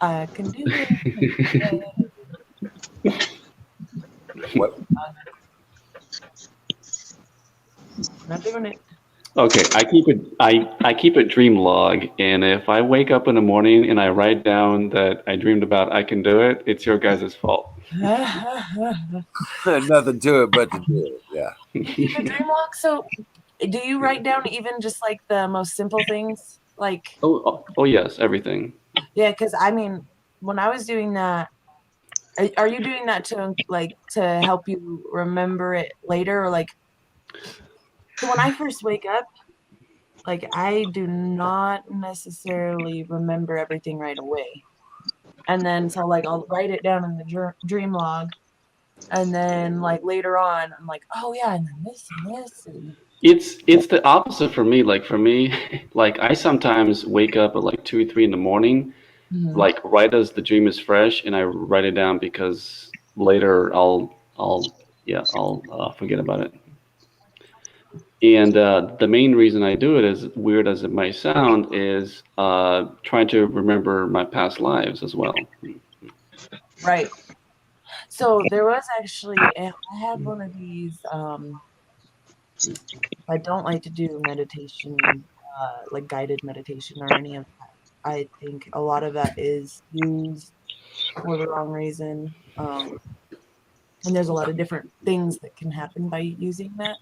N: I can do it.
D: What?
N: Not doing it.
L: Okay, I keep a dream log, and if I wake up in the morning and I write down that I dreamed about I can do it, it's your guys' fault.
D: Nothing to it but to do it. Yeah.
N: Keep a dream log. So, do you write down even just like the most simple things? Like,
L: Oh yes, everything.
N: yeah, because I mean, when I was doing that, are you doing that to help you remember it later, or like? So when I first wake up, like I do not necessarily remember everything right away, and then so like I'll write it down in the dream log, and then like later on I'm like, oh yeah, and then this and this. And...
L: It's the opposite for me. Like for me, like I sometimes wake up at like 2 or 3 in the morning, like right as the dream is fresh, and I write it down because later I'll forget about it. And the main reason I do it, as weird as it might sound, is trying to remember my past lives as well.
N: Right. So there was actually, I had one of these. I don't like to do meditation, like guided meditation or any of that. I think a lot of that is used for the wrong reason. And there's a lot of different things that can happen by using that.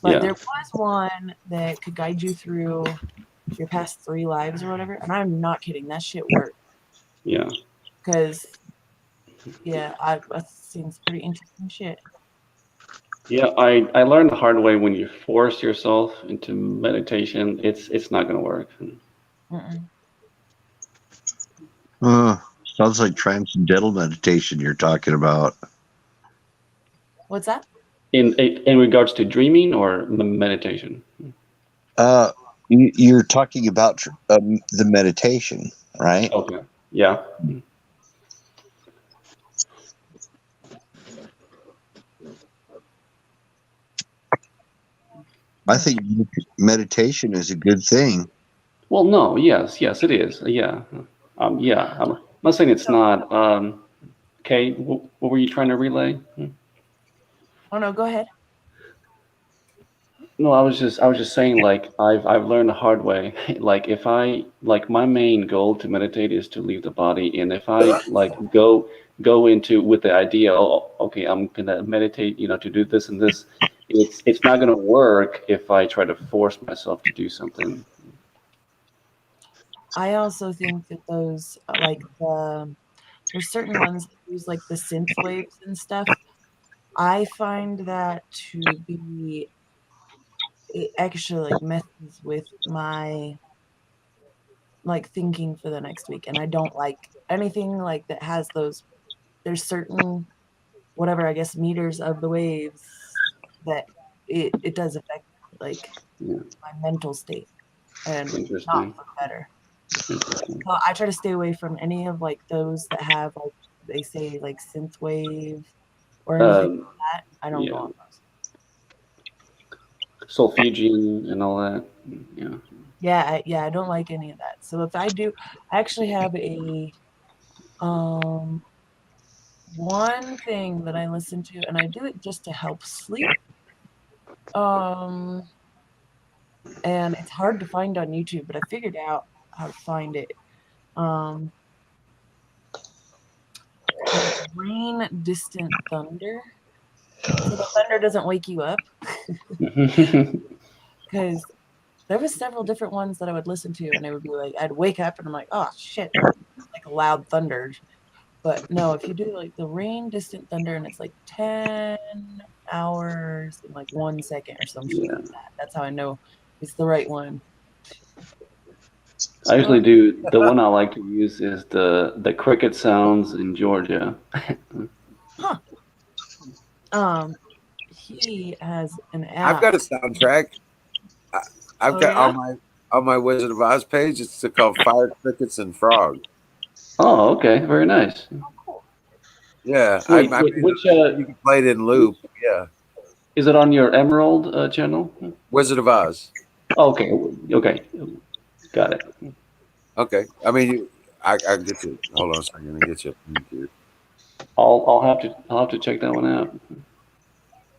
N: But there was one that could guide you through your past 3 lives or whatever. And I'm not kidding. That shit worked.
L: Yeah.
N: Because, that seems pretty interesting shit.
L: Yeah, I learned the hard way, when you force yourself into meditation, it's not going to work.
J: Sounds like transcendental meditation you're talking about.
N: What's that?
L: In regards to dreaming or meditation?
J: You're talking about the meditation, right?
L: Okay. Yeah.
J: I think meditation is a good thing.
L: Well, no. Yes, it is. Yeah. Yeah. I'm not saying it's not. Okay. What were you trying to relay?
N: Oh no, go ahead.
L: No, I was just saying, like I've learned the hard way. Like if I my main goal to meditate is to leave the body, and if I like go into with the idea, oh, okay, I'm gonna meditate, to do this and this, it's not gonna work if I try to force myself to do something.
N: I also think that those there's certain ones that use like the synth waves and stuff. I find that to be, it actually like messes with my like thinking for the next week, and I don't like anything like that has those. There's certain whatever, I guess, meters of the waves that it does affect like my mental state, and not for better. So I try to stay away from any of like those that have like they say like synth wave or anything like that. I don't go on those.
L: Solfegian and all that. Yeah.
N: Yeah, I don't like any of that. So if I do, I actually have a one thing that I listen to, and I do it just to help sleep. And it's hard to find on YouTube, but I figured out how to find it. Rain Distant Thunder. So the thunder doesn't wake you up. Because there was several different ones that I would listen to, and it would be like, I'd wake up and I'm like, oh shit, loud thunder. But no, if you do like the rain, distant thunder, and it's like 10 hours and like 1 second or some shit like that. That's how I know it's the right one.
L: I usually do. The one I like to use is the cricket sounds in Georgia.
N: He has an app.
D: I've got a soundtrack. I've got on my Wizard of Oz page. It's called Fire, Crickets, and Frogs.
L: Oh, okay, very nice.
D: Yeah,
L: Wait,
D: which you can play it in loop. Yeah,
L: is it on your Emerald channel?
D: Wizard of Oz.
L: Okay, okay, got it.
D: Okay, I mean, I get you. Hold on a second, I get you.
L: I'll have to check that one out.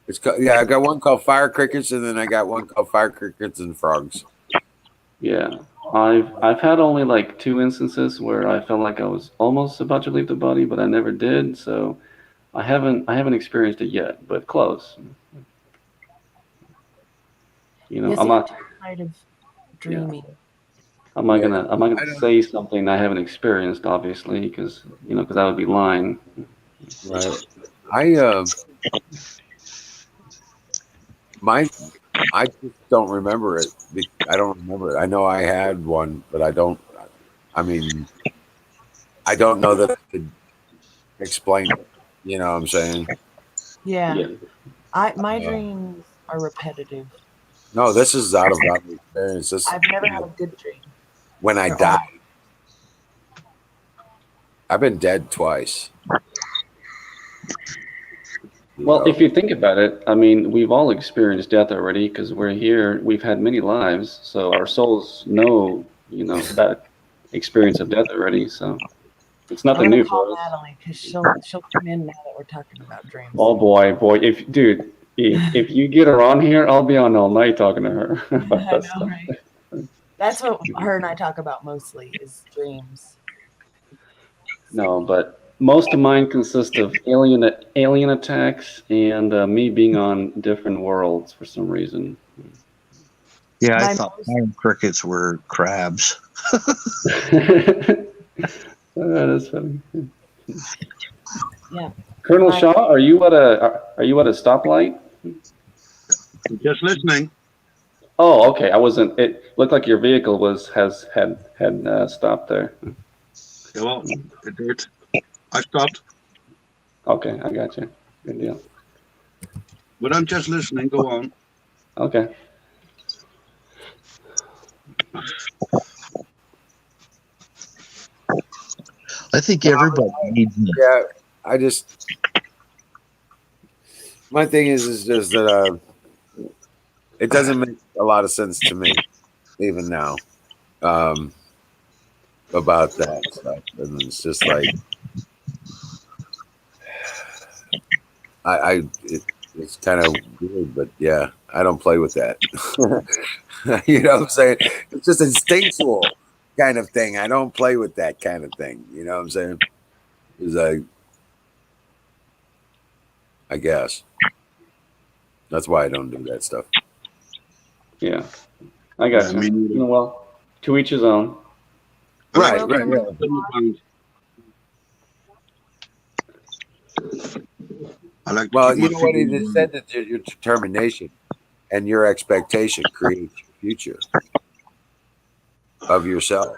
D: It's yeah, I got one called Fire Crickets, and then I got one called Fire Crickets and Frogs.
L: Yeah, I've had only like 2 instances where I felt like I was almost about to leave the body, but I never did. So I haven't experienced it yet, but close. You know,
N: Yes,
L: I'm not
N: kind of dreamy.
L: I'm not gonna say something I haven't experienced, obviously, because that would be lying.
D: Right. I just don't remember it. I don't remember it. I know I had one, but I don't. I mean, I don't know that I could explain it. You know what I'm saying?
N: Yeah. My dreams are repetitive.
D: No, this is out of body experience.
N: I've never had a good dream.
D: When I die. I've been dead twice.
L: Well, if you think about it, I mean, we've all experienced death already because we're here. We've had many lives, so our souls know, that experience of death already. So it's nothing new for us.
N: Natalie, because she'll come in now that we're talking about dreams.
L: Oh boy, if you get her on here, I'll be on all night talking to her.
N: I know, right? That's what her and I talk about mostly is dreams.
L: No, but most of mine consist of alien attacks and me being on different worlds for some reason.
J: Yeah, I thought fire crickets were crabs.
L: That's funny.
N: Yeah.
L: Colonel Shaw, are you at a stoplight?
P: Just listening.
L: Oh, okay. I wasn't. It looked like your vehicle had stopped there.
P: Yeah, well, it did. I stopped.
L: Okay, I got you. Good deal.
P: But I'm just listening. Go on.
L: Okay.
J: I think everybody needs.
D: Yeah, my thing is just that it doesn't make a lot of sense to me, even now, about that stuff. And it's just like, it's kind of weird, but yeah, I don't play with that. You know what I'm saying? It's just instinctual kind of thing. I don't play with that kind of thing. You know what I'm saying? Because I guess that's why I don't do that stuff.
L: Yeah, I got you. Well, to each his own.
D: Right. Well, you know what he just said, that your determination and your expectation creates your future of yourself.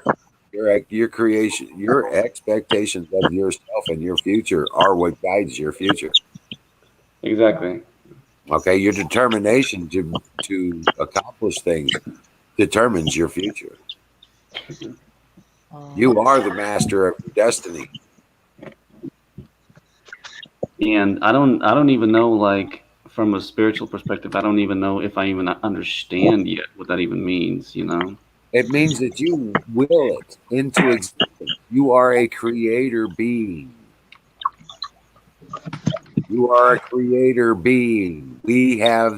D: Your creation, your expectations of yourself and your future are what guides your future.
L: Exactly.
D: Okay, your determination to accomplish things determines your future. You are the master of your destiny.
L: And I don't even know, like, from a spiritual perspective, I don't even know if I even understand yet what that even means,
D: It means that you will it into existence. You are a creator being. You are a creator being. We have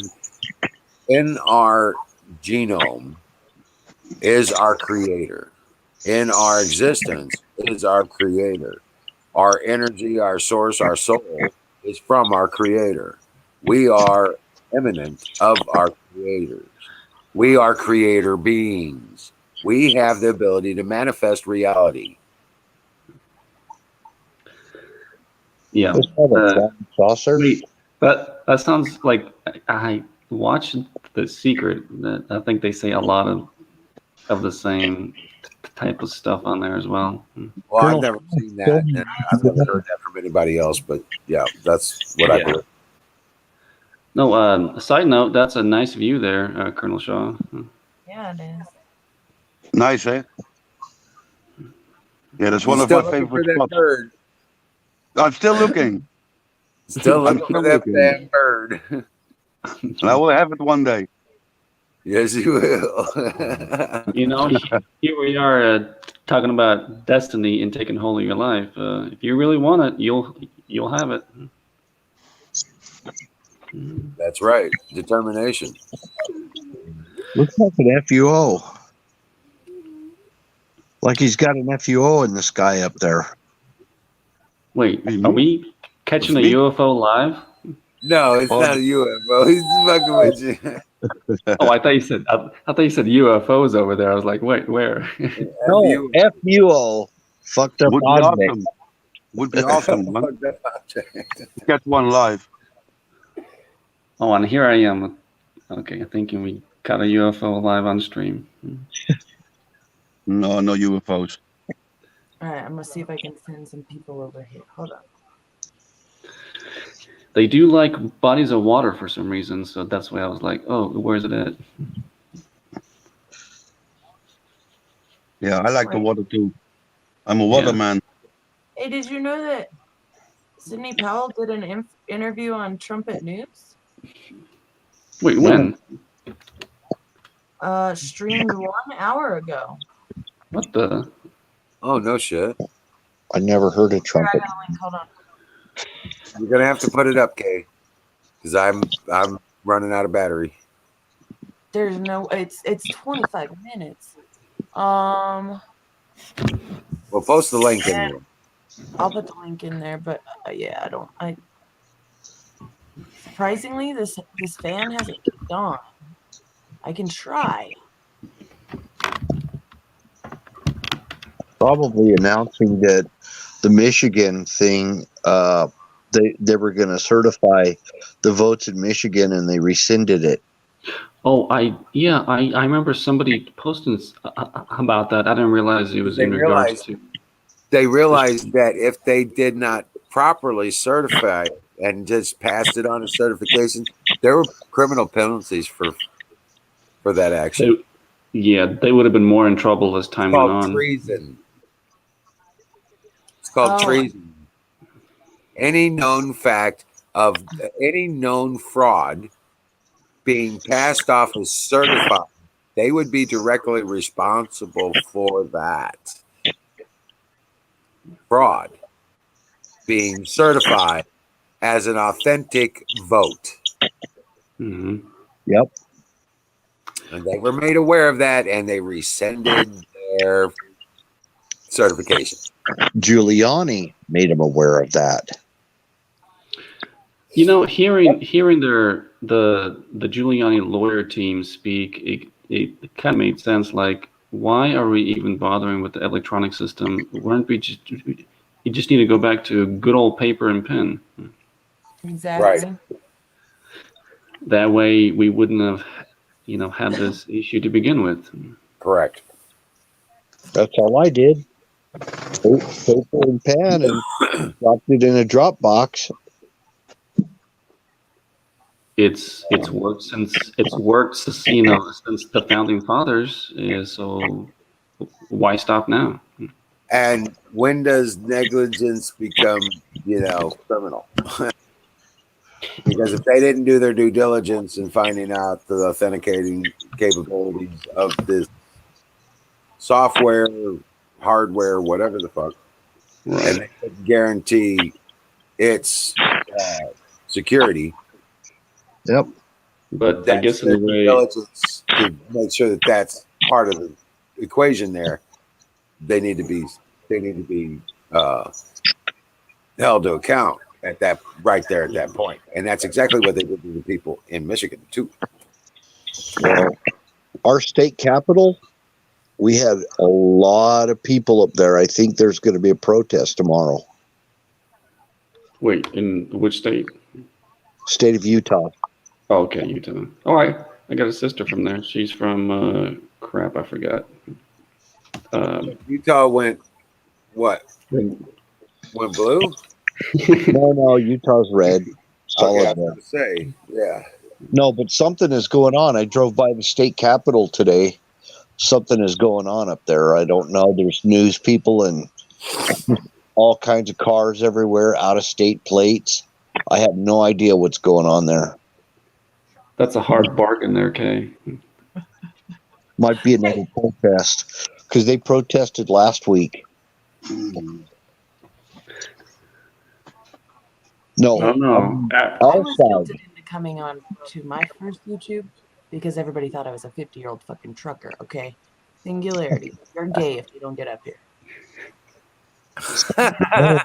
D: in our genome is our creator. In our existence is our creator. Our energy, our source, our soul is from our creator. We are eminent of our creators. We are creator beings. We have the ability to manifest reality.
G: Yeah.
J: It's not a flying saucer.
L: Wait, that sounds like I watched The Secret. I think they say a lot of the same type of stuff on there as well.
D: Well, I've
J: Colonel
D: never seen that, and I've never heard that from anybody else. But yeah, that's what I believe.
L: No, a side note, that's a nice view there, Colonel Shaw.
N: Yeah, it is.
P: Nice, eh? Yeah, that's one
D: You
P: of
D: still
P: my
D: looking for
P: favorite
D: that
P: spots.
D: bird?
P: I'm still looking.
D: Still
P: I'm
D: looking for
P: still
D: that
P: looking.
D: damn bird.
P: And I will have it one day.
D: Yes, you will.
L: You know, here we are talking about destiny and taking hold of your life. If you really want it, you'll have it.
D: That's right. Determination.
J: Looks like an FUO. Like he's got an FUO in the sky up there.
L: Wait, are we catching a
P: me?
L: UFO live?
D: No, it's not a UFO. He's fucking with you.
L: Oh, I thought you said UFOs over there. I was like, wait, where?
J: No, FUO. Fucked up
P: Would be
J: object.
P: awesome. Would be awesome, man. Catch one live.
L: Oh, and here I am. Okay, thinking we got a UFO live on stream.
P: No UFOs.
N: All right, I'm gonna see if I can send some people over here. Hold on.
L: They do like bodies of water for some reason, so that's why I was like, oh, where's it at?
P: Yeah, I like the water too. I'm a water man.
N: Hey, did you know that Sidney Powell did an interview on Trumpet News?
L: Wait, when?
N: Streamed 1 hour ago.
L: What the?
D: Oh, no shit.
J: I never heard of
N: Here, I
J: trumpet.
N: got a link. Hold on.
D: You're gonna have to put it up, Kay, because I'm running out of battery.
N: There's no. It's 25 minutes. Well,
D: post the link in there.
N: I'll put the link in there, but yeah, I surprisingly this fan hasn't kicked on. I can try.
J: Probably announcing that the Michigan thing, they were going to certify the votes in Michigan, and they rescinded it.
L: Oh, I remember somebody posting about that. I didn't realize it was in regards to.
D: They realized that if they did not properly certify and just passed it on as certification, there were criminal penalties for that action.
L: They would have been more in trouble as time went on.
D: Treason. It's called treason. Any known fact of any known fraud being passed off as certified, they would be directly responsible for that. Fraud being certified as an authentic vote.
L: Mm-hmm.
J: Yep.
D: And they were made aware of that, and they rescinded their certification.
J: Giuliani made him aware of that.
L: You know, hearing the Giuliani lawyer team speak, it kind of made sense. Like, why are we even bothering with the electronic system? Weren't we just? You just need to go back to good old paper and pen.
N: Exactly.
D: Right.
L: That way, we wouldn't have, had this issue to begin with.
D: Correct.
J: That's all I did. Paper and pen, and dropped it in a Dropbox.
L: It's worked since since the founding fathers. So why stop now?
D: And when does negligence become, criminal? Because if they didn't do their due diligence in finding out the authenticating capabilities of this software, hardware, whatever the fuck, and they couldn't guarantee its security.
J: Yep.
L: But I guess in a way,
D: diligence to make sure that that's part of the equation there. They need to be held to account at that point, and that's exactly what they did to the people in Michigan too.
J: Well, our state capital, we had a lot of people up there. I think there's going to be a protest tomorrow.
L: Wait, in which state?
J: State of Utah.
L: Oh, okay, Utah. All right. I got a sister from there. She's from crap, I forgot.
D: Utah went what?
L: Went
D: blue?
J: No, Utah's red. Solid
D: Okay, I was
J: red.
D: gonna say, yeah.
J: No, but something is going on. I drove by the state capitol today. Something is going on up there. I don't know. There's news people and all kinds of cars everywhere, out of state plates. I have no idea what's going on there.
L: That's a hard bargain there, Kay.
J: Might be another protest because they protested last week. No,
L: I don't know.
N: I was guilted into coming on to my first YouTube because everybody thought I was a 50-year-old fucking trucker. Okay, singularity. You're gay if you don't get up here.
L: I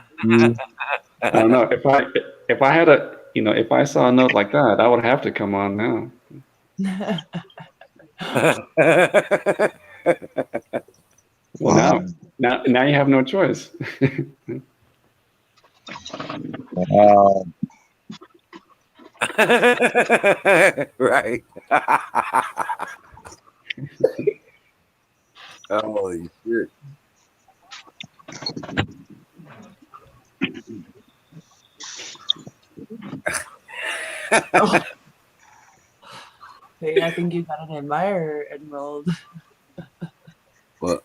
L: don't know. If I had a if I saw a note like that, I would have to come on now. Well, now you have no choice.
D: Right. Holy shit.
N: Hey, I think you got an admirer enrolled.
D: What?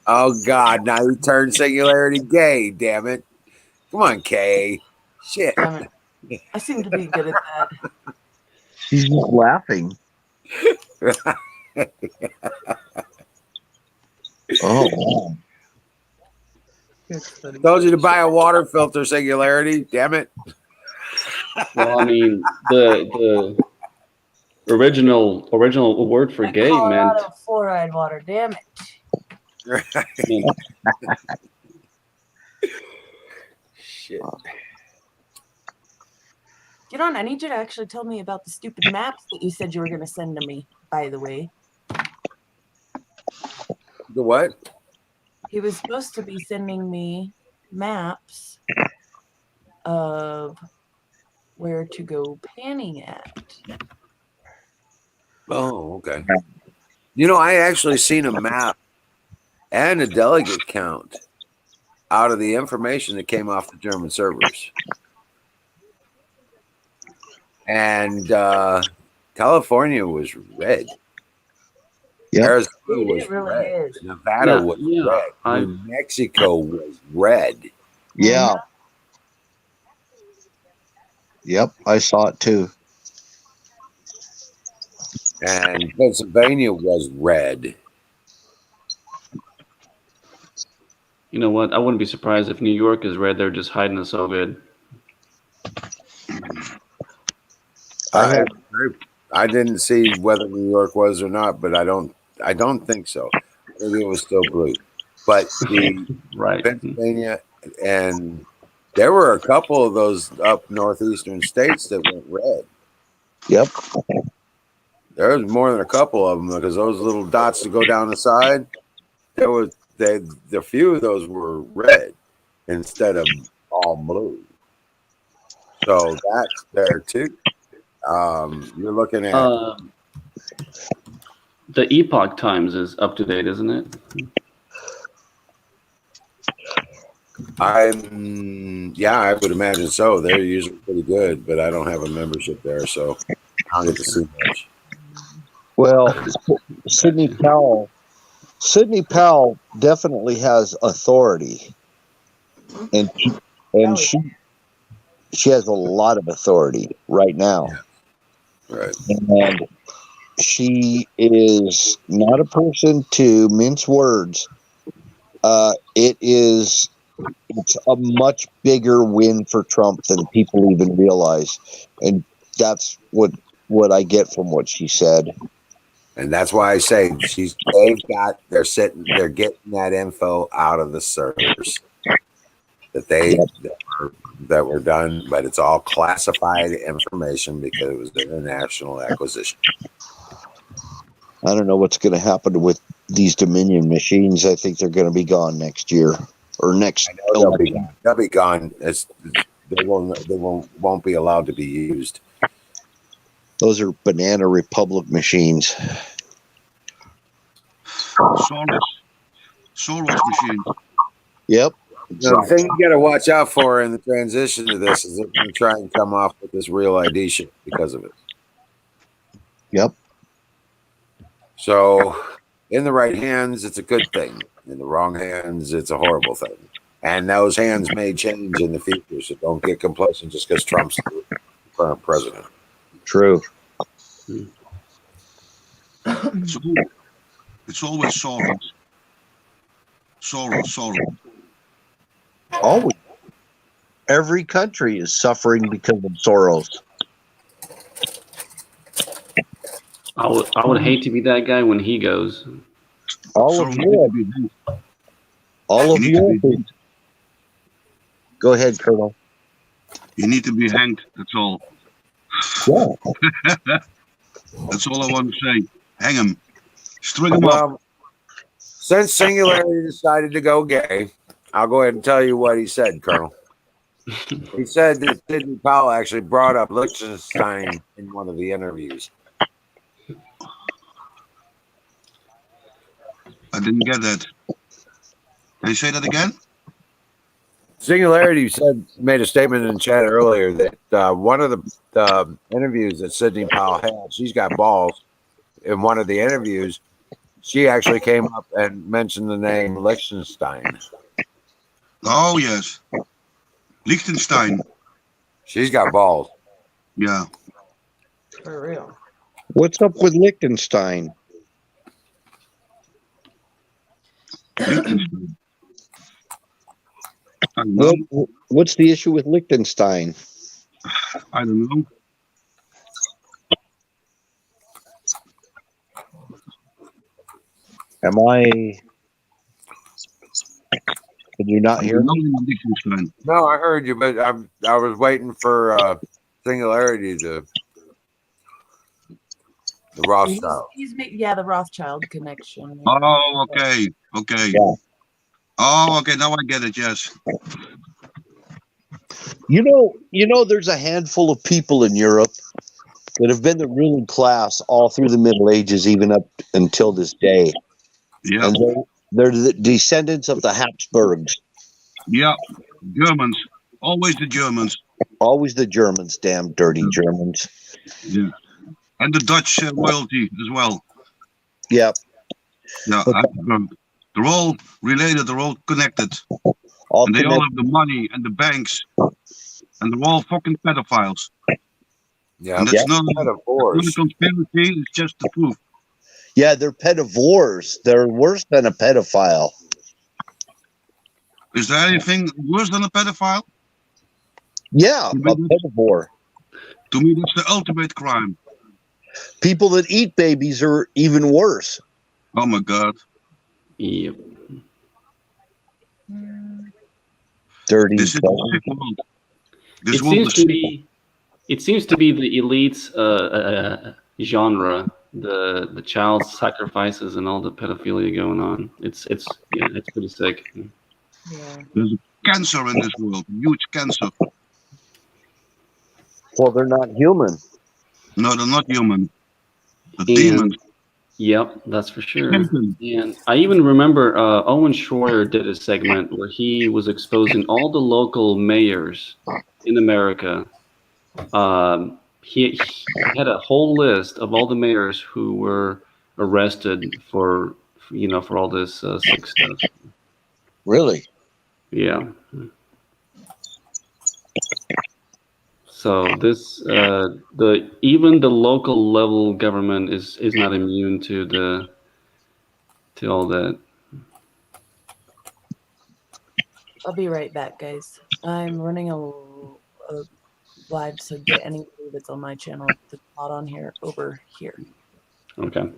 D: Oh God! Now you turned singularity gay. Damn it! Come on, Kay. Shit.
N: Damn it. I seem to be good at that.
J: She's just laughing. Oh, wow.
D: Told you to buy a water filter, singularity. Damn it.
L: Well, I mean, the original word for gay meant
N: Colorado fluoride water. Damn it.
D: Shit.
N: You know, I need you to actually tell me about the stupid maps that you said you were going to send to me, by the way.
D: The what?
N: He was supposed to be sending me maps of where to go panning at.
D: Oh, okay. You know, I actually seen a map and a delegate count out of the information that came off the German servers. And California was red.
J: Yep.
D: Arizona was
N: It really
D: red.
N: is.
D: Nevada was red. New Mexico was red.
J: Yeah. Yep, I saw it too.
D: And Pennsylvania was red.
L: You know what? I wouldn't be surprised if New York is red. They're just hiding us so good.
D: I didn't see whether New York was or not, but I don't think so. Maybe it was still blue. But the Pennsylvania, and there were a couple of those up northeastern states that went red.
J: Yep.
D: There was more than a couple of them because those little dots that go down the side, the few of those were red instead of all blue. So that's there too. You're looking at
L: the Epoch Times is up to date, isn't it?
D: I would imagine so. They're usually pretty good, but I don't have a membership there, so I don't get to see much.
J: Well, Sidney Powell definitely has authority, and she has a lot of authority right now.
D: Right.
J: And she is not a person to mince words. It's a much bigger win for Trump than people even realize, and that's what I get from what she said.
D: And that's why I say they're getting that info out of the servers that were done, but it's all classified information because it was an international acquisition.
J: I don't know what's going to happen with these Dominion machines. I think they're going to be gone next year or next.
D: They'll be gone. They won't be allowed to be used.
J: Those are Banana Republic machines.
P: Soros machine.
J: Yep.
D: The thing you got to watch out for in the transition to this is they're going to try and come off with this real ID shit because of it.
J: Yep.
D: So, in the right hands, it's a good thing. In the wrong hands, it's a horrible thing. And those hands may change in the future, so don't get complacent just because Trump's the current president.
J: True.
P: It's always Soros. Soros.
J: Always. Every country is suffering because of Soros.
L: I would hate to be that guy when he goes.
J: All of Europe. Go ahead, Colonel.
P: You need to be hanged. That's all.
J: Yeah.
P: That's all I want to say. Hang him. String him up.
D: Since Singularity decided to go gay, I'll go ahead and tell you what he said, Colonel. He said that Sidney Powell actually brought up Liechtenstein in one of the interviews.
P: I didn't get that. Can you say that again?
D: Singularity made a statement in chat earlier that one of the interviews that Sidney Powell had, she's got balls. In one of the interviews, she actually came up and mentioned the name Liechtenstein.
P: Oh, yes. Liechtenstein.
D: She's got balls.
P: Yeah.
N: For real.
J: What's up with Liechtenstein? What's the issue with Liechtenstein?
P: I don't know.
J: Can you not hear me?
D: No, I heard you, but I was waiting for Singularity the Rothschild.
N: The Rothschild connection.
P: Oh, okay.
J: Yeah.
P: Oh, okay. Now I get it. Yes.
J: You know, there's a handful of people in Europe that have been the ruling class all through the Middle Ages, even up until this day.
P: Yeah.
J: And they're the descendants of the Habsburgs.
P: Yeah. Germans. Always the Germans.
J: Always the Germans, damn dirty Germans.
P: Yeah. And the Dutch royalty as well.
J: Yep.
P: Yeah. They're all related. They're all connected. And they all have the money and the banks. And they're all fucking pedophiles.
D: Yeah.
P: And that's not a conspiracy. It's just the truth.
J: Yeah, they're pedivores. They're worse than a pedophile.
P: Is there anything worse than a pedophile?
J: Yeah, a pedivore.
P: To me, that's the ultimate crime.
J: People that eat babies are even worse.
P: Oh my God.
L: Yep.
J: Dirty.
P: This is a sick world.
L: It seems to be the elite's genre, the child sacrifices and all the pedophilia going on. It's pretty sick.
N: Yeah.
P: There's a cancer in this world, huge cancer.
J: Well, they're not human.
P: No, they're not human. The demons.
L: Yep, that's for sure. And I even remember Owen Schroyer did a segment where he was exposing all the local mayors in America. He had a whole list of all the mayors who were arrested for all this sick stuff.
J: Really?
L: Yeah. So this even the local level government is not immune to all that.
N: I'll be right back, guys. I'm running a live, so get anybody that's on my channel that's not on here over here.
L: Okay.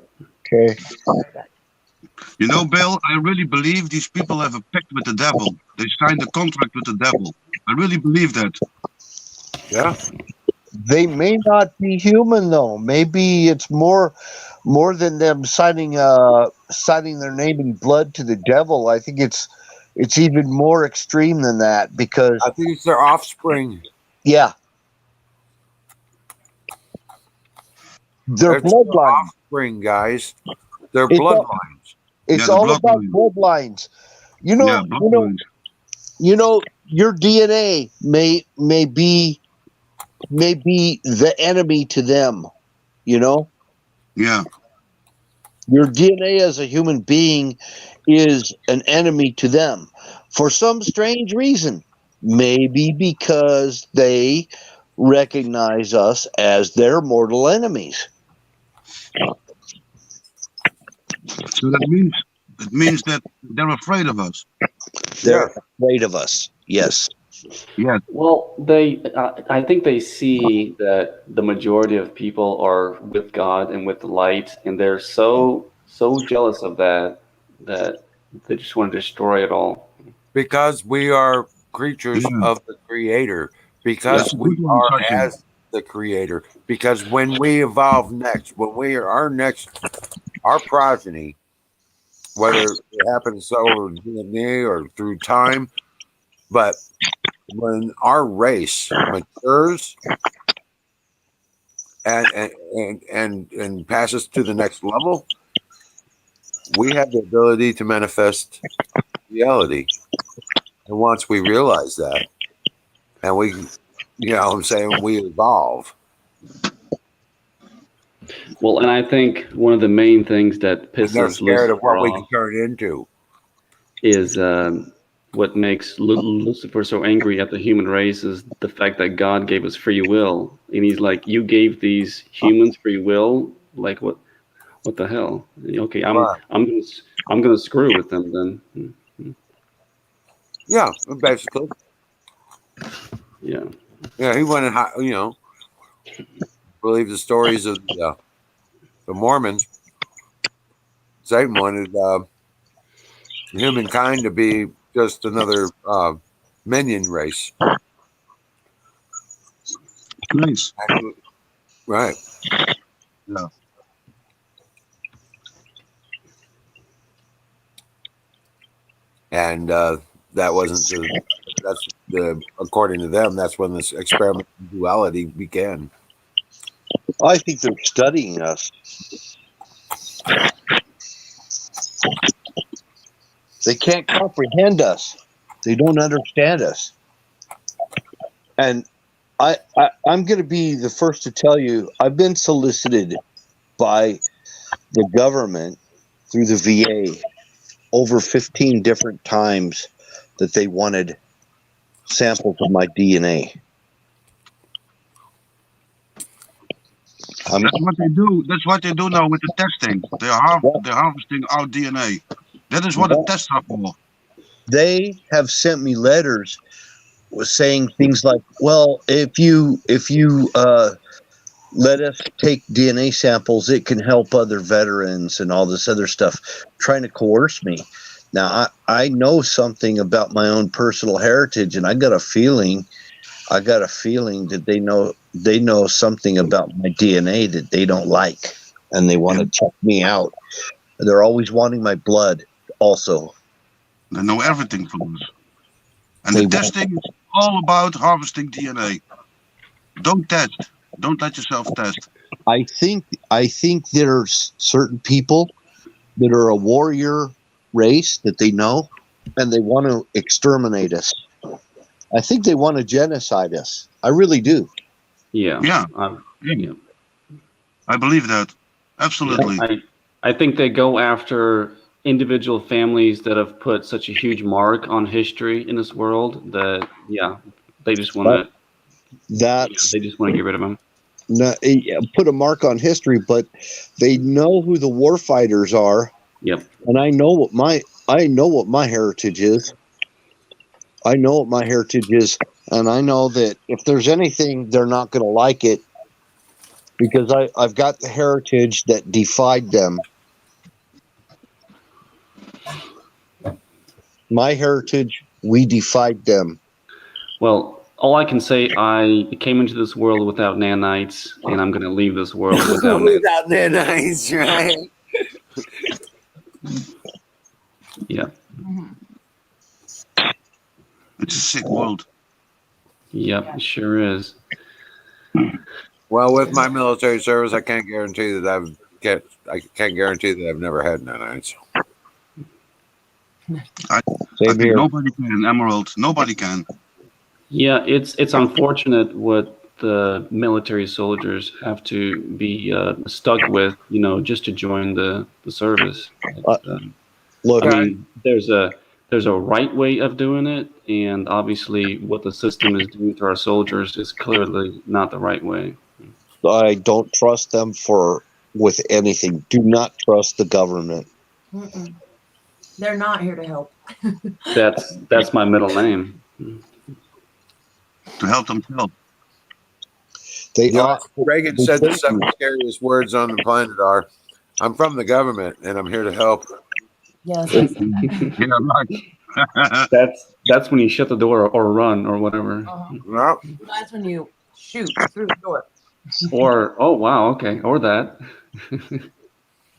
J: Okay.
P: You know, Bill, I really believe these people have a pact with the devil. They signed a contract with the devil. I really believe that.
D: Yeah.
J: They may not be human though. Maybe it's more than them signing their name in blood to the devil. I think it's even more extreme than that because
D: I think it's their offspring.
J: Yeah. Their
D: It's
J: bloodline.
D: offspring, guys. Their
J: It's all,
D: bloodlines.
J: it's
P: Yeah, the
J: all about
P: bloodline.
J: bloodlines. You
P: Yeah,
J: know,
P: bloodlines.
J: your DNA may be the enemy to them, you know?
P: Yeah.
J: Your DNA as a human being is an enemy to them for some strange reason. Maybe because they recognize us as their mortal enemies.
P: So that means that they're afraid of us.
J: They're afraid of us. Yes.
P: Yes.
L: Well, I think they see that the majority of people are with God and with the light, and they're so jealous of that they just want to destroy it all.
D: Because we are creatures of the Creator. Because
P: That's a
D: we
P: good one,
D: are
P: Sergeant.
D: as the Creator. Because when we evolve next, when we are our progeny, whether it happens over DNA or through time, but when our race matures and passes to the next level, we have the ability to manifest reality. And once we realize that, and we, we evolve.
L: Well, and I think one of the main things that
D: And they're
L: pisses
D: scared of
L: Lucifer
D: what we can
L: off
D: turn into.
L: is what makes Lucifer so angry at the human race is the fact that God gave us free will, and he's like, "You gave these humans free will? Like what? What the hell? Okay, I'm gonna screw with them then."
D: Yeah, basically.
L: Yeah.
D: Yeah, he went and believe the stories of the Mormons. Satan wanted humankind to be just another minion race.
P: Nice.
D: Right.
P: Yeah.
D: And that wasn't according to them, that's when this experiment in duality began.
J: I think they're studying us. They can't comprehend us. They don't understand us. And I'm going to be the first to tell you, I've been solicited by the government through the VA over 15 different times that they wanted samples of my DNA.
P: That's what they do. That's what they do now with the testing. They're harvesting our DNA. That is what the tests are for.
J: They have sent me letters saying things like, well, if you let us take DNA samples, it can help other veterans and all this other stuff, trying to coerce me. Now, I know something about my own personal heritage, and I got a feeling that they know something about my DNA that they don't like, and they want to check me out. They're always wanting my blood also.
P: They know everything from us. And the testing is all about harvesting DNA. Don't test. Don't let yourself test.
J: I think there's certain people that are a warrior race that they know, and they want to exterminate us. I think they want to genocide us. I really do.
L: Yeah.
P: Yeah.
L: Yeah.
P: I believe that. Absolutely.
L: I think they go after individual families that have put such a huge mark on history in this world that they just want to get rid of them.
J: Put a mark on history, but they know who the war fighters are.
L: Yep.
J: And I know what my heritage is. I know what my heritage is, and I know that if there's anything, they're not going to like it because I've got the heritage that defied them. My heritage, we defied them.
L: Well, all I can say, I came into this world without nanites, and I'm going to leave this world without nanites.
D: Without nanites, right?
L: Yeah.
P: It's a sick world.
L: Yep, it sure is.
D: Well, with my military service, I can't guarantee that I can't guarantee that I've never had nanites.
P: I think nobody can, Emerald. Nobody can.
L: Yeah, it's unfortunate what the military soldiers have to be stuck with, just to join the service.
C: Look,
L: I mean, there's a right way of doing it, and obviously, what the system is doing to our soldiers is clearly not the right way.
J: I don't trust them with anything. Do not trust the government.
N: Mm-mm. They're not here to help.
L: That's my middle name.
P: To help themselves.
D: Reagan said the 7 scariest words on the planet are, "I'm from the government and I'm here to help."
N: Yes.
P: Yeah, right.
L: That's when you shut the door or run or whatever.
D: No.
N: That's when you shoot through the door.
L: Or or that.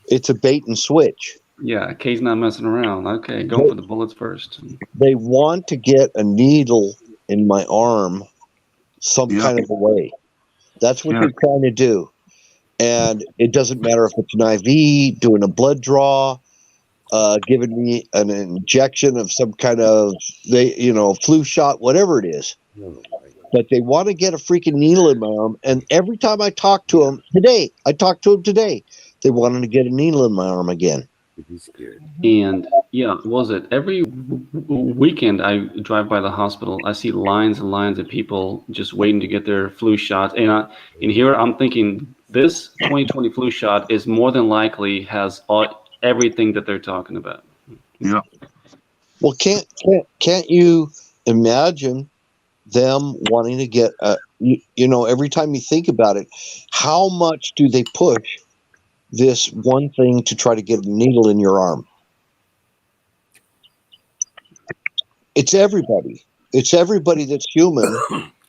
J: It's a bait and switch.
L: Yeah, Kay's not messing around. Okay, going for the bullets first.
J: They want to get a needle in my arm some kind of a way. That's what they're trying to do. And it doesn't matter if it's an IV, doing a blood draw, giving me an injection of some kind of flu shot, whatever it is. But they want to get a freaking needle in my arm. And every time I talk to them today, they wanted to get a needle in my arm again.
L: And every weekend I drive by the hospital, I see lines and lines of people just waiting to get their flu shots. And here I'm thinking this 2020 flu shot is more than likely has everything that they're talking about.
P: Yeah.
J: Well, can't you imagine them wanting to get every time you think about it, how much do they push this one thing to try to get a needle in your arm? It's everybody. It's everybody that's human.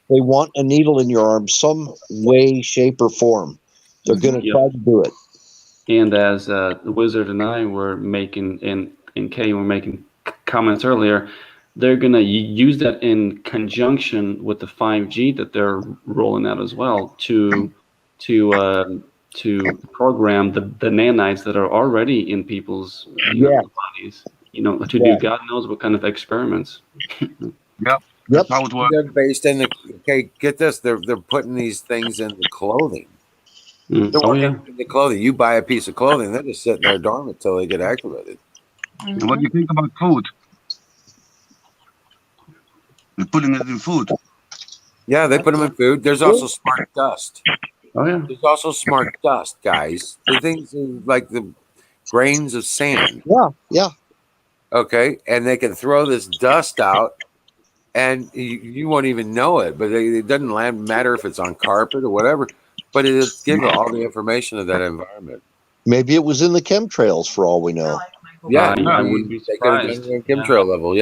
J: They want a needle in your arm some way, shape, or form. They're going to try to do it.
L: And as the Wizard and I were making, and Kay were making comments earlier, they're going to use that in conjunction with the 5G that they're rolling out as well to program the nanites that are already in people's bodies. To do God knows what kind of experiments.
P: Yep. That's how it works.
D: They're based in get this, they're putting these things in the clothing. In the clothing. You buy a piece of clothing, they're just sitting there dormant until they get activated.
P: And what do you think about food? They're putting it in food.
D: Yeah, they put them in food. There's also smart dust.
L: Oh yeah.
D: There's also smart dust, guys. The things like the grains of sand.
J: Yeah.
D: Okay, and they can throw this dust out, and you won't even know it. But it doesn't matter if it's on carpet or whatever. But it is give all the information of that environment.
J: Maybe it was in the chemtrails for all we know.
D: Yeah,
L: I wouldn't be surprised.
D: They could have done chemtrail level,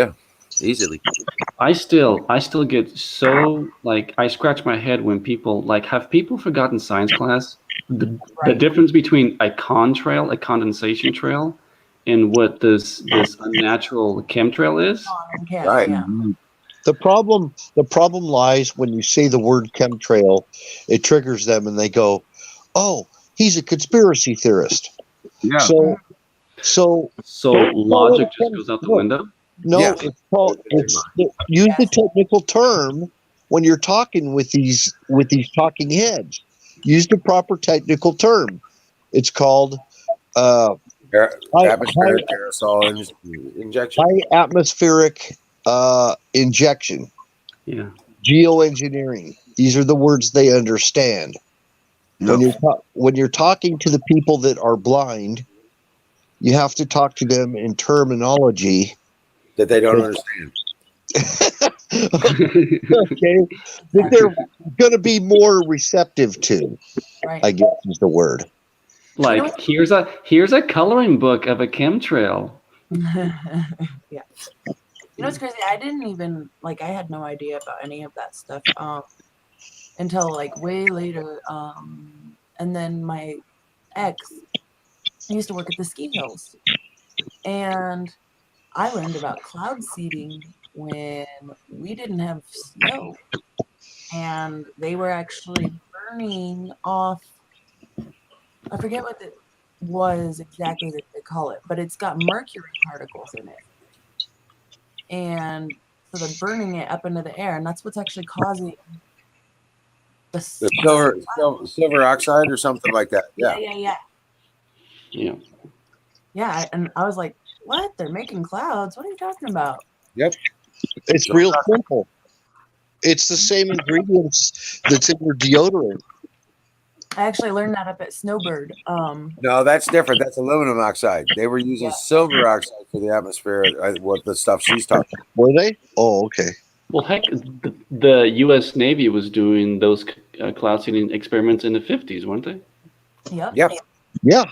D: easily.
L: I still get so I scratch my head when people have people forgotten science class the difference between a contrail, a condensation trail, and what this unnatural chemtrail is.
D: Right.
N: Yeah.
J: The problem lies when you say the word chemtrail, it triggers them and they go, "Oh, he's a conspiracy theorist."
P: Yeah.
J: So
L: logic just goes out the window.
J: No, it's called. Use the technical term when you're talking with these talking heads. Use the proper technical term. It's called
D: atmospheric aerosol injection.
J: High atmospheric injection.
L: Yeah.
J: Geoengineering. These are the words they understand.
P: Yep.
J: When you're talking to the people that are blind, you have to talk to them in terminology
D: that they don't understand.
J: Okay, that they're going to be more receptive to.
N: Right.
J: I guess is the word.
L: Here's a coloring book of a chemtrail.
N: Yeah. You know what's crazy? I didn't even I had no idea about any of that stuff until way later. And then my ex used to work at the ski hills, and I learned about cloud seeding when we didn't have snow, and they were actually burning off. I forget what it was exactly that they call it, but it's got mercury particles in it. And so they're burning it up into the air, and that's what's actually causing
D: the silver oxide or something like that.
N: Yeah, and I was like, what? They're making clouds? What are you talking about?
D: Yep.
J: It's real simple. It's the same ingredients that's in your deodorant.
N: I actually learned that up at Snowbird.
D: No, that's different. That's aluminum oxide. They were using silver oxide for the atmosphere. What the stuff she's talking about.
J: Were they? Oh, okay.
L: Well, heck, the U.S. Navy was doing those cloud seeding experiments in the 50s, weren't they?
N: Yep.
J: Yeah.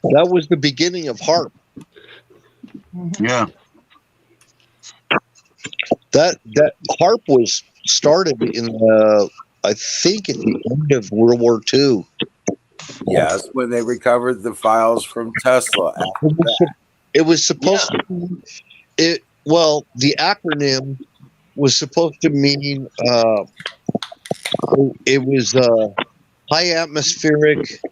J: That was the beginning of HARP.
P: Yeah.
J: That HARP was started in I think at the end of World War II.
D: Yes, when they recovered the files from Tesla.
J: It was supposed to be, the acronym was supposed to mean it was high atmospheric.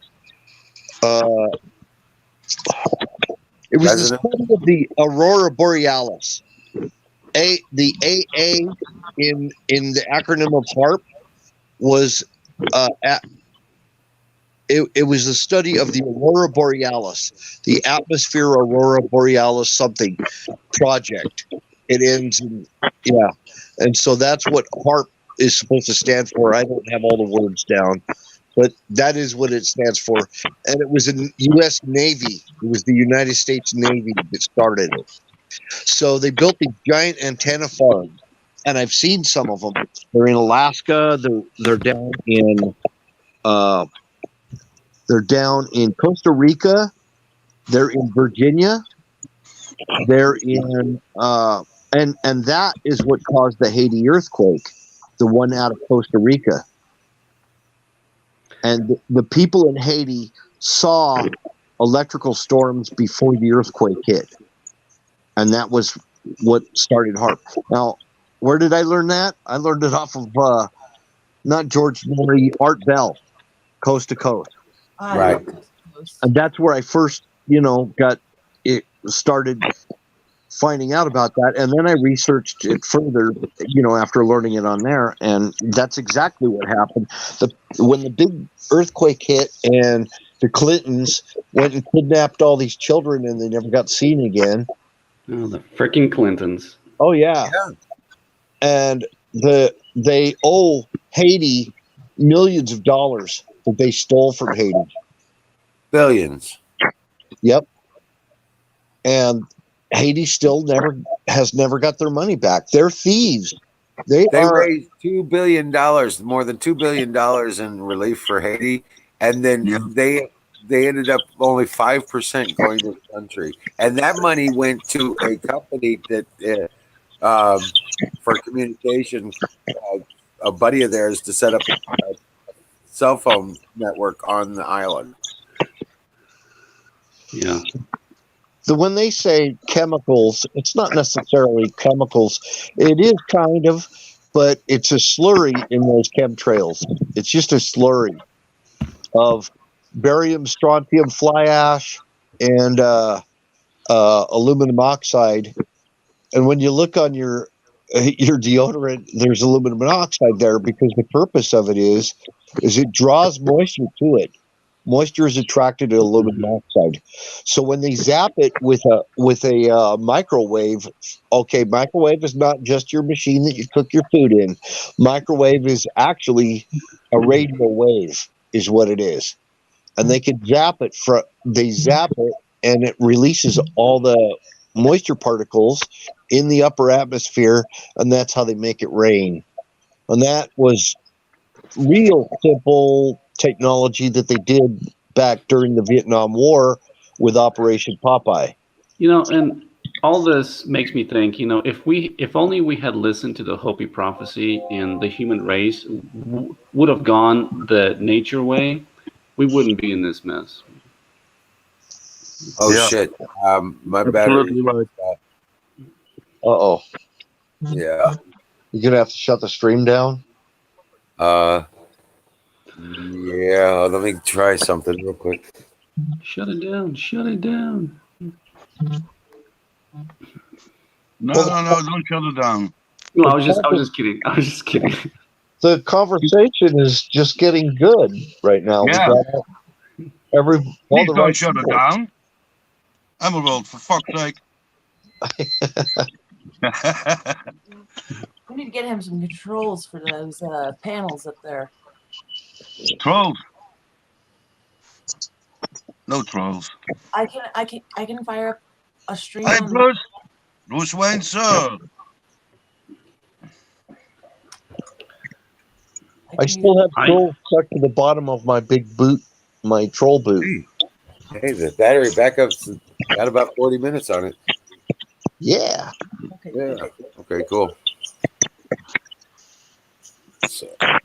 J: It was the study of the aurora borealis. The AA in the acronym of HARP was it was the study of the aurora borealis, the atmosphere aurora borealis something project. It ends in and so that's what HARP is supposed to stand for. I don't have all the words down, but that is what it stands for. And it was in U.S. Navy. It was the United States Navy that started it. So they built these giant antenna farms, and I've seen some of them. They're in Alaska. They're down in Costa Rica. They're in Virginia. They're in and that is what caused the Haiti earthquake, the one out of Costa Rica. And the people in Haiti saw electrical storms before the earthquake hit. And that was what started HARP. Now, where did I learn that? I learned it off of not George Norrie, Art Bell, Coast to Coast.
D: Right.
J: And that's where I first, started finding out about that. And then I researched it further, after learning it on there. And that's exactly what happened. When the big earthquake hit and the Clintons went and kidnapped all these children and they never got seen again.
L: Oh, the freaking Clintons.
J: Oh, yeah. And they owe Haiti millions of dollars that they stole from Haiti.
D: Billions.
J: Yep. And Haiti still has never got their money back. They're thieves. They
D: raised $2 billion, more than $2 billion in relief for Haiti, and then they ended up only 5% going to the country, and that money went to a company that for communication, a buddy of theirs to set up a cell phone network on the island.
L: Yeah.
J: When they say chemicals, it's not necessarily chemicals. It is kind of, but it's a slurry in those chemtrails. It's just a slurry of barium, strontium, fly ash, and aluminum oxide. And when you look on your deodorant, there's aluminum oxide there because the purpose of it is it draws moisture to it. Moisture is attracted to aluminum oxide. So when they zap it with a microwave, microwave is not just your machine that you cook your food in. Microwave is actually a radio wave, is what it is. And they can zap it and it releases all the moisture particles in the upper atmosphere, and that's how they make it rain. And that was real simple technology that they did back during the Vietnam War with Operation Popeye.
L: And all this makes me think, if only we had listened to the Hopi prophecy and the human race would have gone the nature way, we wouldn't be in this mess.
D: Oh
J: Yeah.
D: shit! My
J: Absolutely
D: battery.
J: right. Uh-oh.
D: Yeah.
J: You're gonna have to shut the stream down?
D: Yeah. Let me try something real quick.
L: Shut it down. Shut it down.
P: No, don't shut it down.
L: No, I was just kidding. I was just kidding.
J: The conversation is just getting good right now.
P: Yeah.
J: We got all
P: Please
J: the
P: don't
J: right
P: shut
J: people.
P: it down. Emerald, for fuck's sake.
N: We need to get him some controls for those panels up there.
P: Trolls. No trolls.
N: I can fire up a stream
P: Hey,
N: on.
P: Bruce. Bruce Wayne, sir.
J: I still have trolls stuck to the bottom of my big boot, my troll boot.
D: Hey, the battery backup's got about 40 minutes on it.
J: Yeah.
N: Okay.
D: Yeah. Okay, cool. So.
N: I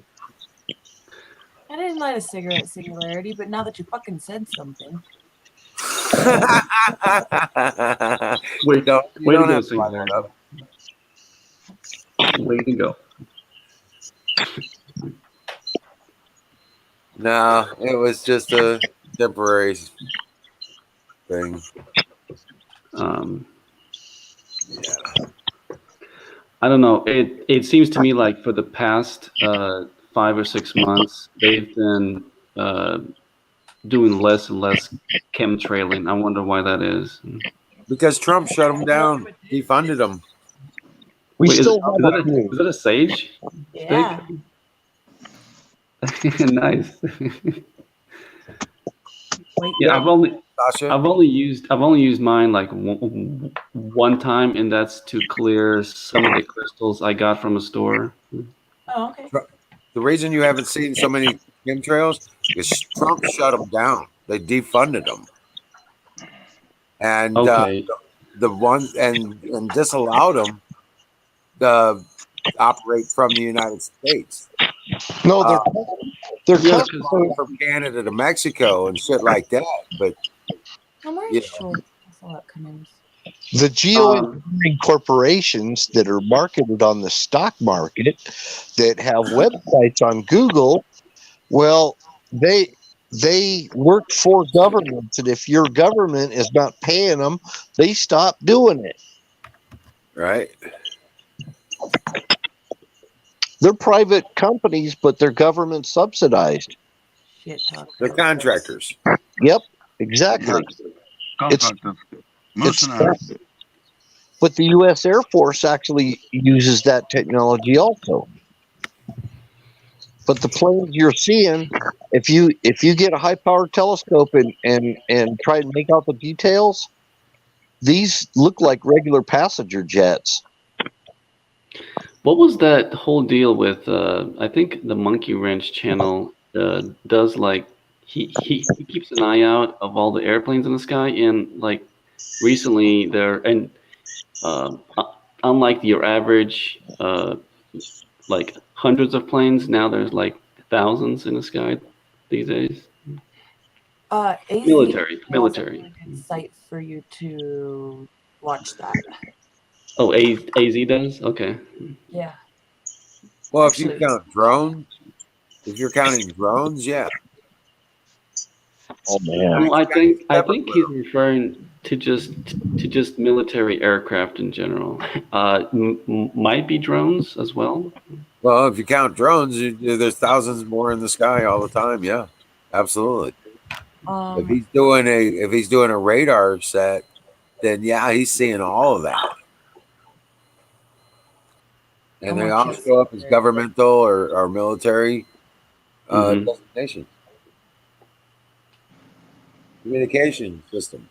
N: didn't light a cigarette, Singularity, but now that you fucking said something.
L: Wait,
D: you
L: way
D: don't
L: to go,
D: have to light
L: Singularity.
D: it up.
L: Way to go.
D: No, it was just a temporary thing.
L: Yeah. I don't know. It seems to me like for the past 5 or 6 months, they've been doing less and less chemtrailing. I wonder why that is.
D: Because Trump shut them down, defunded them.
L: Wait, is that a sage?
N: Yeah.
L: Stick? Nice.
N: Wait,
L: yeah, I've only
D: Sasha?
L: used mine like one time, and that's to clear some of the crystals I got from a store.
N: Oh, okay.
D: The reason you haven't seen so many chemtrails is Trump shut them down. They defunded them, and the ones and disallowed them to operate from the United States.
J: No, they're
D: coming from Canada to Mexico and shit like that. But
N: I'm wearing shorts. I saw that coming.
J: the geoengineering corporations that are marketed on the stock market that have websites on Google, well, they work for governments, and if your government is not paying them, they stop doing it.
D: Right.
J: They're private companies, but they're government subsidized.
N: Shit talk.
D: They're contractors.
J: Yep, exactly.
P: Contractors. Mercenaries.
J: But the U.S. Air Force actually uses that technology also. But the planes you're seeing, if you get a high-powered telescope and try to make out the details, these look like regular passenger jets.
L: What was that whole deal with? I think the Monkey Wrench channel does like he keeps an eye out of all the airplanes in the sky, and like recently unlike your average like hundreds of planes, now there's like thousands in the sky these days.
N: AZ
L: Military.
N: has a really good site for you to watch that.
L: Oh, AZ does? Okay.
N: Yeah.
D: Well, if you count drones, if you're counting drones, yeah.
J: Oh man.
L: Well, I think he's referring to just military aircraft in general. Might be drones as well.
D: Well, if you count drones, there's thousands more in the sky all the time. Yeah, absolutely. If he's doing a radar set, then yeah, he's seeing all of that. And they all show up as governmental or military designations. Communication systems.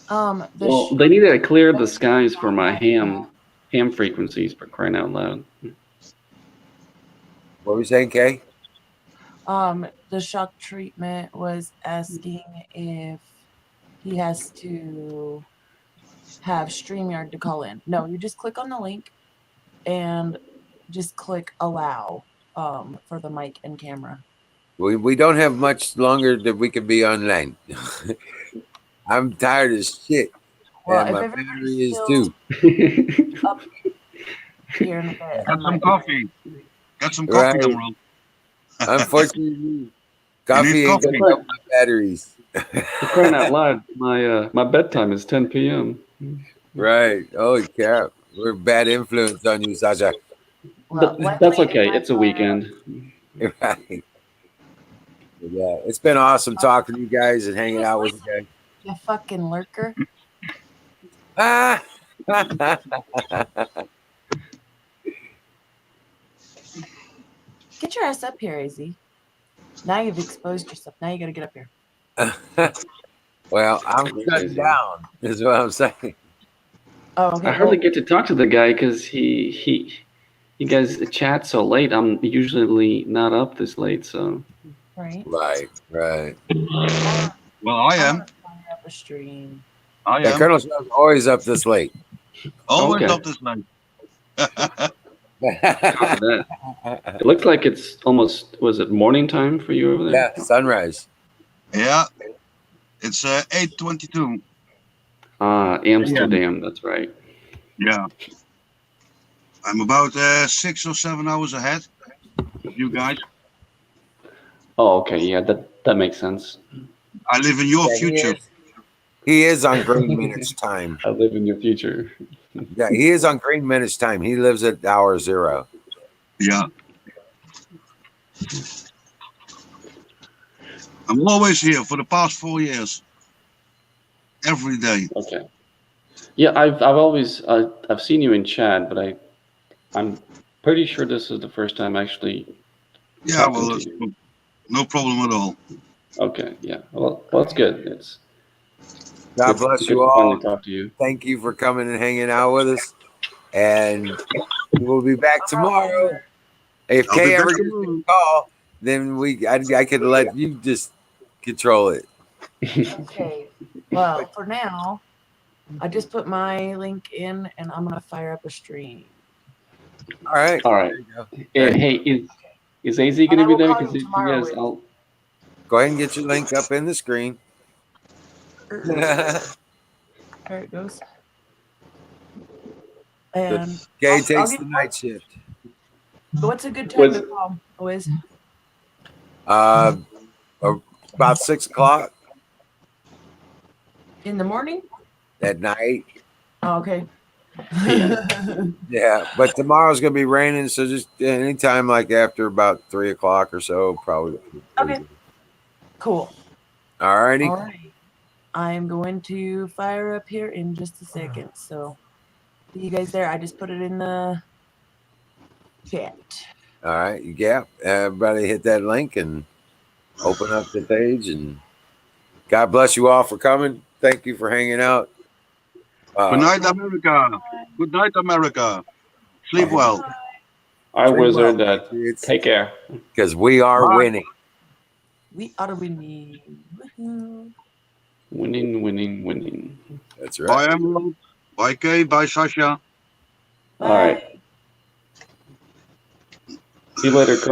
L: Well, they need to clear the skies for my ham frequencies, for crying out loud.
D: What were you saying, Kay?
N: The shock treatment was asking if he has to have StreamYard to call in. No, you just click on the link and just click allow for the mic and camera.
D: We don't have much longer that we can be online. I'm tired as shit.
N: Well,
D: and
N: if
D: my
N: everybody's
D: battery is
N: still
D: too.
N: up here in a bit, I
P: Get some
N: might.
P: coffee. Get some coffee,
D: Right.
P: Emerald.
D: Unfortunately, coffee ain't
L: coffee.
D: gonna help my batteries.
L: For crying out loud, my bedtime is 10 p.m.
D: Right. Holy crap. We're a bad influence on you, Sasha.
N: Well,
L: That's okay. It's a weekend.
D: Right. Yeah. It's been awesome talking to you guys and hanging out with you guys.
N: You fucking lurker.
D: Ah.
N: Get your ass up here, AZ. Now you've exposed yourself. Now you gotta get up here.
D: Well, I'm shutting down, is what I'm saying.
N: Oh, okay.
L: I hardly get to talk to the guy because you guys chat so late. I'm usually not up this late, so.
N: Right.
D: Right.
P: Well, I am.
N: Up a stream.
P: I
D: Yeah,
P: am.
D: Colonel Shaw's always up this late.
P: Always
L: Okay.
P: up this late.
L: Copy that. It looks like it's almost, was it morning time for you over there?
D: Yeah, sunrise.
P: Yeah. It's 8:22.
L: Amsterdam, that's right.
P: Yeah. I'm about 6 or 7 hours ahead of you guys.
L: Oh, okay. Yeah, that makes sense.
P: I live in your
D: Yeah,
P: future.
D: He is on Green Minutes time.
L: I live in your future.
D: Yeah, he is on Green Minutes time. He lives at hour 0.
P: Yeah. I'm always here for the past 4 years. Every day.
L: Okay. Yeah, I've always I've seen you in chat, but I'm pretty sure this is the first time actually.
P: Yeah,
L: talking
P: well,
L: to
P: that's
L: you.
P: no problem at all.
L: Okay. Yeah. Well, it's good. It's
D: God
L: good,
D: bless
L: good
D: you
L: to
D: all.
L: finally talk to you.
D: Thank you for coming and hanging out with us. And we'll be back tomorrow. If
P: I'll be
D: Kay
P: back
D: ever gives me a call, then I could let you just control it.
N: Okay. Well, for now, I just put my link in and I'm gonna fire up a stream.
D: All right.
L: All right. Hey, is AZ
N: And
L: gonna
N: I
L: be
N: will
L: there?
N: call
L: Because
N: you
L: you
N: tomorrow
L: guys,
N: with
D: Go ahead and get your link up in the screen.
N: there it goes. And
D: Kay
N: I'll
D: takes
N: give
D: the
N: you
D: night shift.
N: what's a good time to call, Wiz?
D: About 6 o'clock
N: In the morning?
D: at night.
N: Oh, okay.
D: Yeah, but tomorrow's gonna be raining, so just anytime like after about 3 o'clock or so, probably.
N: Okay. Cool.
D: All righty.
N: All right. I'm going to fire up here in just a second. So, see you guys there. I just put it in the chat.
D: All right, you gap. Everybody hit that link and open up the page. And God bless you all for coming. Thank you for hanging out.
P: Good night, America. Good night, America. Sleep well.
L: All right,
D: Sleep
L: Wizard.
D: well, Patriots.
L: Take care.
D: Because we are
P: Bye.
D: winning.
N: We are winning. Woohoo.
L: Winning, winning, winning.
D: That's
P: Bye,
D: right.
P: Emerald. Bye, Kay. Bye, Sasha.
L: All right. See you later, Colonel.